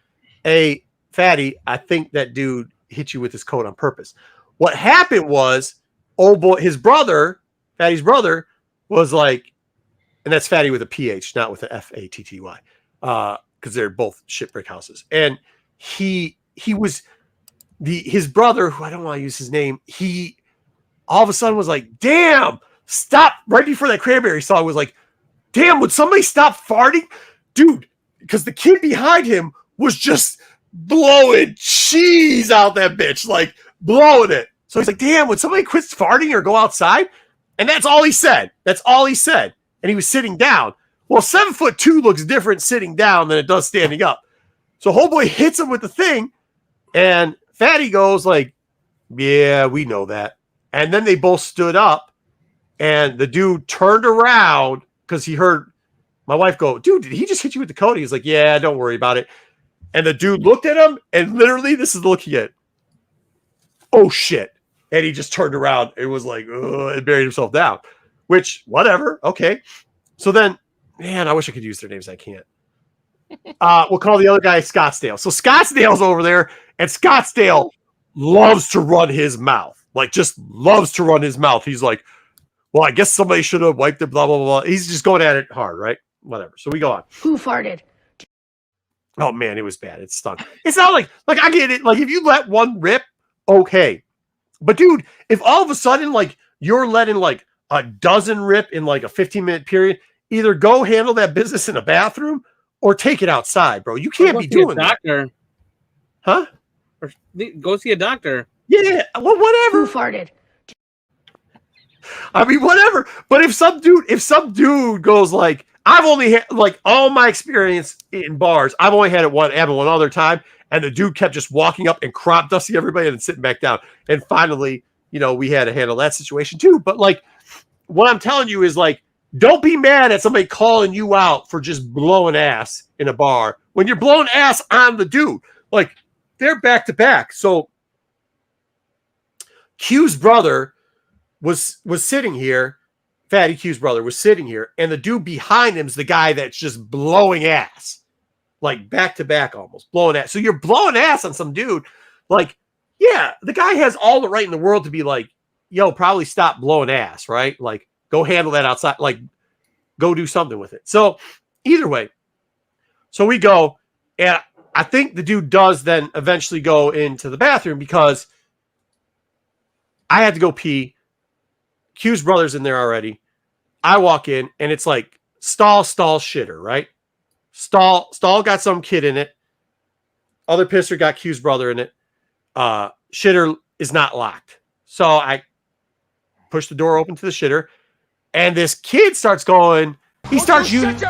"Hey, fatty, I think that dude hit you with his coat on purpose." What happened was, old boy, his brother, fatty's brother, was like, and that's fatty with a PH, not with an FATTY, because they're both shit brick houses. And he was his brother, who I don't want to use his name, he all of a sudden was like, "Damn, stop," right before that Cranberry song was like, "Damn, would somebody stop farting?" Dude, because the kid behind him was just blowing cheese out that bitch, like blowing it. So he's like, "Damn, would somebody quit farting or go outside?" And that's all he said. That's all he said. And he was sitting down. Well, 7'2" looks different sitting down than it does standing up. So homeboy hits him with the thing, and fatty goes like, "Yeah, we know that." And then they both stood up, and the dude turned around because he heard my wife go, "Dude, did he just hit you with the coat?" He's like, "Yeah, don't worry about it." And the dude looked at him, and literally, this is looking at, "Oh shit!" And he just turned around. It was like, and buried himself down. Which, whatever, okay. So then, man, I wish I could use their names. I can't. We'll call the other guy Scottsdale. So Scottsdale's over there, and Scottsdale loves to run his mouth. Like, just loves to run his mouth. He's like, "Well, I guess somebody should have wiped it, blah, blah, blah." He's just going at it hard, right? Whatever. So we go on. Who farted? Oh, man, it was bad. It stunk. It's not like I get it. Like, if you let one rip, okay. But, dude, if all of a sudden, like, you're letting, like, a dozen rip in, like, a 15-minute period, either go handle that business in a bathroom or take it outside, bro. You can't be doing that. Huh? Or go see a doctor. Yeah, well, whatever. Who farted? I mean, whatever. But if some dude goes like, I've only had, like, all my experience in bars, I've only had it happen one other time, and the dude kept just walking up and crop dusting everybody and then sitting back down. And finally, we had to handle that situation too. But like, what I'm telling you is, like, don't be mad at somebody calling you out for just blowing ass in a bar when you're blowing ass on the dude. Like, they're back to back. So Q's brother was sitting here. Fatty Q's brother was sitting here, and the dude behind him's the guy that's just blowing ass, like back to back, almost blowing ass. So you're blowing ass on some dude. Like, yeah, the guy has all the right in the world to be like, "Yo, probably stop blowing ass," right? Like, go handle that outside. Like, go do something with it. So either way, so we go, and I think the dude does then eventually go into the bathroom because I had to go pee. Q's brother's in there already. I walk in, and it's like stall, shitter, right? Stall got some kid in it. Other pisser got Q's brother in it. Shitter is not locked. So I push the door open to the shitter, and this kid starts going. He starts using.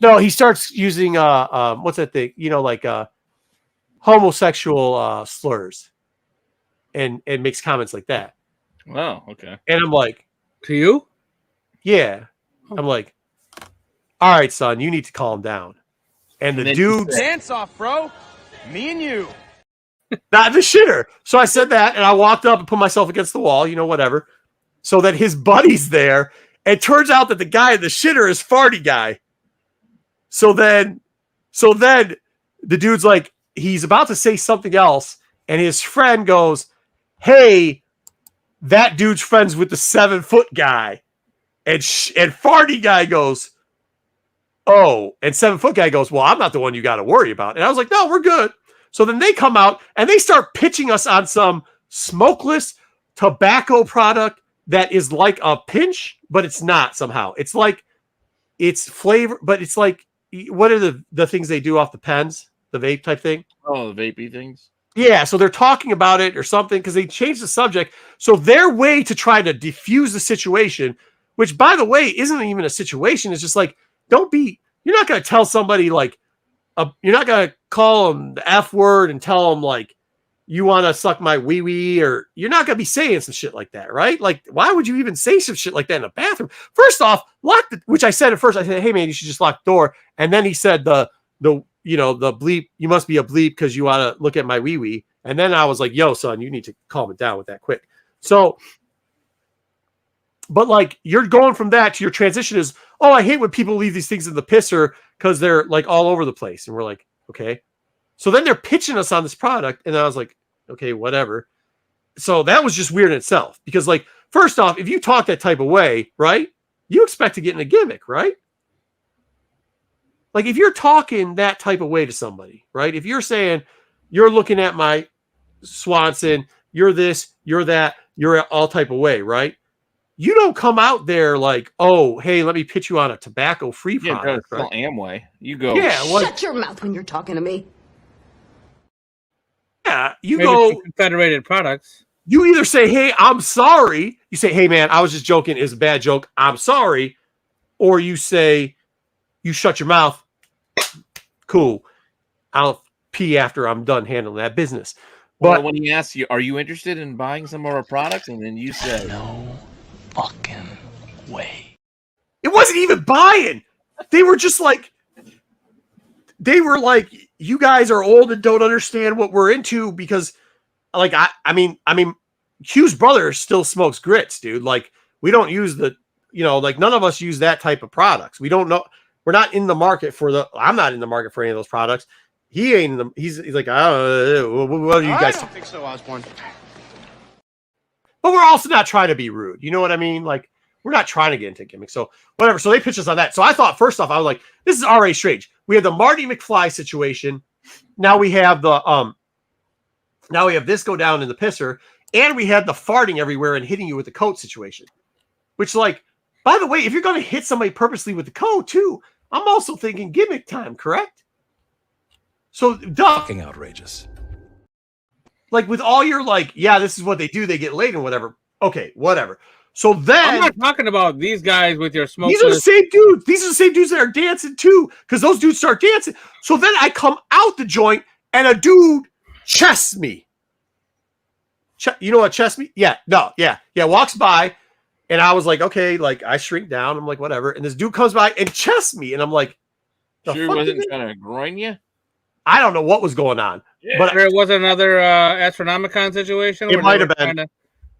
No, he starts using what's that thing? Like homosexual slurs, and makes comments like that. Oh, okay. And I'm like, to you? Yeah. I'm like, all right, son, you need to calm down. And the dude, Dance off, bro. Me and you. not the shitter. So I said that, and I walked up and put myself against the wall, whatever. So that his buddy's there. And it turns out that the guy in the shitter is farty guy. So then the dude's like, he's about to say something else, and his friend goes, "Hey, that dude's friends with the 7-foot guy." And farty guy goes, "Oh," and 7-foot guy goes, "Well, I'm not the one you got to worry about." And I was like, "No, we're good." So then they come out and they start pitching us on some smokeless tobacco product that is like a pinch, but it's not somehow. It's like, it's flavor, but it's like, what are the things they do off the pens? The vape type thing? Oh, the vapey things? Yeah, so they're talking about it or something because they changed the subject. So their way to try to diffuse the situation, which, by the way, isn't even a situation. It's just like, you're not going to tell somebody like, you're not going to call them the F word and tell them like, you want to suck my wee wee, or you're not going to be saying some shit like that, right? Like, why would you even say some shit like that in a bathroom? First off, which I said at first, I said, hey man, you should just lock the door. And then he said the bleep, you must be a bleep because you want to look at my wee wee. And then I was like, yo, son, you need to calm it down with that quick. So, but like, you're going from that to your transition is, oh, I hate when people leave these things in the pisser because they're like all over the place. And we're like, okay. So then they're pitching us on this product. And I was like, okay, whatever. So that was just weird in itself because, like, first off, if you talk that type of way, right, you expect to get in a gimmick, right? Like, if you're talking that type of way to somebody, right? If you're saying, you're looking at my Swanson, you're this, you're that, you're all type of way, right? You don't come out there like, oh, hey, let me pitch you on a tobacco-free product. Right? Amway. You go. Yeah, shut your mouth when you're talking to me. Yeah, you Maybe go. Confederated products. You either say, hey, I'm sorry. You say, hey, man, I was just joking. It's a bad joke. I'm sorry. Or you say, you shut your mouth. Cool. I'll pee after I'm done handling that business. But when he asks you, are you interested in buying some of our products? And then you say, no fucking way. It wasn't even buying. They were just like, you guys are old and don't understand what we're into because, like, I mean, Hugh's brother still smokes grits, dude. Like, we don't use like, none of us use that type of products. We don't know. We're not in the market I'm not in the market for any of those products. He ain't in them. He's like, I don't know. What do you guys? I don't think so, Osborne. But we're also not trying to be rude. You know what I mean? Like, we're not trying to get into gimmicks. So whatever. So they pitched us on that. So I thought, first off, I was like, this is already strange. We have the Marty McFly situation. Now we have this go down in the pisser, and we had the farting everywhere and hitting you with the coat situation. Which, like, by the way, if you're going to hit somebody purposely with the coat too, I'm also thinking gimmick time, correct? So Fucking outrageous. Like, with all your, like, yeah, this is what they do, they get laid and whatever. Okay, whatever. So then I'm not talking about these guys with your smoke. these are the same dudes. These are the same dudes that are dancing too, because those dudes start dancing. So then I come out the joint and a dude chests me. You know what chests me? Yeah, walks by, and I was like, okay, like, I shrink down. I'm like, whatever. And this dude comes by and chests me, and I'm like, sure wasn't trying to groin you? I don't know what was going on. Yeah. But there was another Astronomicon situation. It might have been.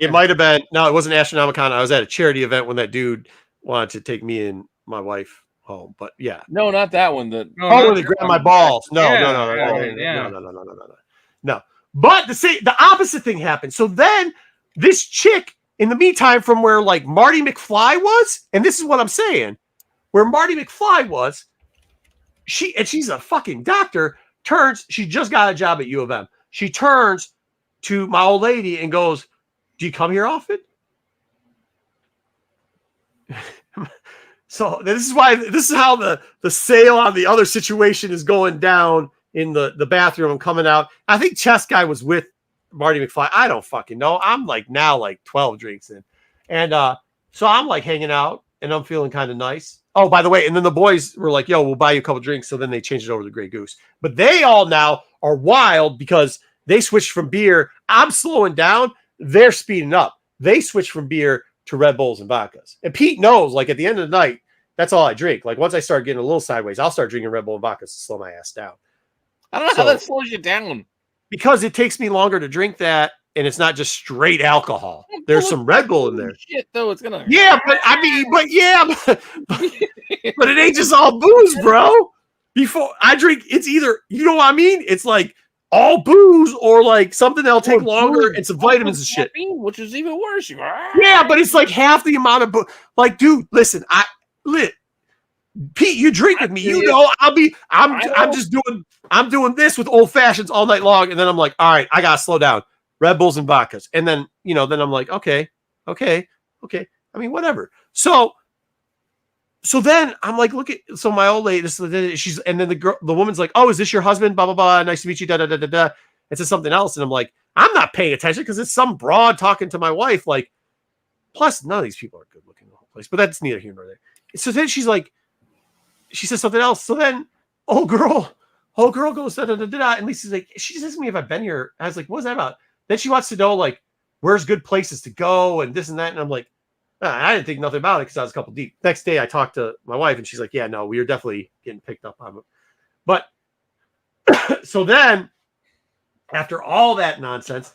It might have been. No, it wasn't Astronomicon. I was at a charity event when that dude wanted to take me and my wife home. But yeah. No, not that one. When they grabbed my balls. No. But the opposite thing happened. So then this chick, in the meantime, from where, like, Marty McFly was, and this is what I'm saying, where Marty McFly was, she's a fucking doctor, she just got a job at U of M. She turns to my old lady and goes, do you come here often? So this is how the sale on the other situation is going down in the bathroom. I'm coming out. I think Chess Guy was with Marty McFly. I don't fucking know. I'm like now like 12 drinks in. And so I'm like hanging out and I'm feeling kind of nice. Oh, by the way, and then the boys were like, yo, we'll buy you a couple drinks. So then they changed it over to Grey Goose. But they all now are wild because they switched from beer. I'm slowing down. They're speeding up. They switched from beer to Red Bulls and vodkas. And Pete knows, like, at the end of the night, that's all I drink. Like, once I start getting a little sideways, I'll start drinking Red Bull and vodkas to slow my ass down. I don't know how that slows you down. Because it takes me longer to drink that, and it's not just straight alcohol. There's some Red Bull in there. Shit, though, it's gonna. Yeah, but but it ain't just all booze, bro. Before I drink, it's either, you know what I mean? It's like all booze or like something that'll take longer and some vitamins and shit. Which is even worse. Yeah, but it's like half the amount of booze. Like, dude, listen, Pete, you drink with me. You know, I'm doing this with old fashions all night long, and then I'm like, all right, I gotta slow down. Red Bulls and vodkas, and then then I'm like, okay. I mean, whatever. So then I'm like, so my old lady, and then the woman's like, oh, is this your husband? Blah blah blah. Nice to meet you. Da da da da da. It says something else, and I'm like, I'm not paying attention because it's some broad talking to my wife. Like, plus none of these people are good looking in the whole place, but that's neither here nor there. So then she says something else. So then, old girl whole girl goes, da, da, da, da, and Lisa's like, she just asks me if I've been here. I was like, what's that about? Then she wants to know, like, where's good places to go and this and that. And I'm like, I didn't think nothing about it because I was a couple deep. Next day, I talked to my wife, and she's like, yeah, no, we are definitely getting picked up on it. But so then, after all that nonsense,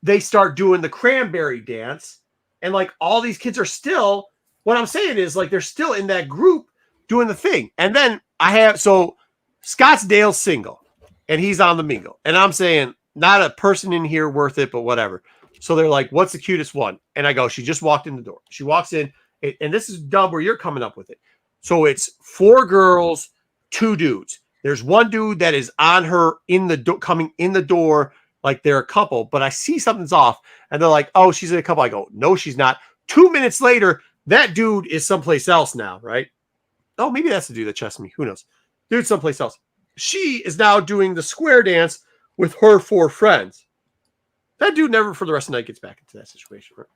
they start doing the cranberry dance. And like all these kids are still, what I'm saying is like they're still in that group doing the thing. And then so Scottsdale's single and he's on the mingle. And I'm saying, not a person in here worth it, but whatever. So they're like, what's the cutest one? And I go, she just walked in the door. She walks in, and this is Dub where you're coming up with it. So it's 4 girls, 2 dudes. There's one dude that is on her in the coming in the door, like they're a couple, but I see something's off. And they're like, oh, she's in a couple. I go, no, she's not. 2 minutes later, that dude is someplace else now, right? Oh, maybe that's the dude that chessed me. Who knows? Dude, someplace else. She is now doing the square dance with her 4 friends. That dude never, for the rest of the night, gets back into that situation, right?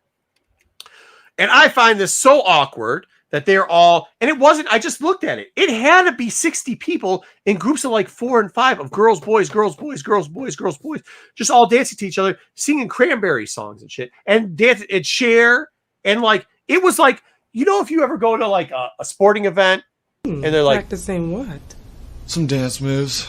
And I find this so awkward that they're all, and it wasn't, I just looked at it. It had to be 60 people in groups of like 4 and 5 of girls, boys, girls, boys, girls, boys, girls, boys, just all dancing to each other, singing cranberry songs and shit, and dance and share. And like, it was like, you know, if you ever go to like a sporting event and they're like, practicing what? Some dance moves.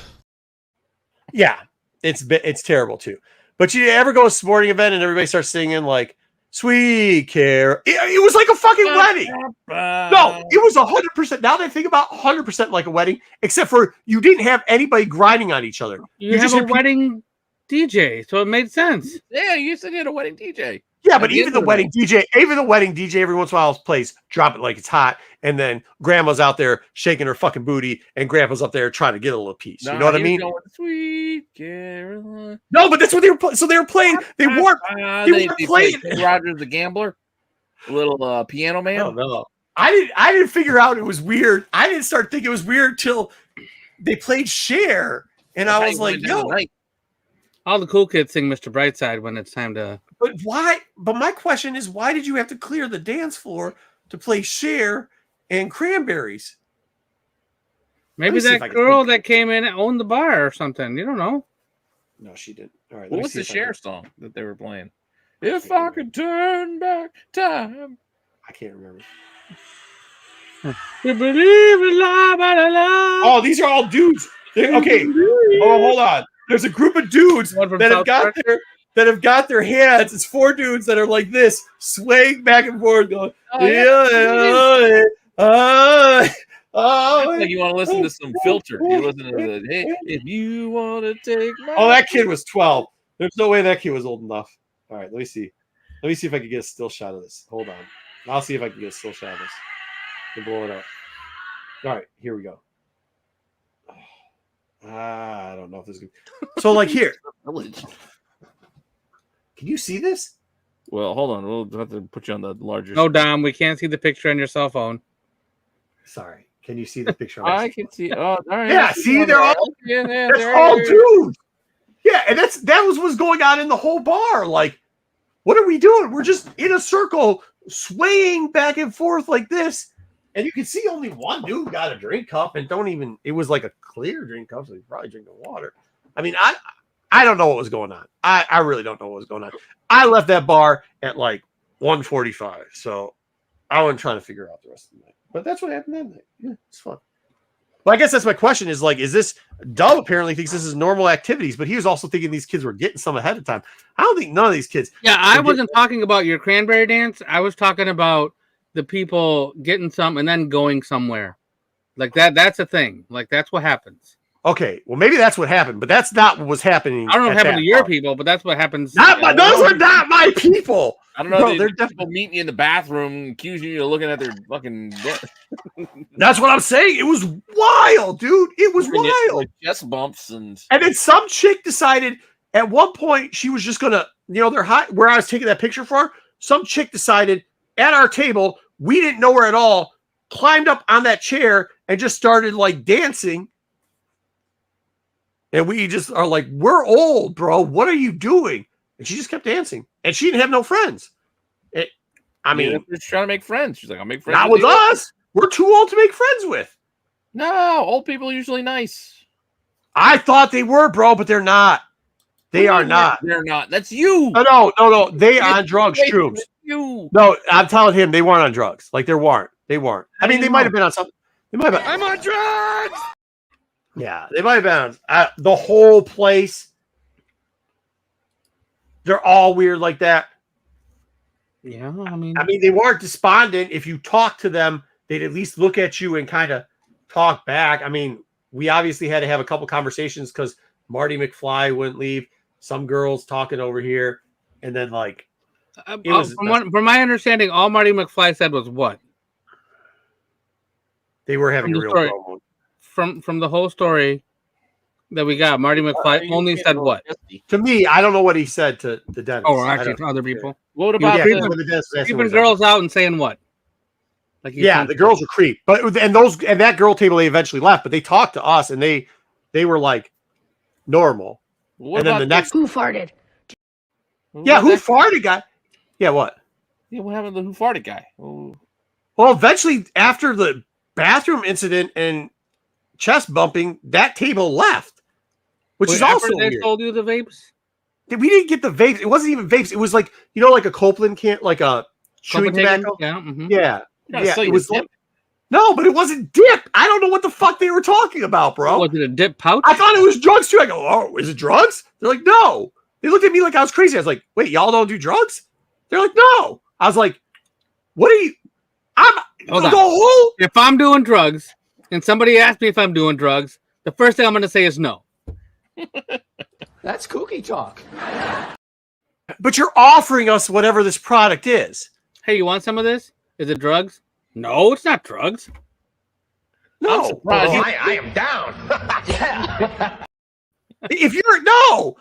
yeah, it's terrible too. But you ever go to a sporting event and everybody starts singing like Sweet Care? It was like a fucking wedding. No, it was 100%. Now that I think about 100% like a wedding, except for you didn't have anybody grinding on each other. You have a wedding DJ, so it made sense. Yeah, you said you had a wedding DJ. Yeah, but even the wedding DJ every once in a while plays Drop It Like It's Hot, and then grandma's out there shaking her fucking booty, and grandpa's up there trying to get a little piece. You know what I mean? Sweet Caroline. No, but that's what they were playing. So they were playing. They weren't playing. Rogers the Gambler, a little piano man. Oh, no. I didn't figure out it was weird. I didn't start thinking it was weird till they played Cher, and I was like, yo. All the cool kids sing Mr. Brightside when it's time to. But why? But my question is, why did you have to clear the dance floor to play Cher and Cranberries? Maybe that girl that came in owned the bar or something. You don't know. No, she didn't. All right. What was the Cher song that they were playing? If I could turn back time. I can't remember. You believe in love, oh, these are all dudes. Okay. Oh, hold on. There's a group of dudes that have got their hands. It's 4 dudes that are like this, swaying back and forth, going, like you want to listen to some Filter. You listen to the, hey, if you want to take my. Oh, that kid was 12. There's no way that kid was old enough. All right, let me see. Let me see if I can get a still shot of this. Hold on. I'll see if I can get a still shot of this. And blow it up. All right, here we go. I don't know if this is good. So, like here. Can you see this? Well, hold on. We'll have to put you on the larger. No, Dom, we can't see the picture on your cell phone. Sorry. Can you see the picture? I can see. Oh, all right. Yeah, see, they're all. That's all dudes. Yeah, and that was what's going on in the whole bar. Like, what are we doing? We're just in a circle, swaying back and forth like this. And you can see only one dude got a drink cup and it was like a clear drink cup, so he's probably drinking water. I mean, I don't know what was going on. I really don't know what was going on. I left that bar at like 1:45, so I wasn't trying to figure out the rest of the night. But that's what happened that night. Yeah, it's fun. Well, I guess that's my question is like, is this Dub apparently thinks this is normal activities, but he was also thinking these kids were getting some ahead of time. I don't think none of these kids. Yeah, I wasn't talking about your cranberry dance. I was talking about the people getting some and then going somewhere like that. That's a thing. Like that's what happens. Okay, well maybe that's what happened, but that's not what was happening. I don't know what happened to your people, but that's what happens. Those are not my people. I don't know. Bro, they're definitely meeting you in the bathroom, accusing you of looking at their fucking. That's what I'm saying. It was wild, dude. It was wild. Like chest bumps and then some chick decided at one point she was just gonna, they're high. Where I was taking that picture for, some chick decided at our table, we didn't know her at all, climbed up on that chair and just started like dancing. And we just are like, we're old, bro. What are you doing? And she just kept dancing. And she didn't have no friends. She's trying to make friends. She's like, I'll make friends. Not with us. We're too old to make friends with. No, old people are usually nice. I thought they were, bro, but they're not. They are not. They're not. That's you. No. They on drugs, Troops. You. No, I'm telling him they weren't on drugs. Like they weren't. I mean, they might have been on something. They might have been. I'm on drugs! Yeah, they might have been on the whole place. They're all weird like that. Yeah, I mean, they weren't despondent. If you talk to them, they'd at least look at you and kind of talk back. I mean, we obviously had to have a couple conversations because Marty McFly wouldn't leave. Some girls talking over here, and then like, from my understanding, all Marty McFly said was what? They were having a real problem. From the whole story that we got, Marty McFly only said what? To me, I don't know what he said to the dentist. Oh, actually, to other people. What about keeping girls out and saying what? Like the girls were creep, but and that girl table they eventually left, but they talked to us and they were like normal. What and then the next Who farted? who farted guy? Yeah, what? Yeah, what happened to the who farted guy? Oh. Well, eventually after the bathroom incident and chest bumping, that table left, which is also they weird. Told you the vapes? We didn't get the vapes. It wasn't even vapes. It was like like a Copeland can, like a chewing tobacco. Yeah, mm-hmm. Yeah. It was no, but it wasn't dip. I don't know what the fuck they were talking about, bro. Was it a dip pouch? I thought it was drugs too. I go, oh, is it drugs? They're like, no. They looked at me like I was crazy. I was like, wait, y'all don't do drugs? They're like, no. I was like, what are you? If I'm doing drugs and somebody asks me if I'm doing drugs, the first thing I'm going to say is no. That's kooky talk. But you're offering us whatever this product is. Hey, you want some of this? Is it drugs? No, it's not drugs. No. I am down. If you're no,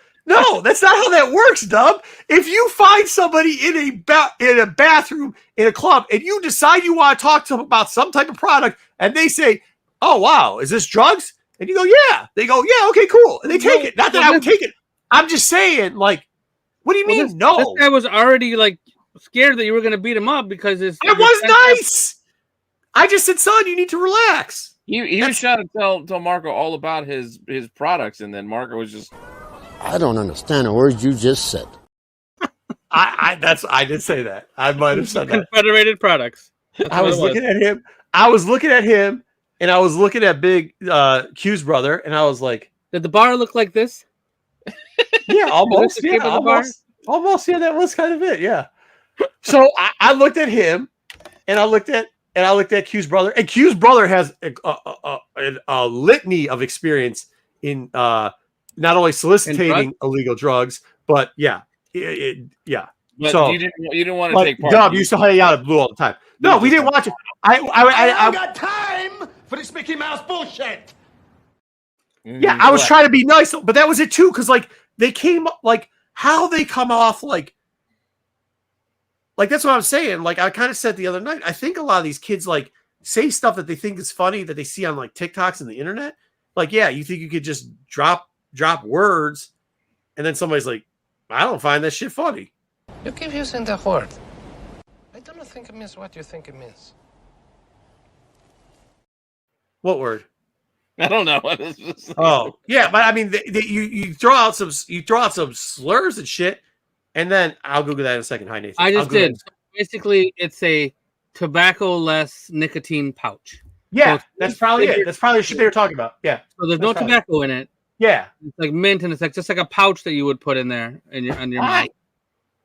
that's not how that works, Dub. If you find somebody in a bathroom in a club and you decide you want to talk to them about some type of product and they say, "Oh wow, is this drugs?" and you go, "Yeah," they go, "Yeah, okay, cool," and they take it. Not that I would take it. I'm just saying, like, what do you mean? No, this guy was already like scared that you were going to beat him up because it was nice. I just said, "Son, you need to relax." He was trying to tell Marco all about his products, and then Marco was just. I don't understand a word you just said. I did say that. I might have said that. Confederated products. I was looking at him. I was looking at him, and I was looking at Big Q's brother, and I was like, "Did the bar look like this?" Yeah, almost. Yeah, almost. Yeah, that was kind of it. Yeah. So I looked at him, and I looked at Q's brother, and Q's brother has a litany of experience in not only soliciting illegal drugs, but yeah. But so you didn't want to take part. Dub used to hang out at Blue all the time. No, we didn't watch it. I got time for this Mickey Mouse bullshit. Yeah, I was trying to be nice, but that was it too. Because like they came, like how they come off, like that's what I'm saying. Like I kind of said the other night. I think a lot of these kids like say stuff that they think is funny that they see on like TikToks and the internet. Like, yeah, you think you could just drop words, and then somebody's like, I don't find that shit funny. You keep using the word. I don't think it means what you think it means. What word? I don't know. Oh, yeah, but I mean, you throw out some slurs and shit, and then I'll Google that in a second. Hi, Nathan. I just did. So basically, it's a tobacco-less nicotine pouch. Yeah, so that's probably it. That's probably the shit they were talking about. Yeah. So there's no tobacco in it. Yeah. It's like mint, and it's like just like a pouch that you would put in there on your mouth.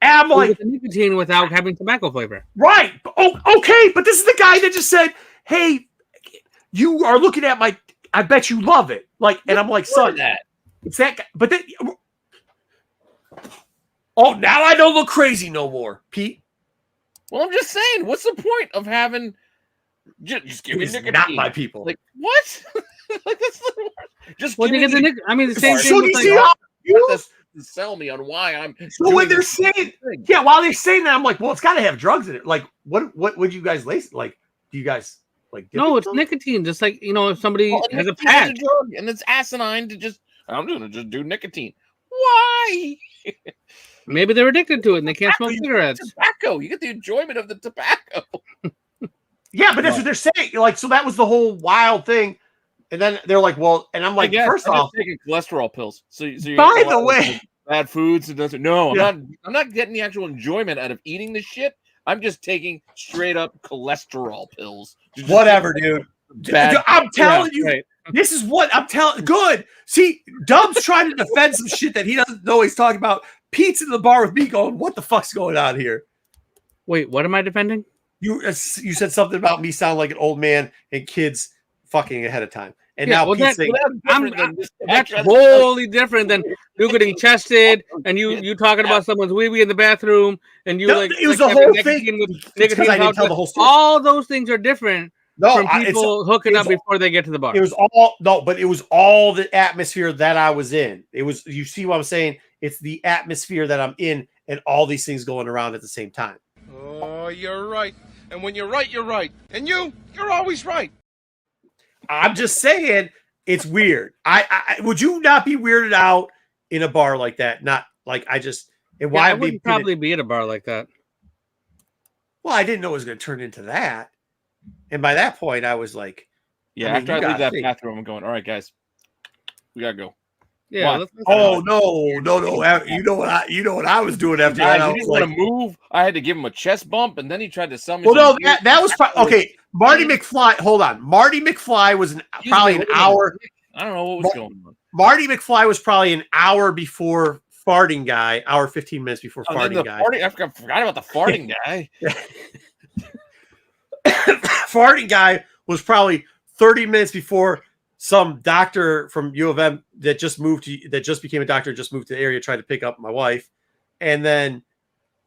And I'm like, with the nicotine without having tobacco flavor. Right. Oh, okay. But this is the guy that just said, "Hey, you are looking at my. I bet you love it." Like, and I'm like, "Son, it's that guy." But then, oh, now I don't look crazy no more, Pete. Well, I'm just saying, what's the point of having? Just give me nicotine. Not my people. Like what? Like that's the worst. Just well, give me I mean, the same thing. So to sell me on why I'm. So when they're saying, yeah, while they're saying that, I'm like, well, it's got to have drugs in it. Like, what would you guys lace? Like, do you guys like? No, it's nicotine. Just like if somebody has a patch, and it's asinine to just. I'm gonna just do nicotine. Why? Maybe they're addicted to it and they can't smoke cigarettes. Tobacco. You get the enjoyment of the tobacco. Yeah, but that's what they're saying. Like, so that was the whole wild thing. And then they're like, well, and I'm like, first I'm off, just taking cholesterol pills. So you're by the way, bad foods and doesn't. No, I'm not getting the actual enjoyment out of eating this shit. I'm just taking straight up cholesterol pills. Whatever, dude. I'm telling you, right. this is what I'm telling. Good. See, Dub's trying to defend some shit that he doesn't know he's talking about. Pete's in the bar with me going, what the fuck's going on here? Wait, what am I defending? You said something about me sound like an old man and kids fucking ahead of time. And now Pete's saying, that's wholly different than you getting chested and you talking about someone's wee-wee in the bathroom and you it was the whole thing. Nicotine I didn't tell the whole story. All those things are different from people hooking up before they get to the bar. It was all the atmosphere that I was in. It was, you see what I'm saying? It's the atmosphere that I'm in and all these things going around at the same time. Oh, you're right. And when you're right, you're right. And you're always right. I'm just saying it's weird. I would you not be weirded out in a bar like that? Not like I wouldn't probably be at a bar like that. Well, I didn't know it was going to turn into that. And by that point, I was like, after I leave that bathroom, I'm going, all right, guys, we gotta go. Yeah. No. You know what I was doing after that. I didn't want to move. I had to give him a chest bump, and then he tried to summon. Well, no, that was okay. Marty McFly. Hold on, Marty McFly was probably an hour. I don't know what was going on. Marty McFly was probably an hour before farting guy. Hour 15 minutes before farting guy. I forgot about the farting guy. Farting guy was probably 30 minutes before some doctor from U of M that just became a doctor, just moved to the area, tried to pick up my wife. And then,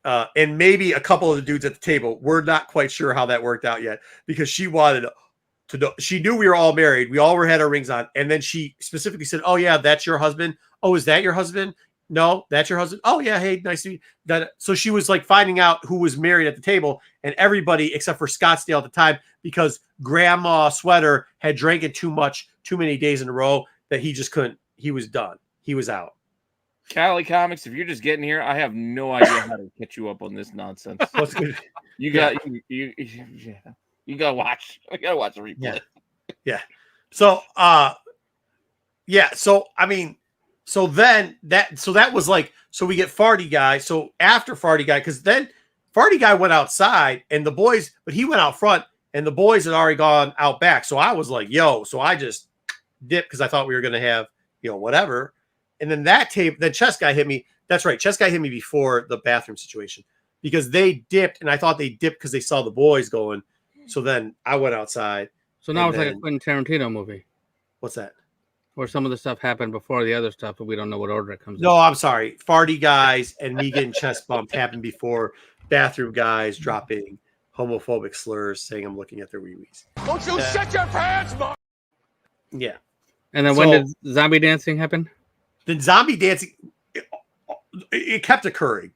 and maybe a couple of the dudes at the table. We're not quite sure how that worked out yet because she wanted to know. She knew we were all married. We all had our rings on. And then she specifically said, oh yeah, that's your husband. Oh, is that your husband? No, that's your husband. Oh yeah. Hey, nice to meet you. So she was like finding out who was married at the table and everybody except for Scottsdale at the time, because Grandma Sweater had drank it too many days in a row that he just couldn't. He was done. He was out. Cali Comics, if you're just getting here, I have no idea how to catch you up on this nonsense. You got to watch. I got to watch the replay. Yeah. So so I mean, so then that was like, so we get Farty Guy. So after Farty Guy, because then Farty Guy went outside and the boys, but he went out front and the boys had already gone out back. So I was like, yo, so I just dipped because I thought we were going to have, whatever. And then then Chess Guy hit me. That's right. Chess Guy hit me before the bathroom situation because they dipped and I thought they dipped because they saw the boys going. So then I went outside. So now it's like a Quentin Tarantino movie. What's that? Or some of the stuff happened before the other stuff, but we don't know what order it comes in. No, I'm sorry. Farty Guys and me getting chest bumped happened before bathroom guys dropping homophobic slurs saying I'm looking at their wee-wees. Don't you shut your pants, Mom! Yeah. And then when did zombie dancing happen? Then zombie dancing, it kept occurring.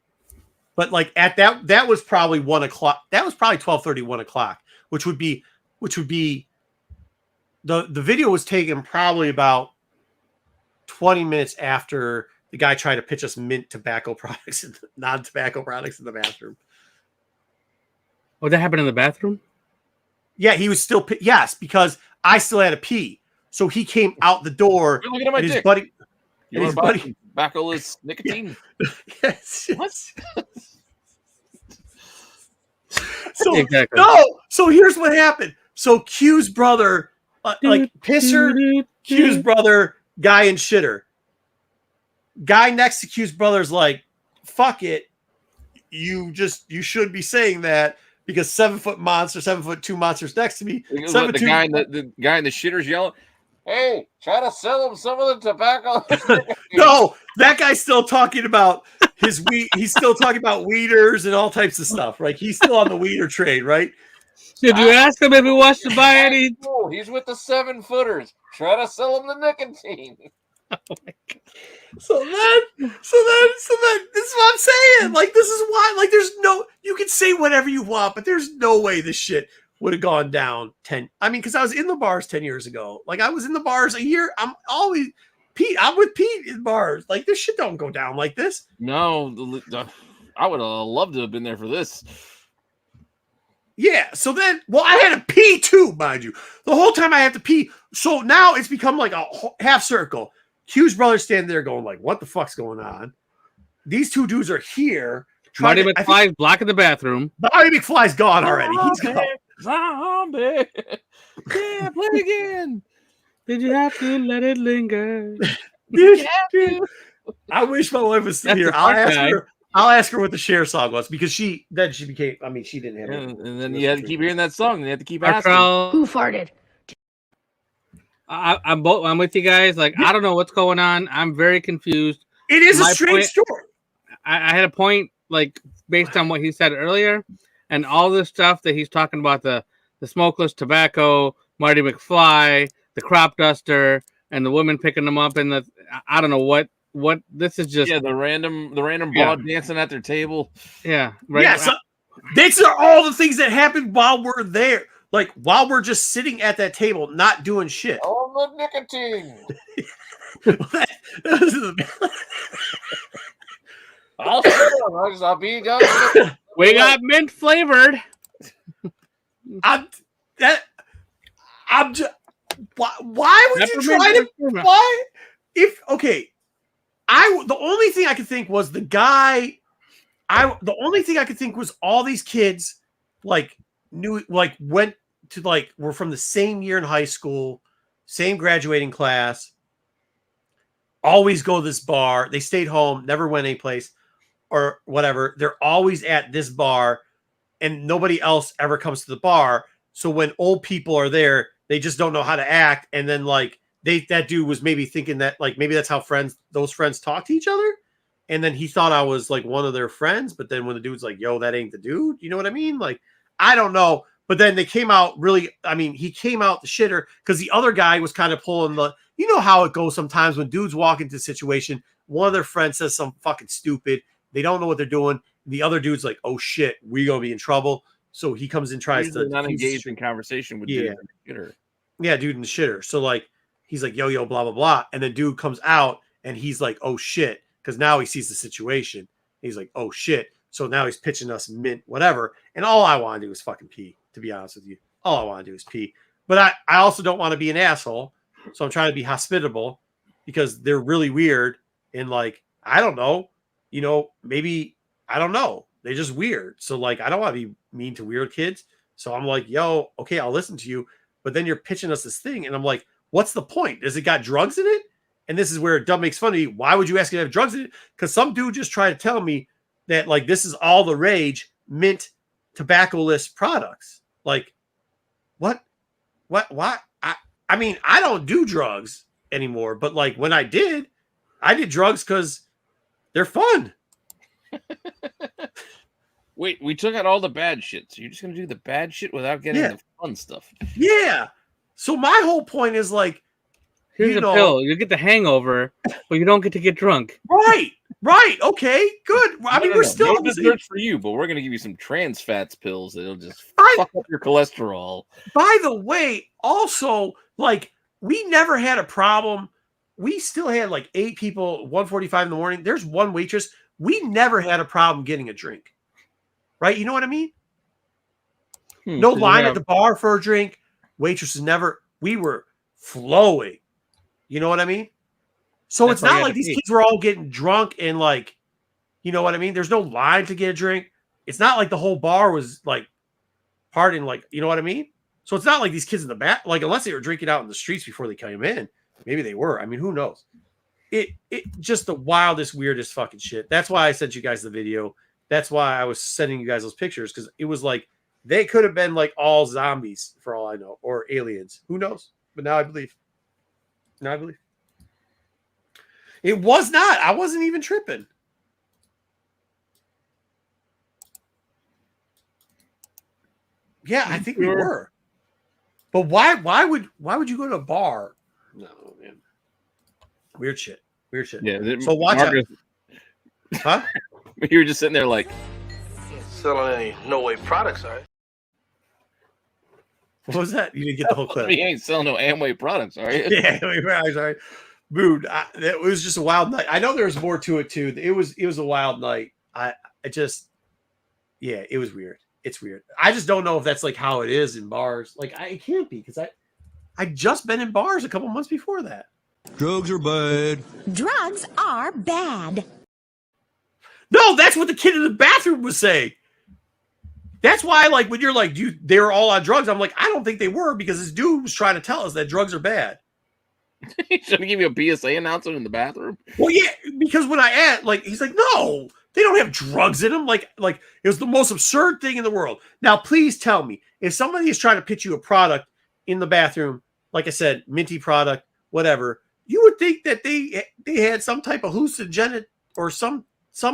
But like at that was probably 1 o'clock. That was probably 12:30, 1 o'clock, which would be the video was taken probably about 20 minutes after the guy tried to pitch us mint tobacco products and non-tobacco products in the bathroom. Oh, that happened in the bathroom? Yeah, he was still yes, because I still had to pee. So he came out the door. You're looking at my and dick. his buddy. You want to tobacco-less nicotine? Yes. What? So exactly. no. So here's what happened. So Q's brother, like pisser, Q's brother, guy and shitter. Guy next to Q's brother's like, fuck it. You should be saying that because 7-foot monster, 7'2" monsters next to me. The guy in the shitter's yelling, "Hey, try to sell him some of the tobacco." No, that guy's still talking about his weed. He's still talking about weeders and all types of stuff, right? He's still on the weeder trade, right? Did you ask him if he wants to buy any? He's with the 7-footers. Try to sell him the nicotine. Oh my God. So then, this is what I'm saying. Like, this is why, like, you can say whatever you want, but there's no way this shit would have gone down because I was in the bars 10 years ago. Like, I was in the bars a year. I'm with Pete in bars. Like, this shit don't go down like this. No, I would have loved to have been there for this. Yeah. So then, well, I had to pee too, mind you. The whole time I had to pee. So now it's become like a half circle. Q's brother standing there going like, what the fuck's going on? These two dudes are here. Marty McFly's blocking the bathroom. Marty McFly's gone already. He's gone. Zombie. Yeah, play again. Did you have to let it linger? Dude, I wish my wife was still here. I'll ask her what the Cher song was because she became. I mean, she didn't have it. And then you had to keep hearing that song. And you had to keep asking. Who farted? I'm with you guys. Like, I don't know what's going on. I'm very confused. It is a strange story. I had a point, like, based on what he said earlier, and all this stuff that he's talking about, the smokeless tobacco, Marty McFly, the crop duster, and the women picking them up, and I don't know what this is just. Yeah, the random broad dancing at their table. Yeah, right. Yeah, so these are all the things that happen while we're there. Like, while we're just sitting at that table, not doing shit. All the nicotine. I'll be done. We got mint flavored. I'm just. Why would you try to? Why? The only thing I could think was the guy. The only thing I could think was all these kids, went to were from the same year in high school, same graduating class. Always go to this bar. They stayed home, never went anyplace or whatever. They're always at this bar, and nobody else ever comes to the bar. So when old people are there, they just don't know how to act. And then that dude was maybe thinking that maybe that's how those friends talk to each other. And then he thought I was one of their friends. But then when the dude's like, yo, that ain't the dude. You know what I mean? I don't know. But then they came out he came out the shitter because the other guy was kind of pulling you know how it goes sometimes when dudes walk into a situation, one of their friends says something fucking stupid. They don't know what they're doing. The other dude's like, oh shit, we're going to be in trouble. So he comes and tries to not engage in conversation with dude in the shitter. Yeah, dude in the shitter. So he's like, yo, blah, blah, blah. And then dude comes out and he's like, oh shit. Because now he sees the situation. He's like, oh shit. So now he's pitching us mint, whatever. And all I want to do is fucking pee, to be honest with you. All I want to do is pee. But I also don't want to be an asshole. So I'm trying to be hospitable because they're really weird. And I don't know, maybe, I don't know. They're just weird. So I don't want to be mean to weird kids. So I'm like, yo, okay, I'll listen to you. But then you're pitching us this thing. And I'm like, what's the point? Does it got drugs in it? And this is where Dub makes fun of me. Why would you ask me to have drugs in it? Because some dude just tried to tell me that this is all the rage, mint tobacco-less products. What? I mean, I don't do drugs anymore, but when I did drugs because they're fun. Wait, we took out all the bad shit. So you're just going to do the bad shit without getting the fun stuff. Yeah. So my whole point is here's a pill. You get the hangover, but you don't get to get drunk. Right. Okay. Good. I mean, we're still no desserts for you, but we're going to give you some trans fats pills that'll just fuck up your cholesterol. By the way, also, we never had a problem. We still had 8 people, 1:45 in the morning. There's one waitress. We never had a problem getting a drink. Right? You know what I mean? No line at the bar for a drink. Waitresses never. We were flowing. You know what I mean? So it's not like these kids were all getting drunk and you know what I mean? There's no line to get a drink. It's not like the whole bar was partying, you know what I mean? So it's not like these kids in the back, unless they were drinking out in the streets before they came in. Maybe they were. I mean, who knows? It just the wildest, weirdest fucking shit. That's why I sent you guys the video. That's why I was sending you guys those pictures, because it was they could have been all zombies for all I know, or aliens. Who knows? But now I believe. It was not. I wasn't even tripping. Yeah, I think we were. But why would you go to a bar? No, man. Weird shit. Yeah. So watch out. Huh? You were just sitting there Selling any no-way products, all right? What was that? You didn't get the whole clip. You ain't selling no Amway products, are you? Yeah, sorry. Dude, it was just a wild night. I know there's more to it too. It was a wild night. It was weird. It's weird. I just don't know if that's like how it is in bars. Like it can't be because I just been in bars a couple months before that. Drugs are bad. Drugs are bad. No, that's what the kid in the bathroom was saying. That's why, like, when you're like, they were all on drugs. I'm like, I don't think they were because this dude was trying to tell us that drugs are bad. He's trying to give you a PSA announcement in the bathroom. Well, yeah, because when I asked, like, he's like, no, they don't have drugs in them. Like it was the most absurd thing in the world. Now, please tell me if somebody is trying to pitch you a product in the bathroom, like I said, minty product, whatever, you would think that they had some type of hallucinogen or some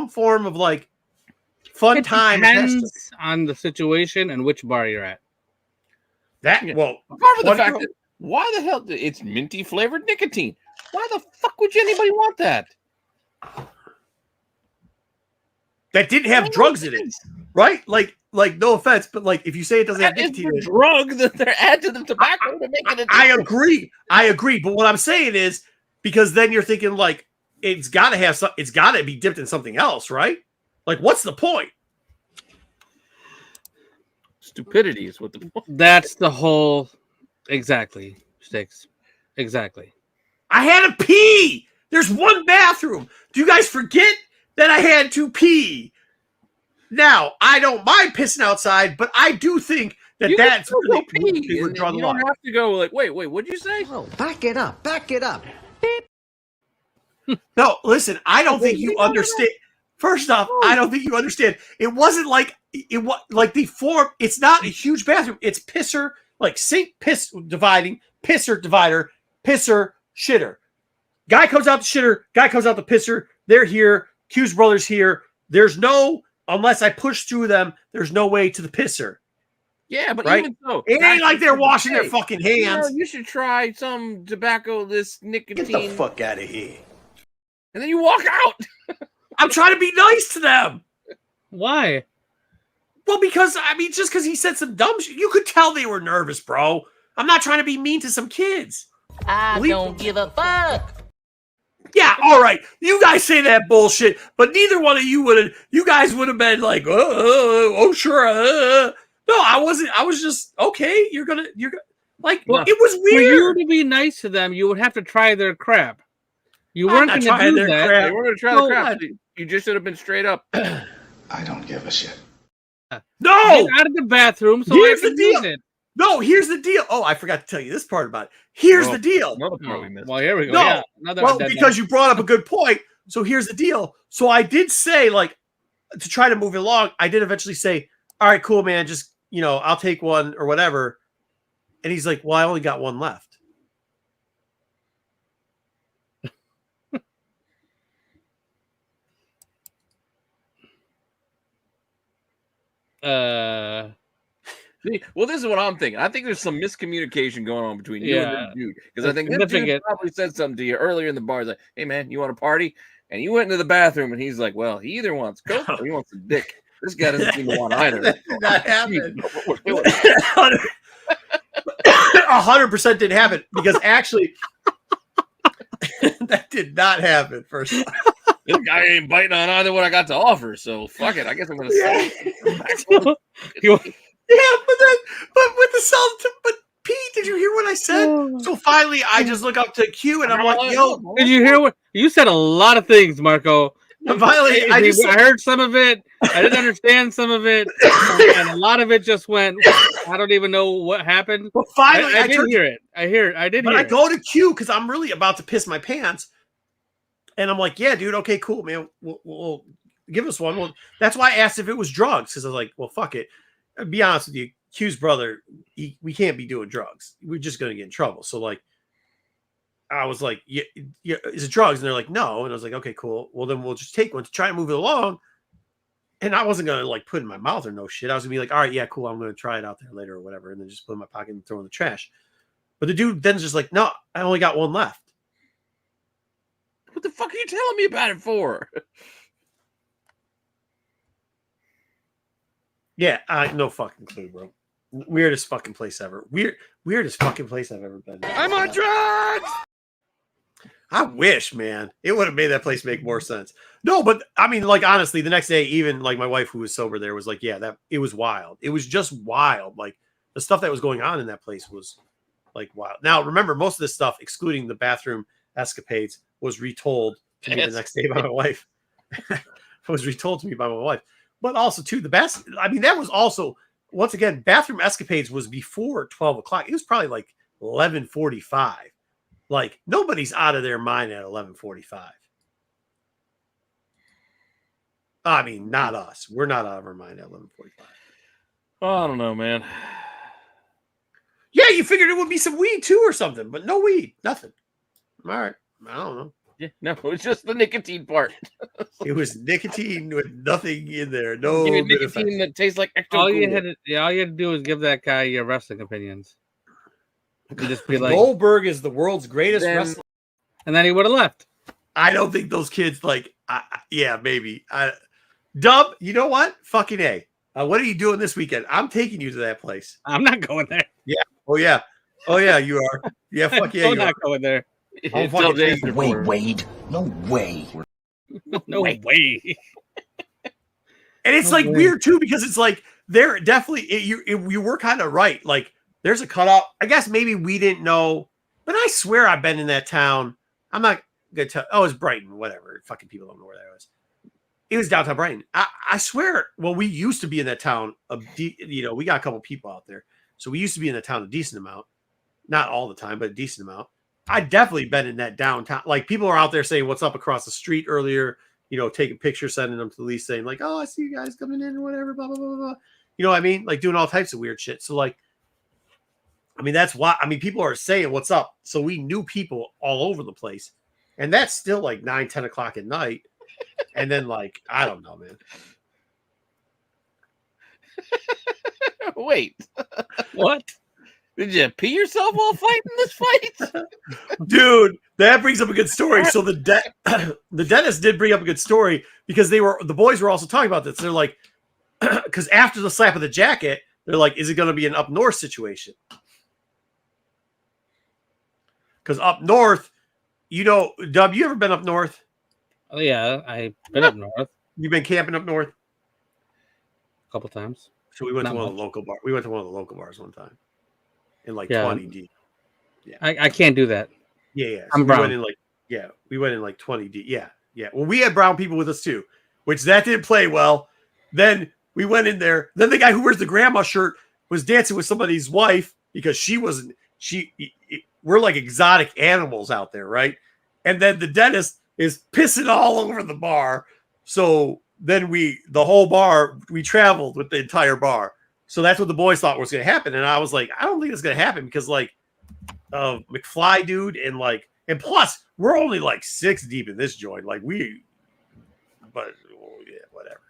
form of like fun time. Depends on the situation and which bar you're at. Well, apart from the fact that why the hell it's minty flavored nicotine? Why the fuck would anybody want that? That didn't have drugs in it, right? Like no offense, but like if you say it doesn't have nicotine in it, drug that they're adding to the tobacco to make it. I agree. But what I'm saying is because then you're thinking like it's got to have it's got to be dipped in something else, right? Like what's the point? Stupidity is what the point. That's the whole. Exactly, Sticks. Exactly. I had to pee. There's one bathroom. Do you guys forget that I had to pee? Now, I don't mind pissing outside, but I do think that that's really pee. You don't have to go like, wait, what'd you say? Oh, back it up. No, listen, I don't think you understand. First off, I don't think you understand. It wasn't like it was like the form. It's not a huge bathroom. It's pisser, like sink, piss dividing, pisser divider, pisser, shitter. Guy comes out the shitter, guy comes out the pisser. They're here. Q's brothers here. There's no, unless I push through them, there's no way to the pisser. Yeah, but right? Even so, it ain't like they're washing their fucking hands. You should try some tobacco, this nicotine. Get the fuck out of here. And then you walk out. I'm trying to be nice to them. Why? Well, because, I mean, just because he said some dumb shit, you could tell they were nervous, bro. I'm not trying to be mean to some kids. I don't give a fuck. Yeah, all right. You guys say that bullshit, but neither one of you guys would have been like, oh, sure. No, I wasn't. I was just, okay, you're gonna, like, well, it was weird. For you to be nice to them, you would have to try their crap. You weren't going to do that. They weren't going to try the crap. You just should have been straight up. I don't give a shit. No! Get out of the bathroom so here's I can the deal. use it. No, here's the deal. Oh, I forgot to tell you this part about it. Here's the deal. Another part we missed. Well, here we go. No, yeah. well, because you brought up a good point. So here's the deal. So I did say, like, to try to move it along, I did eventually say, all right, cool, man. Just, I'll take one or whatever. And he's like, well, I only got one left. See, well, this is what I'm thinking. I think there's some miscommunication going on between you and this dude. Because I think this dude probably said something to you earlier in the bar. He's like, hey, man, you want to party? And you went into the bathroom, and he's like, well, he either wants coke or he wants a dick. This guy doesn't seem to want either. That did not happen. 100% didn't happen. Because actually, that did not hapen, first of all. This guy ain't biting on either what I got to offer, so fuck it. I guess I'm gonna say. Yeah, but with the salt. But Pete, did you hear what I said? So finally, I just look up to Q and I'm like, "Yo, did you hear what you said?" A lot of things, Marco. And finally, I heard some of it. I didn't understand some of it, and a lot of it just went. I don't even know what happened. But finally, I did hear it. I did. But I go to Q because I'm really about to piss my pants. And I'm like, yeah, dude, okay, cool, man. We'll give us one. Well, that's why I asked if it was drugs, because I was like, well, fuck it. I'll be honest with you, Q's brother, we can't be doing drugs. We're just going to get in trouble. So, like, I was like, yeah, is it drugs? And they're like, no. And I was like, okay, cool. Well, then we'll just take one to try and move it along. And I wasn't going to, like, put it in my mouth or no shit. I was going to be like, all right, yeah, cool. I'm going to try it out there later or whatever. And then just put it in my pocket and throw it in the trash. But the dude then's just like, no, I only got one left. What the fuck are you telling me about it for? Yeah, no fucking clue, bro. Weirdest fucking place ever. Weirdest fucking place I've ever been. I'm on drugs! I wish, man, it would have made that place make more sense. No, but I mean, like, honestly, the next day, even like my wife who was sober there was like, yeah, that it was wild. It was just wild. Like the stuff that was going on in that place was like wild. Now, remember, most of this stuff, excluding the bathroom escapades, was retold to me the next day by my wife. It was retold to me by my wife. But also, too, the best, I mean, that was also, once again, bathroom escapades was before 12 o'clock. It was probably like 11:45. Like, nobody's out of their mind at 11:45. I mean, not us. We're not out of our mind at 11:45. Oh, I don't know, man. Yeah, you figured it would be some weed too or something, but no weed, nothing. All right, I don't know. Yeah, no, it's just the nicotine part. It was nicotine with nothing in there. No nicotine that tastes like extra. All you had to do is give that guy your wrestling opinions. You just be like, Goldberg is the world's greatest wrestler, and then he would have left. I don't think those kids yeah, maybe. Dub, you know what? Fucking A. What are you doing this weekend? I'm taking you to that place. I'm not going there. Yeah. Oh yeah. Oh yeah, you are. Yeah, fuck yeah, I'm not going there. No way, Wade. No way. No way. And it's like weird too, because it's like they're definitely you were kind of right. Like there's a cutoff. I guess maybe we didn't know, but I swear I've been in that town. I'm not gonna tell. Oh, it's Brighton, whatever. Fucking people don't know where that was. It was downtown Brighton. I swear. Well, we used to be in that town. We got a couple people out there, so we used to be in the town a decent amount. Not all the time, but a decent amount. I definitely been in that downtown. Like people are out there saying what's up across the street earlier. Taking pictures, sending them to the police, saying like, "Oh, I see you guys coming in or whatever." Blah blah blah blah. You know what I mean? Like doing all types of weird shit. So like. I mean, that's why. I mean, people are saying what's up. So we knew people all over the place. And that's still like 9, 10 o'clock at night. And then, like, I don't know, man. Wait. What? Did you pee yourself while fighting this fight? Dude, that brings up a good story. So the dentist did bring up a good story because the boys were also talking about this. They're like, because after the slap of the jacket, they're like, is it going to be an up north situation? Because up north, Dub, you ever been up north? Oh yeah, I've been up north. You've been camping up north? A couple times. So we went to one of the local bars. We went to one of the local bars one time. In like 20 deep. Yeah. I can't do that. Yeah. So I'm brown. We went in like 20 deep. Yeah. Well, we had brown people with us too, which that didn't play well. Then we went in there. Then the guy who wears the grandma shirt was dancing with somebody's wife because we're like exotic animals out there, right? And then the dentist is pissing all over the bar. So then the whole bar, we traveled with the entire bar. So that's what the boys thought was going to happen. And I was like, I don't think it's going to happen because like McFly dude and plus we're only like 6 deep in this joint. Like but yeah, whatever.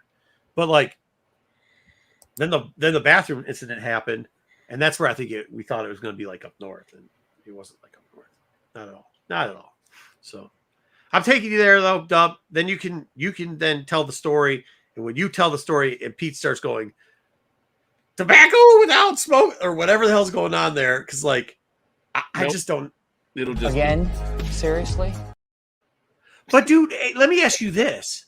But like, then the bathroom incident happened. And that's where I think we thought it was going to be like up north. And it wasn't like up north. Not at all. So I'm taking you there though, Dub. Then you can then tell the story. And when you tell the story and Pete starts going, tobacco without smoke or whatever the hell's going on there. Cause like, I just don't. It'll just. Again? Seriously? But dude, hey, let me ask you this.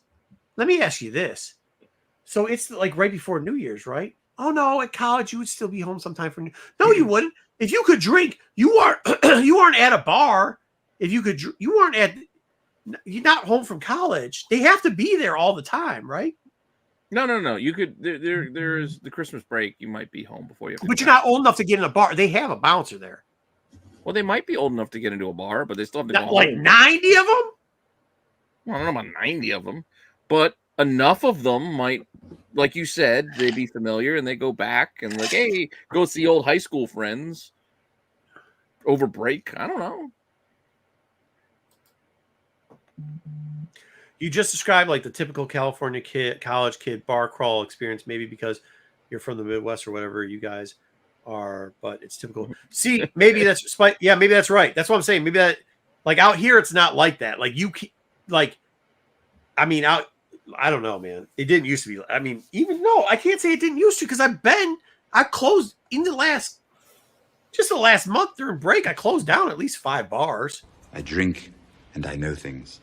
So it's like right before New Year's, right? Oh no, at college you would still be home sometime for No, you wouldn't. If you could drink, you aren't at a bar. If you could, you're not home from college. They have to be there all the time, right? No. You could. There's the Christmas break. You might be home before you. But you're not old enough to get in a bar. They have a bouncer there. Well, they might be old enough to get into a bar, but they still have to go like home. 90 of them. Well, I don't know about 90 of them, but enough of them might, like you said, they'd be familiar and they go back and like, hey, go see old high school friends over break. I don't know. You just described like the typical California college kid bar crawl experience, maybe because you're from the Midwest or whatever you guys are, but it's typical. See, maybe that's maybe that's right. That's what I'm saying. Maybe that like out here, it's not like that. Like I don't know, man. It didn't used to be. I mean, even though I can't say it didn't used to because I closed in the last month during break. I closed down at least 5 bars. I drink and I know things.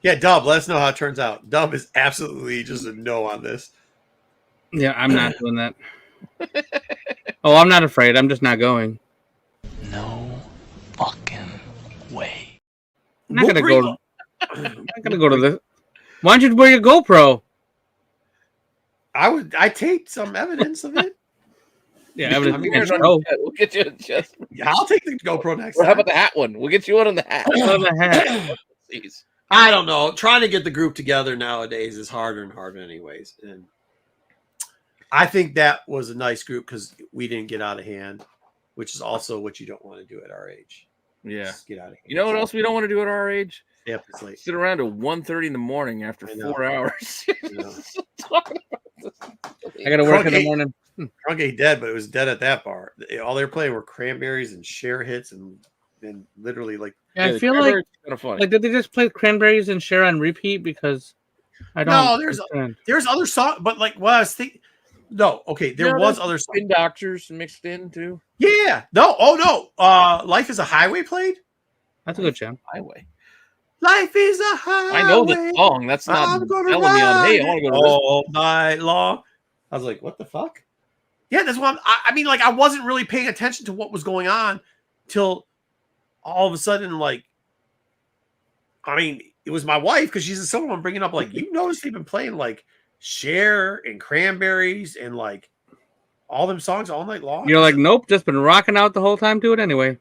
Yeah, Dub, let us know how it turns out. Dub is absolutely just a no on this. Yeah, I'm not doing that. Oh, I'm not afraid. I'm just not going. No fucking way. I'm not gonna go. I'm not gonna go to this. Why don't you wear your GoPro? I taped some evidence of it. Yeah, evidence. We'll get you just. Yeah, I'll take the GoPro next Or time. how about the hat one? We'll get you one on the hat. Please. I don't know. Trying to get the group together nowadays is harder and harder, anyways. And I think that was a nice group because we didn't get out of hand, which is also what you don't want to do at our age. Yeah, just get out of hand. You know what else we don't want to do at our age? Yeah, it's late. Sit around at 1:30 in the morning after 4 hours. I gotta work in the morning. Drunk ain't dead, but it was dead at that bar. All they were playing were Cranberries and Share hits, and literally like. Yeah, I feel like kind of funny. Like, did they just play Cranberries and Share on repeat? Because I don't. No, there's other songs, but like what I was thinking. No, okay, there was other songs. Spin Doctors mixed in too. Yeah, no, oh no. Life is a Highway played. That's a good jam. Highway. Life is a highway. I know the song. That's not telling me on. Hey, I want to go to all night long. I was like, what the fuck? Yeah, that's what I mean. Like, I wasn't really paying attention to what was going on till all of a sudden, like, I mean, it was my wife because she's someone bringing up, like, you notice they've been playing like Cher and Cranberries and like all them songs all night long. You're like, nope, just been rocking out the whole time. Do it anyway.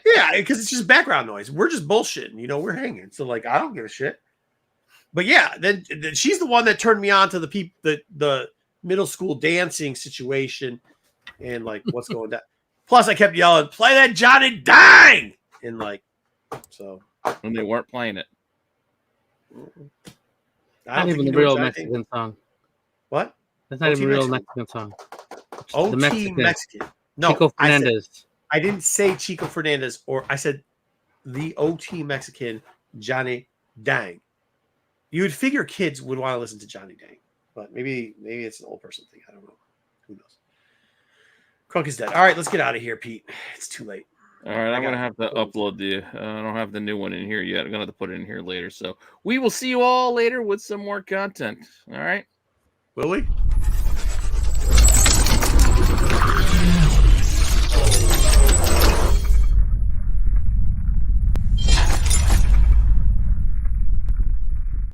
Yeah, because it's just background noise. We're just bullshitting, we're hanging. So like, I don't give a shit. But yeah, then she's the one that turned me on to the middle school dancing situation and like what's going down. Plus, I kept yelling, "Play that Johnny Dang!" And like, so when they weren't playing it. Not even the real Mexican song. What? That's not even a real Mexican song. OT Mexican. No, Chico Fernandez. I didn't say Chico Fernandez, or I said the OT Mexican Johnny Dang. You would figure kids would want to listen to Johnny Dang, but maybe it's an old person thing. I don't know. Who knows? Crunk is dead. All right, let's get out of here, Pete. It's too late. All right, I'm gonna have to upload I don't have the new one in here yet. I'm gonna have to put it in here later. So we will see you all later with some more content. All right. Will we?